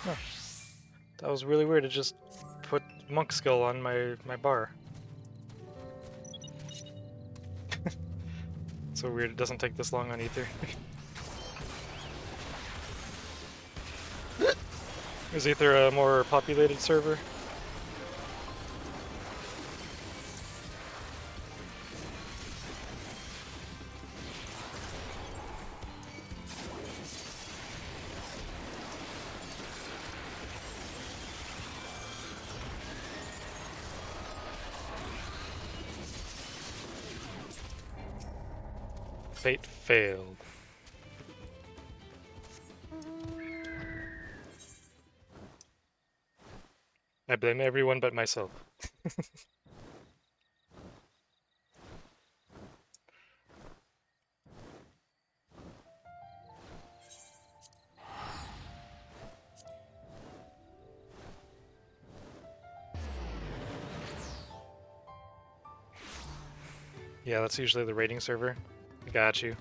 Huh. That was really weird to just put monk skull on my bar. So weird it doesn't take this long on ether. Is ether a more populated server? Fate failed. I blame everyone but myself. Yeah, that's usually the rating server. Got you.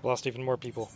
Lost even more people.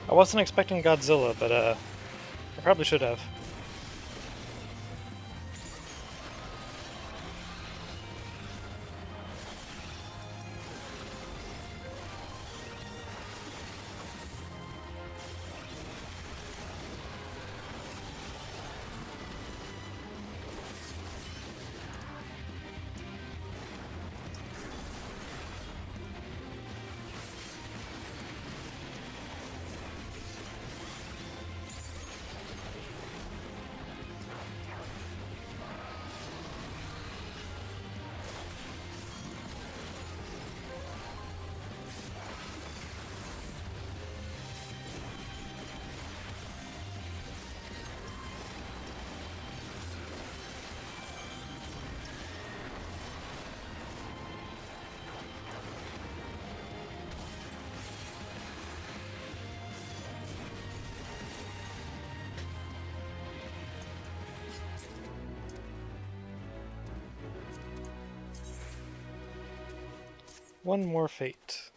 I wasn't expecting Godzilla, but I probably should have. One more fate.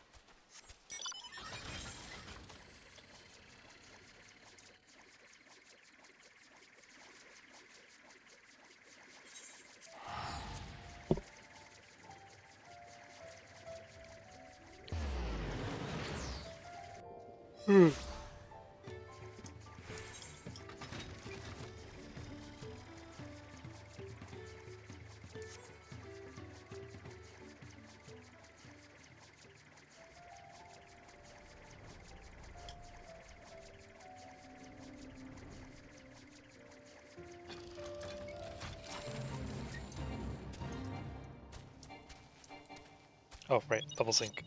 Oh, right, double sync.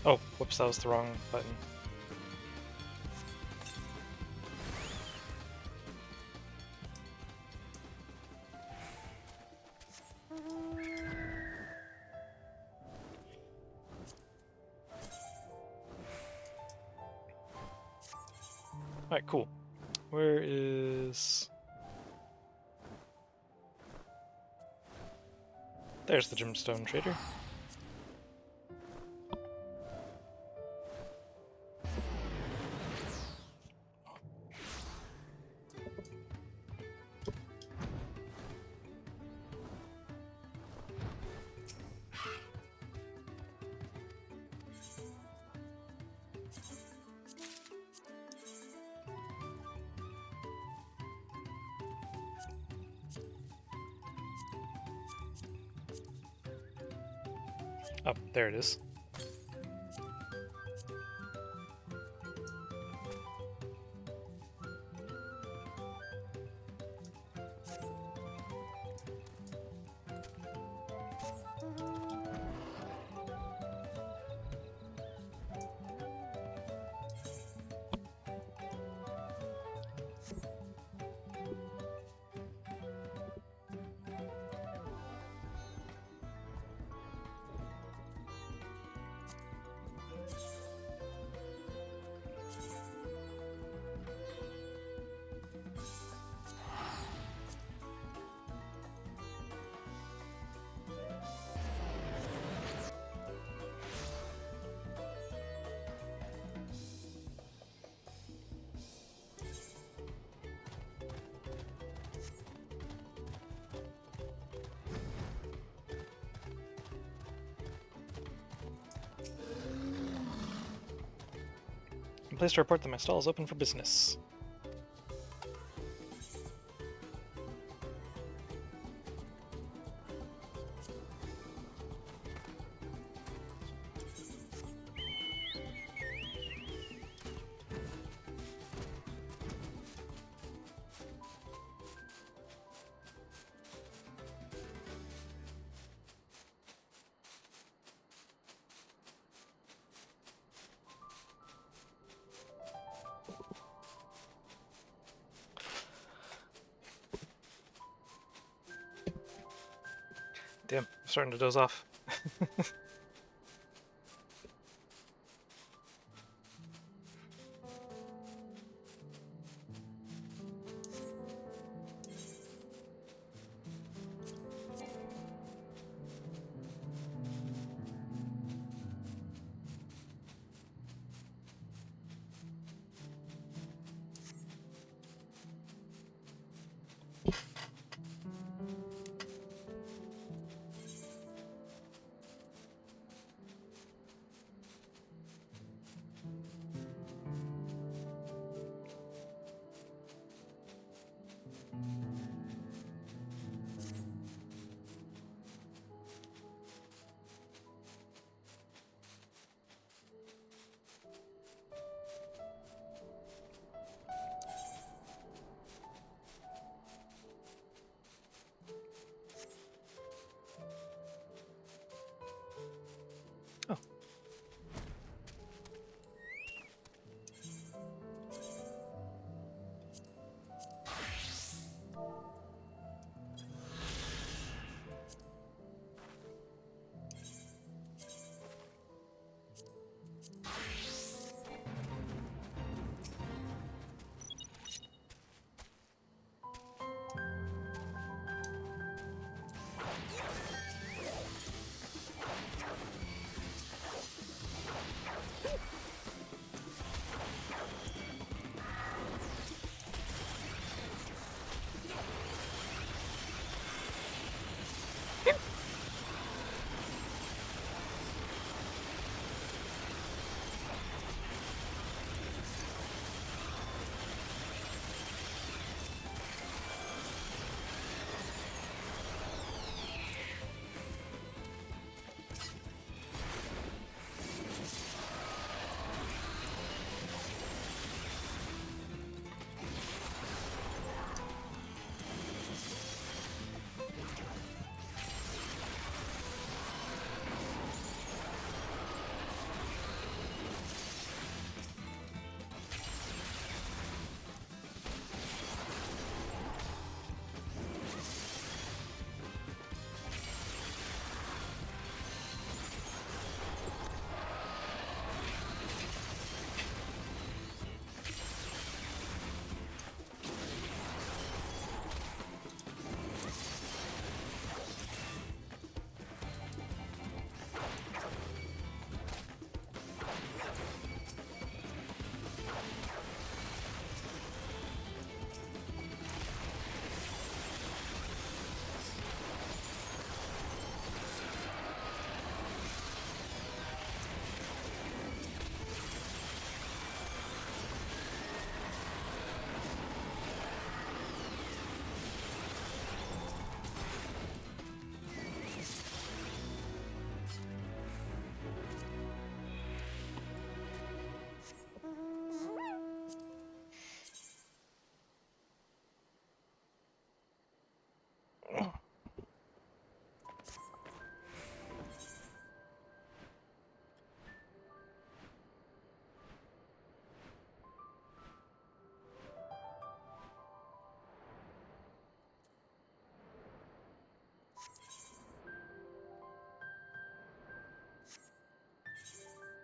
Oh, whoops, that was the wrong button. Alright, cool. Where is... There's the gemstone trader. Oh, there it is. I'm pleased to report that my stall is open for business. Damn, I'm starting to doze off. Oh.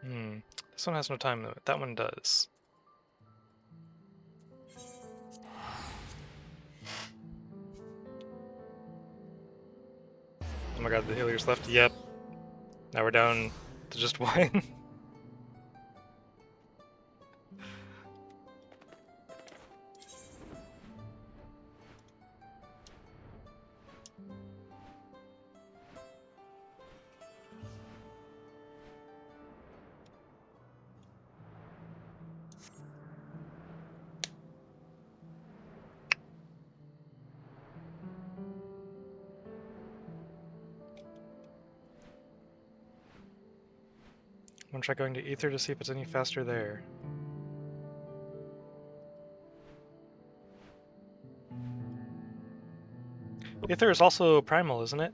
This one has no time limit. That one does. Oh my god, the healer's left. Yep. Now we're down to just one. I'm gonna try going to Ether to see if it's any faster there. Ether is also primal, isn't it?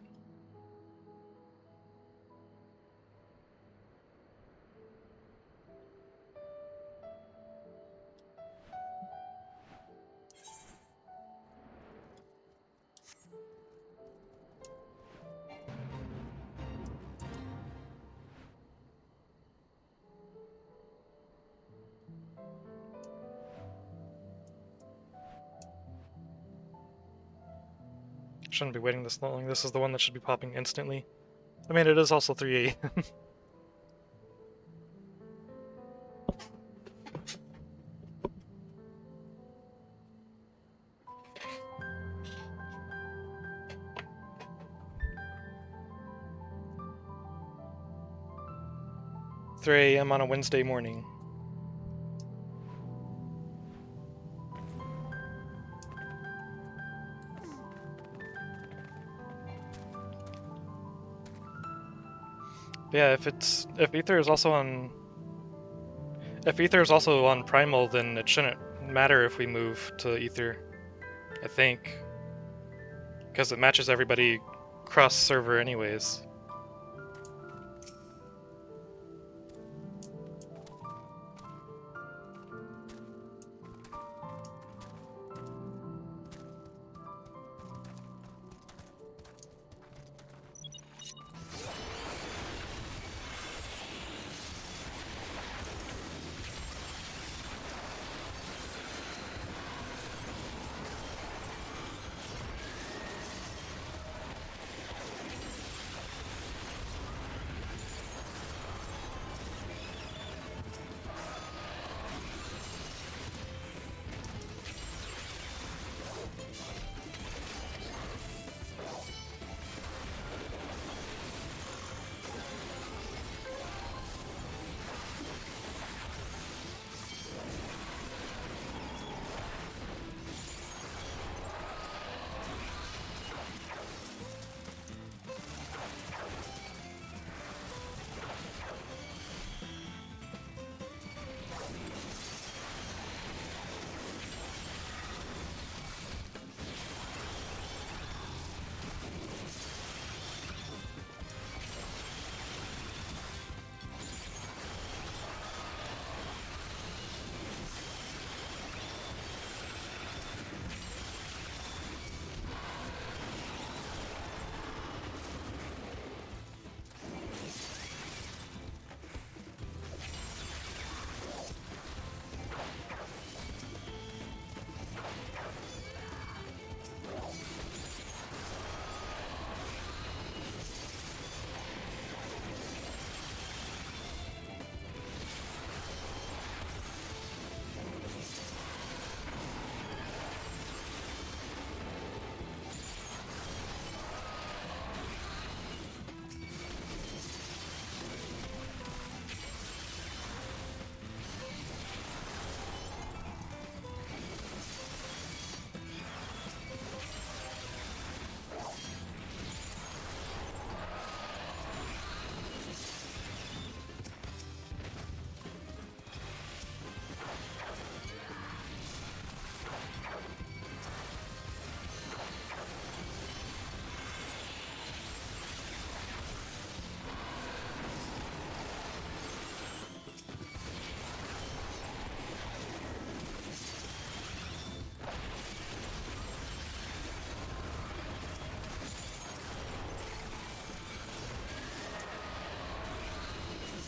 Shouldn't be waiting this long. This is the one that should be popping instantly. I mean, it is also 3 a.m. 3 a.m. on a Wednesday morning. Yeah, if Ether is also on primal, then it shouldn't matter if we move to Ether, I think, because it matches everybody cross server anyways.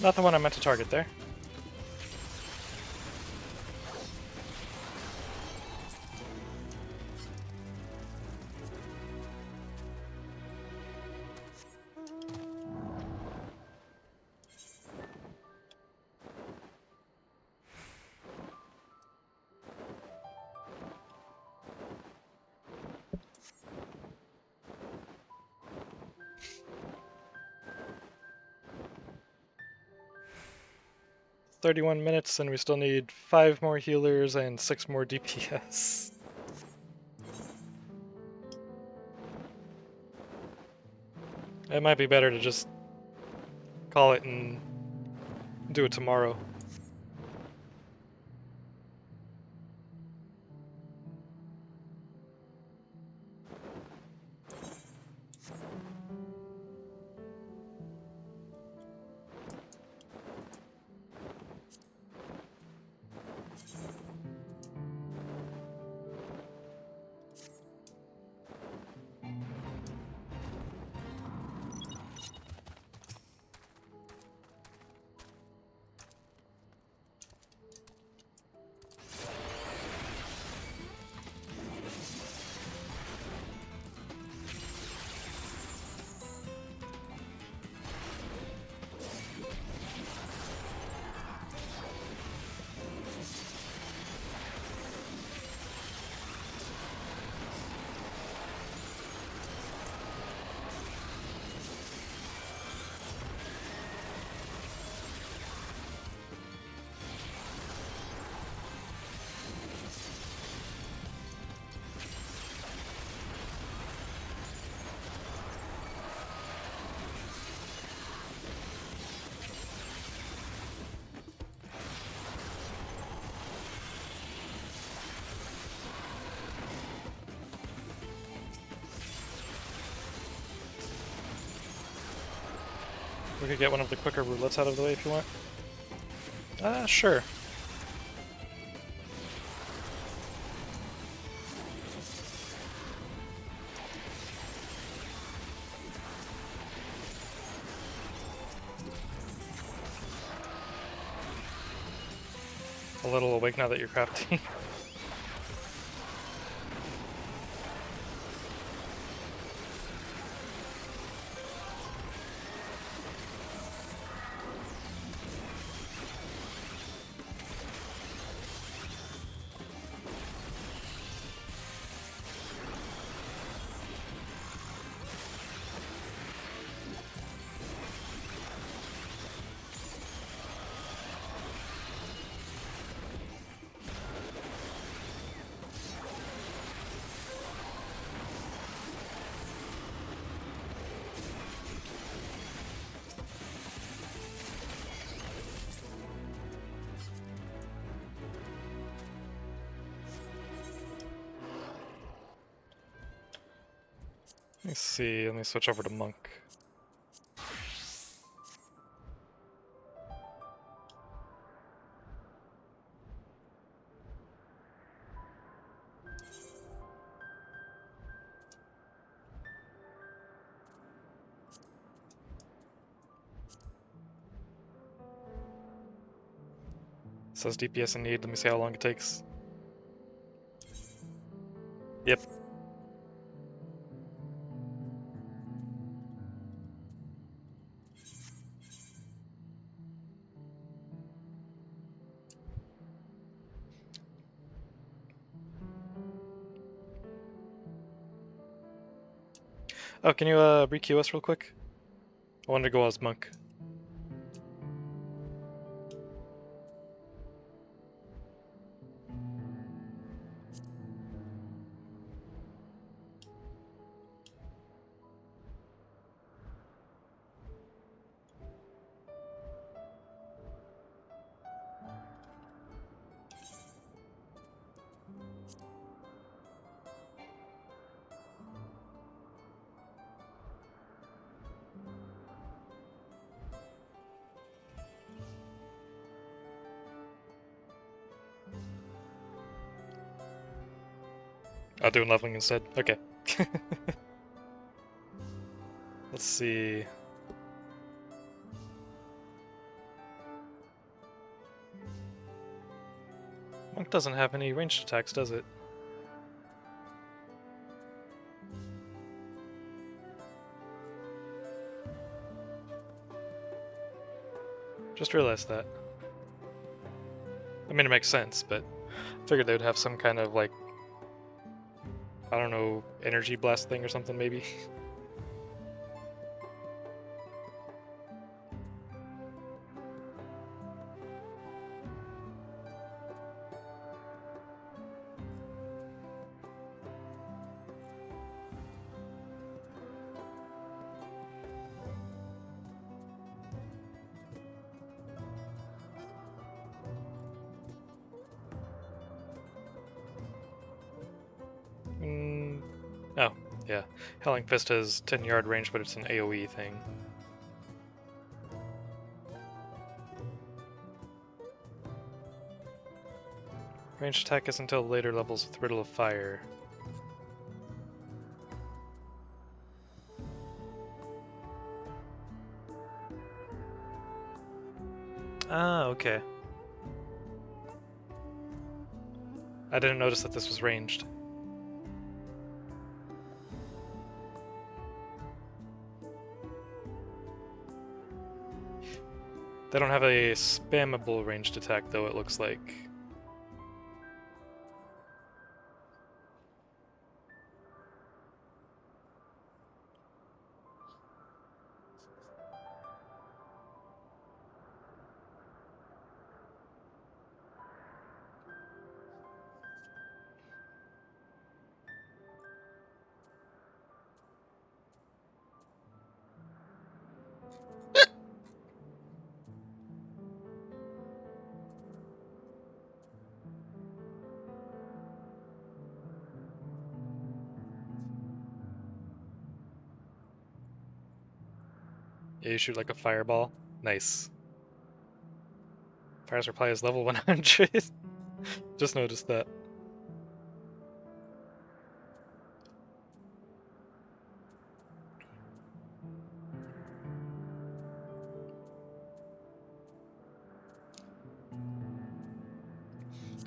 Not the one I meant to target there. $31 and we still need 5 more healers and 6 more DPS. It might be better to just call it and do it tomorrow. We could get one of the quicker roulettes out of the way if you want. Sure. A little awake now that you're crafting. Let me see, let me switch over to Monk. Says DPS in need, let me see how long it takes. Yep. Oh, can you re-queue us real quick? I wanted to go as Monk. I'll do leveling instead. Okay. Let's see. Monk doesn't have any ranged attacks, does it? Just realized that. I mean, it makes sense, but I figured they would have some kind of, like, I don't know, energy blast thing or something, maybe. Oh, yeah. Howling Fist has 10-yard range, but it's an AoE thing. Ranged attack is until later levels with Riddle of Fire. Ah, okay. I didn't notice that this was ranged. They don't have a spammable ranged attack, though, it looks like. Yeah, you shoot like a fireball. Nice. Fire's reply is level 100. Just noticed that.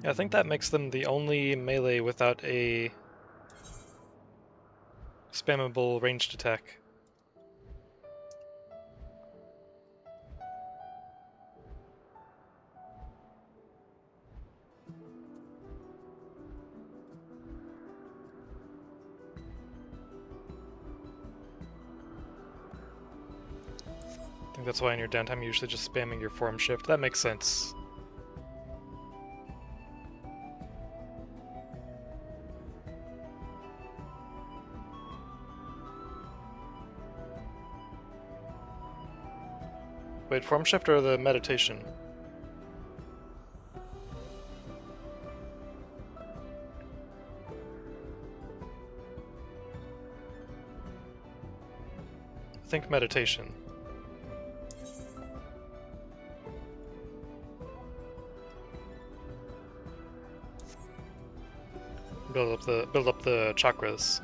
Yeah, I think that makes them the only melee without a spammable ranged attack. I think that's why in your downtime you're usually just spamming your form shift. That makes sense. Wait, form shift or the meditation? I think meditation. Build up the chakras.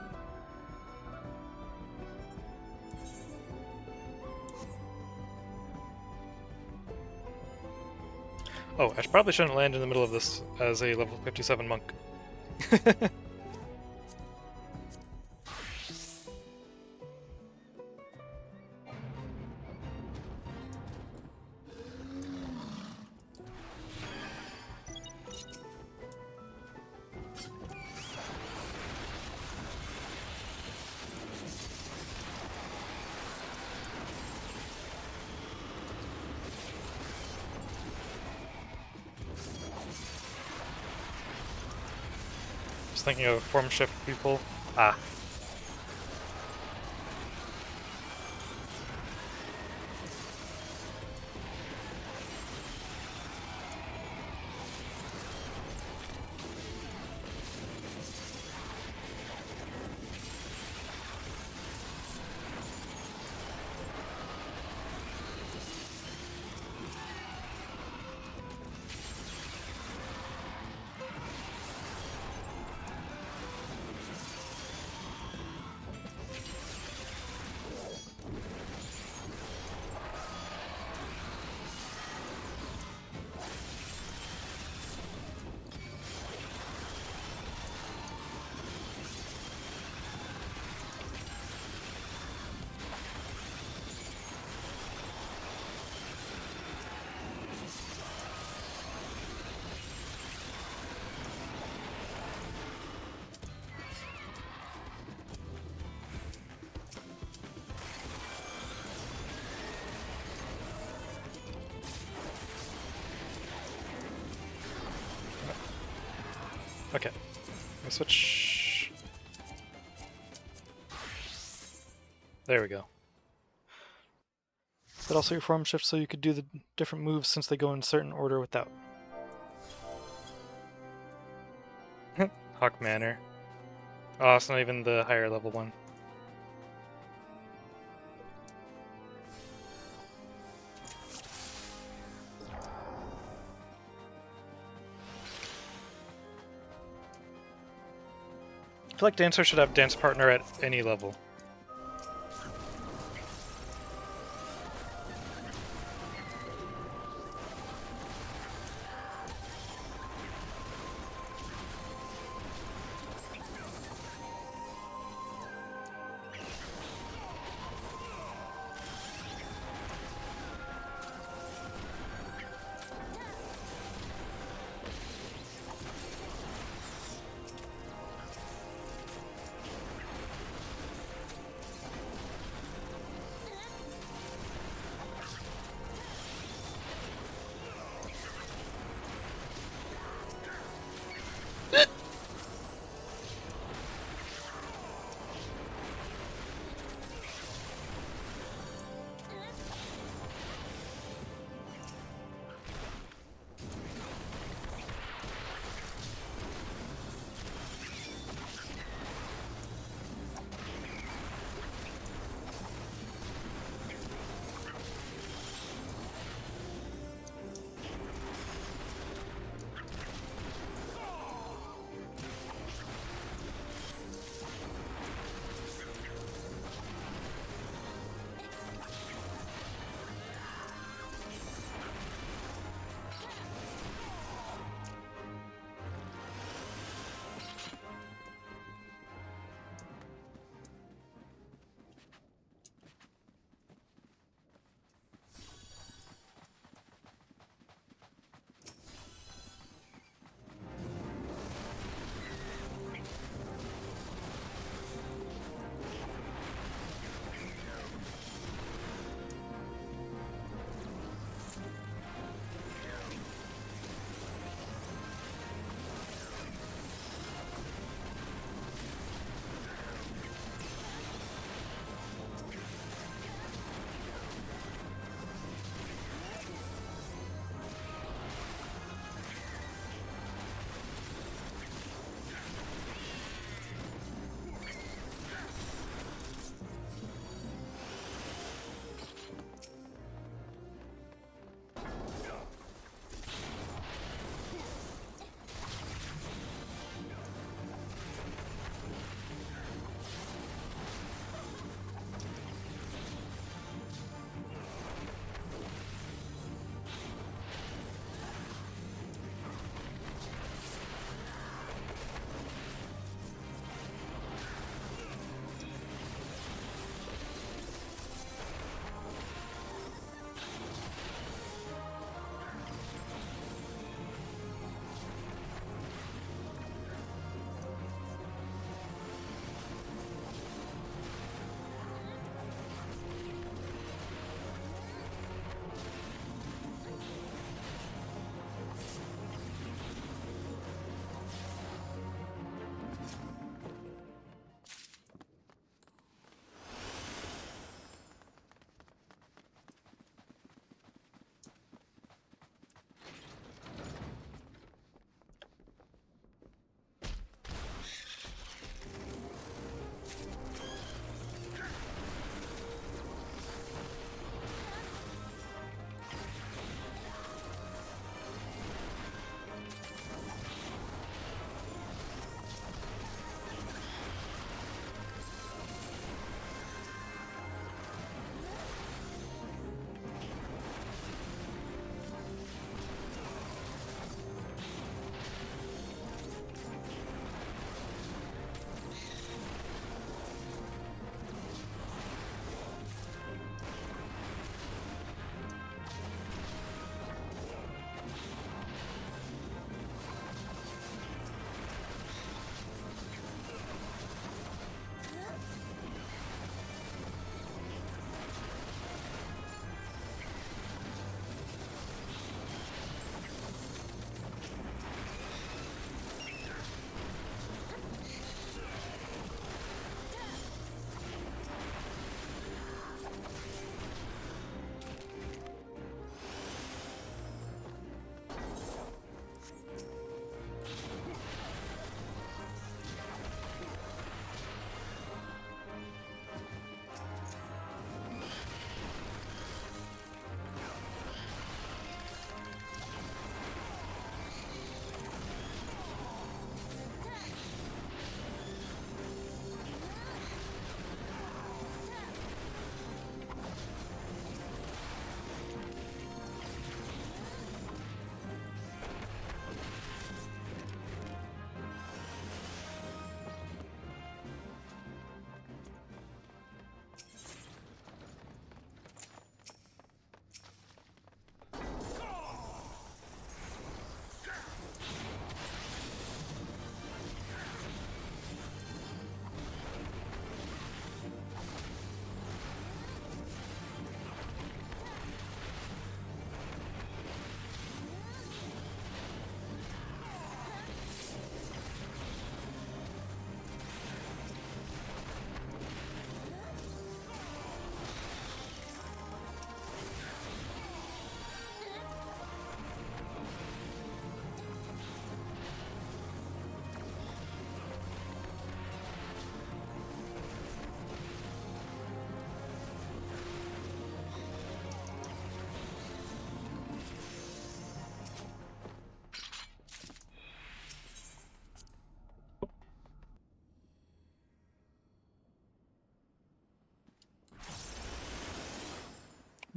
Oh, I probably shouldn't land in the middle of this as a level 57 monk. Just thinking of form shift people. Ah. Okay. Let me switch. There we go. But also your form shift so you could do the different moves since they go in certain order without. Hawk Manor. Oh, it's not even the higher level one. I feel like Dancer should have Dance Partner at any level.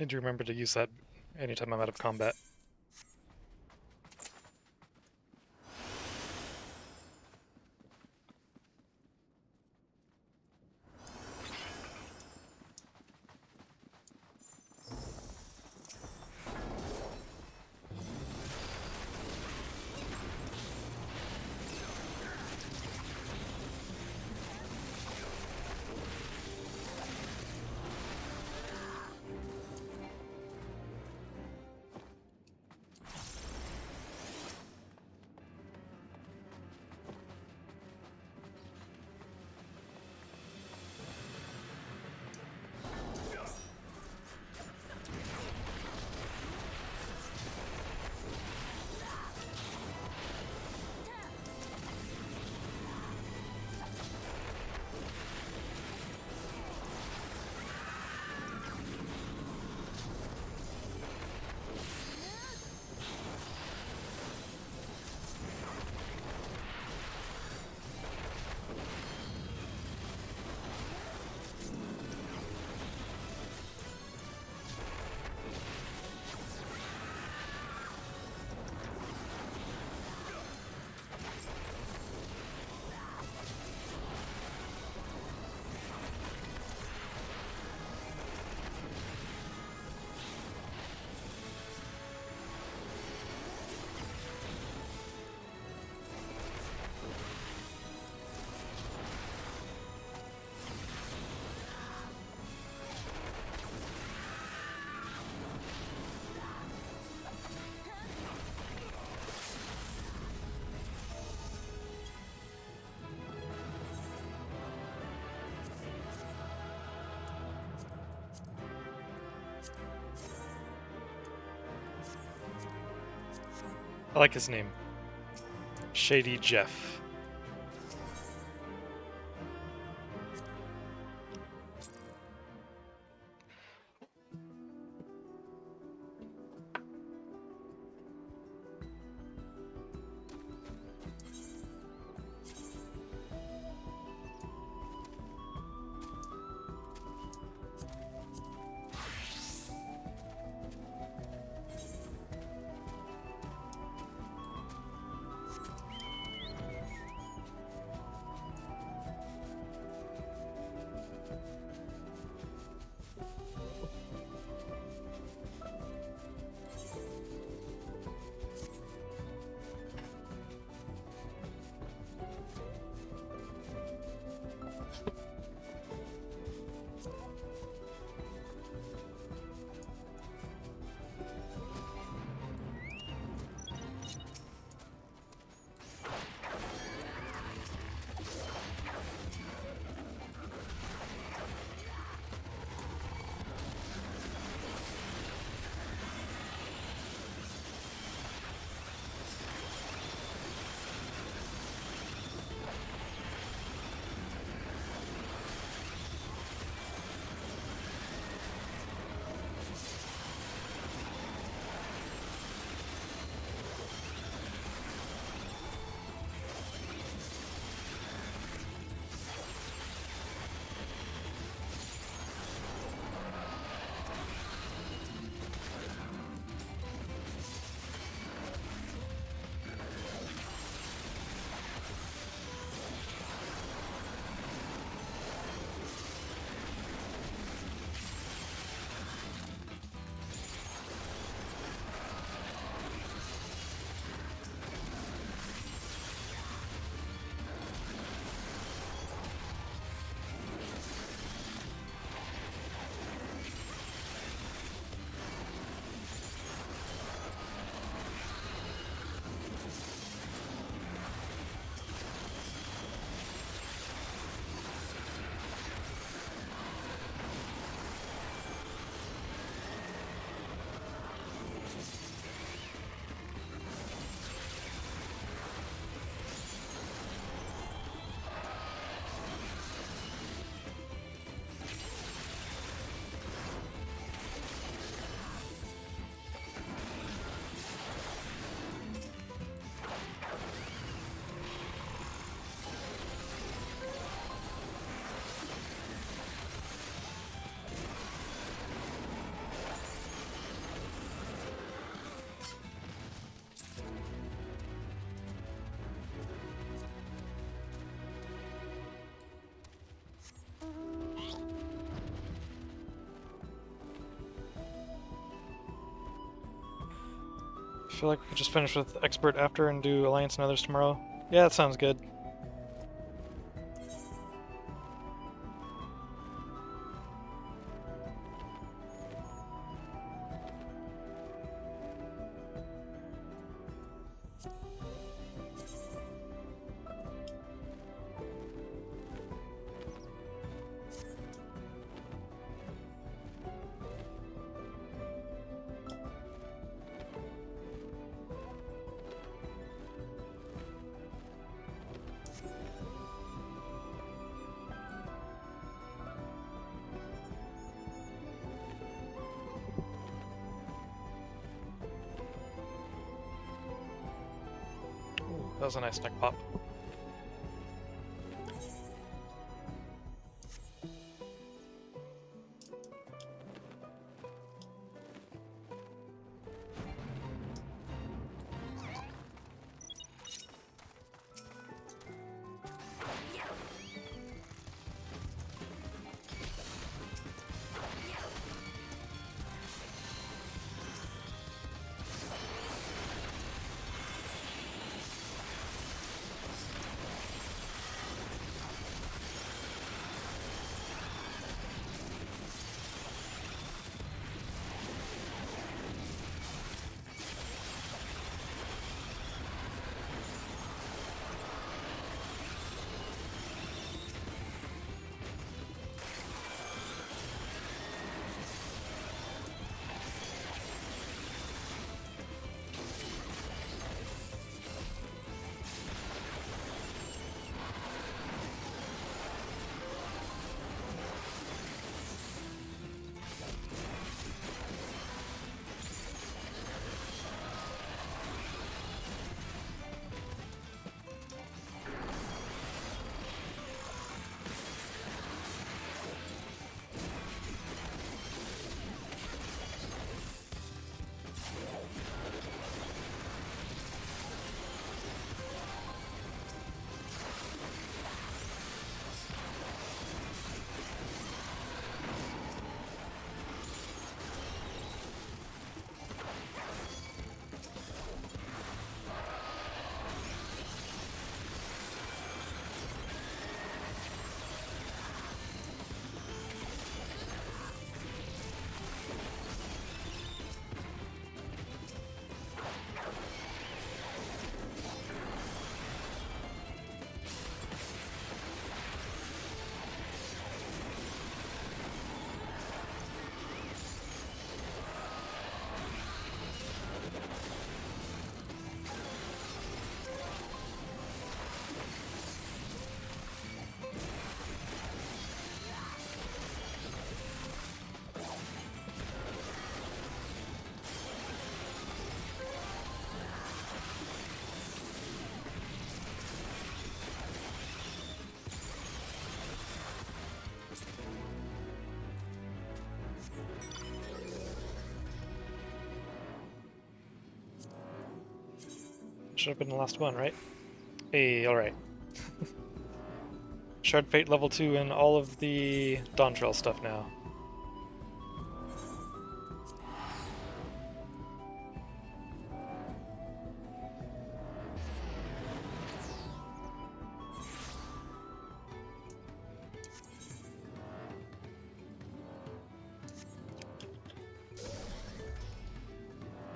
Need to remember to use that anytime I'm out of combat. I like his name. Shady Jeff. feel like we could just finish with Expert after and do Alliance and Others tomorrow. Yeah, that sounds good. That was a nice neck pop. Should have been the last one, right? Hey, alright. Shard Fate level 2 and all of the Dawn Trail stuff now.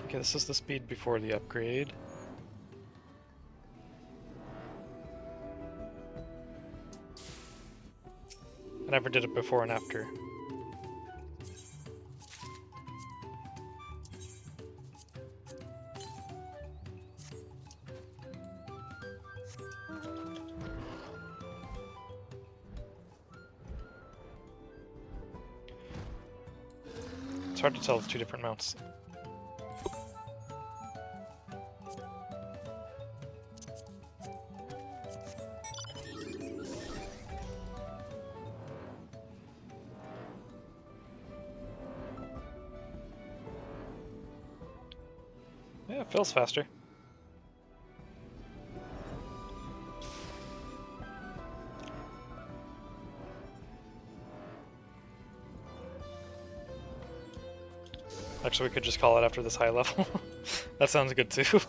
Okay, this is the speed before the upgrade. I never did it before and after. It's hard to tell with two different mounts. Yeah, it feels faster. so we could just call it after this high level. That sounds good too.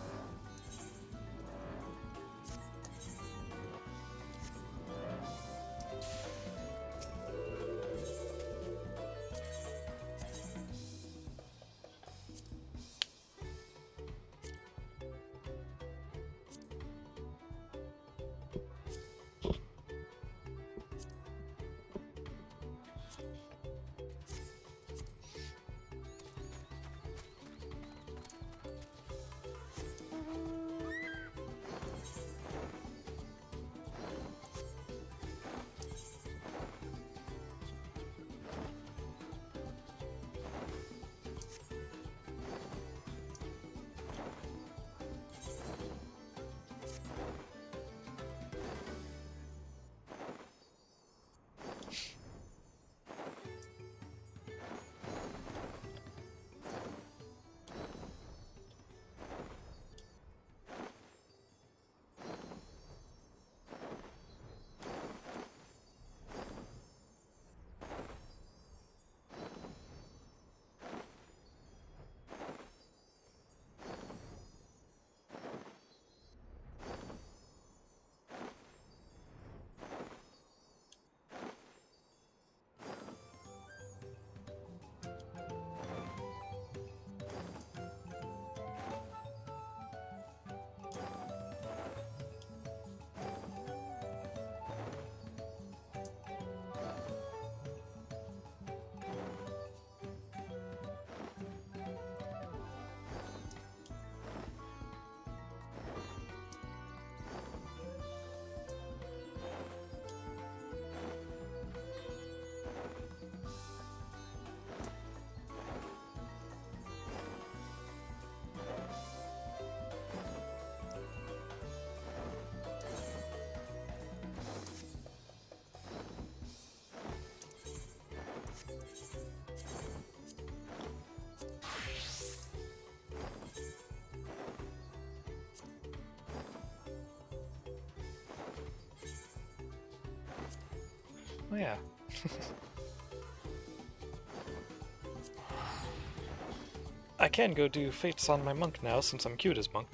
Oh yeah. I can go do fates on my monk now since I'm cute as monk.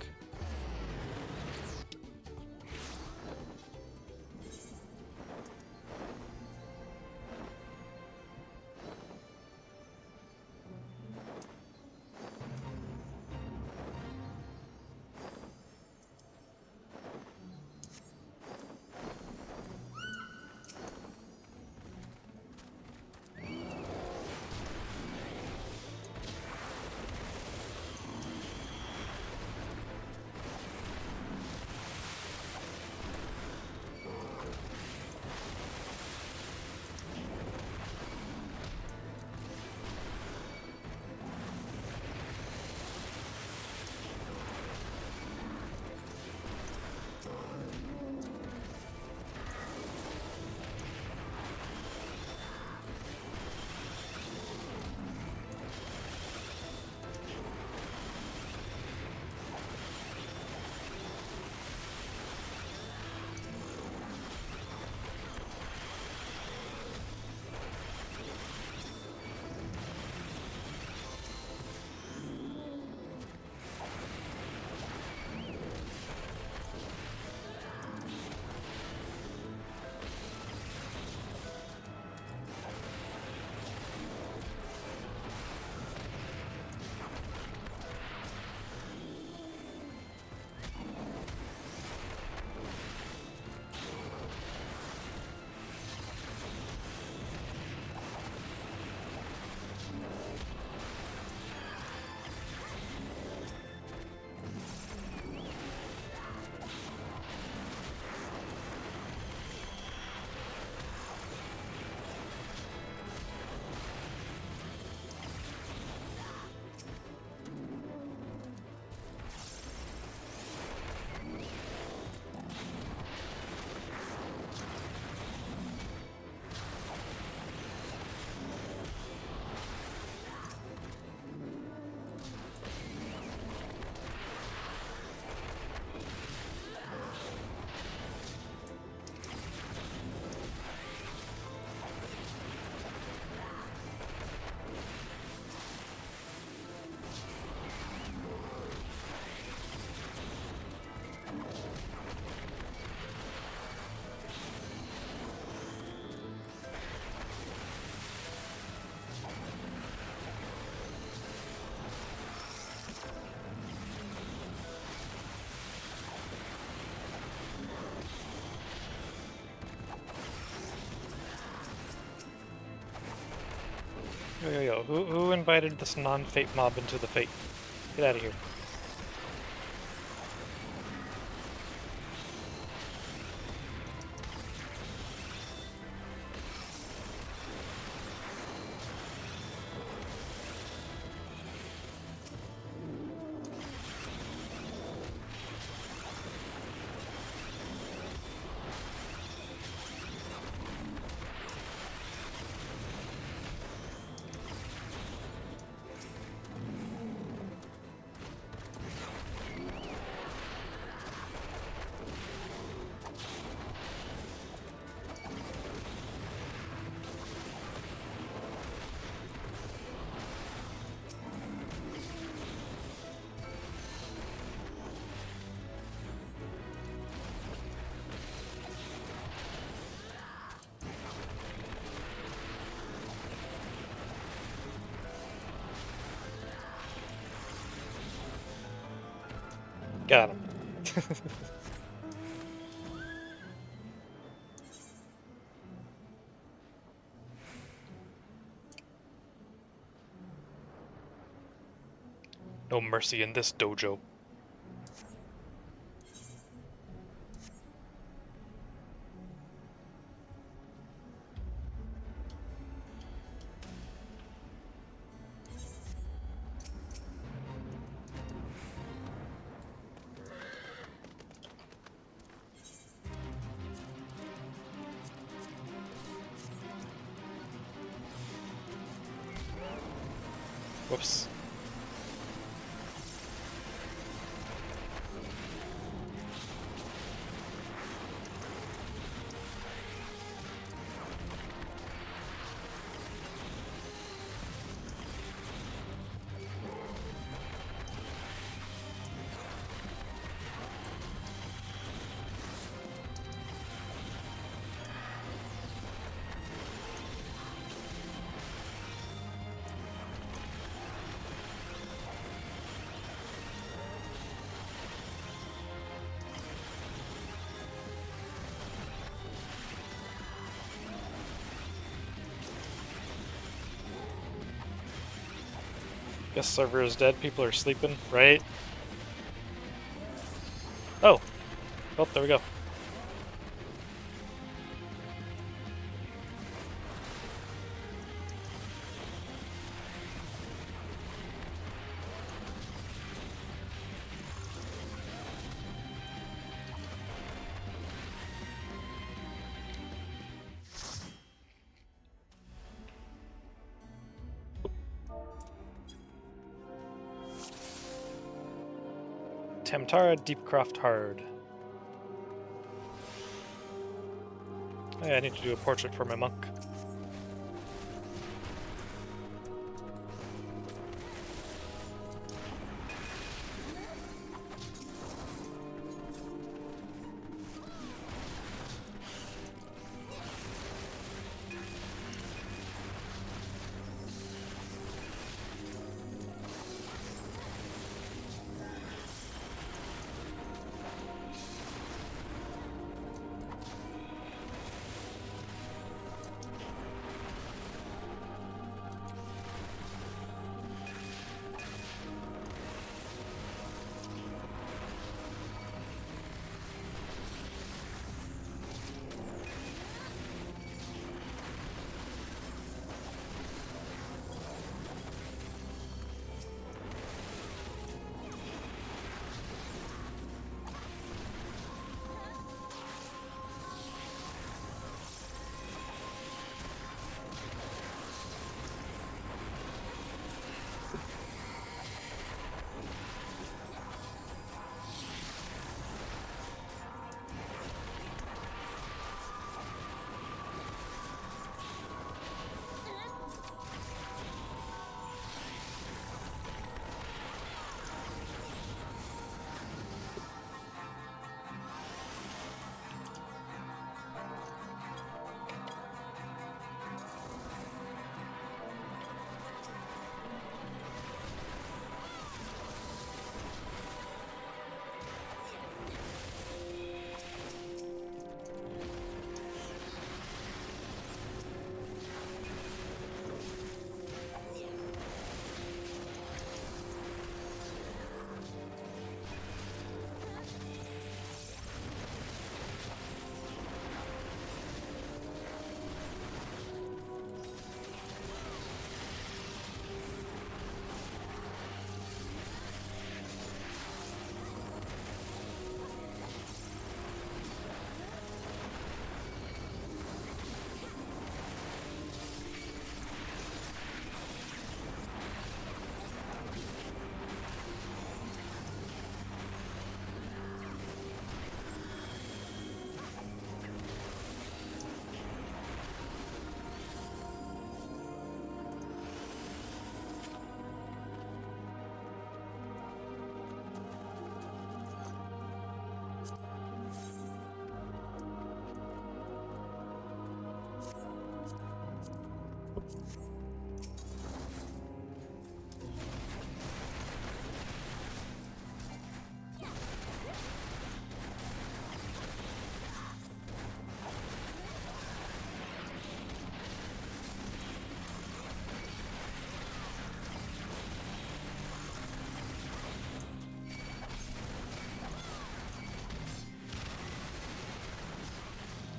Yo. Who invited this non-fate mob into the fate? Get out of here. Got him. No mercy in this dojo. Whoops. Guess server is dead, people are sleeping, right? Oh! Oh, there we go. Tamtara Deepcroft Hard. Oh, yeah, I need to do a portrait for my monk.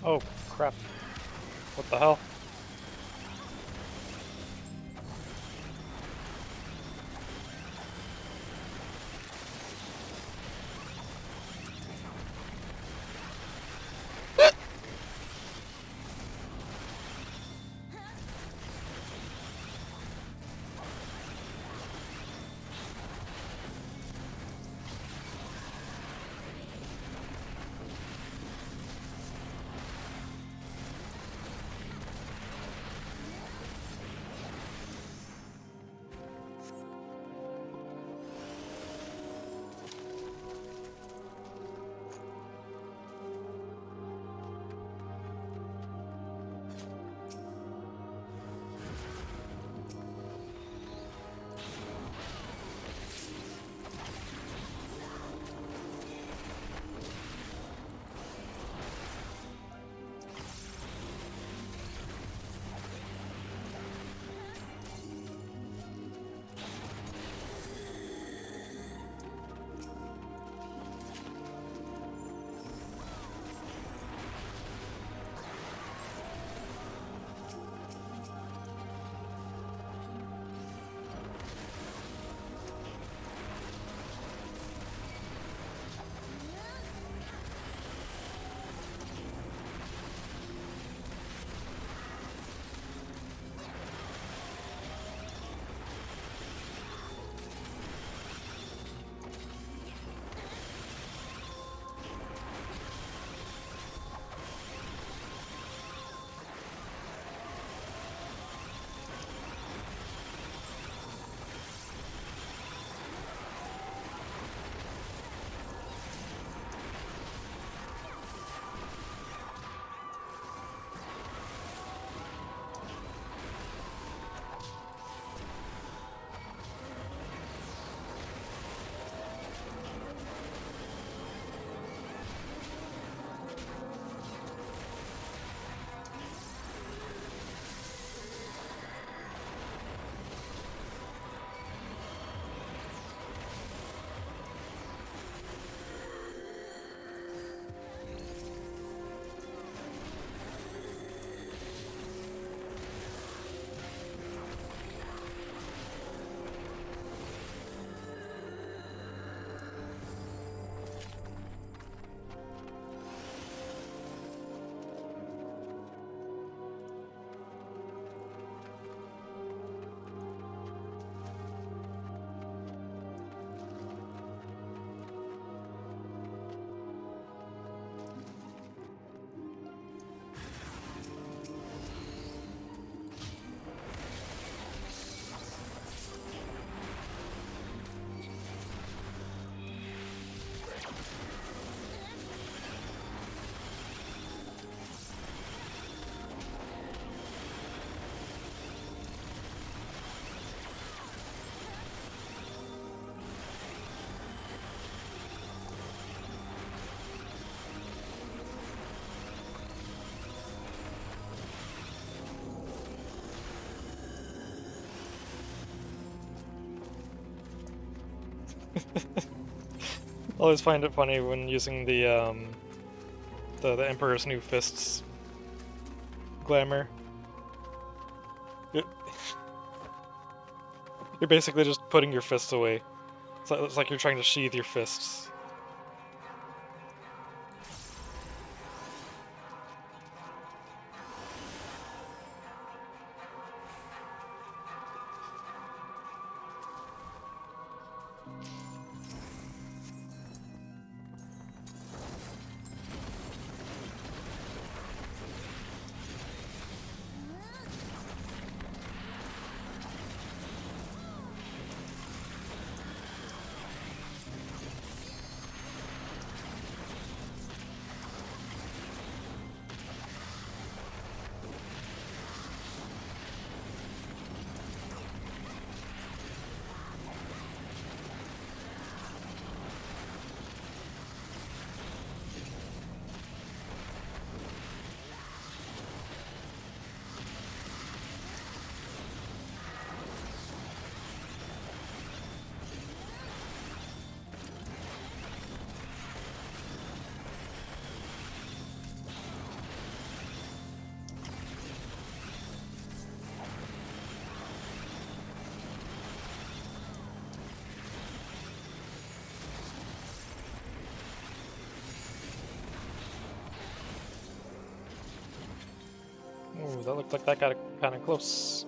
Oh, crap. What the hell? Always find it funny when using the Emperor's New Fists glamour. It- You're basically just putting your fists away. It's like you're trying to sheathe your fists. that looked like that got kind of close.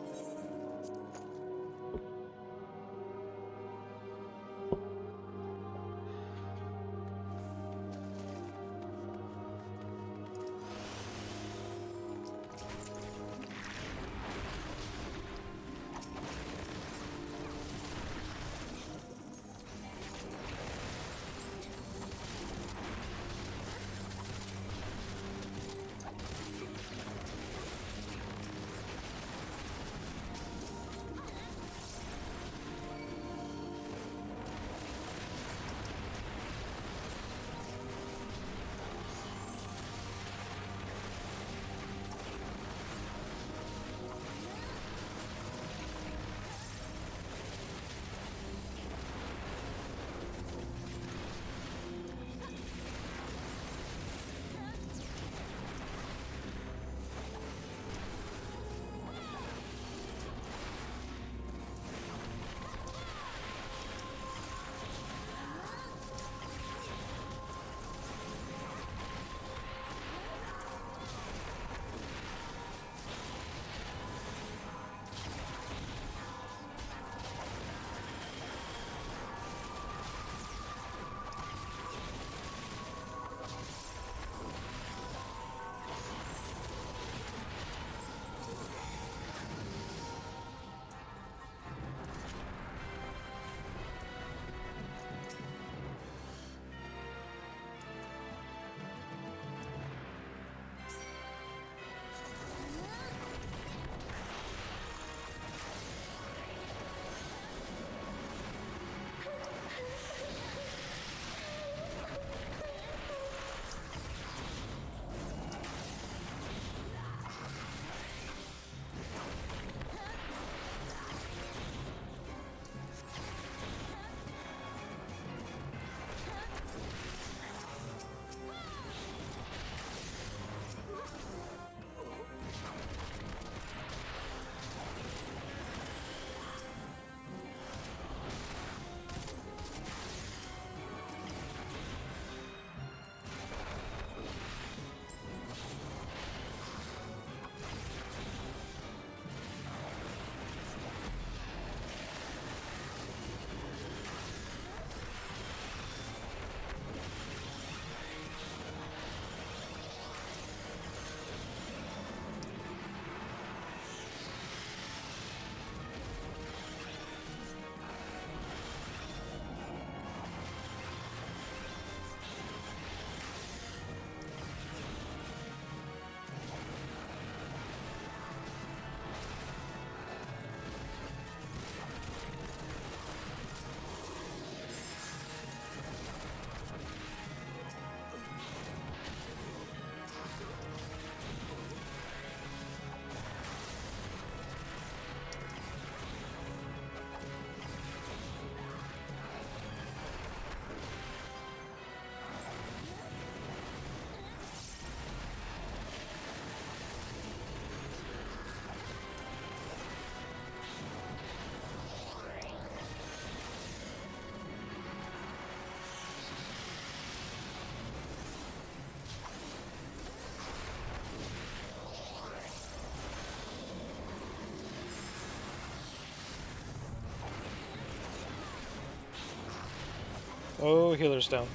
Oh, healer's down.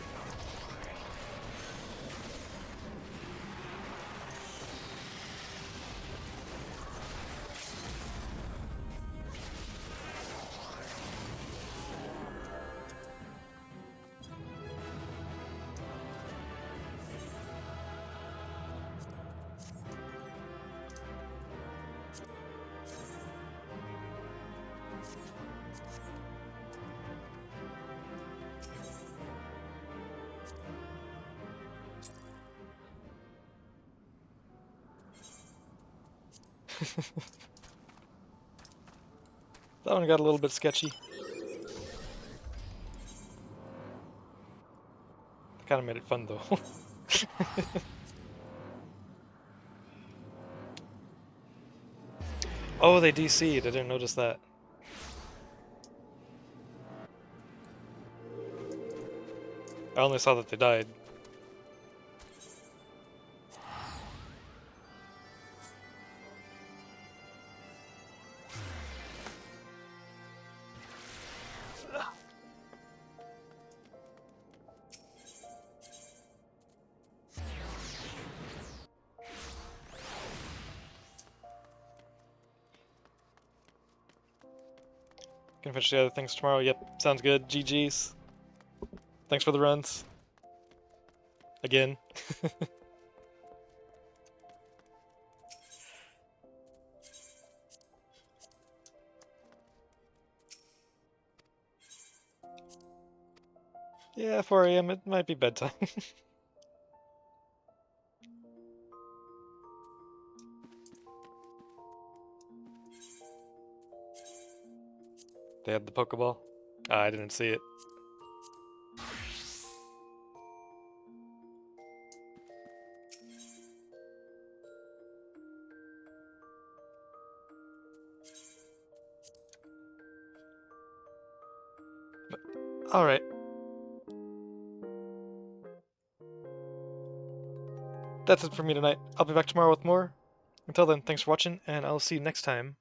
That one got a little bit sketchy. Kind of made it fun though. Oh, they DC'd. I didn't notice that. I only saw that they died. Can finish the other things tomorrow. Yep, sounds good. GG's. Thanks for the runs. Again. Yeah, 4 a.m. It might be bedtime. They had the Pokeball. I didn't see it. Alright. That's it for me tonight. I'll be back tomorrow with more. Until then, thanks for watching, and I'll see you next time.